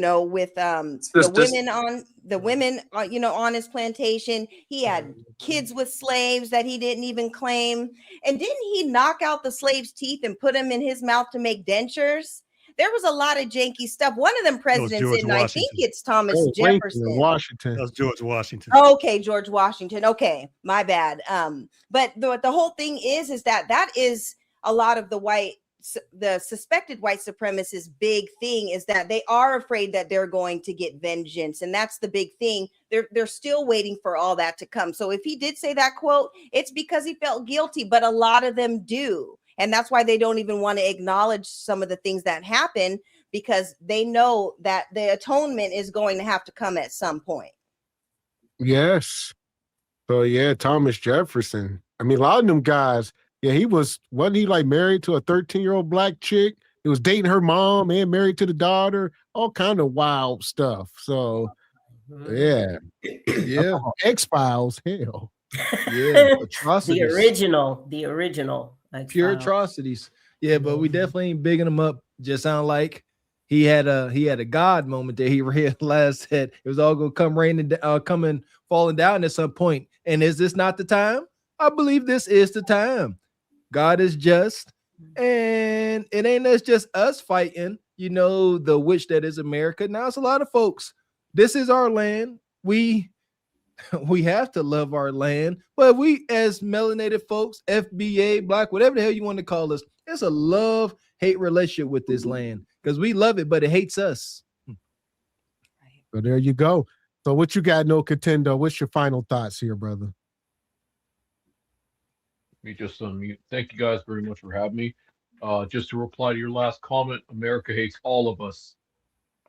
women on his plantation. He had kids with slaves that he didn't even claim. And didn't he knock out the slaves' teeth and put them in his mouth to make dentures? there was a lot of janky stuff. One of them presidents,
George
and I think
Washington.
it's Thomas
Lincoln,
Jefferson.
Washington.
That was George Washington.
Okay, George Washington. Okay, my bad. But the whole thing is that is a lot of the suspected white supremacists' big thing is that they are afraid that they're going to get vengeance, and that's the big thing. They're still waiting for all that to come. So if he did say that quote, it's because he felt guilty, but a lot of them do, and that's why they don't even want to acknowledge some of the things that happen, because they know that the atonement is going to have to come at some point.
Yes. So yeah, Thomas Jefferson. I mean, a lot of them guys. Yeah, wasn't he like married to a 13-year-old black chick? He was dating her mom and married to the daughter, all kind of wild stuff. So, yeah.
Yeah.
X-Files, hell.
Yeah, atrocities.
The original.
Pure atrocities. Yeah, but we definitely ain't bigging him up. Just sound like he had a God moment that he realized that it was all gonna come falling down at some point. And is this not the time? I believe this is the time. God is just, and it ain't just us fighting, the witch that is America. Now it's a lot of folks. This is our land. We have to love our land, but we as melanated folks, FBA, black, whatever the hell you want to call us, it's a love-hate relationship with this land because we love it, but it hates us.
So there you go. So what you got, No Contendo? What's your final thoughts here, brother?
Me just unmute. Thank you guys very much for having me. Just to reply to your last comment, America hates all of us,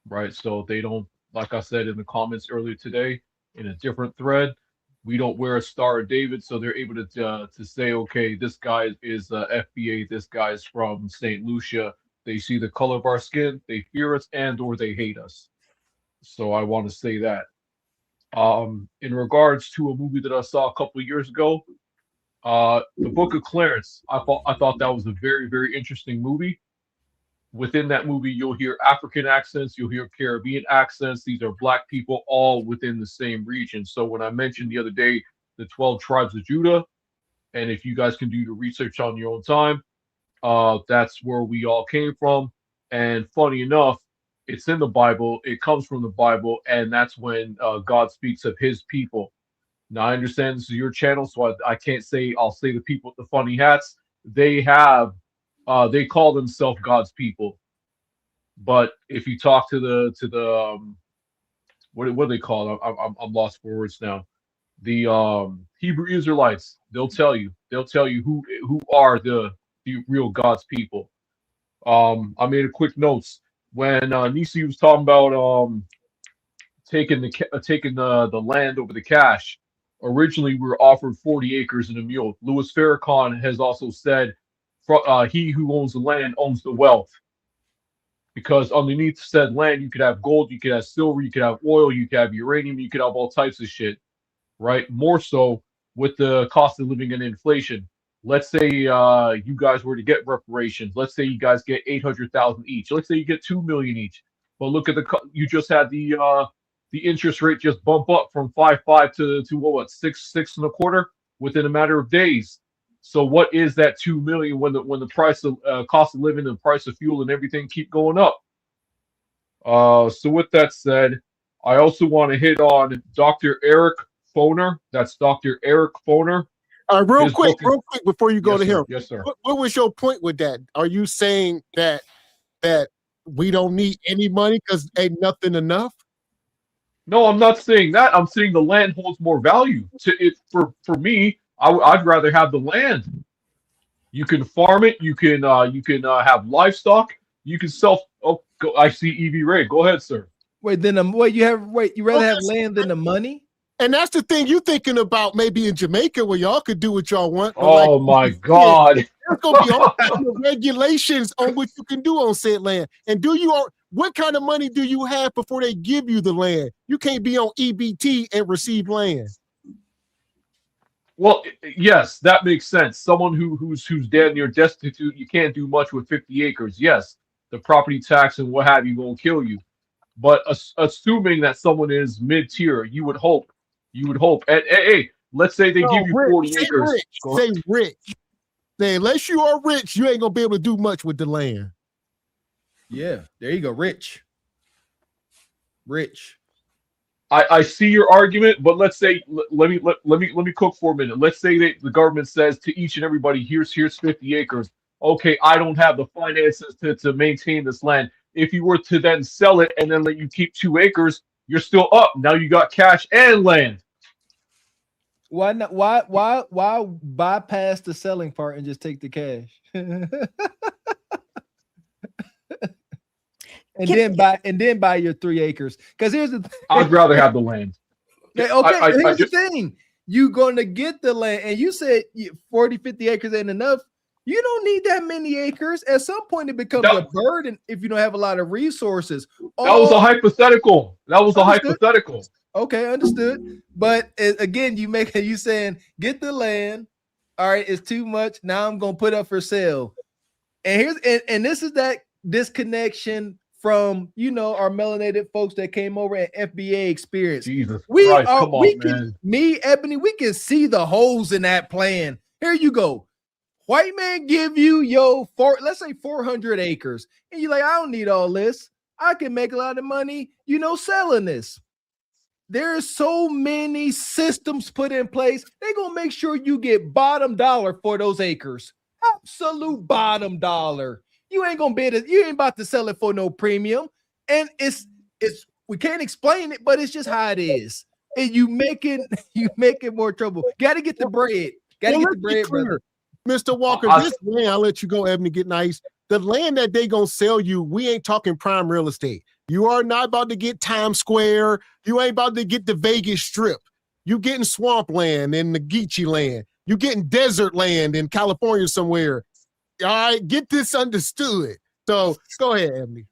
right? So they don't, like I said in the comments earlier today, in a different thread, we don't wear a Star of David, so they're able to say, okay, this guy is FBA, this guy is from St. Lucia. They see the color of our skin, they fear us, and/or they hate us. So I want to say that. In regards to a movie that I saw a couple of years ago, The Book of Clarence, I thought that was a very, very interesting movie. Within that movie, you'll hear African accents, you'll hear Caribbean accents. These are black people all within the same region. So when I mentioned the other day the 12 tribes of Judah, and if you guys can do your research on your own time, that's where we all came from. And funny enough, it's in the Bible, it comes from the Bible, and that's when God speaks of his people. Now, I understand this is your channel, so I can't say, I'll say the people with the funny hats. They call themselves God's people. But if you talk to the what do they call it? I'm lost for words now. The Hebrew Israelites, they'll tell you who are the real God's people. I made a quick notes when Nisi was talking about taking the land over the cash. Originally, we were offered 40 acres and a mule. Louis Farrakhan has also said, he who owns the land owns the wealth. Because underneath said land, you could have gold, you could have silver, you could have oil, you could have uranium, you could have all types of shit, right? More so with the cost of living and inflation. Let's say you guys were to get reparations. Let's say you guys get 800,000 each. Let's say you get 2 million each. But look at you just had the interest rate just bump up from 5.5 to what 6.25 within a matter of days. So what is that 2 million when the price of cost of living and the price of fuel and everything keep going up? So with that said, I also want to hit on Dr. Eric Foner. That's Dr. Eric Foner.
Real quick before you go to him.
Yes, sir.
What was your point with that? Are you saying that we don't need any money because ain't nothing enough?
No, I'm not saying that. I'm saying the land holds more value. For me, I'd rather have the land. You can farm it. You can have livestock. You can sell. Oh, I see EV Ray. Go ahead, sir.
You rather have land than the money?
And that's the thing you're thinking about maybe in Jamaica where y'all could do what y'all want.
Oh my God.
There's going to be all kinds of regulations on what you can do on said land. And what kind of money do you have before they give you the land? You can't be on EBT and receive land.
Well, yes, that makes sense. Someone who's damn near destitute, you can't do much with 50 acres. Yes, the property tax and what have you will kill you. But assuming that someone is mid-tier, you would hope. And, hey, let's say they give you 40 acres.
Say rich. Say unless you are rich, you ain't gonna be able to do much with the land.
Yeah, there you go. Rich.
I see your argument, but let's say let me cook for a minute. Let's say that the government says to each and everybody, here's 50 acres. Okay, I don't have the finances to maintain this land. If you were to then sell it and then let you keep 2 acres, you're still up. Now you got cash and land.
Why not? Why bypass the selling part and just take the cash? And then buy your 3 acres. Because here's the thing.
I'd rather have the land.
Okay, here's the thing. You're going to get the land, and you said 40, 50 acres ain't enough. You don't need that many acres. At some point, it becomes a burden if you don't have a lot of resources.
That was a hypothetical.
Okay, understood. But again, you saying get the land. All right, it's too much. Now I'm going to put up for sale. And this is that disconnection from our melanated folks that came over at FBA experience.
Jesus Christ, come on, man.
Ebony, we can see the holes in that plan. Here you go. White man give you let's say 400 acres. And you're like, I don't need all this. I can make a lot of money, selling this. There's so many systems put in place. They're going to make sure you get bottom dollar for those acres. Absolute bottom dollar. You ain't gonna bid it. You ain't about to sell it for no premium. And it's we can't explain it, but it's just how it is. And you making more trouble. Got to get the bread. Got to get the bread, brother.
Mr. Walker, this land, I'll let you go, Ebony, get nice. The land that they gonna sell you, we ain't talking prime real estate. You are not about to get Times Square. You ain't about to get the Vegas Strip. You getting swampland in the Geechee land. You getting desert land in California somewhere. All right, get this understood. So go ahead, Ebony.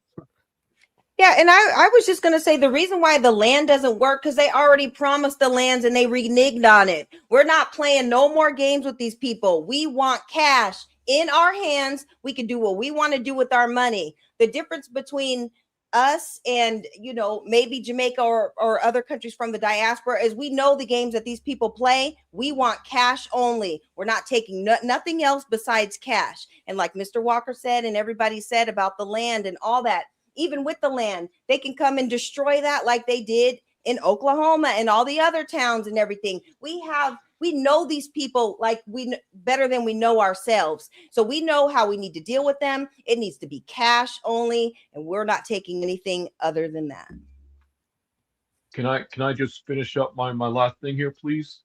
Yeah, and I was just going to say the reason why the land doesn't work because they already promised the lands and they reneged on it. We're not playing no more games with these people. We want cash in our hands. We can do what we want to do with our money. The difference between us and maybe Jamaica or other countries from the diaspora is we know the games that these people play. We want cash only. We're not taking nothing else besides cash. And like Mr. Walker said and everybody said about the land and all that, even with the land, they can come and destroy that like they did in Oklahoma and all the other towns and everything. We know these people like better than we know ourselves. So we know how we need to deal with them. It needs to be cash only, and we're not taking anything other than that.
Can I just finish up my last thing here, please?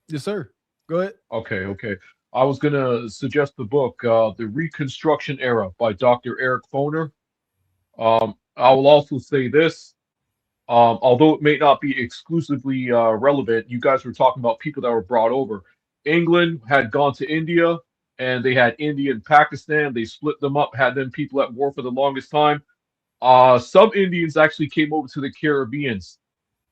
Yes, sir. Go ahead.
Okay. I was gonna suggest the book, The Reconstruction Era by Dr. Eric Foner. I will also say this, although it may not be exclusively relevant, you guys were talking about people that were brought over. England had gone to India, and they had India and Pakistan. They split them up, had them people at war for the longest time. Some Indians actually came over to the Caribbeans,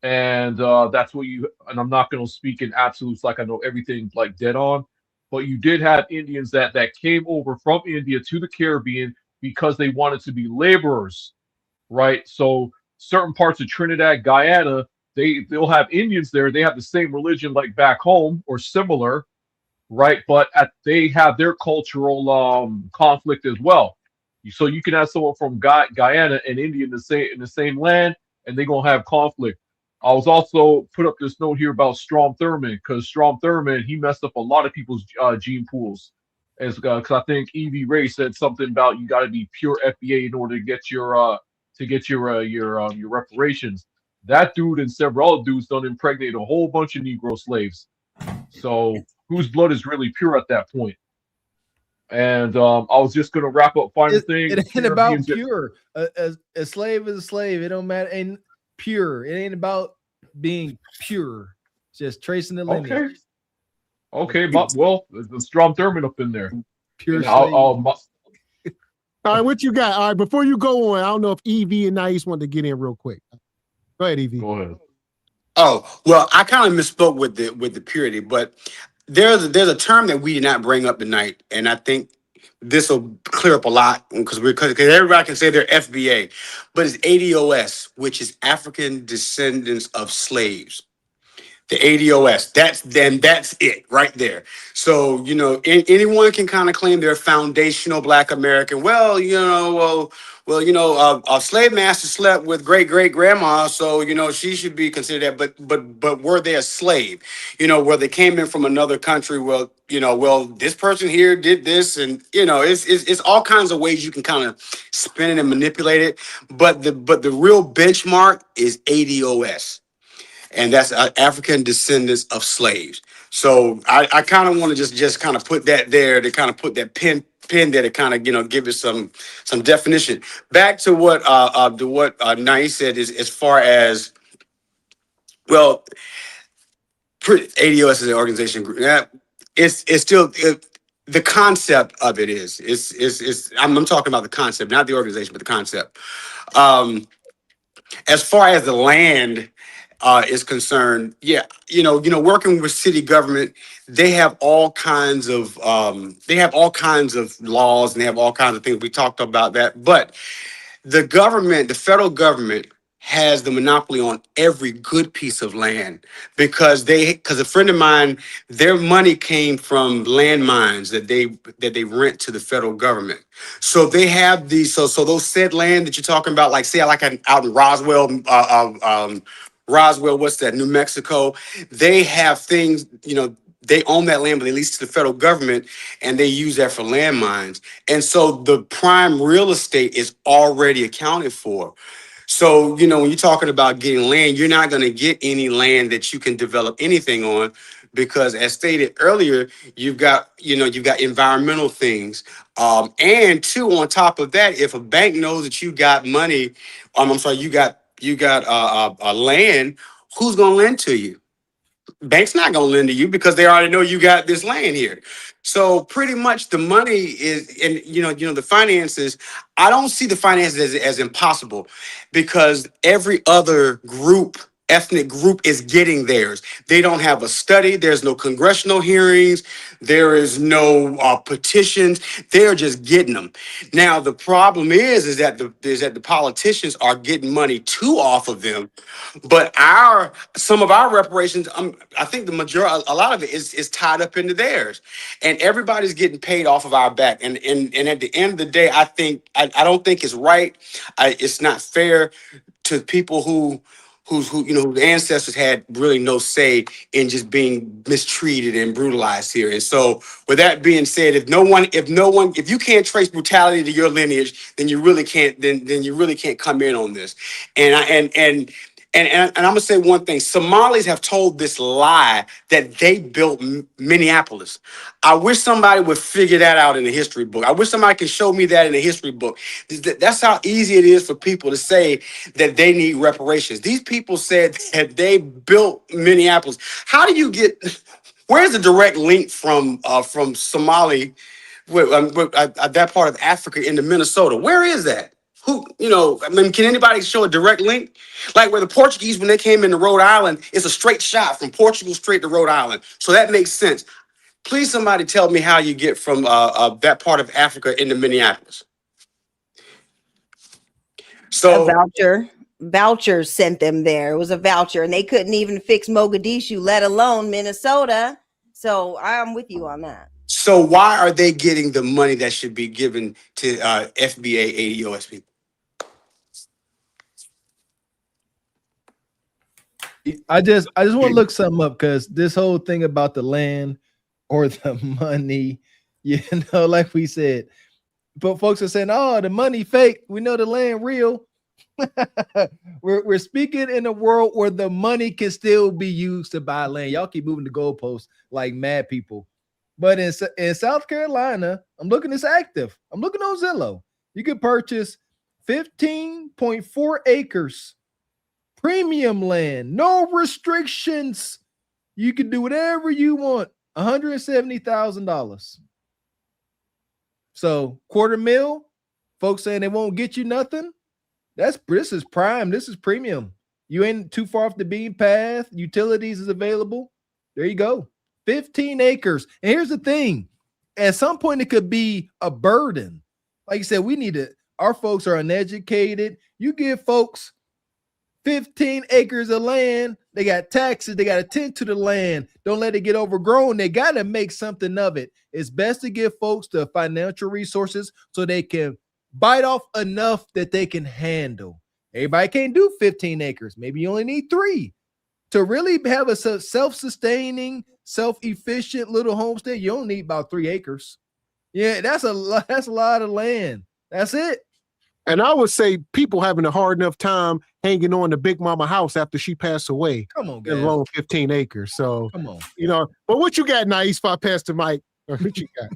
and that's what and I'm not going to speak in absolutes like I know everything like dead on, but you did have Indians that came over from India to the Caribbean because they wanted to be laborers. Right, so certain parts of Trinidad, Guyana, they'll have Indians there. They have the same religion like back home or similar, right? But they have their cultural conflict as well. So you can have someone from Guyana and India in the same land, and they're gonna have conflict. I was also put up this note here about Strom Thurmond because Strom Thurmond he messed up a lot of people's gene pools. Because I think Evie Ray said something about you got to be pure FBA in order to get your reparations. That dude and several other dudes done impregnate a whole bunch of Negro slaves. So whose blood is really pure at that point? And I was just gonna wrap up final thing.
It ain't about pure. A slave is a slave. It don't matter. Ain't pure. It ain't about being pure. Just tracing the lineage.
Okay, but well, the Strom Thurmond up in there.
Pure.
All right, what you got? All right, before you go on, I don't know if Evie and Nice want to get in real quick. Go ahead, Evie.
Go ahead.
Oh, well, I kind of misspoke with the purity, but there's a term that we did not bring up tonight, and I think this will clear up a lot because everybody can say they're FBA, but it's ADOS, which is African Descendants of Slaves. The ADOS, that's it right there. So, you know, anyone can kind of claim they're foundational Black American. Well, you know, a slave master slept with great grandma, so you know she should be considered that. But were they a slave? You know, where they came in from another country? Well, you know, this person here did this, and you know, it's all kinds of ways you can kind of spin it and manipulate it. But the real benchmark is ADOS. And that's African descendants of slaves. So I kind of want to just kind of put that there, to kind of put that pin there to kind of, you know, give it some definition. Back to what Nai said is as far as, well, ADOS is an organization group. Yeah, it's still the concept of it is I'm talking about the concept, not the organization, but the concept. As far as the land is concerned, yeah, you know, working with city government, they have all kinds of laws, and they have all kinds of things. We talked about that, but the government, the federal government, has the monopoly on every good piece of land because a friend of mine, their money came from landmines that they rent to the federal government. So they have these, so those said land that you're talking about, like say like out in Roswell, what's that, New Mexico, they have things, you know, they own that land, but they lease to the federal government, and they use that for landmines. And so the prime real estate is already accounted for. So, you know, when you're talking about getting land, you're not going to get any land that you can develop anything on, because as stated earlier, you've got environmental things. And two, on top of that, if a bank knows that you got money, you got land, who's going to lend to you? Bank's not going to lend to you because they already know you got this land here. So pretty much the money is, and you know, the finances, I don't see the finances as impossible, because every other ethnic group is getting theirs. They don't have a study. There's no congressional hearings. There is no petitions. They're just getting them. Now, the problem is that the politicians are getting money too off of them. But some of our reparations, I think a lot of it is tied up into theirs, and everybody's getting paid off of our back. And at the end of the day, I don't think it's right. It's not fair to people whose ancestors had really no say in just being mistreated and brutalized here. And so, with that being said, if you can't trace brutality to your lineage, then you really can't. Then you really can't come in on this. And I'm gonna say one thing: Somalis have told this lie that they built Minneapolis. I wish somebody would figure that out in the history book. I wish somebody could show me that in the history book. That's how easy it is for people to say that they need reparations. These people said that they built Minneapolis. How do you get? Where's the direct link from Somali, that part of Africa into Minnesota? Where is that? Can anybody show a direct link? Like where the Portuguese, when they came into Rhode Island, it's a straight shot from Portugal straight to Rhode Island. So that makes sense. Please, somebody tell me how you get from that part of Africa into Minneapolis. So
a voucher sent them there. It was a voucher, and they couldn't even fix Mogadishu, let alone Minnesota. So I'm with you on that.
So why are they getting the money that should be given to FBA ADOS people?
I just want to look something up, because this whole thing about the land or the money, like we said, but folks are saying, oh, the money fake. We know the land real. We're speaking in a world where the money can still be used to buy land. Y'all keep moving the goalposts like mad people. But in South Carolina, I'm looking, it's active. I'm looking on Zillow. You can purchase 15.4 acres. Premium land, no restrictions. You can do whatever you want. $170,000. So $250,000. Folks saying they won't get you nothing. This is prime. This is premium. You ain't too far off the beaten path. Utilities is available. There you go. 15 acres. And here's the thing: at some point it could be a burden. Like you said, our folks are uneducated. You give folks 15 acres of land, They got taxes. They got to tend to the land. Don't let it get overgrown. They got to make something of it. It's best to give folks the financial resources so they can bite off enough that they can handle. Everybody can't do 15 acres. Maybe you only need 3. To really have a self-sustaining, self-efficient little homestead, you only need about 3 acres. Yeah, that's a lot of land. That's it.
And I would say people having a hard enough time hanging on to Big Mama house after she passed away.
Come on, guys.
Alone 15 acres. So,
come on.
You know, but what you got, Nais, if I pass the mic? What you got?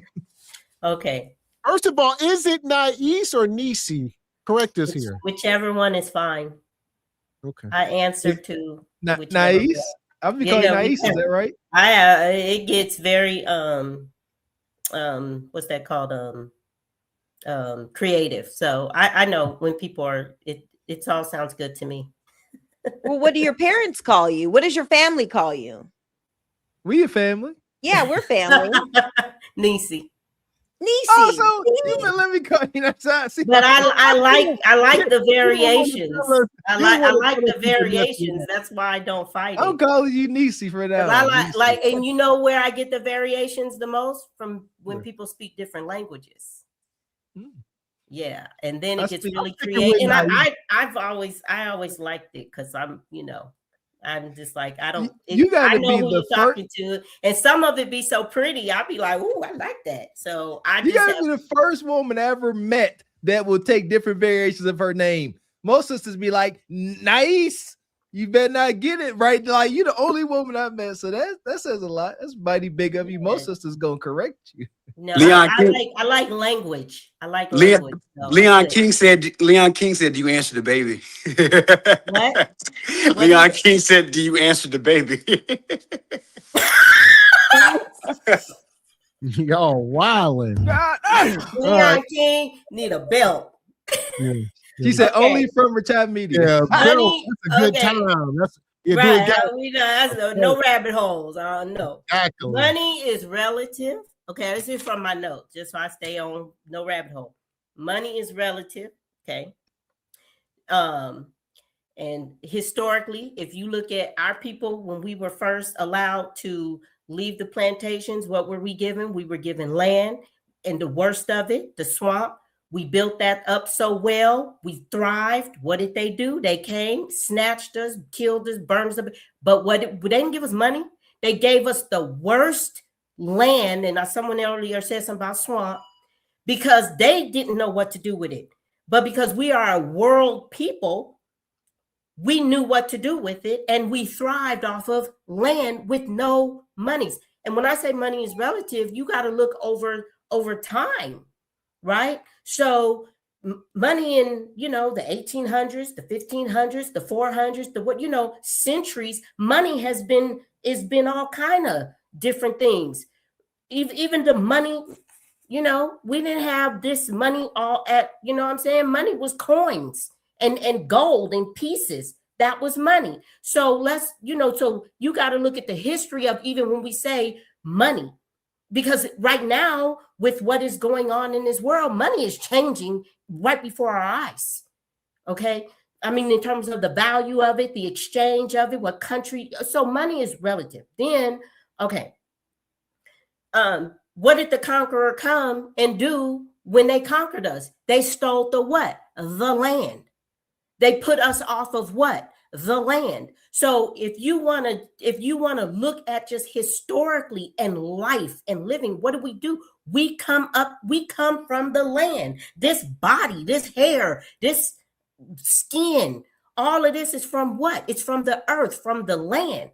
Okay.
First of all, is it Nais or Nisi? Correct us here.
Whichever one is fine.
Okay.
I answer to
Nais. I'll be calling Nais. Is that right?
It gets very what's that called? Creative. So I know when people are it all sounds good to me.
Well, what do your parents call you? What does your family call you?
We a family.
Yeah, we're family.
Nisi.
Nisi.
Oh, so you let me call you that side.
But I like the variations. I like the variations. That's why I don't fight.
I'm calling you Nisi for that.
I like, and you know where I get the variations the most from when people speak different languages. Yeah, and then it gets really creative. And I always liked it because I'm just like I know who you're talking to, and some of it be so pretty. I'll be like, "Ooh, I like that." So
you gotta be the first woman I ever met that will take different variations of her name. Most sisters be like, "Nice." You better not get it right. Like you're the only woman I've met, so that says a lot. That's mighty big of you. Most sisters gonna correct you.
No, I like language. I like language.
Leon King said, "Do you answer the baby?"
What?
Leon King said, "Do you answer the baby?"
Y'all wildin'.
Leon King need a belt.
Yeah.
She said only from retired media.
Yeah, Money, that's a good time. That's
right. No rabbit holes. No.
Exactly.
Money is relative. Okay, this is from my notes, just so I stay on no rabbit hole. Money is relative. Okay. And historically, if you look at our people when we were first allowed to leave the plantations, what were we given? We were given land, and the worst of it, the swamp. We built that up so well. We thrived. What did they do? They came, snatched us, killed us, burned us up. But they didn't give us money. They gave us the worst land. And someone earlier said something about swamp because they didn't know what to do with it. But because we are a world people, we knew what to do with it. And we thrived off of land with no monies. And when I say money is relative, you got to look over time. Right. So money in, the 1800s, the 1500s, the 400s, centuries, money has been all kind of different things. Even the money, we didn't have this money all at, money was coins and gold and pieces. That was money. So so you got to look at the history of even when we say money. Because right now, with what is going on in this world, money is changing right before our eyes. Okay. I mean, in terms of the value of it, the exchange of it, what country. So money is relative. Then, okay. What did the conqueror come and do when they conquered us? They stole the what? The land. They put us off of what? The land. So if you want to look at just historically and life and living, what do? We come from the land. This body, this hair, this skin, all of this is from what? It's from the earth, from the land.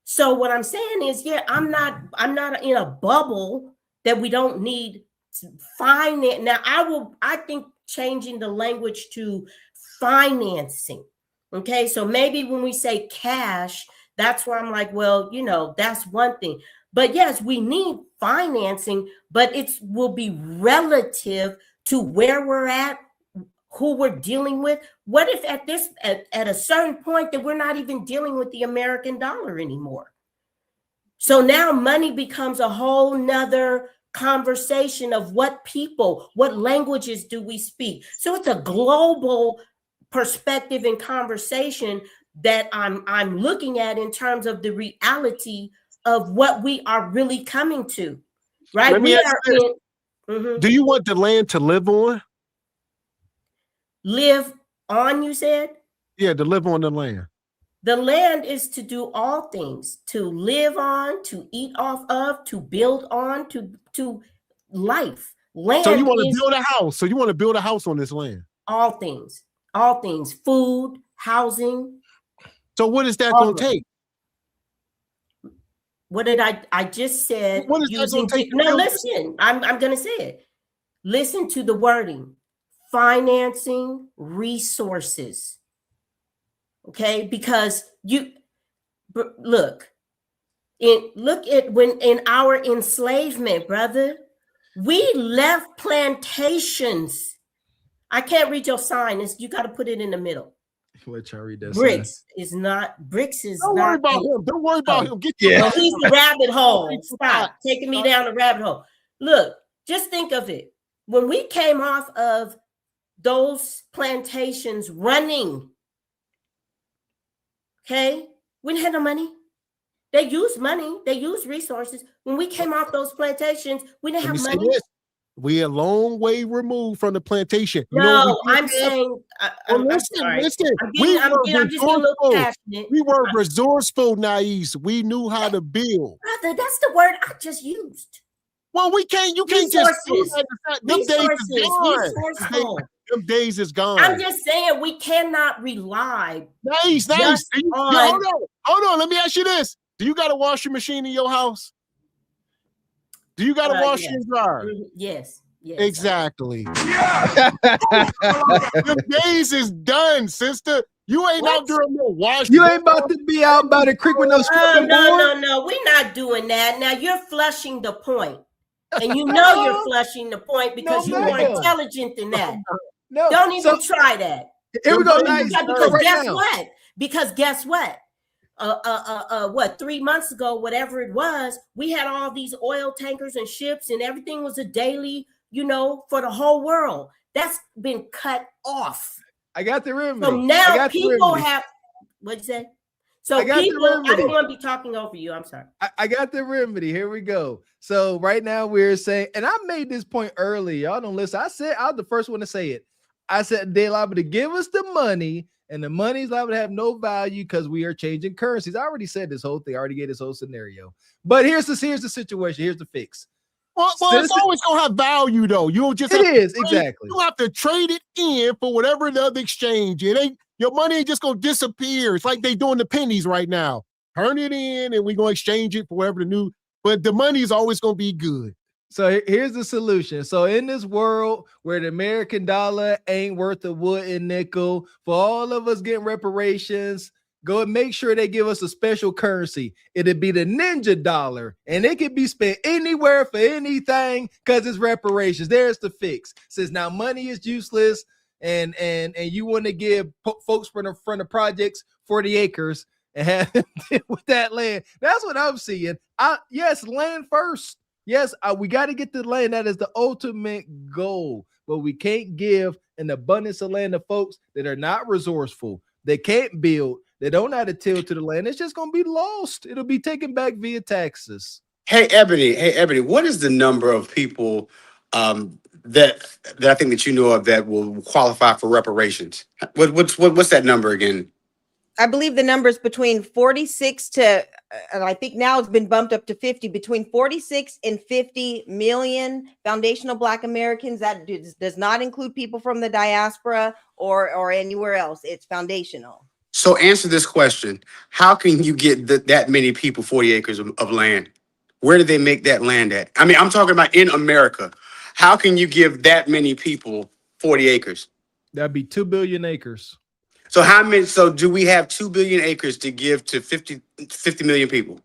So what I'm saying is, I'm not in a bubble that we don't need finance. Now I think changing the language to financing. Okay, so maybe when we say cash, that's where I'm like, well, that's one thing. But yes, we need financing, but it will be relative to where we're at, who we're dealing with. What if at a certain point that we're not even dealing with the American dollar anymore? So now money becomes a whole nother conversation of what languages do we speak? So it's a global perspective and conversation that I'm looking at in terms of the reality of what we are really coming to, right?
Let me ask you this. Do you want the land to live on?
Live on, you said?
Yeah, to live on the land.
The land is to do all things, to live on, to eat off of, to build on, to life. Land.
So you want to build a house. So you want to build a house on this land.
All things, food, housing.
So what is that going to take?
What did I just said?
What is that going to take?
No, listen, I'm going to say it. Listen to the wording. Financing resources. Okay, because look at when in our enslavement, brother, we left plantations. I can't read your sign. You got to put it in the middle.
Let y'all read that.
Bricks is not.
Don't worry about him. Don't worry about him. Get
he's the rabbit hole. Stop taking me down the rabbit hole. Look, just think of it. When we came off of those plantations running. Okay, we didn't have no money. They used money. They used resources. When we came off those plantations, we didn't have money.
We're a long way removed from the plantation.
No, I'm saying.
Listen.
I'm just getting a little passionate.
We were resourceful, naives. We knew how to build.
Brother, that's the word I just used.
Well, we can't. You can't just.
Resourceful.
Them days is gone.
I'm just saying we cannot rely.
Nice. Hold on. Let me ask you this: do you got a washing machine in your house? Do you got a washer and dryer?
Yes.
Exactly. Them days is done, sister. You ain't out doing no washing.
You ain't about to be out by the creek with no scrubbing board.
No. We're not doing that. Now you're flushing the point, and you know you're flushing the point because you're more intelligent than that.
No,
don't even try that.
Here we go.
Because guess what? What 3 months ago, whatever it was, we had all these oil tankers and ships, and everything was a daily, for the whole world. That's been cut off.
I got the remedy.
So now people have. What'd you say? So I don't want to be talking over you. I'm sorry.
I got the remedy. Here we go. So right now we're saying, and I made this point early. Y'all don't listen. I said I was the first one to say it. I said they're liable to give us the money, and the money's liable to have no value because we are changing currencies. I already said this whole thing. I already gave this whole scenario. But here's the situation. Here's the fix.
Well, it's always gonna have value though. You'll just
exactly.
You have to trade it in for whatever the other exchange. It ain't your money ain't just gonna disappear. It's like they doing the pennies right now. Turn it in, and we're gonna exchange it for whatever the new. But the money is always gonna be good.
So here's the solution. So in this world where the American dollar ain't worth a wood and nickel, for all of us getting reparations, go and make sure they give us a special currency. It'd be the ninja dollar, and it can be spent anywhere for anything because it's reparations. There's the fix. Says now money is useless, and you want to give folks from the projects 40 acres and have them with that land. That's what I'm seeing. Yes, land first. Yes, we got to get the land. That is the ultimate goal. But we can't give an abundance of land to folks that are not resourceful. They can't build. They don't know how to till to the land. It's just going to be lost. It'll be taken back via taxes.
Hey, Ebony, what is the number of people that I think that you know of that will qualify for reparations? What's that number again?
I believe the number is between 46 to, and I think now it's been bumped up to 50, between 46 and 50 million foundational Black Americans. That does not include people from the diaspora or anywhere else. It's foundational.
So answer this question. How can you get that many people 40 acres of land? Where do they make that land at? I mean, I'm talking about in America. How can you give that many people 40 acres?
That'd be 2 billion acres.
So how many? So do we have 2 billion acres to give to 50 million people?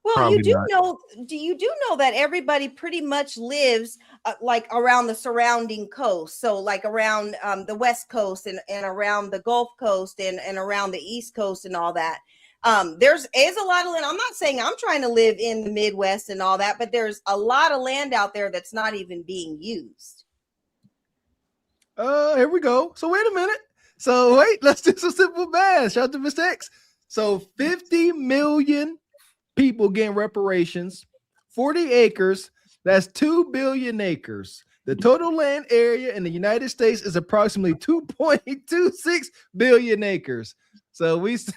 Well,
Probably
you do
not.
know. You do know that everybody pretty much lives like around the surrounding coast. So like around the West Coast and around the Gulf Coast and around the East Coast and all that. There's a lot of land. I'm not saying I'm trying to live in the Midwest and all that, but there's a lot of land out there that's not even being used.
Here we go. So wait a minute. So wait, let's do some simple math. Shout out to Mr. X. So 50 million people getting reparations, 40 acres. That's 2 billion acres. The total land area in the United States is approximately 2.26 billion acres. So we so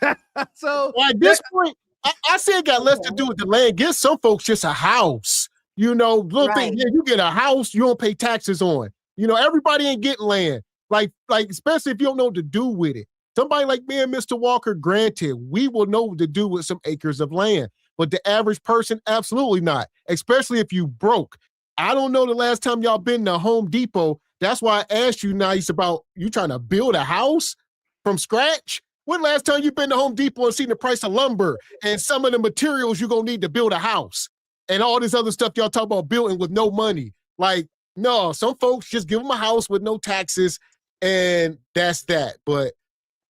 well, at this point, I say it got less to do with the land. Give some folks just a house. You know, little thing. Yeah, you get a house, you don't pay taxes on. You know, everybody ain't getting land. Like especially if you don't know what to do with it. Somebody like me and Mr. Walker, granted, we will know what to do with some acres of land. But the average person, absolutely not. Especially if you broke. I don't know the last time y'all been to Home Depot. That's why I asked you nice about you trying to build a house from scratch. When last time you been to Home Depot and seen the price of lumber and some of the materials you're going to need to build a house and all this other stuff y'all talk about building with no money? Like, no, some folks just give them a house with no taxes and that's that. But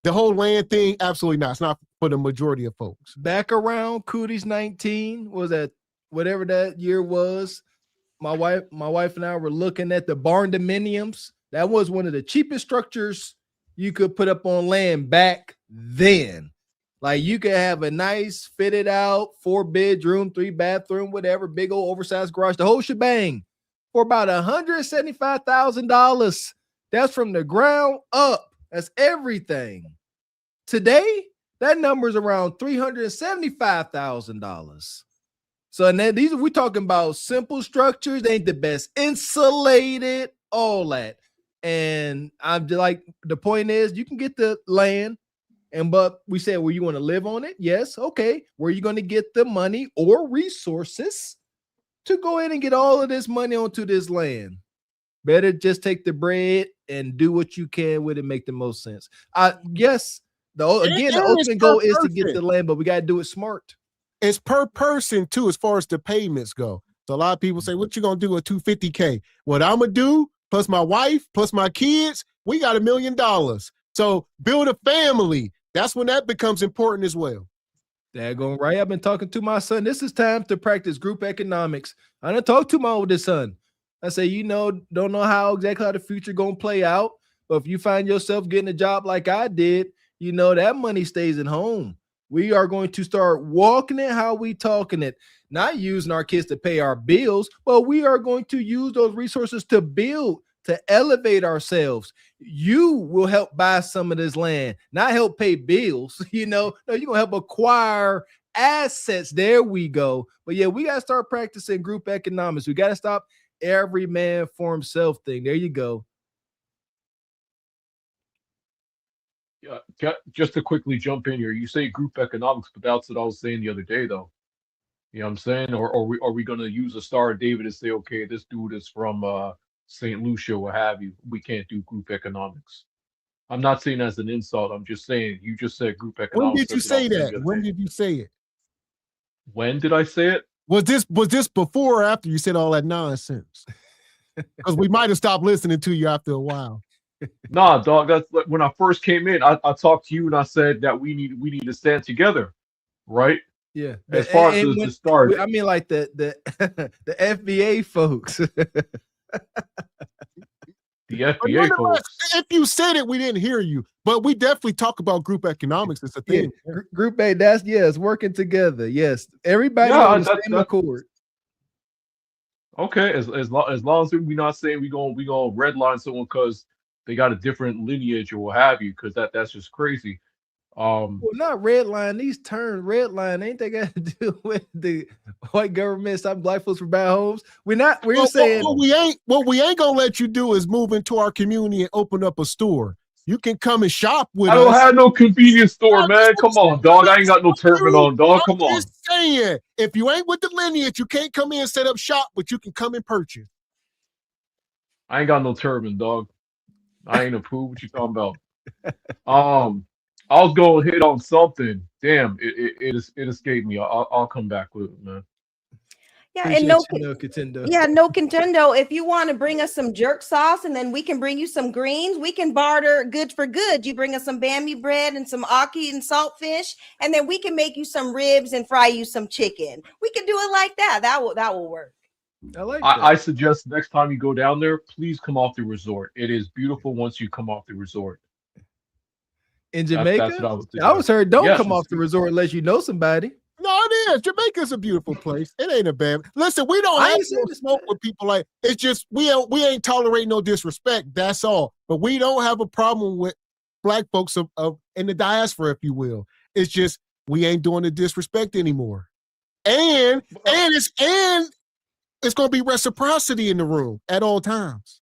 the whole land thing, absolutely not. It's not for the majority of folks.
Back around Cooties 19, was that whatever that year was, my wife and I were looking at the barn dominiums. That was one of the cheapest structures you could put up on land back then. Like you could have a nice fitted out 4-bedroom, 3-bathroom, whatever, big old oversized garage, the whole shebang for about $175,000. That's from the ground up. That's everything. Today, that number is around $375,000. So, and then we're talking about simple structures. They ain't the best insulated, all that. And I'm like, the point is, you can get the land, but we said, well, you want to live on it? Yes. Okay. Where are you going to get the money or resources to go in and get all of this money onto this land? Better just take the bread and do what you can with it, make the most sense. Yes. The ultimate goal is to get the land, but we got to do it smart.
It's per person too, as far as the payments go. So a lot of people say, what you going to do with $250K? What I'm going to do, plus my wife, plus my kids, we got $1 million. So build a family. That's when that becomes important as well.
Daggone right. I've been talking to my son. This is time to practice group economics. I done talked to my oldest son. I say, don't know how the future going to play out. But if you find yourself getting a job like I did, that money stays at home. We are going to start walking it how we talking it, not using our kids to pay our bills, but we are going to use those resources to build, to elevate ourselves. You will help buy some of this land, not help pay bills. No, you're going to help acquire assets. There we go. But yeah, we got to start practicing group economics. We got to stop every man for himself thing. There you go.
Just to quickly jump in here, you say group economics, but that's what I was saying the other day, though. You know what I'm saying? Or are we going to use a Star of David and say, okay, this dude is from St. Lucia, what have you? We can't do group economics. I'm not saying as an insult. I'm just saying you just said group economics.
When did you say that? When did you say it?
When did I say it?
Was this before or after you said all that nonsense? Because we might have stopped listening to you after a while.
Nah, dog. That's like when I first came in. I talked to you and I said that we need to stand together, right?
Yeah.
As far as the start,
I mean, like the the FBA folks.
The FBA folks.
If you said it, we didn't hear you. But we definitely talk about group economics. It's a thing.
Yeah, group A. That's yes, working together. Yes, everybody on the same accord.
Okay, as long as we're not saying we gonna redline someone because they got a different lineage or what have you, because that's just crazy.
Well, not redline. These terms, redline, ain't they got to do with the white government stopping black folks from buying homes? We're saying
what we ain't gonna let you do is move into our community and open up a store. You can come and shop with us.
I don't have no convenience store, man. Come on, dog. I ain't got no turban on, dog. Come on.
I'm just saying, if you ain't with the lineage, you can't come in and set up shop, but you can come and purchase.
I ain't got no turban, dog. I ain't a fool. What you talking about? I was going to hit on something. Damn, it escaped me. I'll come back with it, man.
Yeah, and no contendo. If you want to bring us some jerk sauce and then we can bring you some greens, we can barter good for good. You bring us some Bambi bread and some ackee and saltfish, and then we can make you some ribs and fry you some chicken. We can do it like that. That will work.
I suggest next time you go down there, please come off the resort. It is beautiful once you come off the resort.
In Jamaica,
That's what I was thinking.
I was heard, don't
Yes,
come off the resort unless you know somebody.
No, it is. Jamaica's a beautiful place. It ain't a bad. Listen, we don't have no smoke with people like. It's just we ain't tolerating no disrespect. That's all. But we don't have a problem with black folks of in the diaspora, if you will. It's just we ain't doing the disrespect anymore. And it's going to be reciprocity in the room at all times.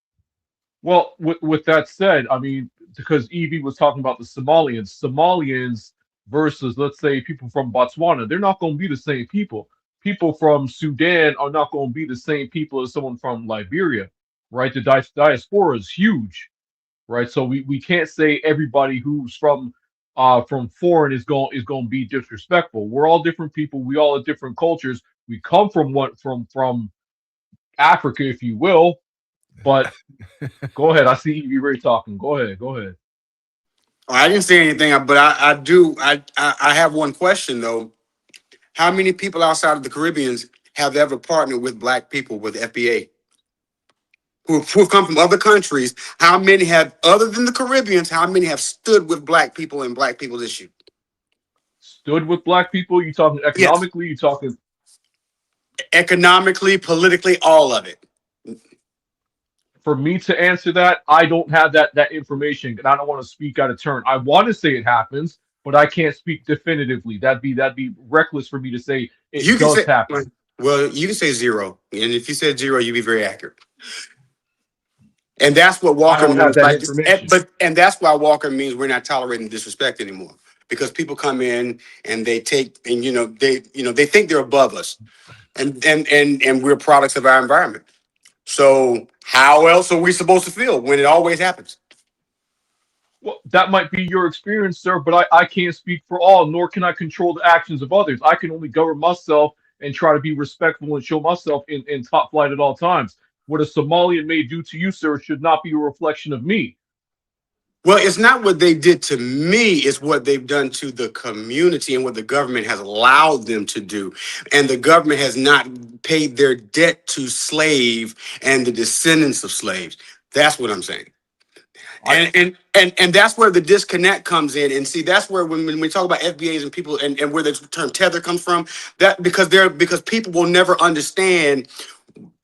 Well, with that said, I mean, because Evie was talking about the Somalians versus, let's say, people from Botswana, they're not going to be the same people. People from Sudan are not going to be the same people as someone from Liberia, right? The diaspora is huge, right? So we can't say everybody who's from foreign is going to be disrespectful. We're all different people. We all have different cultures. We come from Africa, if you will. But go ahead. I see Evie Ray talking. Go ahead.
I didn't say anything, but I have one question though. How many people outside of the Caribbean have ever partnered with black people with FBA? Who come from other countries? How many have, other than the Caribbeans, how many have stood with black people and black people's issue?
Stood with black people? You talking economically?
Yes.
You talking
economically, politically, all of it?
For me to answer that, I don't have that information, and I don't want to speak out of turn. I want to say it happens, but I can't speak definitively. That'd be reckless for me to say it does happen.
Well, you can say zero, and if you said zero, you'd be very accurate. And that's what Walker means. And that's why Walker means we're not tolerating disrespect anymore, because people come in and they take, and they think they're above us, and we're products of our environment. So how else are we supposed to feel when it always happens?
Well, that might be your experience, sir, but I can't speak for all, nor can I control the actions of others. I can only govern myself and try to be respectful and show myself in top flight at all times. What a Somalian may do to you, sir, should not be a reflection of me.
Well, it's not what they did to me, it's what they've done to the community and what the government has allowed them to do. And the government has not paid their debt to slave and the descendants of slaves. That's what I'm saying. And that's where the disconnect comes in. And see, that's where when we talk about FBAs and people and where the term tether comes from, that because people will never understand.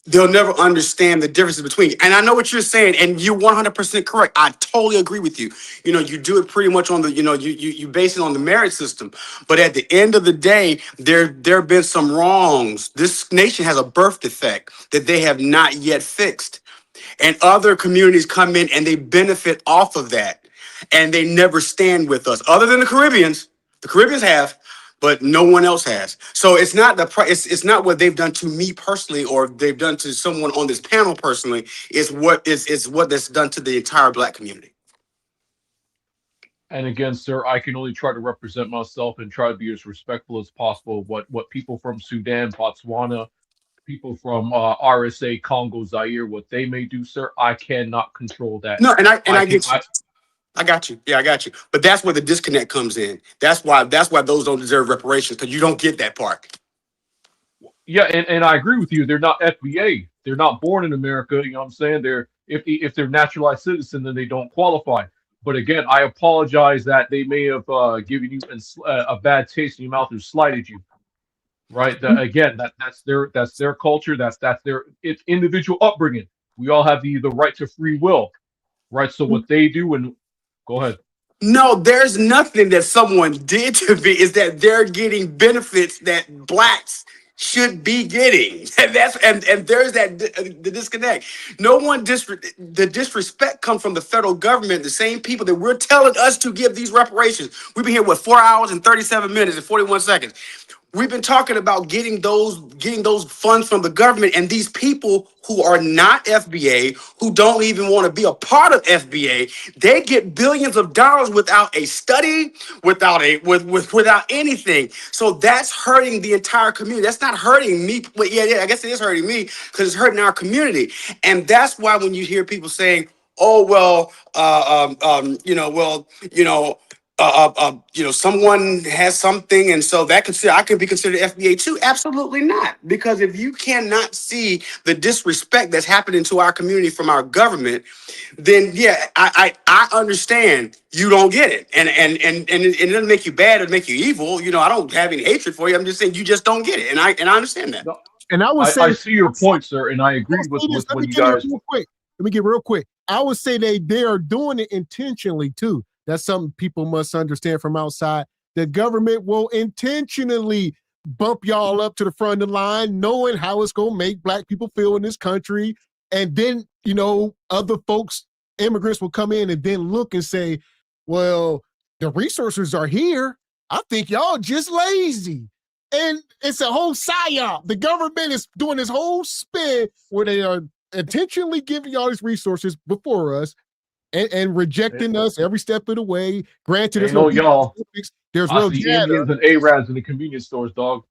They'll never understand the differences between. And I know what you're saying, and you're 100% correct. I totally agree with you. You do it pretty much on the, you base it on the merit system. But at the end of the day, there have been some wrongs. This nation has a birth defect that they have not yet fixed. And other communities come in and they benefit off of that. And they never stand with us. Other than the Caribbeans. The Caribbeans have, but no one else has. So it's not it's not what they've done to me personally, or they've done to someone on this panel personally. It's what that's done to the entire black community.
And again, sir, I can only try to represent myself and try to be as respectful as possible. What people from Sudan, Botswana, people from RSA, Congo, Zaire, what they may do, sir, I cannot control that.
No, and I get you. I got you. Yeah, I got you. But that's where the disconnect comes in. That's why those don't deserve reparations, because you don't get that part.
Yeah, and I agree with you. They're not FBA. They're not born in America. You know what I'm saying? If they're naturalized citizen, then they don't qualify. But again, I apologize that they may have given you a bad taste in your mouth or slighted you. Right? Again, that's their culture. That's their individual upbringing. We all have the right to free will. Right? So what they do, and go ahead.
No, there's nothing that someone did to me. Is that they're getting benefits that blacks should be getting. And there's the disconnect. No one the disrespect comes from the federal government, the same people that we're telling us to give these reparations. We've been here 4 hours and 37 minutes and 41 seconds. We've been talking about getting those funds from the government, and these people who are not FBA, who don't even want to be a part of FBA, they get billions of dollars without a study, without anything. So that's hurting the entire community. That's not hurting me, but yeah, I guess it is hurting me because it's hurting our community. And that's why when you hear people saying, "Oh well, someone has something, and so I can be considered FBA too. Absolutely not, because if you cannot see the disrespect that's happening to our community from our government, then yeah, I understand you don't get it, and it doesn't make you bad or make you evil. I don't have any hatred for you. I'm just saying you just don't get it, and I understand that.
No,
And I would say,
I see your point, sir, and I agree with what you guys.
Let me get real quick. I would say they are doing it intentionally too. That's something people must understand from outside. The government will intentionally bump y'all up to the front of the line, knowing how it's going to make black people feel in this country. And then, other folks, immigrants will come in and then look and say, well, the resources are here. I think y'all just lazy. And it's a whole psyop. The government is doing this whole spin where they are intentionally giving y'all these resources before us and rejecting us every step of the way. Granted, there's no
y'all.
There's
I
no
see
data.
Indians and Arabs in the convenience stores, dog.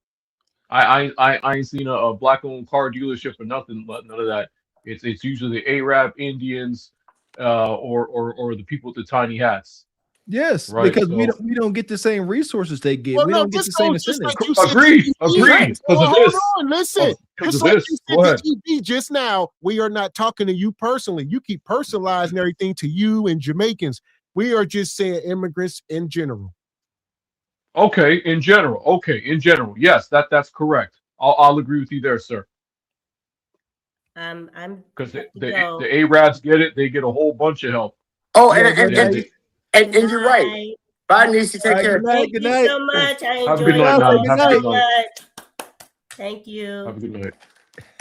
I ain't seen a black-owned car dealership or nothing, but none of that. It's usually the Arab, Indians, or the people with the tiny hats.
Yes,
right,
because
so,
we don't get the same resources they get.
Well,
we
no,
don't get the same incentives.
Like you said,
agreed. Because of this.
Listen,
Because
just
of
like
this.
you
Go
said
ahead.
to GB just now, we are not talking to you personally. You keep personalizing everything to you and Jamaicans. We are just saying immigrants in general.
Okay, in general. Yes, that's correct. I'll agree with you there, sir.
I'm
Because the Arabs get it. They get a whole bunch of help.
Oh,
Yeah,
and you're right. Bye, Niecy. Take care.
Thank you so much. I
Have a good
enjoyed
night,
it
man. Have a
so
good night.
much. Thank you.
Have a good night.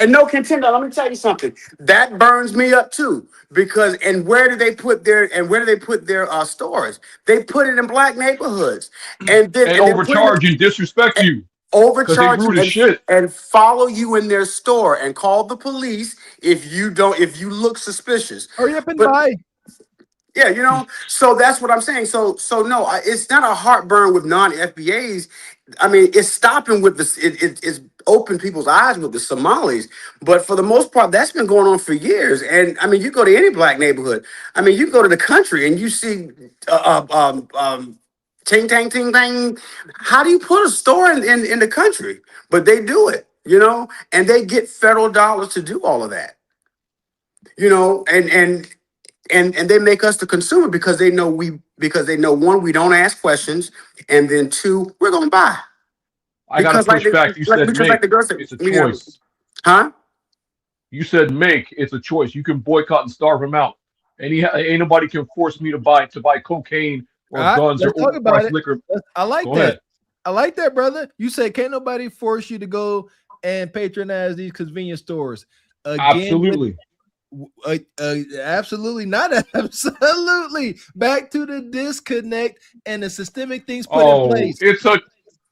And no contender, let me tell you something. That burns me up too. Because where do they put their stores? They put it in black neighborhoods. And
overcharge and disrespect you.
Overcharge
rude as shit.
and follow you in their store and call the police if you look suspicious.
Hurry up and buy.
Yeah, so that's what I'm saying. So no, it's not a heartburn with non-FBAs. I mean, it's stopping with this. It's opened people's eyes with the Somalis, but for the most part, that's been going on for years. And I mean, you go to any black neighborhood. I mean, you go to the country and you see, ting tang ting tang. How do you put a store in the country? But they do it, and they get federal dollars to do all of that, and they make us the consumer because they know one, we don't ask questions, and then two, we're gonna buy.
I gotta push back. You said make. It's a choice.
Huh?
You said make. It's a choice. You can boycott and starve them out. Ain't nobody can force me to buy cocaine or guns or overpriced liquor.
I like
Go
that.
ahead.
I like that, brother. You said can't nobody force you to go and patronize these convenience stores.
Absolutely.
Absolutely not. Absolutely. Back to the disconnect and the systemic things put in place.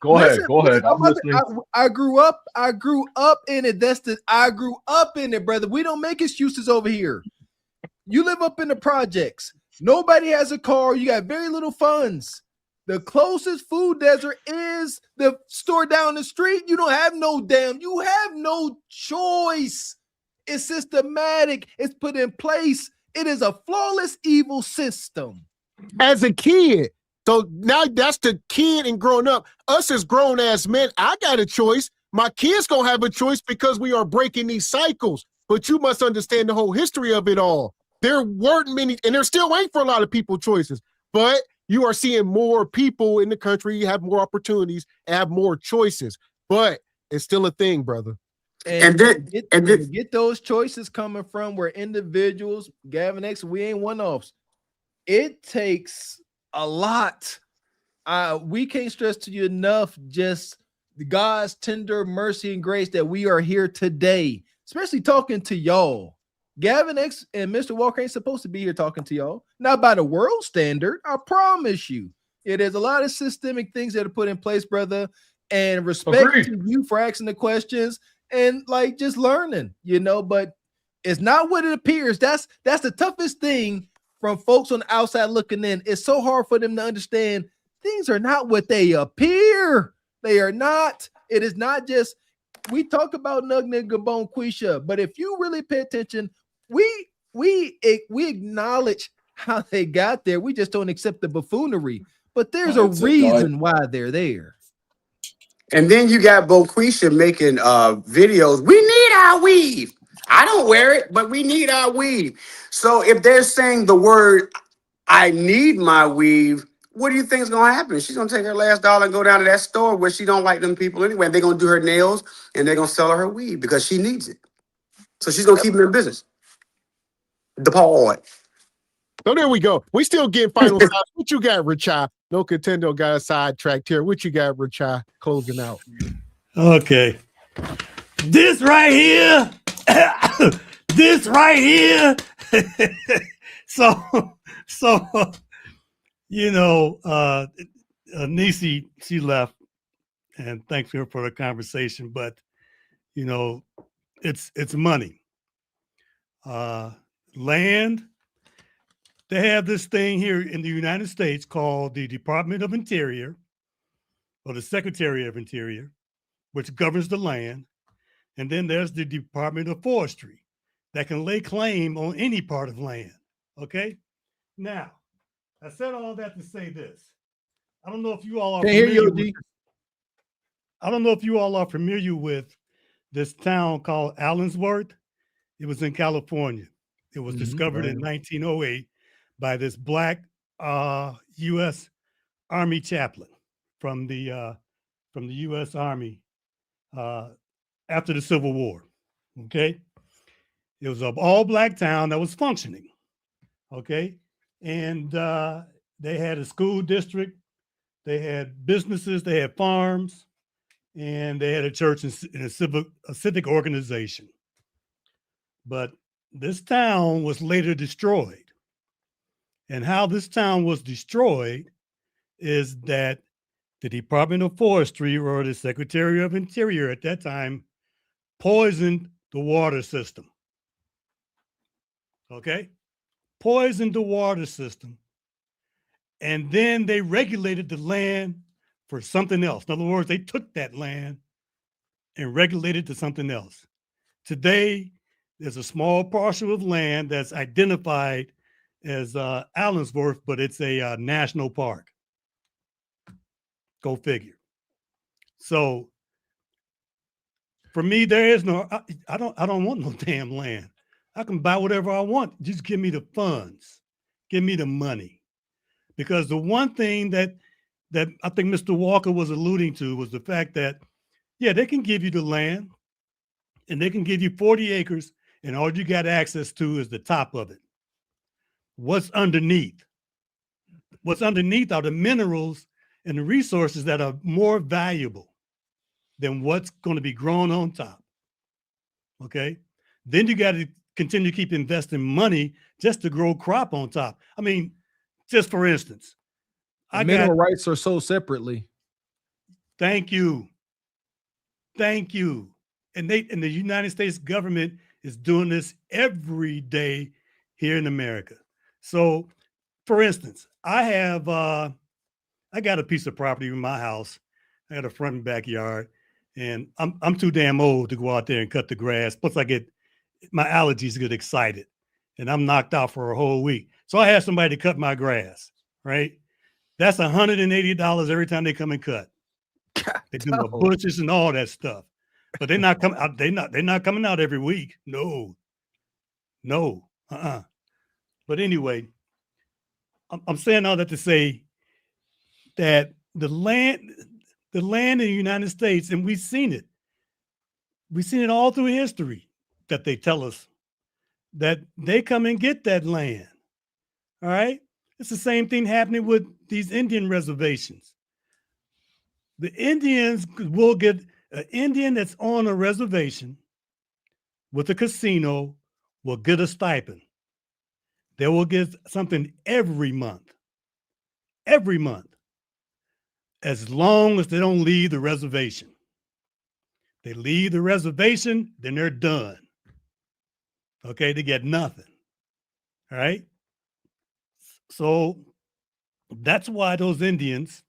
Go ahead. I'm listening.
I grew up in it. I grew up in it, brother. We don't make excuses over here. You live up in the projects. Nobody has a car. You got very little funds. The closest food desert is the store down the street. You have no choice. It's systematic. It's put in place. It is a flawless evil system.
As a kid. So now that's the kid and growing up. Us as grown ass men, I got a choice. My kids gonna have a choice because we are breaking these cycles. But you must understand the whole history of it all. There weren't many, and there still ain't for a lot of people choices. But you are seeing more people in the country have more opportunities and have more choices. But it's still a thing, brother.
And get those choices coming from where individuals, Gavin X, we ain't one-offs. It takes a lot. We can't stress to you enough just God's tender mercy and grace that we are here today, especially talking to y'all. Gavin X and Mr. Walker ain't supposed to be here talking to y'all. Not by the world standard, I promise you. There's a lot of systemic things that are put in place, brother, and respect to you for asking the questions and just learning, but it's not what it appears. That's the toughest thing from folks on the outside looking in. It's so hard for them to understand things are not what they appear. They are not. It is not just, we talk about Nug Nigga Bone Quisha, but if you really pay attention, we acknowledge how they got there. We just don't accept the buffoonery. But there's a reason why they're there.
And then you got Boquisha making videos. We need our weave. I don't wear it, but we need our weave. So if they're saying the word, I need my weave, what do you think is going to happen? She's going to take her last dollar and go down to that store where she don't like them people anyway. They're going to do her nails and they're going to sell her weave because she needs it. So she's going to keep them in business. Deploy.
So there we go. We still get final thoughts. What you got, Richai? No Contendo got a sidetracked here. What you got, Richai? Closing out.
Okay. This right here. This right here. So, you know, Nisi, she left, and thanks her for the conversation. But, you know, it's money. Land. They have this thing here in the United States called the Department of Interior, or the Secretary of Interior, which governs the land. And then there's the Department of Forestry that can lay claim on any part of land. Okay? Now, I said all that to say this. I don't know if you all are familiar with, I don't know if you all are familiar with this town called Allensworth. It was in California. It was discovered in 1908 by this black U.S. Army chaplain from the U.S. Army after the Civil War. Okay, it was an all-black town that was functioning. Okay, and they had a school district, they had businesses, they had farms, and they had a church and a civic organization. But this town was later destroyed. And how this town was destroyed is that the Department of Forestry, or the Secretary of Interior at that time, poisoned the water system. Okay? Poisoned the water system. And then they regulated the land for something else. In other words, they took that land and regulated to something else. Today, there's a small parcel of land that's identified as Allensworth, but it's a national park. Go figure. So for me, there is no, I don't want no damn land. I can buy whatever I want. Just give me the funds. Give me the money. Because the one thing that I think Mr. Walker was alluding to was the fact that, yeah, they can give you the land and they can give you 40 acres and all you got access to is the top of it. What's underneath? What's underneath are the minerals and the resources that are more valuable than what's going to be grown on top. Okay? Then you got to continue to keep investing money just to grow crop on top. I mean, just for instance,
mineral rights are sold separately.
Thank you. Thank you. And the United States government is doing this every day here in America. So, for instance, I got a piece of property in my house. I got a front and backyard, and I'm too damn old to go out there and cut the grass. Plus, my allergies get excited, and I'm knocked out for a whole week. So I had somebody to cut my grass. Right, that's $180 every time they come and cut. They do the bushes and all that stuff, but they're not coming out. They're not coming out every week. No. But anyway, I'm saying all that to say that the land in the United States, and we've seen it all through history, that they tell us that they come and get that land. All right. It's the same thing happening with these Indian reservations. The Indians will get an Indian that's on a reservation with a casino will get a stipend. They will get something every month, as long as they don't leave the reservation. They leave the reservation, then they're done. Okay, they get nothing. All right. So that's why those Indians,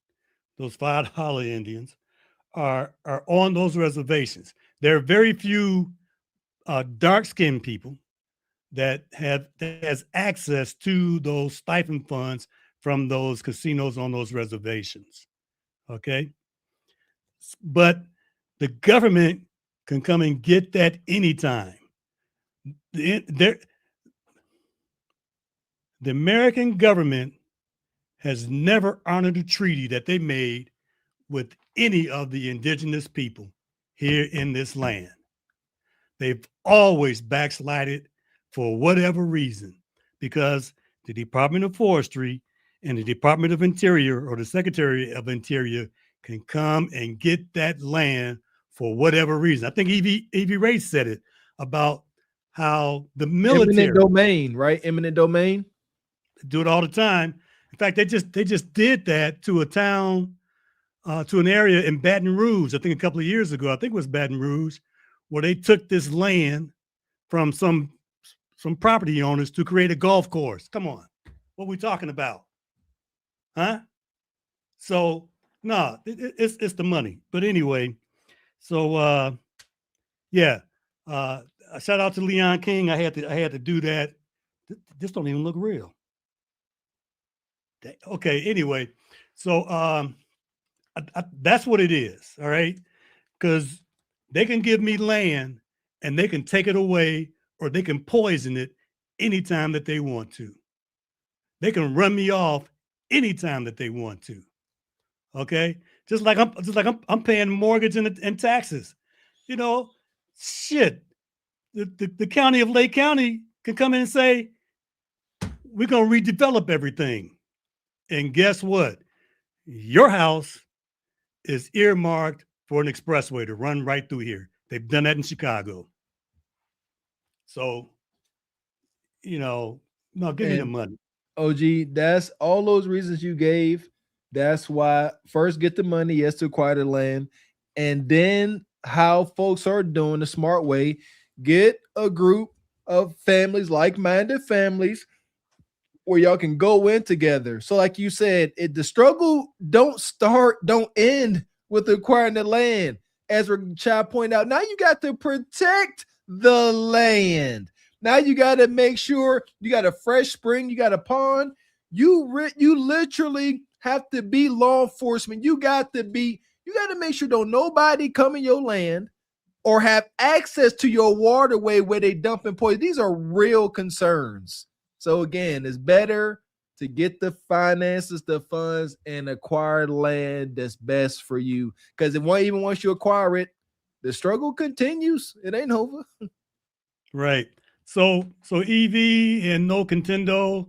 those $5 Indians, are on those reservations. There are very few dark-skinned people that has access to those stipend funds from those casinos on those reservations. Okay. But the government can come and get that anytime. The American government has never honored a treaty that they made with any of the indigenous people here in this land. They've always backslided for whatever reason, because the Department of Forestry and the Department of Interior, or the Secretary of Interior, can come and get that land for whatever reason. I think Evie Ray said it about how the military,
eminent domain, right? Eminent domain.
Do it all the time. In fact, they just did that to a town, to an area in Baton Rouge, I think a couple of years ago. I think it was Baton Rouge, where they took this land from some property owners to create a golf course. Come on, what are we talking about? Huh? So no, it's the money. But anyway, so yeah, shout out to Leon King. I had to do that. This don't even look real. Okay, anyway, so that's what it is. All right, because they can give me land and they can take it away, or they can poison it anytime that they want to. They can run me off anytime that they want to. Okay, just like I'm paying mortgage and taxes. You know, shit. The county of Lake County can come in and say, we're gonna redevelop everything, and guess what? Your house is earmarked for an expressway to run right through here. They've done that in Chicago. So, you know, no, give me the money.
OG, that's all those reasons you gave. That's why first get the money, yes, to acquire the land, and then how folks are doing the smart way, get a group of families, like-minded families, where y'all can go in together. So like you said, the struggle don't end with acquiring the land. As Rashad pointed out, now you got to protect the land. Now you got to make sure you got a fresh spring, you got a pond. You literally have to be law enforcement. You got to make sure don't nobody come in your land or have access to your waterway where they dumping poison. These are real concerns. So again, it's better to get the finances, the funds, and acquire land that's best for you. Because even once you acquire it, the struggle continues. It ain't over.
Right. So EV and No Contendo,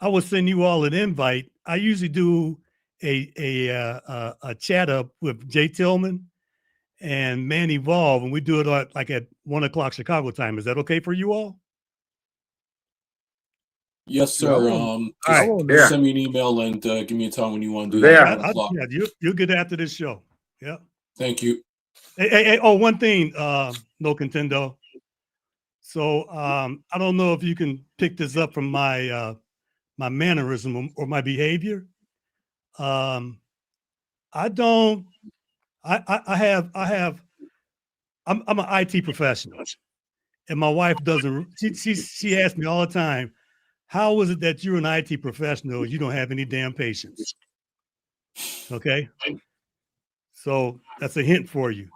I will send you all an invite. I usually do a chat up with Jay Tillman and Man Evolve, and we do it at 1:00 Chicago time. Is that okay for you all?
Yes, sir. Send me an email and give me a time when you want to do that.
Yeah, you'll get after this show. Yeah.
Thank you.
Hey, one thing, No Contendo. So I don't know if you can pick this up from my my mannerism or my behavior. I'm an IT professional, and my wife doesn't. She asks me all the time, how is it that you're an IT professional? You don't have any damn patience. Okay. So that's a hint for you,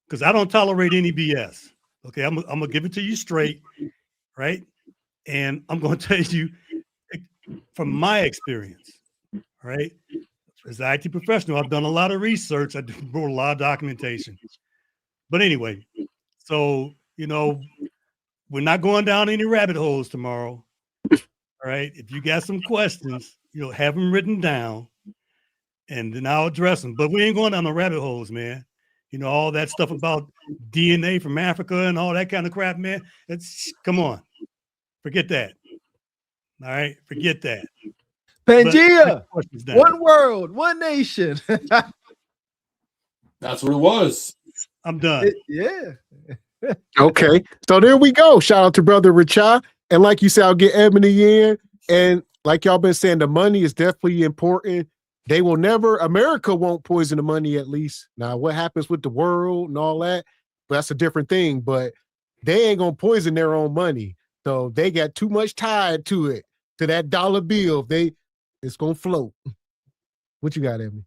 because I don't tolerate any BS. Okay. I'm going to give it to you straight. Right. And I'm going to tell you from my experience, right? As an IT professional, I've done a lot of research. I wrote a lot of documentation. But anyway, so, we're not going down any rabbit holes tomorrow. All right. If you got some questions, have them written down and then I'll address them. But we ain't going down the rabbit holes, man. All that stuff about DNA from Africa and all that kind of crap, man. Come on. Forget that. All right. Forget that.
Pangea, one world, one nation.
That's what it was.
I'm done.
Yeah.
Okay. So there we go. Shout out to Brother Richard. And like you said, I'll get Ebony in. And like y'all been saying, the money is definitely important. They will never, America won't poison the money, at least. Now, what happens with the world and all that, that's a different thing. But they ain't going to poison their own money. So they got too much tied to it, to that dollar bill. It's going to float. What you got, Emily?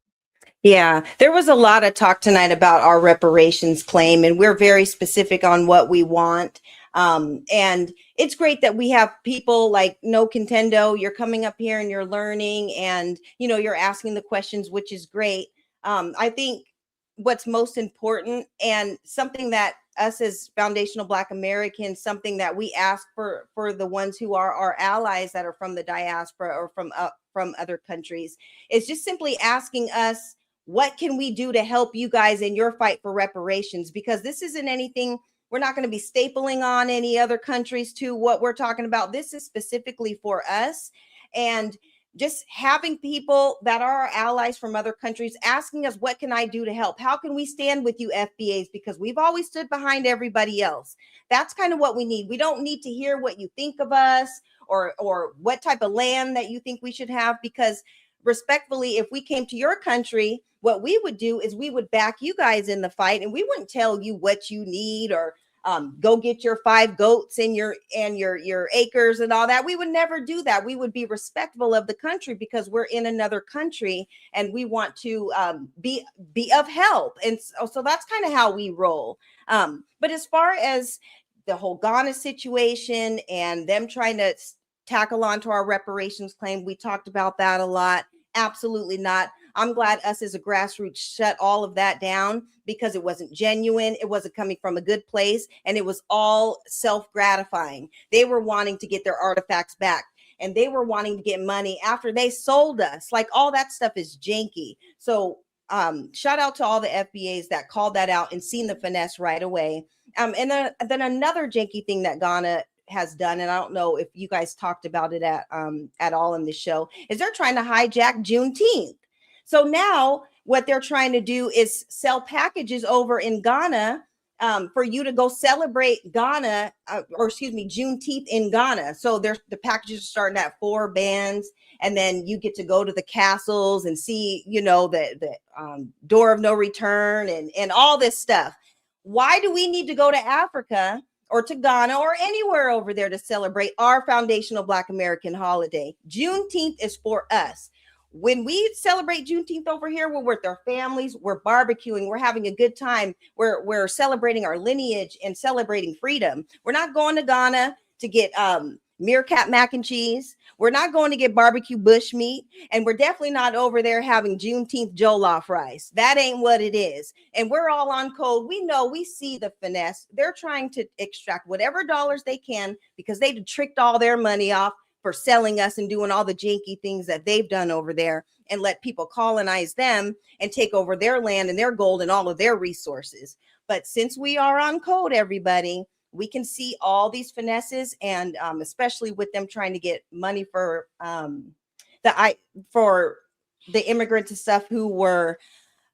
Yeah, there was a lot of talk tonight about our reparations claim, and we're very specific on what we want. And it's great that we have people like No Contendo. You're coming up here and you're learning, and you're asking the questions, which is great. I think what's most important, and something that us as foundational Black Americans, something that we ask for the ones who are our allies that are from the diaspora or from other countries, is just simply asking us, what can we do to help you guys in your fight for reparations? Because this isn't anything, we're not going to be stapling on any other countries to what we're talking about. This is specifically for us. And just having people that are our allies from other countries asking us, what can I do to help? How can we stand with you FBAs? Because we've always stood behind everybody else. That's kind of what we need. We don't need to hear what you think of us or what type of land that you think we should have, because respectfully, if we came to your country, what we would do is we would back you guys in the fight, and we wouldn't tell you what you need or go get your 5 goats and your acres and all that. We would never do that. We would be respectful of the country because we're in another country and we want to be of help. And so that's kind of how we roll. But as far as the whole Ghana situation and them trying to tackle onto our reparations claim, we talked about that a lot. Absolutely not. I'm glad us as a grassroots shut all of that down, because it wasn't genuine. It wasn't coming from a good place, and it was all self-gratifying. They were wanting to get their artifacts back, and they were wanting to get money after they sold us. Like, all that stuff is janky. So shout out to all the FBAs that called that out and seen the finesse right away. And then another janky thing that Ghana has done, and I don't know if you guys talked about it at all in the show, is they're trying to hijack Juneteenth. So now what they're trying to do is sell packages over in Ghana for you to go celebrate Juneteenth in Ghana. So the packages are starting at 4 bands, and then you get to go to the castles and see, the door of no return and all this stuff. Why do we need to go to Africa or to Ghana or anywhere over there to celebrate our foundational Black American holiday? Juneteenth is for us. When we celebrate Juneteenth over here, we're with our families, we're barbecuing, we're having a good time, we're celebrating our lineage and celebrating freedom. We're not going to Ghana to get meerkat mac and cheese. We're not going to get barbecue bush meat, and we're definitely not over there having Juneteenth jollof rice. That ain't what it is. And we're all on code. We know, we see the finesse. They're trying to extract whatever dollars they can, because they tricked all their money off for selling us and doing all the janky things that they've done over there, and let people colonize them and take over their land and their gold and all of their resources. But since we are on code, everybody, we can see all these finesses, and especially with them trying to get money for the immigrants and stuff who were,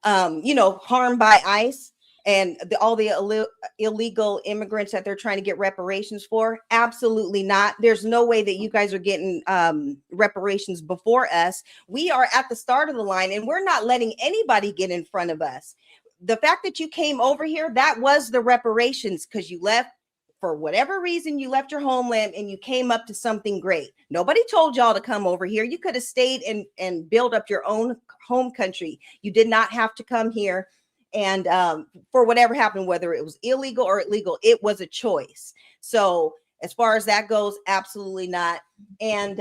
harmed by ICE, and all the illegal immigrants that they're trying to get reparations for. Absolutely not. There's no way that you guys are getting reparations before us. We are at the start of the line, and we're not letting anybody get in front of us. The fact that you came over here, that was the reparations, because you left. For whatever reason, you left your homeland and you came up to something great. Nobody told y'all to come over here. You could have stayed and build up your own home country. You did not have to come here. And for whatever happened, whether it was illegal or illegal, it was a choice. So as far as that goes, absolutely not. And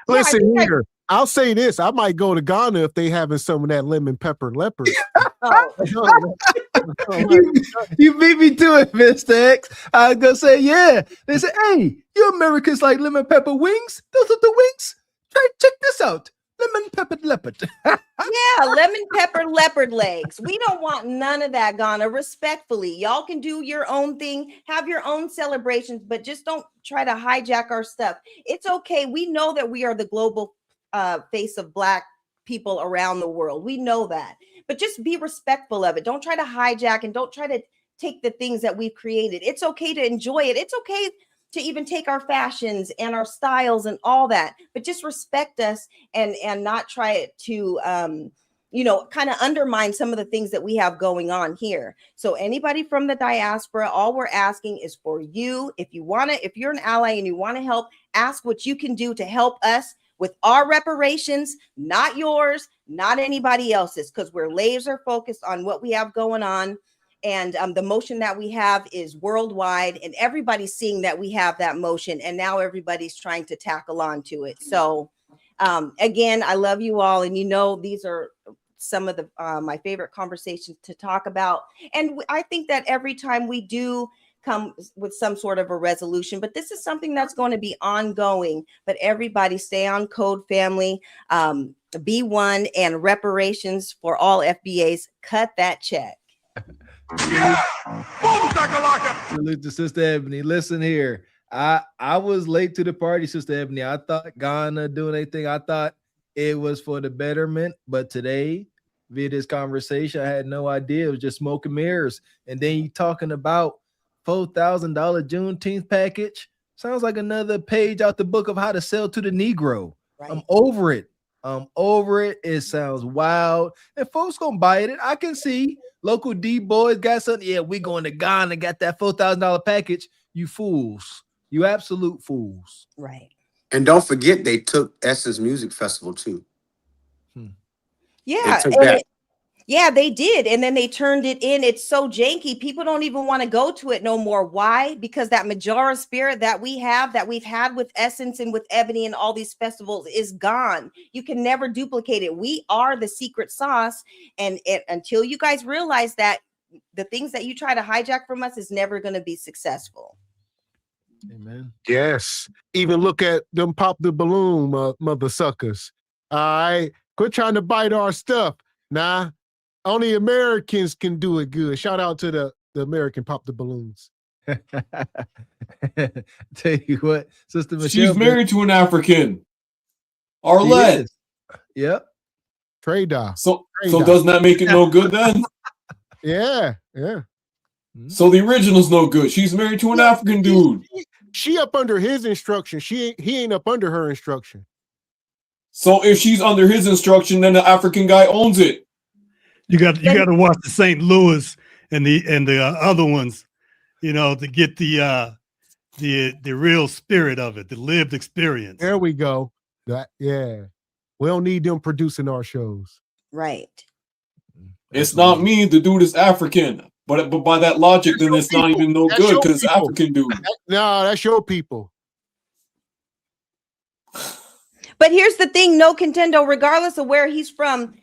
listen here. I'll say this. I might go to Ghana if they having some of that lemon pepper leopard.
You beat me to it, Mr. X. I was gonna say, yeah. They say, hey, you Americans like lemon pepper wings? Those are the wings? Check this out. Lemon peppered leopard.
Yeah, lemon pepper leopard legs. We don't want none of that, Ghana. Respectfully, y'all can do your own thing, have your own celebrations, but just don't try to hijack our stuff. It's okay. We know that we are the global face of Black people around the world. We know that, but just be respectful of it. Don't try to hijack, and don't try to take the things that we've created. It's okay to enjoy it. It's okay to even take our fashions and our styles and all that, but just respect us and not try to, kind of undermine some of the things that we have going on here. So anybody from the diaspora, all we're asking is for you, if you're an ally and you want to help, ask what you can do to help us with our reparations, not yours, not anybody else's, because we're laser focused on what we have going on. And the motion that we have is worldwide, and everybody's seeing that we have that motion, and now everybody's trying to tackle on to it. So again, I love you all, and you know, these are some of the my favorite conversations to talk about. And I think that every time we do come with some sort of a resolution, but this is something that's going to be ongoing. But everybody stay on code, family. Be one, and reparations for all FBAs. Cut that check.
Salute to Sister Ebony. Listen here. I was late to the party, Sister Ebony. I thought Ghana doing anything. I thought it was for the betterment. But today, via this conversation, I had no idea. It was just smoke and mirrors. And then you talking about $4,000 Juneteenth package. Sounds like another page out the book of how to sell to the Negro. Right. I'm over it. It sounds wild. And folks gonna buy it. I can see local D boys got something. Yeah, we going to Ghana, got that $4,000 package. You fools. You absolute fools.
Right.
And don't forget, they took Essence Music Festival too.
Yeah. Yeah, they did. And then they turned it in. It's so janky. People don't even want to go to it no more. Why? Because that Majora spirit that we have, that we've had with Essence and with Ebony and all these festivals is gone. You can never duplicate it. We are the secret sauce. And until you guys realize that, the things that you try to hijack from us is never going to be successful.
Amen. Yes. Even look at them pop the balloon, mother suckers. All right. Quit trying to bite our stuff. Nah. Only Americans can do it good. Shout out to the American pop the balloons.
Tell you what, Sister Michelle.
She's married to an African. Arlette.
Yep.
Trade-off.
So doesn't that make it no good then?
Yeah.
So the original's no good. She's married to an African dude.
She up under his instruction. He ain't up under her instruction.
So if she's under his instruction, then the African guy owns it.
You got to watch the St. Louis and the other ones, you know, to get the real spirit of it, the lived experience.
There we go. We don't need them producing our shows.
Right.
It's not me. The dude is African, but by that logic, then it's not even no good because it's African dude.
No, that's your people.
But here's the thing, no Contendo, regardless of where he's from,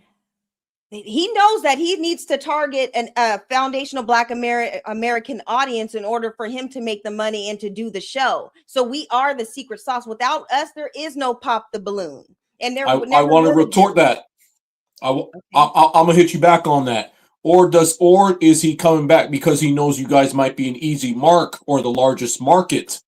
he knows that he needs to target a foundational Black American audience in order for him to make the money and to do the show. So we are the secret sauce. Without us, there is no pop the balloon. And
I want to retort that. I'm gonna hit you back on that. Or is he coming back because he knows you guys might be an easy mark or the largest market?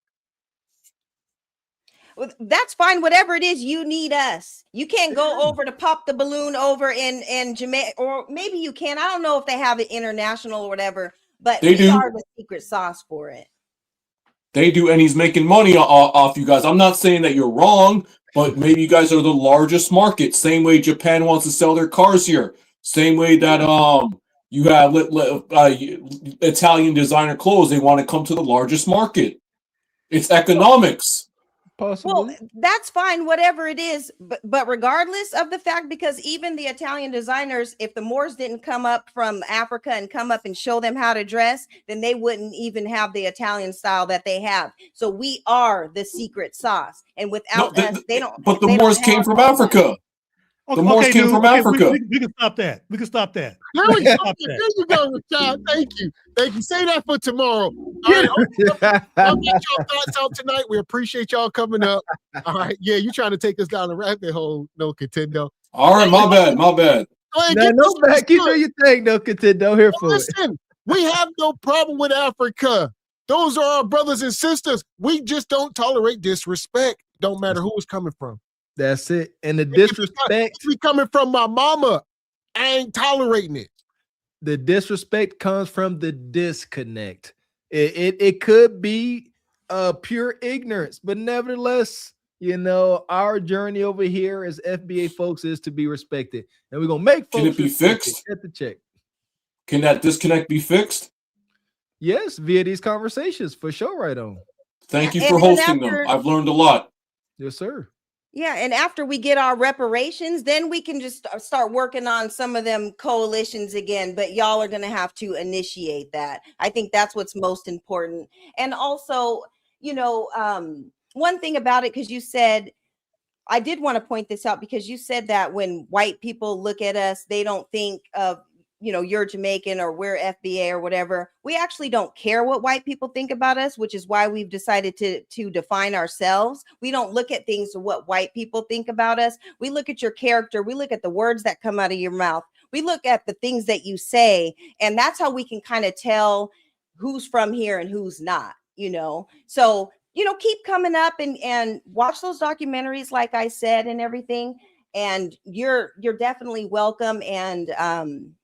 That's fine. Whatever it is, you need us. You can't go over to pop the balloon over in Jamaica, or maybe you can. I don't know if they have it international or whatever, but we are the secret sauce for it.
They do, and he's making money off you guys. I'm not saying that you're wrong, but maybe you guys are the largest market. Same way Japan wants to sell their cars here. Same way that you have Italian designer clothes. They want to come to the largest market. It's economics.
Possibly.
Well, that's fine, whatever it is. But regardless of the fact, because even the Italian designers, if the Moors didn't come up from Africa and come up and show them how to dress, then they wouldn't even have the Italian style that they have. So we are the secret sauce. And without us, they don't.
But the Moors came from Africa. The Moors came from Africa.
We can stop that. We can stop that.
There we go. There you go, Rashad. Thank you. Say that for tomorrow. All right. I'll get your thoughts out tonight. We appreciate y'all coming up. All right. Yeah, you trying to take us down the rabbit hole, no Contendo.
All right, my bad.
No back. You do your thing, no Contendo. Here for
Listen, we have no problem with Africa. Those are our brothers and sisters. We just don't tolerate disrespect. Don't matter who it's coming from.
That's it. And the disrespect
coming from my mama, I ain't tolerating it.
The disrespect comes from the disconnect. It could be pure ignorance, but nevertheless, you know, our journey over here as FBA folks is to be respected, and we're gonna make folks.
Can it be fixed?
Get the check.
Can that disconnect be fixed?
Yes, via these conversations for sure. Right on.
Thank you for hosting them. I've learned a lot.
Yes, sir.
Yeah, and after we get our reparations, then we can just start working on some of them coalitions again. But y'all are going to have to initiate that. I think that's what's most important. And also, one thing about it, because you said, I did want to point this out, because you said that when white people look at us, they don't think of, you're Jamaican or we're FBA or whatever. We actually don't care what white people think about us, which is why we've decided to define ourselves. We don't look at things to what white people think about us. We look at your character. We look at the words that come out of your mouth. We look at the things that you say. And that's how we can kind of tell who's from here and who's not, So, keep coming up and watch those documentaries, like I said, and everything. And you're definitely welcome. And,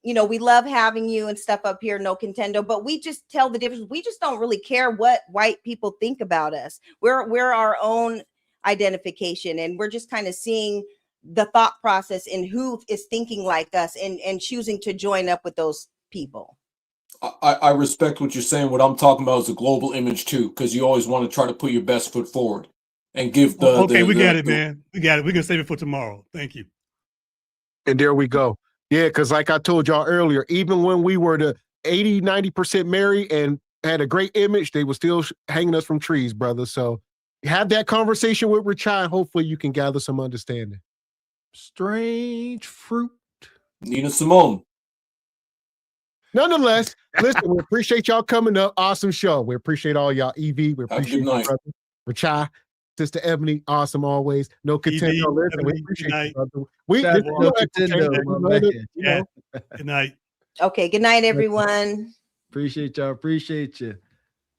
we love having you and stuff up here, no contendo, but we just tell the difference. We just don't really care what white people think about us. We're our own identification, and we're just kind of seeing the thought process in who is thinking like us and choosing to join up with those people.
I respect what you're saying. What I'm talking about is a global image too, because you always want to try to put your best foot forward and give the.
Okay, we got it, man. We got it. We're gonna save it for tomorrow. Thank you.
And there we go. Yeah, because like I told y'all earlier, even when we were the 80-90% married and had a great image, they were still hanging us from trees, brother. So have that conversation with Richai, and hopefully you can gather some understanding.
Strange fruit.
Nina Simone.
Nonetheless, listen, we appreciate y'all coming up. Awesome show. We appreciate all y'all. EV, we appreciate you, brother. Richai, Sister Ebony, awesome always. No contendo. Listen, we appreciate you, brother.
Good night.
Okay, good night, everyone.
Appreciate y'all. Appreciate you.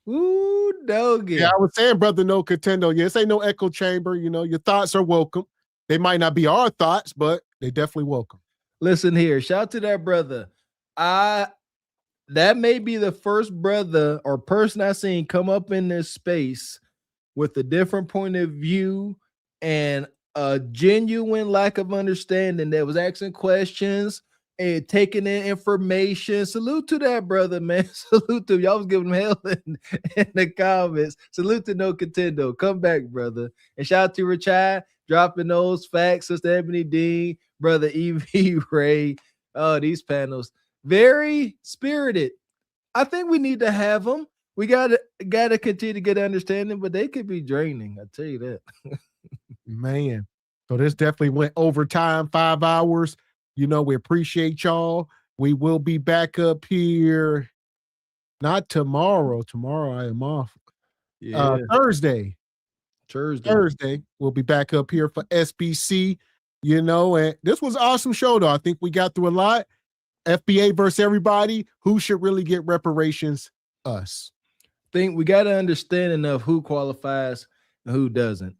Ooh, doggy.
Yeah, I was saying, brother, no contendo. Yes, ain't no echo chamber. Your thoughts are welcome. They might not be our thoughts, but they definitely welcome.
Listen here. Shout out to that brother. That may be the first brother or person I've seen come up in this space with a different point of view and a genuine lack of understanding that was asking questions and taking in information. Salute to that brother, man. Salute to y'all was giving him hell in the comments. Salute to No Contendo. Come back, brother. And shout out to Richai dropping those facts. Sister Ebony Dean, brother EV Ray. Oh, these panels. Very spirited. I think we need to have them. We gotta continue to get understanding, but they could be draining. I tell you that.
Man, so this definitely went overtime, 5 hours. We appreciate y'all. We will be back up here. Not tomorrow. Tomorrow I am off.
Yeah.
Thursday. We'll be back up here for SBC. And this was an awesome show, though. I think we got through a lot. FBA versus everybody. Who should really get reparations? Us.
Think we got to understand enough who qualifies and who doesn't.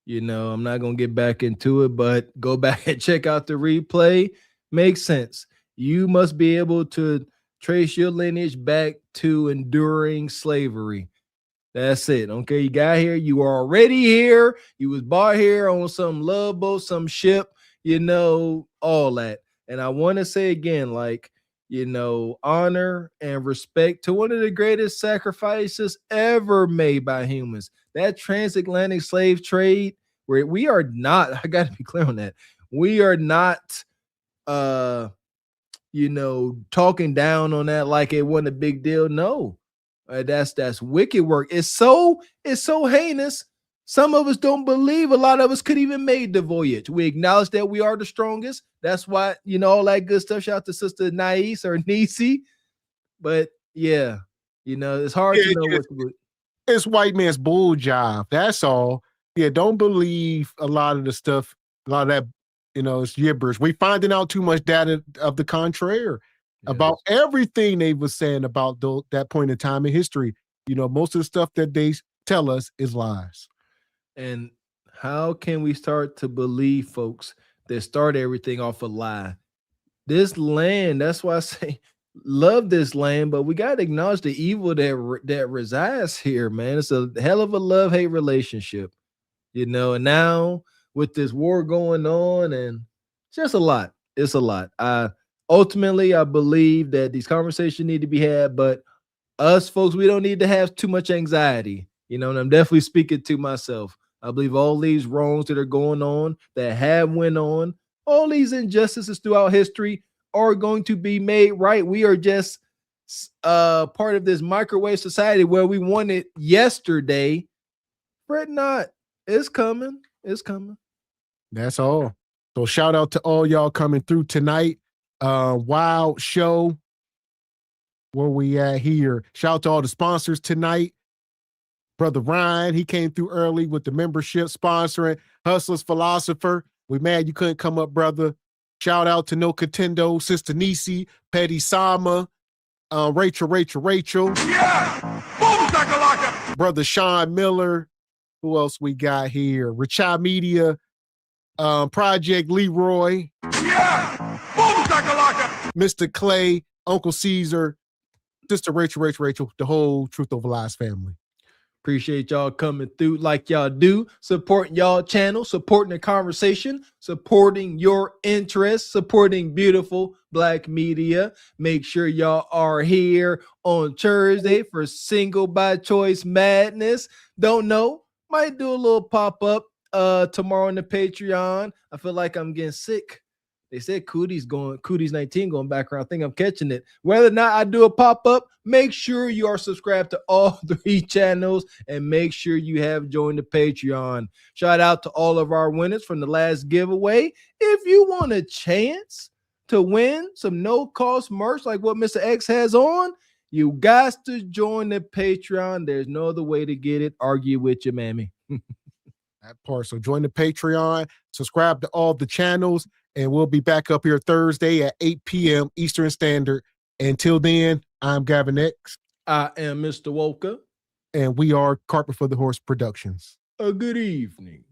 I'm not going to get back into it, but go back and check out the replay. Makes sense. You must be able to trace your lineage back to enduring slavery. That's it. Okay, you got here. You are already here. You was bought here on some love boat, some ship, all that. And I want to say again, honor and respect to one of the greatest sacrifices ever made by humans. That transatlantic slave trade, where we are not, I got to be clear on that. We are not, talking down on that like it wasn't a big deal. No, that's wicked work. It's so heinous. Some of us don't believe a lot of us could even made the voyage. We acknowledge that we are the strongest. That's why, all that good stuff. Shout out to Sister Nais or Nisi. But yeah, it's hard to know what to do.
It's white man's bull job. That's all. Yeah, don't believe a lot of the stuff, a lot of that, it's gibberish. We finding out too much data of the contrary about everything they was saying about that point in time in history. Most of the stuff that they tell us is lies.
And how can we start to believe folks that start everything off a lie? This land, that's why I say love this land, but we got to acknowledge the evil that resides here, man. It's a hell of a love-hate relationship, and now with this war going on, and it's just a lot. It's a lot. Ultimately, I believe that these conversations need to be had, but us folks, we don't need to have too much anxiety, and I'm definitely speaking to myself. I believe all these wrongs that are going on, that have went on, all these injustices throughout history are going to be made right. We are just part of this microwave society where we want it yesterday. Fret not. It's coming. It's coming.
That's all. So shout out to all y'all coming through tonight. Wild show. Where we at here? Shout out to all the sponsors tonight. Brother Ryan, he came through early with the membership sponsoring. Hustlers Philosopher. We mad you couldn't come up, brother. Shout out to No Contendo, Sister Nisi, Petty Sama, Rachel. Yeah! Boom, brother Sean Miller. Who else we got here? Richard Media, Project Leroy. Yeah! Boom, Mr. Clay, Uncle Caesar, Sister Rachel, the whole Truth Over Lies family.
Appreciate y'all coming through like y'all do, supporting y'all channel, supporting the conversation, supporting your interests, supporting beautiful Black media. Make sure y'all are here on Thursday for Single by Choice Madness. Don't know, might do a little pop-up tomorrow on the Patreon. I feel like I'm getting sick. They said Cootie's 19 going back around. I think I'm catching it. Whether or not I do a pop-up, make sure you are subscribed to all 3 channels and make sure you have joined the Patreon. Shout out to all of our winners from the last giveaway. If you want a chance to win some no-cost merch like what Mr. X has on, you got to join the Patreon. There's no other way to get it. Argue with your mammy.
That part. So join the Patreon, subscribe to all the channels, and we'll be back up here Thursday at 8 p.m. Eastern Standard. Until then, I'm Gavin X.
I am Mr. Woka.
And we are Carpet for the Horse Productions.
A good evening.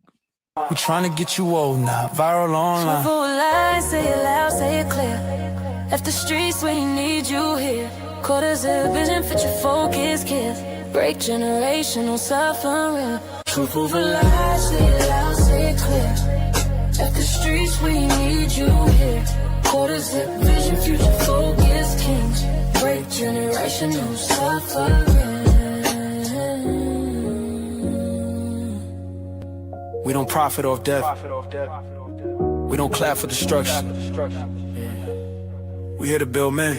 We're trying to get you old now, viral online.
Truthful lies, say it loud, say it clear. Left the streets where he need you here. Quarters of vision, fit your focus, kids. Break generational suffering. Truthful lies, say it loud, say it clear. Left the streets where you need you here. Quarters of vision, future focus, kings. Break generational suffering.
We don't profit off death. We don't clap for destruction. We here to build men.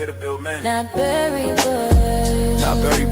Not bury, but